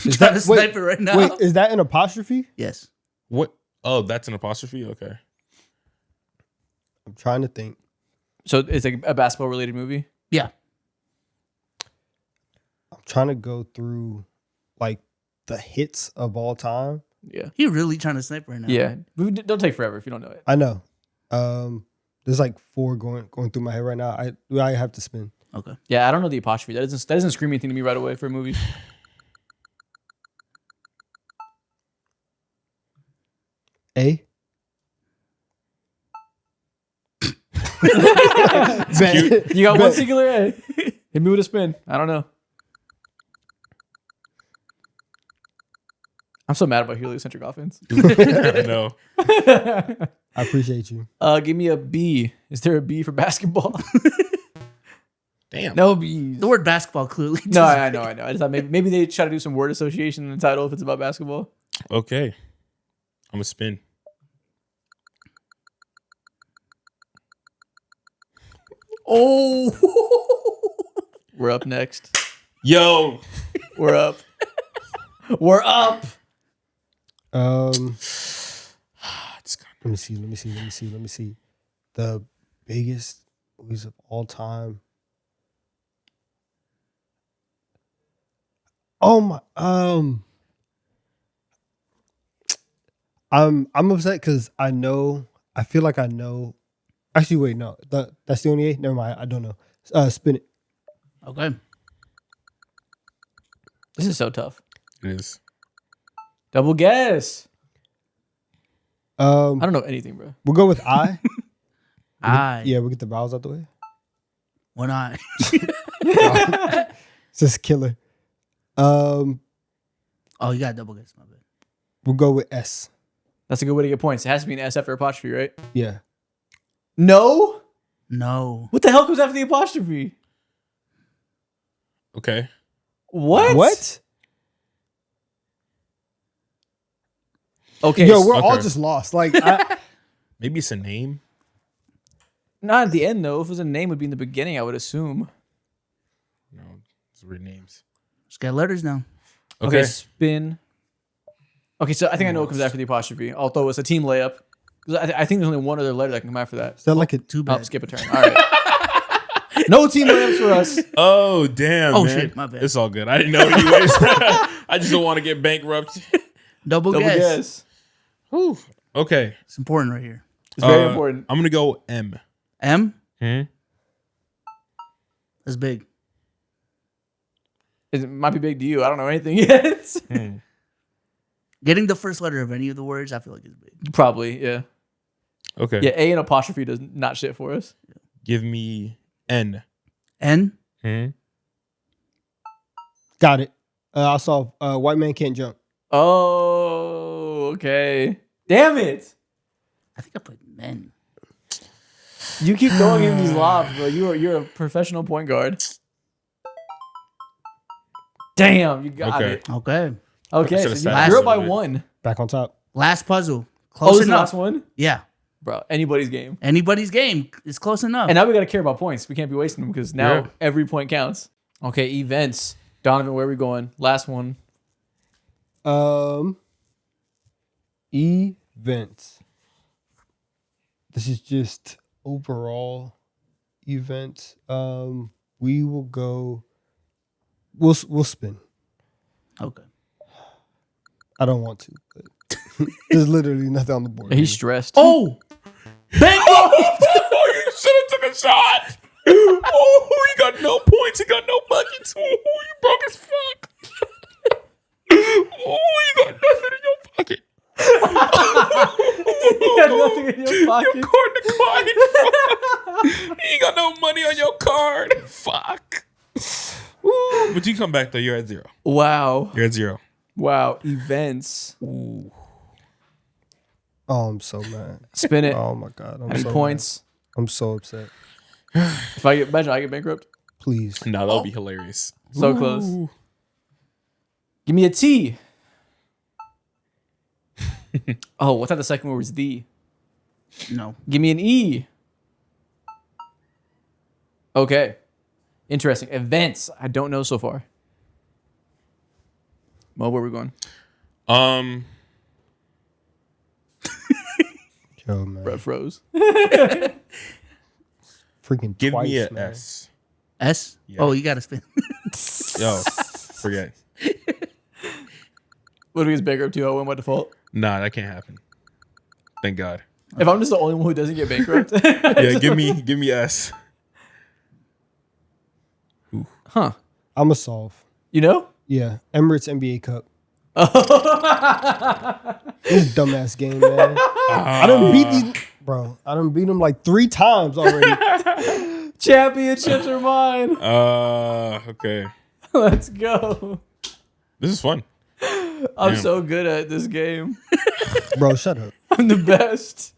Speaker 1: You trying to snipe it right now?
Speaker 4: Wait, is that an apostrophe?
Speaker 1: Yes.
Speaker 2: What? Oh, that's an apostrophe. Okay.
Speaker 4: I'm trying to think.
Speaker 3: So it's like a basketball related movie.
Speaker 1: Yeah.
Speaker 4: I'm trying to go through like the hits of all time.
Speaker 3: Yeah.
Speaker 1: He really trying to snipe right now.
Speaker 3: Yeah. Don't take forever if you don't know it.
Speaker 4: I know. There's like 4 going through my head right now. I have to spin.
Speaker 1: Okay.
Speaker 3: Yeah, I don't know the apostrophe. That doesn't scream anything to me right away for a movie.
Speaker 4: A.
Speaker 3: You got one singular A. Hit me with a spin. I don't know. I'm so mad about heliocentric offense.
Speaker 2: No.
Speaker 4: I appreciate you.
Speaker 3: Give me a B. Is there a B for basketball?
Speaker 2: Damn.
Speaker 3: No B's.
Speaker 1: The word basketball clearly.
Speaker 3: No, I know. I just thought maybe they try to do some word association in the title if it's about basketball.
Speaker 2: Okay. I'm gonna spin.
Speaker 3: Oh, we're up next.
Speaker 2: Yo.
Speaker 3: We're up. We're up.
Speaker 2: It's
Speaker 4: Let me see. The biggest movies of all time. Oh my. I'm upset because I feel like I know. Actually, wait, no. That's the only A. Never mind. I don't know. Spin it.
Speaker 1: Okay.
Speaker 3: This is so tough.
Speaker 2: It is.
Speaker 3: Double guess. I
Speaker 4: Um,
Speaker 3: don't know anything, bro.
Speaker 4: we'll go with I.
Speaker 1: Yeah.
Speaker 4: We'll get the vowels out the way.
Speaker 1: Why not?
Speaker 4: It's just killer.
Speaker 1: Oh, you got double guess. My bad.
Speaker 4: We'll go with S.
Speaker 3: That's a good way to get points. It has to be an S after apostrophe, right?
Speaker 4: Yeah.
Speaker 3: No.
Speaker 1: No.
Speaker 3: What the hell comes after the apostrophe?
Speaker 2: Okay.
Speaker 3: What? Okay.
Speaker 4: Yo, we're all
Speaker 2: Okay.
Speaker 4: just lost. Like,
Speaker 2: Maybe it's a name.
Speaker 3: not at the end though. If it was a name, it would be in the beginning. I would assume.
Speaker 2: No, it's weird names.
Speaker 1: Just got letters now.
Speaker 3: Okay. Spin. Okay, so I think I know what comes after the apostrophe. Although it's a team layup. 'Cause I think there's only one other letter that can come after that.
Speaker 4: is that like a
Speaker 1: Too
Speaker 3: Oh,
Speaker 1: bad.
Speaker 3: skip a turn. All right. No team layups for us.
Speaker 2: Oh damn!
Speaker 1: Oh,
Speaker 2: man.
Speaker 1: shit, my bad.
Speaker 2: It's all good. I didn't know anyways. I just don't want to get bankrupt.
Speaker 1: Double,
Speaker 3: Double
Speaker 1: guess.
Speaker 3: guess.
Speaker 2: Whew. Okay.
Speaker 1: It's important right here.
Speaker 3: It's very important.
Speaker 2: I'm gonna go M.
Speaker 1: M.
Speaker 2: Hmm?
Speaker 1: That's big.
Speaker 3: It might be big to you. I don't know anything yet.
Speaker 1: Getting the first letter of any of the words, I feel like is big.
Speaker 3: Probably, yeah.
Speaker 2: Okay.
Speaker 3: Yeah, A and apostrophe does not shit for us.
Speaker 2: Give me N.
Speaker 1: N.
Speaker 2: Hmm?
Speaker 4: got it. I saw White Man Can't Jump.
Speaker 3: Oh, okay. Damn it.
Speaker 1: I think I put men.
Speaker 3: You keep throwing him these lobs, bro. You're a professional point guard. Damn, you got
Speaker 2: Okay.
Speaker 3: it.
Speaker 1: Okay.
Speaker 3: Okay,
Speaker 2: should've
Speaker 3: so
Speaker 2: sat
Speaker 3: you're up
Speaker 2: a
Speaker 3: by
Speaker 2: little bit.
Speaker 3: one.
Speaker 4: Back on top.
Speaker 1: Last puzzle.
Speaker 3: Oh,
Speaker 1: Close
Speaker 3: this is the
Speaker 1: enough.
Speaker 3: last one?
Speaker 1: Yeah.
Speaker 3: Bro, anybody's game.
Speaker 1: Anybody's game. It's close enough.
Speaker 3: And now we got to care about points. We can't be wasting them because now
Speaker 2: Yeah.
Speaker 3: every point counts. Okay, events. Donovan, where are we going? Last one.
Speaker 4: Events. This is just overall events. We will go. We'll spin.
Speaker 1: Okay.
Speaker 4: I don't want to, but there's literally nothing on the board.
Speaker 3: He's stressed.
Speaker 1: Oh,
Speaker 2: Oh, you should have took a shot. Oh, you got no points. You got no buckets. Oh, you broke as fuck. Oh, you got nothing in your pocket.
Speaker 3: You got nothing in your pocket.
Speaker 2: Your card declined. You ain't got no money on your card. Fuck. Ooh, but you come back though. You're at zero.
Speaker 3: Wow.
Speaker 2: You're at zero.
Speaker 3: Wow. Events.
Speaker 2: Ooh.
Speaker 4: Oh, I'm so mad.
Speaker 3: Spin it.
Speaker 4: Oh my god. I'm
Speaker 3: How many
Speaker 4: so
Speaker 3: points?
Speaker 4: mad. I'm so upset.
Speaker 3: If I get bankrupt.
Speaker 4: Please.
Speaker 2: No, that'll be hilarious.
Speaker 3: So close. Give me a T. Oh, I thought the second word was the.
Speaker 1: no.
Speaker 3: Give me an E. Okay. Interesting. Events. I don't know so far. Mo, where are we going?
Speaker 4: Yo, man.
Speaker 3: Bro froze.
Speaker 4: Freaking
Speaker 2: Give
Speaker 4: twice,
Speaker 2: me a
Speaker 4: man.
Speaker 2: S.
Speaker 1: S.
Speaker 2: Yeah.
Speaker 1: Oh, you got to spin.
Speaker 2: Yo, forget.
Speaker 3: What if he gets bankrupt too? I win by default.
Speaker 2: Nah, that can't happen. Thank God.
Speaker 3: If I'm just the only one who doesn't get bankrupt.
Speaker 2: Yeah, give me S.
Speaker 3: Huh.
Speaker 4: I'm a solve.
Speaker 3: You know?
Speaker 4: Yeah. Emirates NBA Cup. This dumbass game, man. I done beat these, bro. I done beat them like 3 times already.
Speaker 3: Championships are mine.
Speaker 2: Okay.
Speaker 3: Let's go.
Speaker 2: This is fun.
Speaker 3: I'm
Speaker 2: Damn.
Speaker 3: so good at this game.
Speaker 4: Bro, shut up.
Speaker 3: I'm the best.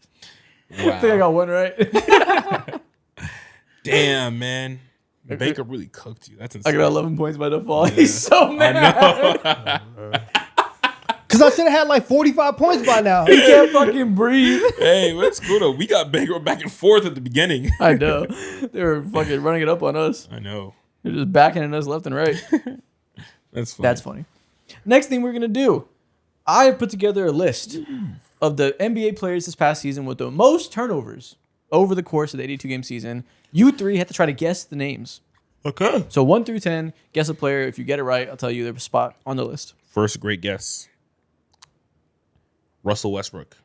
Speaker 3: I think I got one right.
Speaker 2: Damn, man. Baker really cooked you. That's
Speaker 3: I
Speaker 2: insane.
Speaker 3: got 11 points by default. He's so mad.
Speaker 4: Because I should have had like 45 points by now.
Speaker 3: He can't fucking breathe.
Speaker 2: Hey, that's cool though. We got Baker back and forth at the beginning.
Speaker 3: I know. They were fucking running it up on us.
Speaker 2: I know.
Speaker 3: They're just backing us left and right.
Speaker 2: That's funny.
Speaker 3: That's funny. Next thing we're going to do, I have put together a list of the NBA players this past season with the most turnovers over the course of the 82-game season. You three have to try to guess the names.
Speaker 2: Okay.
Speaker 3: So 1 through 10, guess a player. If you get it right, I'll tell you their spot on the list.
Speaker 2: First great guess. Russell Westbrook.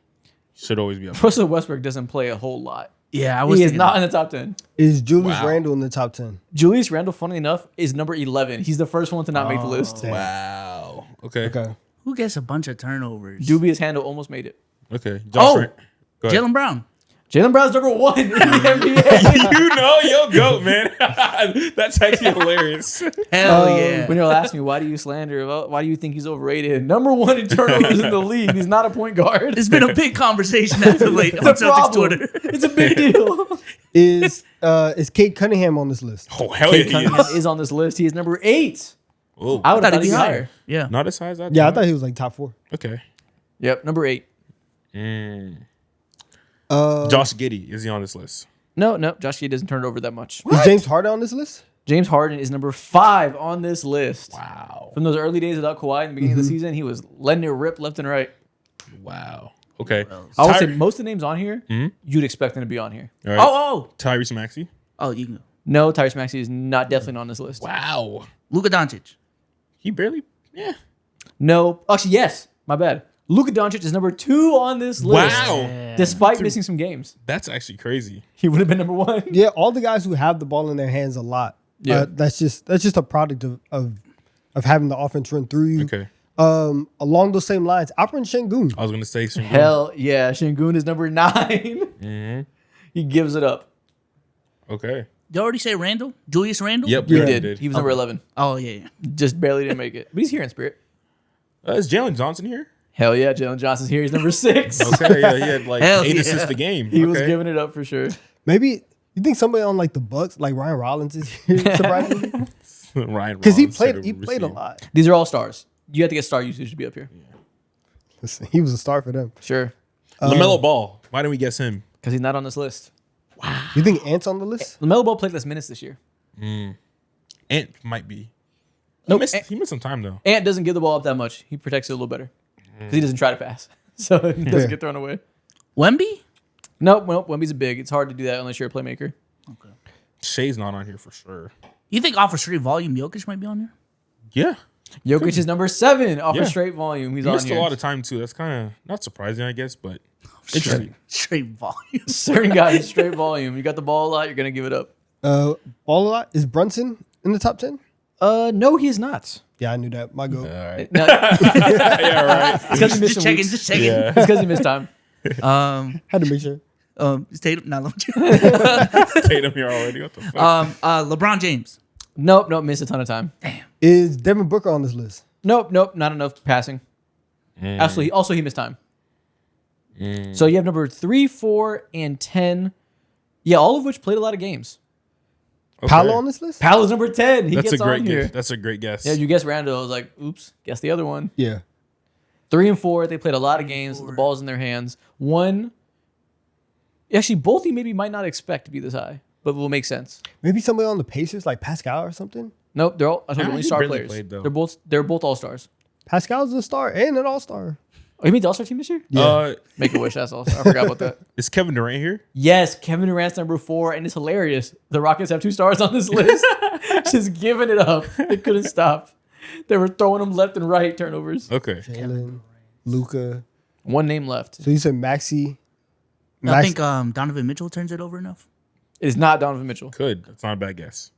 Speaker 2: Should always be up there.
Speaker 3: Russell Westbrook doesn't play a whole lot.
Speaker 1: Yeah, I was.
Speaker 3: He is
Speaker 1: thinking
Speaker 3: not
Speaker 1: that.
Speaker 3: in the top 10.
Speaker 4: Is Julius
Speaker 2: Wow.
Speaker 4: Randle in the top 10?
Speaker 3: Julius Randle, funny enough, is number 11. He's the first one to not make the list.
Speaker 4: Damn.
Speaker 2: Wow. Okay.
Speaker 4: Okay.
Speaker 1: Who gets a bunch of turnovers?
Speaker 3: Dubious handle almost made it.
Speaker 2: Okay.
Speaker 1: Oh!
Speaker 2: Rand- Go ahead.
Speaker 1: Jalen Brown.
Speaker 3: Jalen Brown's number 1 in the NBA.
Speaker 2: You know your goat, man. That's actually hilarious.
Speaker 1: Hell yeah.
Speaker 3: When you'll ask me, why do you slander? Well, why do you think he's overrated? Number 1 in turnovers in the league. He's not a point guard.
Speaker 1: It's been a big conversation as of late on
Speaker 3: It's a
Speaker 1: Celtics
Speaker 3: problem.
Speaker 1: Twitter.
Speaker 3: It's a big deal.
Speaker 4: Is Kate Cunningham on this list?
Speaker 2: Oh, hell
Speaker 3: Kate
Speaker 2: yeah. He
Speaker 3: Cunningham
Speaker 2: is.
Speaker 3: is on this list. He is number 8.
Speaker 2: Oh,
Speaker 3: I would have
Speaker 1: I
Speaker 3: thought he'd be higher.
Speaker 1: Yeah.
Speaker 2: not as high as I
Speaker 4: Yeah, I
Speaker 2: thought.
Speaker 4: thought he was like top 4.
Speaker 2: Okay.
Speaker 3: Yep, number 8.
Speaker 2: Josh Giddey, is he on this list?
Speaker 3: No, Josh Giddey doesn't turn it over that much.
Speaker 4: Is James Harden on this list?
Speaker 3: James Harden is number 5 on this list.
Speaker 2: Wow.
Speaker 3: From those early days without Kawhi in the beginning of the season, he was letting it rip left and right.
Speaker 2: Wow. Okay.
Speaker 3: I would say
Speaker 2: Ty-
Speaker 3: most of the names on here, you'd expect them to be on here.
Speaker 2: All right.
Speaker 1: Oh,
Speaker 2: Tyrese Maxey.
Speaker 1: oh, you can go.
Speaker 3: No, Tyrese Maxey is not definitely not on this list.
Speaker 2: Wow.
Speaker 1: Luka Doncic.
Speaker 2: He barely. Yeah.
Speaker 3: No, actually, yes. My bad. Luka Doncic is number 2 on this list.
Speaker 2: Wow.
Speaker 3: Despite missing some games,
Speaker 2: That's actually crazy.
Speaker 3: he would have been number 1.
Speaker 4: Yeah, all the guys who have the ball in their hands a lot.
Speaker 3: Yeah.
Speaker 4: That's just a product of having the offense run through you.
Speaker 2: Okay.
Speaker 4: Along those same lines, Alperen Şengün.
Speaker 2: I was going to say Sengun.
Speaker 3: Hell yeah, Şengün is number 9. He gives it up.
Speaker 2: Okay.
Speaker 1: Did you already say Randall? Julius Randall?
Speaker 2: Yep.
Speaker 3: He
Speaker 2: we
Speaker 4: Yeah.
Speaker 3: did.
Speaker 2: did.
Speaker 3: He was number 11.
Speaker 1: Oh, yeah.
Speaker 3: Just barely didn't make it. But he's here in spirit.
Speaker 2: Is Jalen Johnson here?
Speaker 3: Hell yeah, Jalen Johnson's here. He's number 6.
Speaker 2: Okay. Yeah. He had like
Speaker 1: Hell
Speaker 2: 8
Speaker 1: yeah.
Speaker 2: assists a game.
Speaker 3: He was
Speaker 2: Okay.
Speaker 3: giving it up for sure.
Speaker 4: Maybe you think somebody on like the Bucks, like Ryan Rollins, is here surprisingly
Speaker 2: Ryan
Speaker 4: because he
Speaker 2: Rollins
Speaker 4: played
Speaker 2: had
Speaker 4: he
Speaker 2: a
Speaker 4: played a
Speaker 2: receiver.
Speaker 4: lot.
Speaker 3: These are all stars. You have to get star usage to be up here.
Speaker 4: Listen, he was a star for them.
Speaker 3: Sure.
Speaker 2: LaMelo Ball. Why didn't we guess him?
Speaker 3: Because he's not on this list.
Speaker 4: You think Ant's on the list?
Speaker 3: LaMelo Ball played less minutes this year.
Speaker 2: Ant might be. He
Speaker 3: Nope.
Speaker 2: missed. He missed some time though.
Speaker 3: Ant doesn't give the ball up that much. He protects it a little better. Because he doesn't try to pass. So it doesn't
Speaker 4: Fair.
Speaker 3: get thrown away.
Speaker 1: Wemby?
Speaker 3: Nope. Wemby's a big. It's hard to do that unless you're a playmaker.
Speaker 2: Shay's not on here for sure.
Speaker 1: You think off a straight volume, Jokic might be on here?
Speaker 2: Yeah.
Speaker 3: Jokic is number 7 off
Speaker 2: Yeah.
Speaker 3: a straight volume. He's
Speaker 2: He
Speaker 3: on
Speaker 2: missed
Speaker 3: here.
Speaker 2: a lot of time too. That's kind of not surprising, I guess, but interesting.
Speaker 1: Straight volume.
Speaker 3: Certain guys, straight volume. You got the ball a lot, you're going to give it up.
Speaker 4: Ball a lot. Is Brunson in the top 10?
Speaker 3: No, he is not.
Speaker 4: Yeah, I knew that. My go.
Speaker 2: All right.
Speaker 3: No,
Speaker 2: Yeah. Right.
Speaker 3: it's because he missed
Speaker 1: Just
Speaker 3: some
Speaker 1: checking,
Speaker 3: weeks.
Speaker 1: just checking.
Speaker 2: Yeah.
Speaker 3: It's because he missed time.
Speaker 4: Had to make sure.
Speaker 1: Is Tatum? Not
Speaker 2: Tatum here already. What the fuck?
Speaker 1: LeBron James.
Speaker 3: Nope, missed a ton of time.
Speaker 4: Is Devin Booker on this list?
Speaker 3: Nope, not enough passing. Absolutely. Also, he missed time. So you have number 3, 4, and 10. Yeah, all of which played a lot of games.
Speaker 2: Okay.
Speaker 4: Paolo on this list?
Speaker 3: Powell's number 10. He
Speaker 2: That's a
Speaker 3: gets
Speaker 2: great
Speaker 3: on here.
Speaker 2: guess. That's a great guess.
Speaker 3: Yeah, you guessed Randall. I was like, oops, guess the other one.
Speaker 4: Yeah.
Speaker 3: 3 and 4, they played a lot of games. The ball's in their hands. 1, actually, both you maybe might not expect to be this high, but will make sense.
Speaker 4: Maybe somebody on the Pacers, like Pascal or something.
Speaker 3: Nope, they're all I told you,
Speaker 2: Nah,
Speaker 3: only
Speaker 2: he
Speaker 3: star
Speaker 2: barely
Speaker 3: players.
Speaker 2: played, though.
Speaker 3: They're both all stars.
Speaker 4: Pascal's a star and an all-star.
Speaker 3: Oh, you mean the All-Star team this year? Make a wish. That's all. I forgot about that.
Speaker 2: Is Kevin Durant here?
Speaker 3: Yes, Kevin Durant's number 4, and it's hilarious. The Rockets have 2 stars on this list. Just giving it up. They couldn't stop. They were throwing them left and right, turnovers.
Speaker 2: Okay.
Speaker 4: Jalen, Luca.
Speaker 3: 1 name left.
Speaker 4: So you said Maxi.
Speaker 1: I think Donovan Mitchell turns it over enough.
Speaker 3: It is not Donovan Mitchell.
Speaker 2: Good. That's not a bad guess.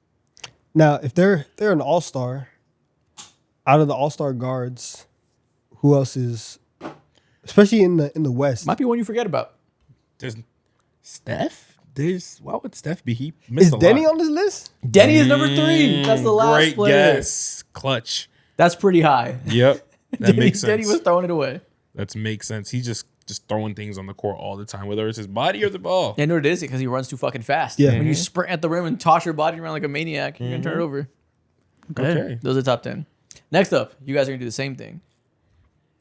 Speaker 4: Now, if they're an all-star, out of the all-star guards, who else is, especially in the West?
Speaker 3: Might be one you forget about.
Speaker 2: There's Steph. Why would Steph be? He missed
Speaker 4: Is
Speaker 2: a
Speaker 4: Denny
Speaker 2: lot.
Speaker 4: on this list?
Speaker 3: Denny is number 3. That's the last
Speaker 2: Great
Speaker 3: player.
Speaker 2: guess. Clutch.
Speaker 3: That's pretty high.
Speaker 2: Yep. That makes sense.
Speaker 3: Denny was throwing it away.
Speaker 2: That makes sense. He just just throwing things on the court all the time, whether it's his body or the ball.
Speaker 3: Yeah, I know what it is because he runs too fucking fast.
Speaker 4: Yeah.
Speaker 3: When you sprint at the rim and toss your body around like a maniac, you're gonna turn it over.
Speaker 2: Okay.
Speaker 3: Those are the top 10. Next up, you guys are gonna do the same thing.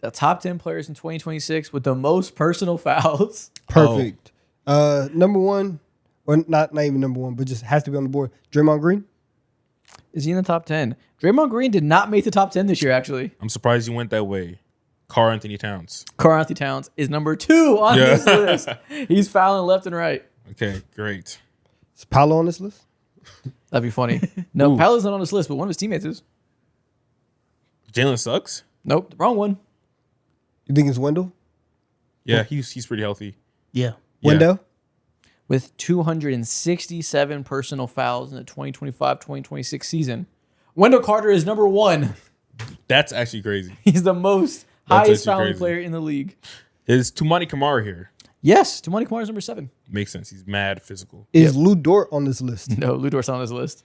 Speaker 3: The top 10 players in 2026 with the most personal fouls.
Speaker 4: Perfect. Number one, or not even number one, but just has to be on the board. Draymond Green.
Speaker 3: Is he in the top 10? Draymond Green did not make the top 10 this year, actually.
Speaker 2: I'm surprised you went that way. Karl Anthony Towns.
Speaker 3: Karl Anthony Towns is number 2 on
Speaker 2: Yeah.
Speaker 3: this list. He's fouling left and right.
Speaker 2: Okay, great.
Speaker 4: Is Paolo on this list?
Speaker 3: That'd be funny. No, Paolo's not on this list, but one of his teammates is.
Speaker 2: Jalen Suggs?
Speaker 3: Nope, wrong one.
Speaker 4: You think it's Wendell?
Speaker 2: Yeah, he's pretty healthy.
Speaker 1: Yeah.
Speaker 2: Yeah.
Speaker 4: Wendell?
Speaker 3: With 267 personal fouls in the 2025-2026 season. Wendell Carter is number 1.
Speaker 2: That's actually crazy.
Speaker 3: He's the most
Speaker 2: That's
Speaker 3: highest
Speaker 2: actually
Speaker 3: fouling
Speaker 2: crazy.
Speaker 3: player in the league.
Speaker 2: Is Tumani Kamara here?
Speaker 3: Yes, Tamani Kamara is number 7.
Speaker 2: Makes sense. He's mad physical.
Speaker 4: Is Lou Dort on this list?
Speaker 3: No, Ludor's on this list.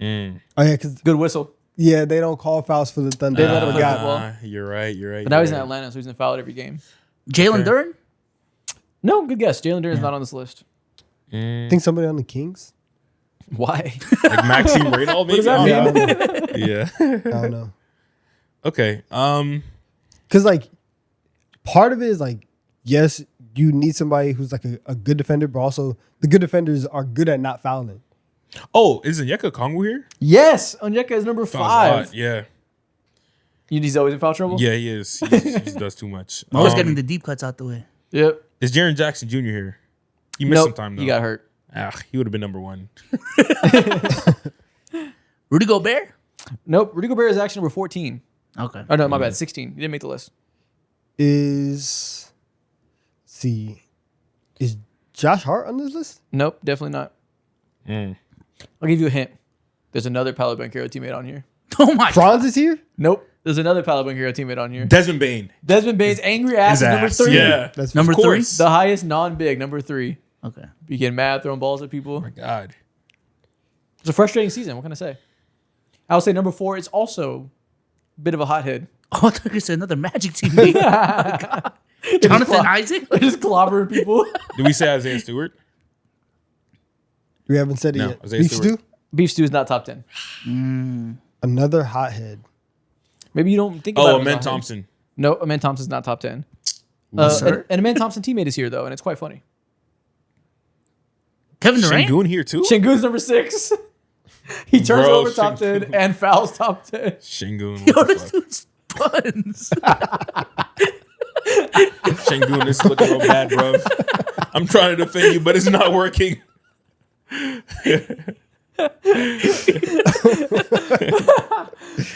Speaker 4: Oh yeah, because
Speaker 3: Good whistle.
Speaker 4: they don't call fouls for the Thunder.
Speaker 3: They let
Speaker 4: I
Speaker 3: him
Speaker 4: forgot.
Speaker 3: football.
Speaker 2: You're right.
Speaker 3: But now he's in Atlanta, so he's in foul at every game.
Speaker 1: Jalen Duren?
Speaker 3: No, good guess. Jalen Duren's not on this list.
Speaker 4: Think somebody on the Kings?
Speaker 3: Why?
Speaker 2: Like Maxime Radol, maybe?
Speaker 3: does that
Speaker 2: I
Speaker 3: mean?
Speaker 2: don't know. Yeah.
Speaker 4: I don't know.
Speaker 2: Okay.
Speaker 4: Because like part of it is like, yes, you need somebody who's like a good defender, but also the good defenders are good at not fouling.
Speaker 2: Oh, is Onyeka Okongwu here?
Speaker 3: Yes, Onyeka is number
Speaker 2: Fouls a lot.
Speaker 3: 5.
Speaker 2: Yeah.
Speaker 3: He's always in foul trouble?
Speaker 2: Yeah, he is. He just does too much.
Speaker 1: Always getting the deep cuts out the way.
Speaker 3: Yep.
Speaker 2: Is Jaren Jackson Jr. here? He missed some
Speaker 3: Nope,
Speaker 2: time though.
Speaker 3: he got hurt.
Speaker 2: He would have been number 1.
Speaker 1: Rudy Gobert?
Speaker 3: Nope, Rudy Gobert is actually number 14.
Speaker 1: Okay.
Speaker 3: Oh, no, my bad, 16. He didn't make the list.
Speaker 4: Is Josh Hart on this list?
Speaker 3: Nope, definitely not. I'll give you a hint. There's another Paolo Banchero teammate on here.
Speaker 1: Oh my God.
Speaker 4: Franz is here?
Speaker 3: Nope, there's another Paolo Banchero teammate on here.
Speaker 2: Desmond Bain.
Speaker 3: Desmond Bane's angry ass
Speaker 2: His
Speaker 3: is number
Speaker 2: ass.
Speaker 3: 3.
Speaker 2: Yeah.
Speaker 4: That's
Speaker 1: Number
Speaker 2: Of
Speaker 1: 3?
Speaker 2: course.
Speaker 3: The highest non-big, number 3.
Speaker 1: Okay.
Speaker 3: Be getting mad, throwing balls at people.
Speaker 2: Oh my God.
Speaker 3: It's a frustrating season. What can I say? I would say number 4 is also a bit of a hothead.
Speaker 1: Oh, I thought you said another Magic teammate. Jonathan Isaac?
Speaker 3: They're just clobbering people.
Speaker 2: Did we say Isaiah Stewart?
Speaker 4: We haven't said it
Speaker 2: No,
Speaker 4: yet.
Speaker 2: Isaiah
Speaker 4: Beef
Speaker 2: Stewart.
Speaker 4: Stew?
Speaker 3: Beef Stew is not top 10.
Speaker 4: Another hothead.
Speaker 3: Maybe you don't think about it.
Speaker 2: Oh,
Speaker 3: as a
Speaker 2: Amen
Speaker 3: hothead.
Speaker 2: Thompson.
Speaker 3: No, Amen Thompson's not top 10.
Speaker 1: sir?
Speaker 3: And Amen Thompson teammate is here, though, and it's quite funny.
Speaker 1: Kevin Durant?
Speaker 2: Şengün here too?
Speaker 3: Şengün's number 6. He turns
Speaker 2: Bro,
Speaker 3: over top 10
Speaker 2: Şengün.
Speaker 3: and fouls top 10.
Speaker 2: Şengün.
Speaker 1: Yo,
Speaker 2: What the
Speaker 1: this
Speaker 2: fuck?
Speaker 1: dude's buns.
Speaker 2: Şengün, this is looking real bad, bro. I'm trying to defend you, but it's not working.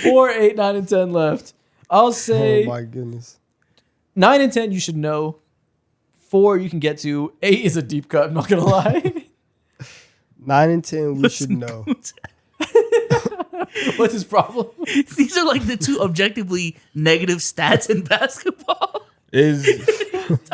Speaker 3: 4, 8, 9, and 10 left. I'll say
Speaker 4: Oh my goodness.
Speaker 3: 9 and 10 you should know. 4 you can get to. 8 is a deep cut, I'm not going to lie.
Speaker 4: 9 and 10, we should know.
Speaker 3: What's his problem?
Speaker 1: These are like the two objectively negative stats in basketball.
Speaker 2: Is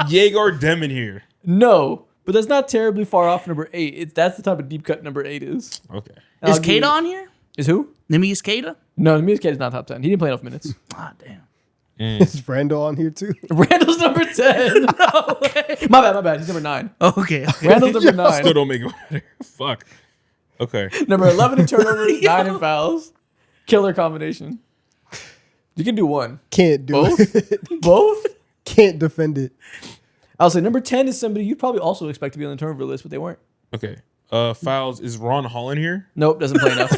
Speaker 2: Yegor Demon here?
Speaker 3: No, but that's not terribly far off number 8. That's the type of deep cut number 8 is.
Speaker 2: Okay.
Speaker 3: And
Speaker 1: Is
Speaker 3: I'll give
Speaker 1: Kata
Speaker 3: you-
Speaker 1: on here?
Speaker 3: Is who?
Speaker 1: Nimius Kata?
Speaker 3: No, Nimius Kate is not top 10. He didn't play enough minutes.
Speaker 1: Ah, damn.
Speaker 4: Is Randall on here too?
Speaker 3: Randall's number 10. No way. My bad. He's number 9.
Speaker 1: Okay.
Speaker 3: Randall's number 9.
Speaker 2: Still don't make it better. Fuck. Okay.
Speaker 3: Number 11 in turnovers, 9 in fouls. Killer combination. You can do one.
Speaker 4: Can't do
Speaker 3: Both?
Speaker 4: it.
Speaker 3: Both?
Speaker 4: Can't defend it.
Speaker 3: I'll say number 10 is somebody you'd probably also expect to be on the turnover list, but they weren't.
Speaker 2: Okay. Fouls. Is Ron Holland here?
Speaker 3: Nope, doesn't play enough.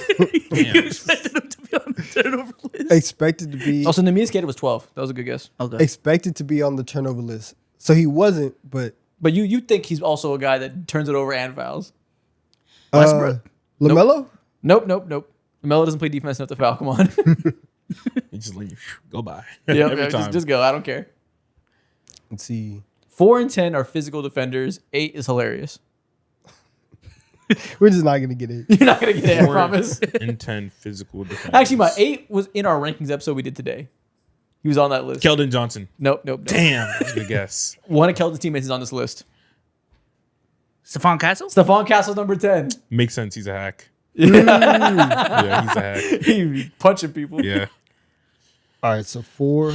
Speaker 1: You expected him to be on the turnover list.
Speaker 4: Expected to be
Speaker 3: Also, Namias Skater was 12. That was a good guess.
Speaker 1: Okay.
Speaker 4: expected to be on the turnover list. So he wasn't, but
Speaker 3: But you think he's also a guy that turns it over and fouls.
Speaker 1: Westbrook?
Speaker 4: LaMelo?
Speaker 3: Nope. Melo doesn't play defense enough to foul. Come on.
Speaker 2: He just let you go by.
Speaker 3: Yeah,
Speaker 2: Every time.
Speaker 3: just go. I don't care.
Speaker 4: Let's see.
Speaker 3: 4 and 10 are physical defenders. 8 is hilarious.
Speaker 4: We're just not gonna get it.
Speaker 3: You're not going to get it, I
Speaker 2: Four
Speaker 3: promise.
Speaker 2: and 10 physical defenders.
Speaker 3: Actually, my 8 was in our rankings episode we did today. He was on that list.
Speaker 2: Keldon Johnson.
Speaker 3: Nope.
Speaker 2: Damn. That's a good guess.
Speaker 3: One of Keldon's teammates is on this list.
Speaker 1: Stephon Castle?
Speaker 3: Stephon Castle's number 10.
Speaker 2: Makes sense. He's a hack. Yeah, he's a hack.
Speaker 3: He be punching people.
Speaker 2: Yeah.
Speaker 4: All right, so 4.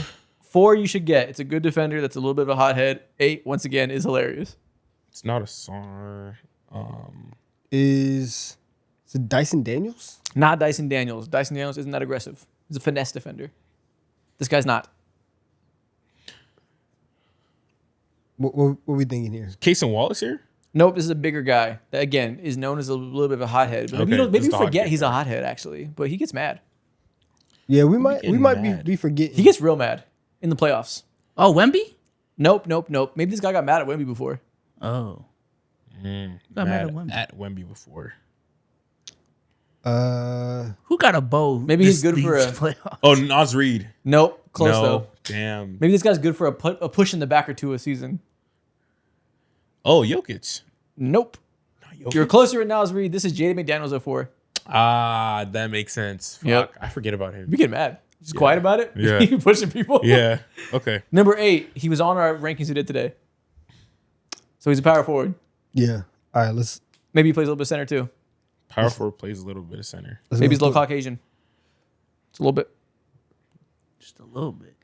Speaker 3: 4 you should get. It's a good defender that's a little bit of a hothead. 8, once again, is hilarious.
Speaker 2: It's not a song.
Speaker 4: Is it Dyson Daniels?
Speaker 3: Not Dyson Daniels. Dyson Daniels isn't that aggressive. He's a finesse defender. This guy's not.
Speaker 4: What are we thinking here?
Speaker 2: Casey Wallace here?
Speaker 3: Nope, this is a bigger guy that, again, is known as a little bit of a hothead. But
Speaker 2: Okay,
Speaker 3: maybe
Speaker 2: this
Speaker 3: you
Speaker 2: is the hot
Speaker 3: forget
Speaker 2: kid
Speaker 3: he's a
Speaker 2: guy.
Speaker 3: hothead, actually. But he gets mad.
Speaker 4: Yeah, we might
Speaker 2: getting
Speaker 4: be
Speaker 2: mad.
Speaker 4: forgetting.
Speaker 3: He gets real mad in the playoffs.
Speaker 1: Oh, Wemby?
Speaker 3: Nope. Maybe this guy got mad at Wemby before.
Speaker 1: Oh. Got mad
Speaker 2: Mad
Speaker 1: at Wemby.
Speaker 2: at Wemby before.
Speaker 1: Who got a bow?
Speaker 3: Maybe he's
Speaker 1: this-
Speaker 3: good for
Speaker 1: these
Speaker 3: a-
Speaker 1: playoffs?
Speaker 2: Oh, Nas Reed.
Speaker 3: Nope. Close,
Speaker 2: No.
Speaker 3: though.
Speaker 2: Damn.
Speaker 3: Maybe this guy's good for a push in the back or two a season.
Speaker 2: Oh, Jokic.
Speaker 3: Nope.
Speaker 2: Jokic.
Speaker 3: You're closer at Nas Reed. This is Jaden McDaniels at 4.
Speaker 2: Ah, that makes sense. Fuck.
Speaker 3: Yep.
Speaker 2: I forget about him.
Speaker 3: You get mad. Just quiet about it.
Speaker 2: Yeah.
Speaker 3: You pushing people.
Speaker 2: Yeah. Okay.
Speaker 3: Number 8. He was on our rankings we did today. So he's a power forward.
Speaker 4: Yeah. All right, let's
Speaker 3: Maybe he plays a little bit center too.
Speaker 2: Power forward plays a little bit of center.
Speaker 3: Maybe he's a
Speaker 4: go
Speaker 3: little Caucasian. It's a little bit.
Speaker 1: Just a little bit.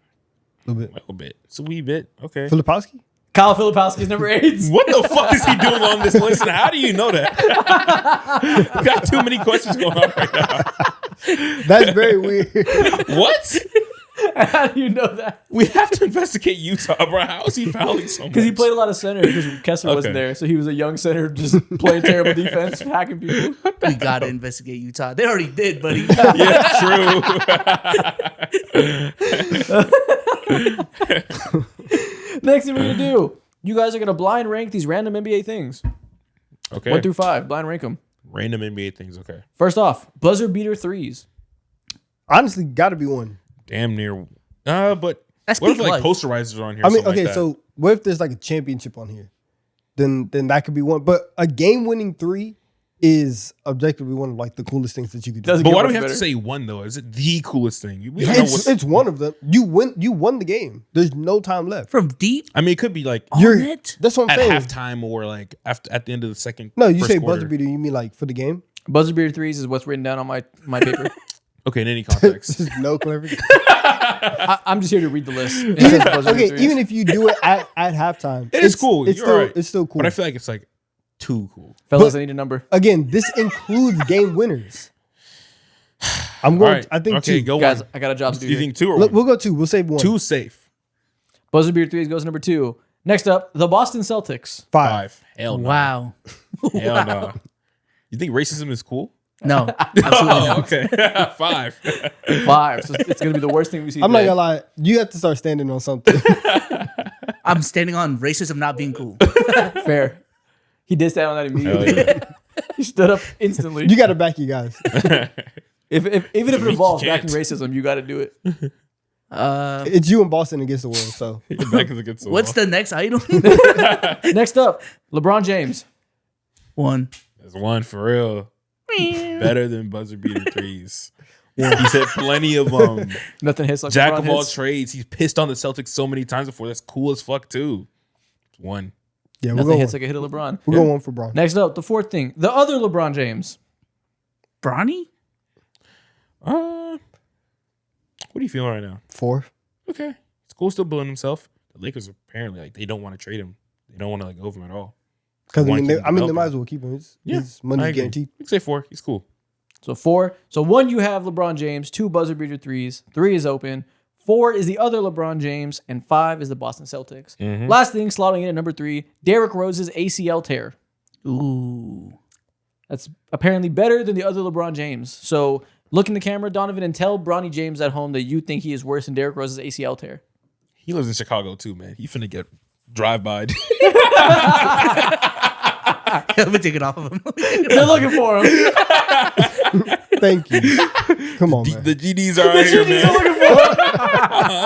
Speaker 4: a little bit.
Speaker 2: A little bit. It's a wee bit. Okay.
Speaker 4: Filipowski?
Speaker 3: Kyle Filipowski's number 8.
Speaker 2: What the fuck is he doing on this list? And how do you know that? We got too many questions going on right now.
Speaker 4: That's very weird.
Speaker 2: What?
Speaker 3: How do you know that?
Speaker 2: We have to investigate Utah, bro. How is he fouling so much?
Speaker 3: Because he played a lot of center because Kessler wasn't
Speaker 2: Okay.
Speaker 3: there. So he was a young center just playing terrible defense, hacking people.
Speaker 1: We gotta investigate Utah. They already did, buddy.
Speaker 2: Yeah, true.
Speaker 3: Next thing we're going to do, you guys are going to blind rank these random NBA things.
Speaker 2: Okay.
Speaker 3: 1 through 5. Blind rank them.
Speaker 2: Random NBA things. Okay.
Speaker 3: First off, buzzer beater threes.
Speaker 4: Honestly, got to be one.
Speaker 2: Damn near. But
Speaker 1: That's
Speaker 2: what if
Speaker 1: peak
Speaker 2: like
Speaker 1: life.
Speaker 2: posterizers are on here?
Speaker 4: I mean,
Speaker 2: something
Speaker 4: okay,
Speaker 2: like that?
Speaker 4: so what if there's like a championship on here? Then that could be one. But a game-winning 3 is objectively one of like the coolest things that you could do.
Speaker 3: Doesn't
Speaker 2: But
Speaker 3: get
Speaker 2: why do
Speaker 3: much
Speaker 2: we have
Speaker 3: better.
Speaker 2: to say one though? Is it the coolest thing? We don't know
Speaker 4: It's one of them. You won the game. There's no time left.
Speaker 1: From deep
Speaker 2: I mean, it could be like
Speaker 1: on it.
Speaker 4: That's what I'm
Speaker 2: at
Speaker 4: saying.
Speaker 2: halftime or like after at the end of the second.
Speaker 4: No, you
Speaker 2: first
Speaker 4: say
Speaker 2: quarter.
Speaker 4: buzzer beater. You mean like for the game?
Speaker 3: Buzzer beater threes is what's written down on my paper.
Speaker 2: Okay, in any context.
Speaker 4: There's no clarification.
Speaker 3: I'm just here to read the list. It says buzzer beater
Speaker 4: Okay,
Speaker 3: threes.
Speaker 4: even if you do it at halftime,
Speaker 2: It is cool.
Speaker 4: It's
Speaker 2: You're
Speaker 4: still
Speaker 2: right.
Speaker 4: it's still cool.
Speaker 2: But I feel like it's like too cool.
Speaker 3: Fellas, I need a number.
Speaker 4: Again, this includes game winners. I'm
Speaker 2: All
Speaker 4: going.
Speaker 2: right.
Speaker 4: I think
Speaker 2: okay,
Speaker 4: two.
Speaker 2: go
Speaker 3: Guys,
Speaker 2: on.
Speaker 3: I got a job to do
Speaker 2: Do you
Speaker 3: here.
Speaker 2: think 2 or
Speaker 4: Look,
Speaker 2: 1?
Speaker 4: we'll go 2. We'll save 1.
Speaker 2: 2 safe.
Speaker 3: Buzzer beater threes goes number 2. Next up, the Boston Celtics.
Speaker 4: 5.
Speaker 2: Hell no.
Speaker 1: Wow.
Speaker 2: Hell
Speaker 1: Wow.
Speaker 2: no. You think racism is cool?
Speaker 1: No, absolutely
Speaker 2: Oh,
Speaker 1: not.
Speaker 2: okay. 5.
Speaker 3: 5. So it's going to be the worst thing we see
Speaker 4: I'm not
Speaker 3: today.
Speaker 4: gonna lie. You have to start standing on something.
Speaker 1: I'm standing on racism not being cool.
Speaker 3: Fair. He did stand on that
Speaker 2: Hell
Speaker 3: immediately.
Speaker 2: yeah.
Speaker 3: He stood up instantly.
Speaker 4: You got to back you guys.
Speaker 3: Even if it involves
Speaker 2: can't.
Speaker 3: backing racism, you got to do it.
Speaker 4: It's you and Boston against the world. So
Speaker 2: Your back is against the
Speaker 1: What's
Speaker 2: wall.
Speaker 1: the next item?
Speaker 3: Next up, LeBron James.
Speaker 1: 1.
Speaker 2: There's one for real. Better than buzzer beater threes. He's hit plenty of them.
Speaker 3: Nothing hits like
Speaker 2: Jack
Speaker 3: LeBron
Speaker 2: of all
Speaker 3: hits.
Speaker 2: trades. He's pissed on the Celtics so many times before. That's cool as fuck too. 1.
Speaker 4: yeah, we'll
Speaker 3: Nothing
Speaker 4: go
Speaker 3: hits
Speaker 4: one.
Speaker 3: like a hit of LeBron.
Speaker 4: We'll go one for Braun.
Speaker 3: Next up, the fourth thing, the other LeBron James.
Speaker 1: Bronny?
Speaker 2: What are you feeling right now?
Speaker 4: 4.
Speaker 2: Okay. It's cool still building himself. The Lakers apparently like they don't want to trade him. They don't want to like go over him at all.
Speaker 4: Because
Speaker 2: Wanna keep
Speaker 4: they
Speaker 2: him
Speaker 4: might
Speaker 2: developing.
Speaker 4: as well keep him. His
Speaker 2: I
Speaker 4: money's
Speaker 2: agree.
Speaker 4: guaranteed.
Speaker 2: You can say 4. He's cool.
Speaker 3: So 4. So 1, you have LeBron James. 2, buzzer beater threes. 3 is open. 4 is the other LeBron James. And 5 is the Boston Celtics. Last thing, slotting in at number 3, Derrick Rose's ACL tear.
Speaker 1: Ooh.
Speaker 3: That's apparently better than the other LeBron James. So look in the camera, Donovan, and tell Bronny James at home that you think he is worse than Derrick Rose's ACL tear.
Speaker 2: He lives in Chicago too, man. He finna get drive-by'd.
Speaker 1: Let me take it off of him.
Speaker 3: They're looking for him.
Speaker 4: Thank you. Come on, man.
Speaker 2: The GDs are out here, man.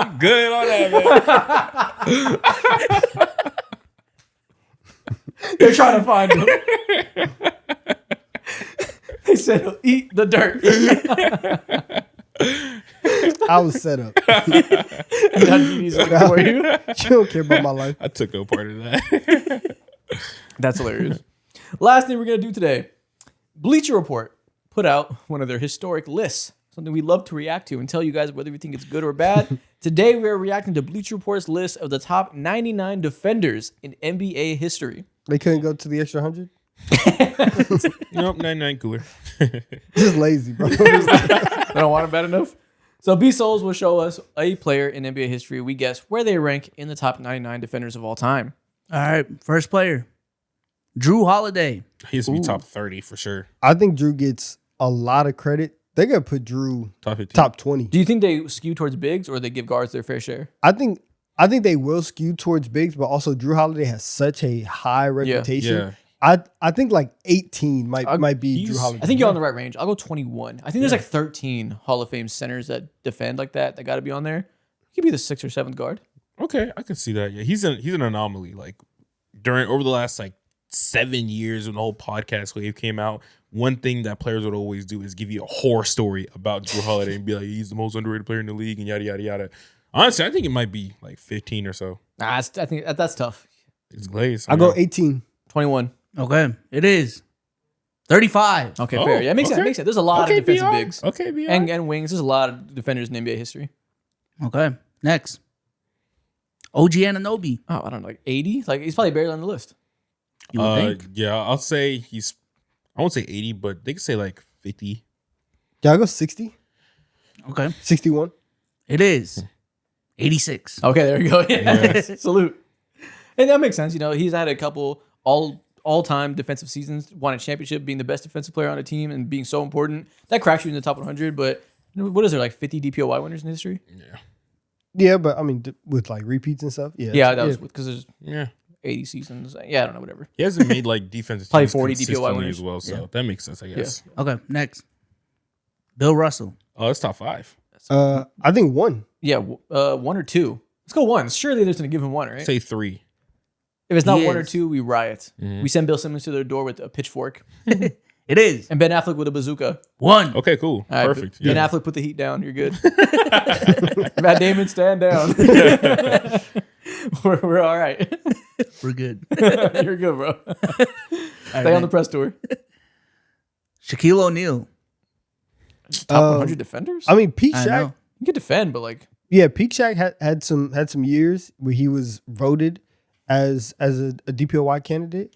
Speaker 2: I'm good on that, man.
Speaker 3: They're trying to find him. They said he'll eat the dirt.
Speaker 4: I was set up.
Speaker 3: Now GD's looking for you.
Speaker 4: You don't care about my life.
Speaker 2: I took no part of that.
Speaker 3: That's hilarious. Last thing we're going to do today. Bleacher Report put out one of their historic lists. something we love to react to and tell you guys whether we think it's good or bad. Today, we are reacting to Bleacher Report's list of the top 99 defenders in NBA history.
Speaker 4: They couldn't go to the extra 100.
Speaker 2: Nope, 99 cooler.
Speaker 4: Just lazy, bro.
Speaker 3: I don't want him bad enough. So B Souls will show us a player in NBA history. We guess where they rank in the top 99 defenders of all time.
Speaker 1: All right, first player, Drew Holiday.
Speaker 2: He used to be top 30 for sure.
Speaker 4: I think Drew gets a lot of credit. They're gonna put Drew
Speaker 2: Top 15.
Speaker 4: top 20.
Speaker 3: Do you think they skew towards bigs or they give guards their fair share?
Speaker 4: I think they will skew towards bigs, but also Drew Holiday has such a high reputation.
Speaker 2: Yeah.
Speaker 4: I think like 18 might be Drew Holiday.
Speaker 3: I think you're on the right range. I'll go 21. I think there's like 13 Hall of Fame centers that defend like that. That got to be on there. He could be the 6th or 7th guard.
Speaker 2: Okay, I can see that. Yeah, he's an anomaly. Like over the last like 7 years when the whole podcast wave came out, one thing that players would always do is give you a horror story about Drew Holiday and be like, he's the most underrated player in the league and yada yada yada. Honestly, I think it might be like 15 or so.
Speaker 3: I think that's tough.
Speaker 2: It's Glaze.
Speaker 4: I'll go 18.
Speaker 3: 21.
Speaker 1: Okay, it is 35.
Speaker 3: Okay,
Speaker 2: Oh,
Speaker 3: fair. Yeah, it makes sense.
Speaker 2: okay.
Speaker 3: Makes sense. There's a lot of defensive bigs
Speaker 2: Okay, BR.
Speaker 3: and wings. There's a lot of defenders in NBA history.
Speaker 1: Okay, next, OG Anunoby.
Speaker 3: Oh, I don't know, like 80. Like he's probably barely on the list.
Speaker 1: You would think.
Speaker 2: Yeah, I'll say I won't say 80, but they could say like 50.
Speaker 4: Yeah, I'll go 60.
Speaker 1: Okay,
Speaker 4: 61.
Speaker 1: it is 86.
Speaker 3: Okay, there we go. Yeah. Salute. And that makes sense. You know, he's had a couple all-time defensive seasons, won a championship, being the best defensive player on a team and being so important. That cracks you in the top 100, but what is there, like 50 DPOY winners in history?
Speaker 2: Yeah.
Speaker 4: Yeah, but I mean, with like repeats and stuff. Yeah.
Speaker 3: Yeah, that was because there's
Speaker 2: Yeah.
Speaker 3: 80 seasons. Yeah, I don't know, whatever.
Speaker 2: He hasn't made like defensive
Speaker 3: Probably
Speaker 2: teams
Speaker 3: 40 DPOY
Speaker 2: consistently
Speaker 3: winners.
Speaker 2: as well, so that makes sense, I guess.
Speaker 1: Okay, next, Bill Russell.
Speaker 2: Oh, that's top 5.
Speaker 4: I think 1.
Speaker 3: Yeah, 1 or 2. Let's go 1. Surely they're going to give him 1, right?
Speaker 2: Say 3.
Speaker 3: If it's not
Speaker 1: He
Speaker 3: 1 or
Speaker 1: is.
Speaker 3: 2, we riot. We send Bill Simmons to their door with a pitchfork
Speaker 1: It is
Speaker 3: and Ben Affleck with a bazooka.
Speaker 1: 1.
Speaker 2: Okay, cool.
Speaker 3: All right,
Speaker 2: Perfect.
Speaker 3: Ben
Speaker 2: Yeah.
Speaker 3: Affleck put the heat down. You're good. Matt Damon, stand down. we're all right.
Speaker 1: We're good.
Speaker 3: You're good, bro. Stay on the press tour.
Speaker 1: Shaquille O'Neal.
Speaker 3: Top 100 defenders?
Speaker 4: I mean, peak
Speaker 1: I
Speaker 4: Shaq.
Speaker 1: know.
Speaker 3: You can defend, but like,
Speaker 4: Yeah, peak Shaq had some years where he was voted as a DPOY candidate.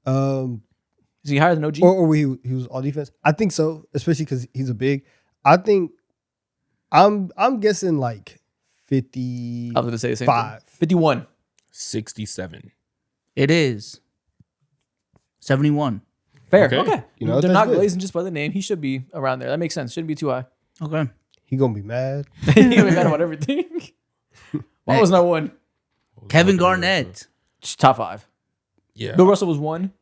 Speaker 3: is he higher than OG?
Speaker 4: Or where he was all defense. I think so, especially because he's a big. I think I'm guessing like 50.
Speaker 3: I was going to say the same thing.
Speaker 4: 5.
Speaker 3: 51.
Speaker 2: 67.
Speaker 1: It is 71.
Speaker 3: Fair.
Speaker 2: Okay.
Speaker 3: Okay.
Speaker 4: You know,
Speaker 3: They're
Speaker 4: that's
Speaker 3: not
Speaker 4: good.
Speaker 3: glazing just by the name. He should be around there. That makes sense. Shouldn't be too high.
Speaker 1: Okay.
Speaker 4: He gonna be mad.
Speaker 3: He mad about everything. Why wasn't I 1?
Speaker 1: Kevin Garnett.
Speaker 3: Just top 5.
Speaker 2: Yeah.
Speaker 3: Bill Russell was 1.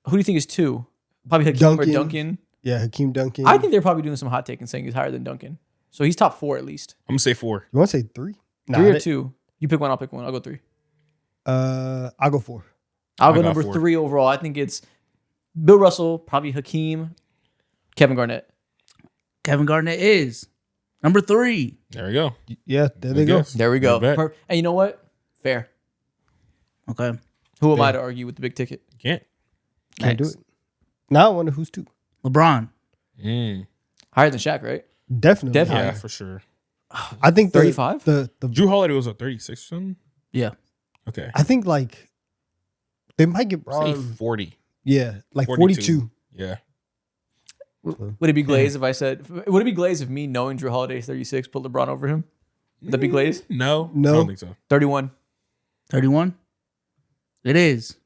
Speaker 3: Who do you think is 2? Probably Hakeem or
Speaker 4: Duncan.
Speaker 3: Duncan.
Speaker 4: Yeah, Hakeem Duncan.
Speaker 3: I think they're probably doing some hot take and saying he's higher than Duncan. So he's top 4 at least.
Speaker 2: I'm going to say 4.
Speaker 4: You want to say 3?
Speaker 3: 3 or 2? You pick one, I'll pick one. I'll go 3.
Speaker 4: I'll go 4.
Speaker 3: I'll go
Speaker 2: got
Speaker 3: number
Speaker 2: 4.
Speaker 3: 3 overall. I think it's Bill Russell, probably Hakeem, Kevin Garnett.
Speaker 1: Kevin Garnett is number 3.
Speaker 2: There we go.
Speaker 4: Yeah, there they go.
Speaker 2: Guess.
Speaker 3: There we go.
Speaker 2: Not bad.
Speaker 3: And you know what? Fair.
Speaker 1: Okay.
Speaker 3: Who am I to argue with the big ticket?
Speaker 2: Can't.
Speaker 4: Can't do
Speaker 1: Next.
Speaker 4: it. Now I wonder who's 2.
Speaker 1: LeBron.
Speaker 3: Higher than Shaq, right?
Speaker 4: Definitely.
Speaker 3: Definitely.
Speaker 2: Yeah, for sure.
Speaker 4: I think
Speaker 3: 35?
Speaker 4: The
Speaker 2: Drew Holiday was at 36 or something?
Speaker 1: Yeah.
Speaker 2: Okay.
Speaker 4: I think like they might get
Speaker 2: Say
Speaker 4: Bron.
Speaker 2: 40.
Speaker 4: Yeah, like 42.
Speaker 2: Yeah.
Speaker 3: Would it be glazed if I said? Would it be glazed if me knowing Drew Holiday is 36 put LeBron over him? Would that be glazed?
Speaker 2: No.
Speaker 4: No.
Speaker 2: I don't think so.
Speaker 3: 31.
Speaker 1: 31. It is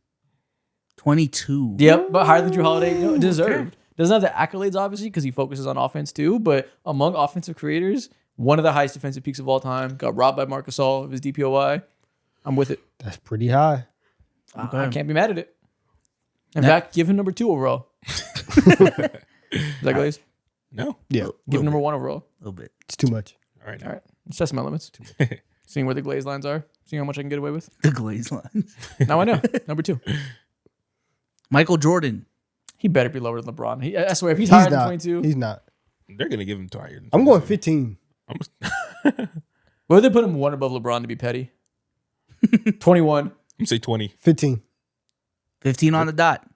Speaker 1: 22.
Speaker 3: Yep, but higher than Drew Holiday. You know, deserved. Doesn't have the accolades obviously because he focuses on offense too. But among offensive creators, one of the highest defensive peaks of all time. Got robbed by Marc Gasol of his DPOY. I'm with it.
Speaker 4: That's pretty high.
Speaker 3: I can't be mad at it. In fact, give him number 2 overall. Is that glazed?
Speaker 2: No.
Speaker 4: Yeah,
Speaker 3: Give him number 1 overall.
Speaker 1: A little bit.
Speaker 4: it's too much.
Speaker 2: All right.
Speaker 3: All right. Let's test my limits. Seeing where the glaze lines are. Seeing how much I can get away with.
Speaker 1: The glaze lines.
Speaker 3: Now I know. Number 2.
Speaker 1: Michael Jordan.
Speaker 3: He better be lower than LeBron. I swear, if he's
Speaker 4: He's
Speaker 3: higher than
Speaker 4: not.
Speaker 3: 22.
Speaker 4: He's not.
Speaker 2: They're going to give him to higher.
Speaker 4: I'm going 15.
Speaker 3: What would they put him 1 above LeBron to be petty? 21.
Speaker 2: I'm going to say 20.
Speaker 4: 15.
Speaker 1: 15 on the dot.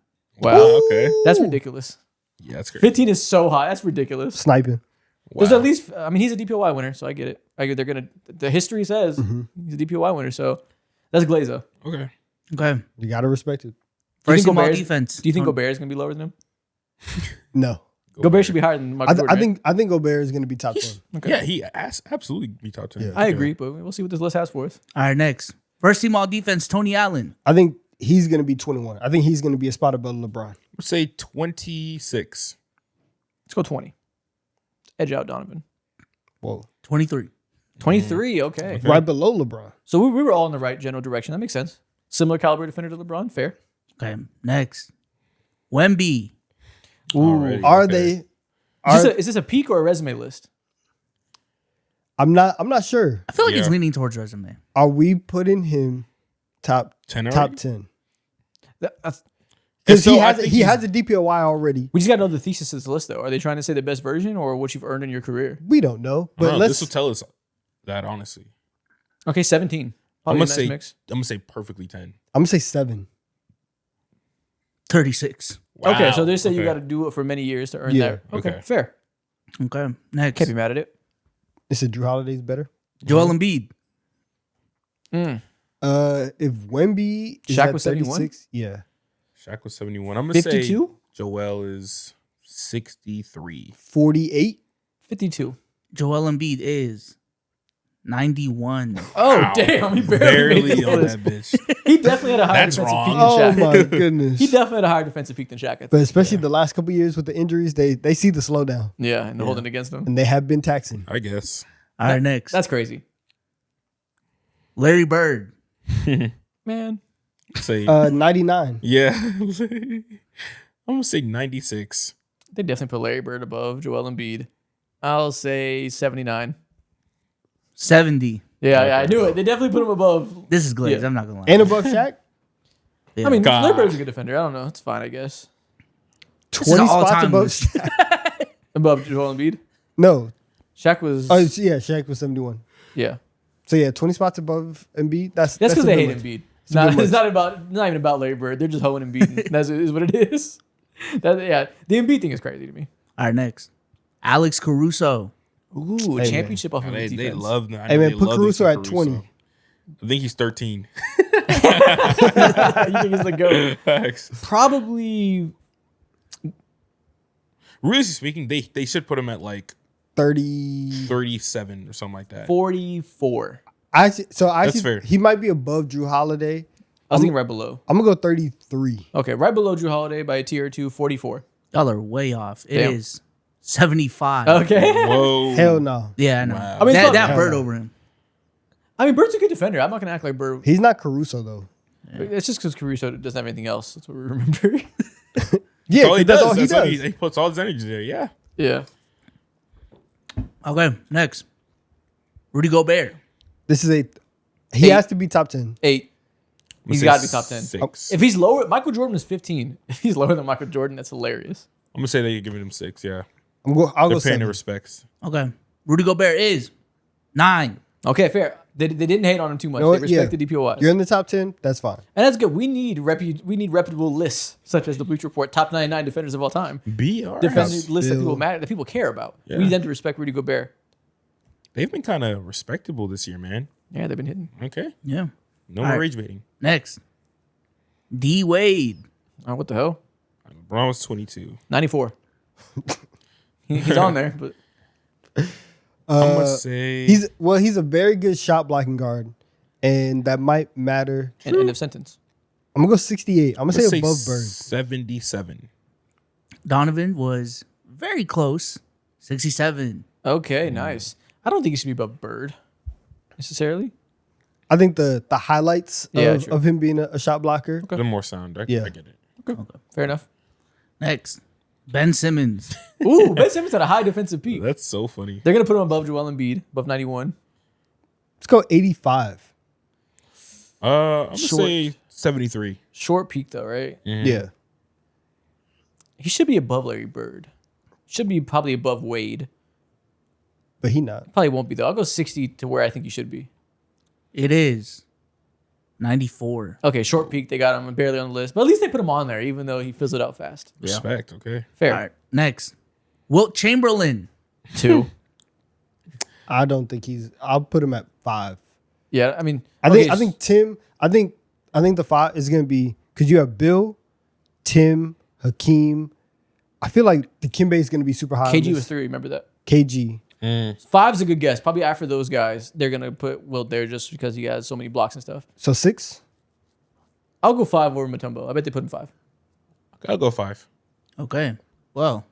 Speaker 3: Wow.
Speaker 2: Okay.
Speaker 3: That's ridiculous.
Speaker 2: Yeah, that's great.
Speaker 3: 15 is so high. That's ridiculous.
Speaker 4: Sniping.
Speaker 3: There's at least, I mean, he's a DPOY winner, so I get it. They're gonna. The history says he's a DPOY winner, so that's Glazer.
Speaker 2: Okay.
Speaker 1: Okay.
Speaker 4: You gotta respect it.
Speaker 1: First team all
Speaker 3: Gobert's-
Speaker 1: defense.
Speaker 3: Do you think Gobert is gonna be lower than him?
Speaker 4: No,
Speaker 3: Gobert should be higher than Michael Jordan.
Speaker 4: I think Gobert is gonna be top 10.
Speaker 2: Yeah, he absolutely be top 10.
Speaker 4: Yeah.
Speaker 3: I agree, but we'll see what this list has for us.
Speaker 1: All right, next. First team all defense, Tony Allen.
Speaker 4: I think he's gonna be 21. I think he's gonna be a spot above LeBron.
Speaker 2: Let's say 26.
Speaker 3: Let's go 20. Edge out Donovan.
Speaker 4: Whoa,
Speaker 1: 23.
Speaker 3: 23, okay.
Speaker 4: right below LeBron.
Speaker 3: So we were all in the right general direction. That makes sense. Similar caliber defender to LeBron, fair.
Speaker 1: Okay, next. Wemby.
Speaker 2: Already,
Speaker 4: Are
Speaker 2: okay.
Speaker 4: they?
Speaker 3: Is this a peak or a resume list?
Speaker 4: I'm not sure.
Speaker 1: I feel like it's
Speaker 2: Yeah.
Speaker 1: leaning towards resume.
Speaker 4: Are we putting him top
Speaker 2: 10
Speaker 4: top
Speaker 2: already?
Speaker 4: 10?
Speaker 3: That's,
Speaker 4: Because
Speaker 2: So
Speaker 4: he
Speaker 2: I
Speaker 4: has
Speaker 2: think
Speaker 4: he
Speaker 2: he's-
Speaker 4: has a DPOY already.
Speaker 3: we just got to know the thesis of the list, though. Are they trying to say the best version or what you've earned in your career?
Speaker 4: We don't know,
Speaker 2: I
Speaker 4: but
Speaker 2: don't know,
Speaker 4: let's.
Speaker 2: this will tell us that honestly.
Speaker 3: Okay, 17.
Speaker 2: I'm
Speaker 3: Probably
Speaker 2: gonna
Speaker 3: a nice
Speaker 2: say
Speaker 3: mix.
Speaker 2: I'm gonna say perfectly 10.
Speaker 4: I'm gonna say 7.
Speaker 1: 36.
Speaker 3: Okay,
Speaker 2: Wow.
Speaker 3: so they say you
Speaker 2: Okay.
Speaker 3: got to do it for many years to earn
Speaker 4: Yeah.
Speaker 3: that. Okay,
Speaker 2: Okay.
Speaker 3: fair.
Speaker 1: Okay, next.
Speaker 3: Can't be mad at it.
Speaker 4: They said Drew Holiday's better.
Speaker 1: Joel Embiid.
Speaker 4: If Wemby is
Speaker 3: Shaq
Speaker 4: at
Speaker 3: was 71?
Speaker 4: 36, yeah,
Speaker 2: Shaq was 71. I'm gonna say
Speaker 3: 52?
Speaker 2: Joel is 63.
Speaker 4: 48.
Speaker 3: 52.
Speaker 1: Joel Embiid is 91.
Speaker 3: Oh,
Speaker 2: Wow.
Speaker 3: damn. He barely,
Speaker 2: Barely
Speaker 3: made the
Speaker 2: on
Speaker 3: list.
Speaker 2: that bitch.
Speaker 3: He definitely had a higher
Speaker 2: That's
Speaker 3: defensive
Speaker 2: wrong.
Speaker 3: peak than
Speaker 4: Oh
Speaker 3: Shaq.
Speaker 4: my goodness.
Speaker 3: He definitely had a higher defensive peak than Shaq. I think.
Speaker 4: But especially the last couple years with the injuries, they see the slowdown,
Speaker 3: Yeah, and they're holding against him.
Speaker 4: and they have been taxing.
Speaker 2: I guess.
Speaker 1: All right, next.
Speaker 3: That's crazy.
Speaker 1: Larry Bird.
Speaker 3: Man.
Speaker 2: Say
Speaker 4: 99.
Speaker 2: yeah. I'm gonna say 96.
Speaker 3: They definitely put Larry Bird above Joel Embiid. I'll say 79.
Speaker 1: 70.
Speaker 3: Yeah, I knew it. They definitely put him above.
Speaker 1: This is glazed.
Speaker 3: Yeah.
Speaker 1: I'm not going to lie.
Speaker 4: And above Shaq,
Speaker 1: Yeah.
Speaker 3: I mean,
Speaker 2: God.
Speaker 3: Larry Bird's a good defender. I don't know. It's fine, I guess.
Speaker 4: 20
Speaker 1: an
Speaker 4: spots
Speaker 1: all-time
Speaker 4: above
Speaker 1: list.
Speaker 4: Shaq.
Speaker 3: Above Joel Embiid.
Speaker 4: No.
Speaker 3: Shaq was.
Speaker 4: Oh, yeah, Shaq was 71.
Speaker 3: Yeah.
Speaker 4: So yeah, 20 spots above Embiid.
Speaker 3: That's because
Speaker 4: a
Speaker 3: they
Speaker 4: bit
Speaker 3: hate
Speaker 4: much.
Speaker 3: Embiid.
Speaker 4: a bit
Speaker 3: It's
Speaker 4: much.
Speaker 3: not even about Larry Bird. They're just hoeing Embiid. That's is what it is. Yeah, the Embiid thing is crazy to me.
Speaker 1: All right, next. Alex Caruso.
Speaker 3: Ooh,
Speaker 4: man.
Speaker 3: championship off of
Speaker 2: They,
Speaker 3: his
Speaker 2: they
Speaker 3: defense.
Speaker 2: love that.
Speaker 4: Hey, man, put Caruso at 20.
Speaker 2: I think he's 13.
Speaker 3: You think it's the GOAT?
Speaker 2: Facts.
Speaker 3: Probably.
Speaker 2: Really speaking, they should put him at like
Speaker 4: 30.
Speaker 2: 37 or something like that.
Speaker 3: 44.
Speaker 2: That's fair.
Speaker 4: He might be above Drew Holiday.
Speaker 3: I was thinking right below.
Speaker 4: I'm gonna go 33.
Speaker 3: Okay, right below Drew Holiday by a tier or two, 44.
Speaker 1: Y'all are way off. It
Speaker 3: Damn.
Speaker 1: is 75.
Speaker 3: Okay.
Speaker 2: Whoa.
Speaker 4: Hell no.
Speaker 1: Yeah, I know.
Speaker 2: Wow.
Speaker 3: I mean, it's not-
Speaker 1: that
Speaker 4: Hell
Speaker 1: Bird
Speaker 4: no.
Speaker 1: over him.
Speaker 3: I mean, Bird's a good defender. I'm not gonna act like Bird.
Speaker 4: He's not Caruso though.
Speaker 3: It's just because Caruso doesn't have anything else. That's what we remember.
Speaker 4: Yeah,
Speaker 2: All he
Speaker 4: 'cause that's
Speaker 2: does.
Speaker 4: all he
Speaker 2: That's all
Speaker 4: does.
Speaker 2: he puts all his energy there. Yeah.
Speaker 3: Yeah.
Speaker 1: Okay, next. Rudy Gobert.
Speaker 4: This is he
Speaker 3: Eight.
Speaker 4: has to be top 10.
Speaker 3: 8.
Speaker 2: I'm
Speaker 3: He's
Speaker 2: gonna
Speaker 3: got
Speaker 2: say
Speaker 3: to be top 10.
Speaker 2: 6.
Speaker 3: If he's lower, Michael Jordan was 15. If he's lower than Michael Jordan, that's hilarious.
Speaker 2: I'm gonna say they give him 6. Yeah.
Speaker 4: I'll
Speaker 2: They're
Speaker 4: go
Speaker 2: paying their
Speaker 4: 7.
Speaker 2: respects.
Speaker 1: Okay. Rudy Gobert is 9.
Speaker 3: Okay, fair. They didn't hate on him too much.
Speaker 4: You know
Speaker 3: They
Speaker 4: what? Yeah.
Speaker 3: respect the DPOIs.
Speaker 4: You're in the top 10. That's fine.
Speaker 3: And that's good. We need reputable lists, such as the Bleach Report top 99 defenders of all time.
Speaker 2: BR.
Speaker 3: Defender
Speaker 2: has-
Speaker 3: lists that
Speaker 4: Bill.
Speaker 3: people matter, that people care about.
Speaker 2: Yeah.
Speaker 3: We need them to respect Rudy Gobert.
Speaker 2: They've been kind of respectable this year, man.
Speaker 3: Yeah, they've been hitting.
Speaker 2: Okay.
Speaker 1: Yeah.
Speaker 2: No
Speaker 1: All
Speaker 2: more
Speaker 1: right.
Speaker 2: rage baiting.
Speaker 1: Next. D Wade.
Speaker 3: Oh, what the hell?
Speaker 2: LeBron was 22.
Speaker 3: 94. He's on there, but
Speaker 2: I'm gonna say
Speaker 4: He's a very good shot blocking guard, and that might matter.
Speaker 3: end of sentence.
Speaker 4: I'm gonna go 68. I'm gonna
Speaker 2: let's
Speaker 4: say above Bird.
Speaker 2: 77.
Speaker 1: Donovan was very close. 67.
Speaker 3: Okay, nice. I don't think he should be above Bird necessarily.
Speaker 4: I think the highlights
Speaker 3: Yeah, true.
Speaker 4: of him being a shot blocker.
Speaker 2: The more sound. I
Speaker 4: Yeah.
Speaker 2: get it.
Speaker 3: Fair enough.
Speaker 1: Next. Ben Simmons.
Speaker 3: Ooh, Ben Simmons had a high defensive peak.
Speaker 2: That's so funny.
Speaker 3: They're gonna put him above Joel Embiid, above 91.
Speaker 4: Let's go 85.
Speaker 2: I'm gonna
Speaker 3: Short.
Speaker 2: say 73.
Speaker 3: Short peak though, right?
Speaker 4: Yeah.
Speaker 3: He should be above Larry Bird. Should be probably above Wade.
Speaker 4: But he not.
Speaker 3: Probably won't be though. I'll go 60 to where I think he should be.
Speaker 1: It is 94.
Speaker 3: Okay, short peak. They got him barely on the list, but at least they put him on there, even though he fizzled out fast.
Speaker 2: Respect. Okay.
Speaker 3: Fair.
Speaker 1: All right. Next. Wilt Chamberlain.
Speaker 3: 2.
Speaker 4: I don't think he's. I'll put him at 5.
Speaker 3: Yeah, I mean,
Speaker 4: I think Tim. I think the 5 is gonna be because you have Bill, Tim, Hakeem. I feel like the Kimbe is gonna be super high.
Speaker 3: KG was 3. Remember that?
Speaker 4: KG.
Speaker 3: 5's a good guess. Probably after those guys, they're gonna put Wilt there just because he has so many blocks and stuff.
Speaker 4: So 6.
Speaker 3: I'll go 5 over Mutombo. I bet they put him 5.
Speaker 2: I'll go 5.
Speaker 1: Okay. Well,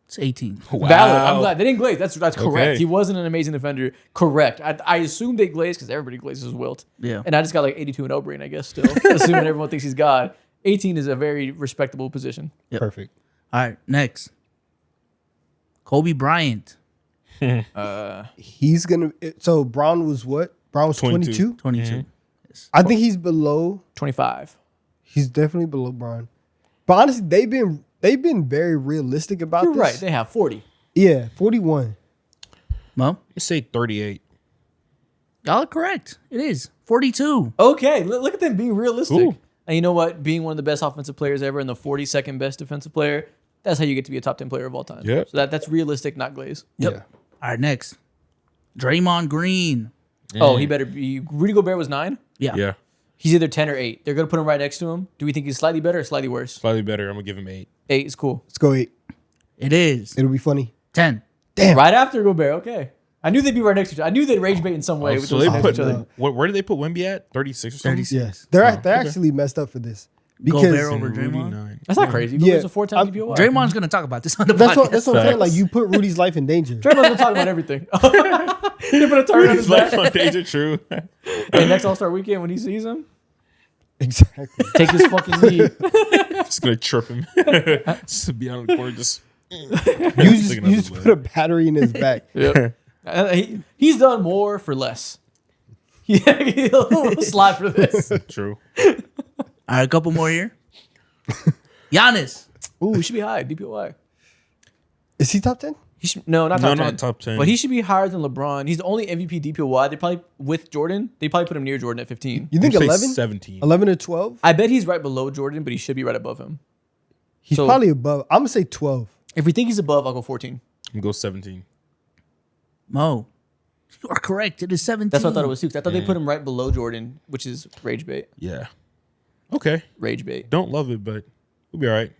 Speaker 1: it's 18.
Speaker 2: Wow.
Speaker 3: Valid. I'm glad they didn't glaze. That's correct.
Speaker 2: Okay.
Speaker 3: He wasn't an amazing defender. Correct. I assumed they glazed because everybody glazes Wilt.
Speaker 1: Yeah.
Speaker 3: And I just got like 82-0 brain, I guess. Still assuming everyone thinks he's God. 18 is a very respectable position.
Speaker 1: Yep.
Speaker 4: Perfect.
Speaker 1: All right. Next. Kobe Bryant.
Speaker 4: He's gonna. So Brown was what? Brown was
Speaker 2: 22.
Speaker 4: 22.
Speaker 1: 22.
Speaker 4: I think he's below.
Speaker 3: 25.
Speaker 4: He's definitely below Brown. But honestly, they've been very realistic about
Speaker 3: You're
Speaker 4: this.
Speaker 3: right. They have 40.
Speaker 4: Yeah, 41.
Speaker 1: Mo?
Speaker 2: Let's say 38.
Speaker 1: Y'all are correct. It is 42.
Speaker 3: Okay, look at them being realistic.
Speaker 2: Ooh.
Speaker 3: And you know what? Being one of the best offensive players ever and the 42nd best defensive player, that's how you get to be a top 10 player of all time.
Speaker 2: Yep.
Speaker 3: So that's realistic, not glaze.
Speaker 1: Yep.
Speaker 4: Yeah.
Speaker 1: All right. Next. Draymond Green.
Speaker 3: Oh, he better be. Rudy Gobert was 9.
Speaker 1: Yeah.
Speaker 2: Yeah.
Speaker 3: He's either 10 or 8. They're going to put him right next to him. Do we think he's slightly better or slightly worse?
Speaker 2: Slightly better. I'm going to give him 8.
Speaker 3: 8 is cool.
Speaker 4: Let's go 8.
Speaker 1: It is
Speaker 4: It'll be funny.
Speaker 1: 10.
Speaker 4: Damn.
Speaker 3: Right after Gobert, okay. I knew they'd be right next to each other. I knew they'd rage bait in some way. with
Speaker 2: So
Speaker 3: those
Speaker 2: they
Speaker 3: next
Speaker 2: put,
Speaker 3: to each other.
Speaker 2: where did they put Wemby at? 36 or something?
Speaker 1: 36.
Speaker 4: Yes. They're actually messed up for this. Because
Speaker 1: Gobert over
Speaker 2: And Rudy,
Speaker 1: Draymond.
Speaker 2: 9.
Speaker 3: That's not crazy.
Speaker 4: Yeah.
Speaker 3: Gobert's a 4-time DPOY.
Speaker 1: Draymond's going to talk about this on the
Speaker 4: that's
Speaker 1: podcast.
Speaker 4: what I'm saying. Like you put Rudy's life in danger.
Speaker 3: Draymond's going to talk about everything. They put a target on his
Speaker 2: His life
Speaker 3: back.
Speaker 2: on danger, true.
Speaker 3: Hey, next All-Star weekend when he sees him,
Speaker 4: Exactly.
Speaker 3: take his fucking knee.
Speaker 2: Just going to trip him. Just to be on the court, just.
Speaker 4: You just put a battery in his back.
Speaker 3: Yep. He's done more for less. Yeah, he'll slide for this.
Speaker 2: True.
Speaker 1: All right. A couple more here. Giannis.
Speaker 3: Ooh, he should be high. DPOY.
Speaker 4: Is he top 10?
Speaker 3: He should, no, not top 10.
Speaker 2: not top 10.
Speaker 3: But he should be higher than LeBron. He's the only MVP DPOY. They probably, with Jordan, they probably put him near Jordan at 15.
Speaker 4: You think
Speaker 2: I'd say
Speaker 4: 11?
Speaker 2: 17.
Speaker 4: 11 or 12?
Speaker 3: I bet he's right below Jordan, but he should be right above him.
Speaker 4: He's
Speaker 3: So-
Speaker 4: probably above. I'm gonna say 12.
Speaker 3: If we think he's above, I'll go 14.
Speaker 2: I'm going to go 17.
Speaker 1: Mo. You are correct. It is 17.
Speaker 3: That's what I thought it was too. 'Cause I thought they put him right below Jordan, which is rage bait.
Speaker 2: Yeah. Okay.
Speaker 3: Rage bait.
Speaker 2: Don't love it, but we'll be all right.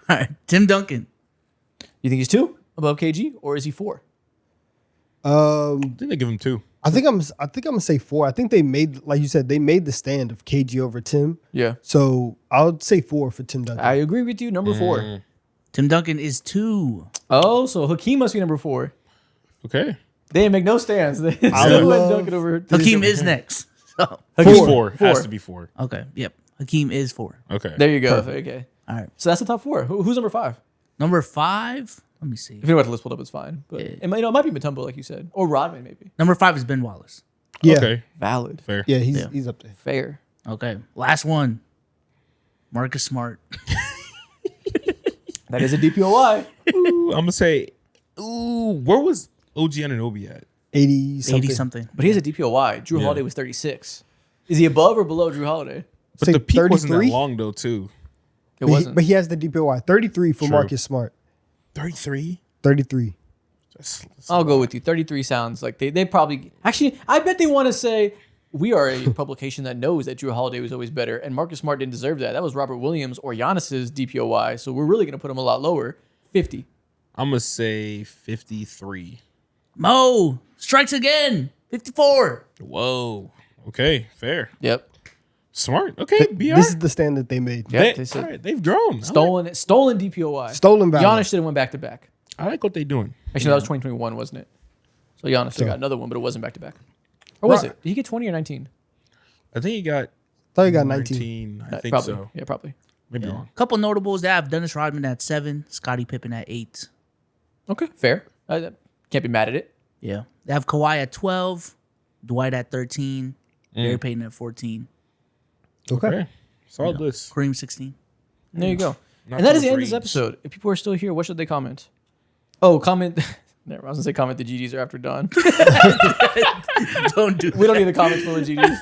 Speaker 1: All right. Tim Duncan.
Speaker 3: You think he's 2 above KG, or is he 4?
Speaker 2: I think they give him 2.
Speaker 4: I think I'm gonna say 4. I think they made, like you said, they made the stand of KG over Tim.
Speaker 3: Yeah.
Speaker 4: So I'll say 4 for Tim Duncan.
Speaker 3: I agree with you. Number 4.
Speaker 1: Tim Duncan is 2.
Speaker 3: Oh, so Hakeem must be number 4.
Speaker 2: Okay.
Speaker 3: They didn't make no stands. They still
Speaker 4: I
Speaker 3: went
Speaker 4: love-
Speaker 3: Duncan over.
Speaker 1: Hakeem is next. So,
Speaker 2: He's
Speaker 3: Four.
Speaker 2: 4.
Speaker 3: Four.
Speaker 2: Has to be 4.
Speaker 1: okay. Yep. Hakeem is 4.
Speaker 2: Okay.
Speaker 3: There you go. Okay.
Speaker 1: All right.
Speaker 3: So that's the top 4. Who's number 5?
Speaker 1: Number 5. Let me see.
Speaker 3: If you don't have the list pulled up, it's fine. But it might be Mutombo, like you said, or Rodman, maybe.
Speaker 1: Number 5 is Ben Wallace.
Speaker 4: Yeah.
Speaker 2: Okay.
Speaker 3: Valid.
Speaker 2: Fair.
Speaker 4: Yeah, he's up there.
Speaker 3: Fair.
Speaker 1: Okay. Last one. Marcus Smart.
Speaker 3: That is a DPOY.
Speaker 2: Ooh, I'm going to say, where was OG Anunoby at?
Speaker 4: 80 something.
Speaker 1: 80 something.
Speaker 3: But he has a DPOY. Drew Holiday was 36. Is he above or below Drew Holiday?
Speaker 2: But
Speaker 4: Say
Speaker 2: the peak wasn't that
Speaker 4: 33?
Speaker 2: long, though, too.
Speaker 3: It
Speaker 4: But he,
Speaker 3: wasn't.
Speaker 4: but he has the DPOY. 33 for
Speaker 2: True.
Speaker 4: Marcus Smart.
Speaker 2: 33?
Speaker 4: 33.
Speaker 3: I'll go with you. 33 sounds like they probably actually. I bet they want to say we are a publication that knows that Drew Holiday was always better, and Marcus Smart didn't deserve that. That was Robert Williams or Giannis's DPOY. So we're really going to put him a lot lower. 50.
Speaker 2: I'm going to say 53.
Speaker 1: Mo strikes again. 54.
Speaker 2: Whoa. Okay. Fair.
Speaker 3: Yep.
Speaker 2: Smart. Okay. BR.
Speaker 4: This is the stand that they made.
Speaker 3: Yep.
Speaker 2: They,
Speaker 3: They said
Speaker 2: all right, they've grown.
Speaker 3: stolen DPOY.
Speaker 4: Stolen value.
Speaker 3: Giannis should have went back to back.
Speaker 2: I like what they're doing.
Speaker 3: Actually, that was 2021, wasn't it? So Giannis still got another one, but it wasn't back to back. Or was
Speaker 4: Right.
Speaker 3: it? Did he get 20 or 19?
Speaker 2: I think he got
Speaker 4: thought he got 19.
Speaker 2: 19. I think
Speaker 3: probably.
Speaker 2: so.
Speaker 3: Yeah, probably.
Speaker 2: Maybe wrong.
Speaker 1: Couple notables. They have Dennis Rodman at 7. Scottie Pippen at 8.
Speaker 3: Okay, fair. Can't be mad at it.
Speaker 1: Yeah. They have Kawhi at 12. Dwight at 13. Gary Payton at 14.
Speaker 4: Okay.
Speaker 2: Okay. Solid list.
Speaker 1: Kareem 16.
Speaker 3: There you go.
Speaker 2: Not
Speaker 3: And that
Speaker 2: too
Speaker 3: is the end of
Speaker 2: much
Speaker 3: this
Speaker 2: range.
Speaker 3: episode. If people are still here, what should they comment? Oh, comment. Never, I was gonna say comment the GDs are after dawn.
Speaker 1: Don't do
Speaker 3: We don't need the comments full of GDs.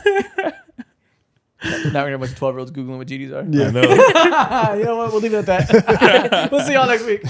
Speaker 3: Now we're gonna have a bunch of 12-year-olds Googling what GDs are.
Speaker 2: I know.
Speaker 3: You know what? We'll leave it at that. We'll see y'all next week.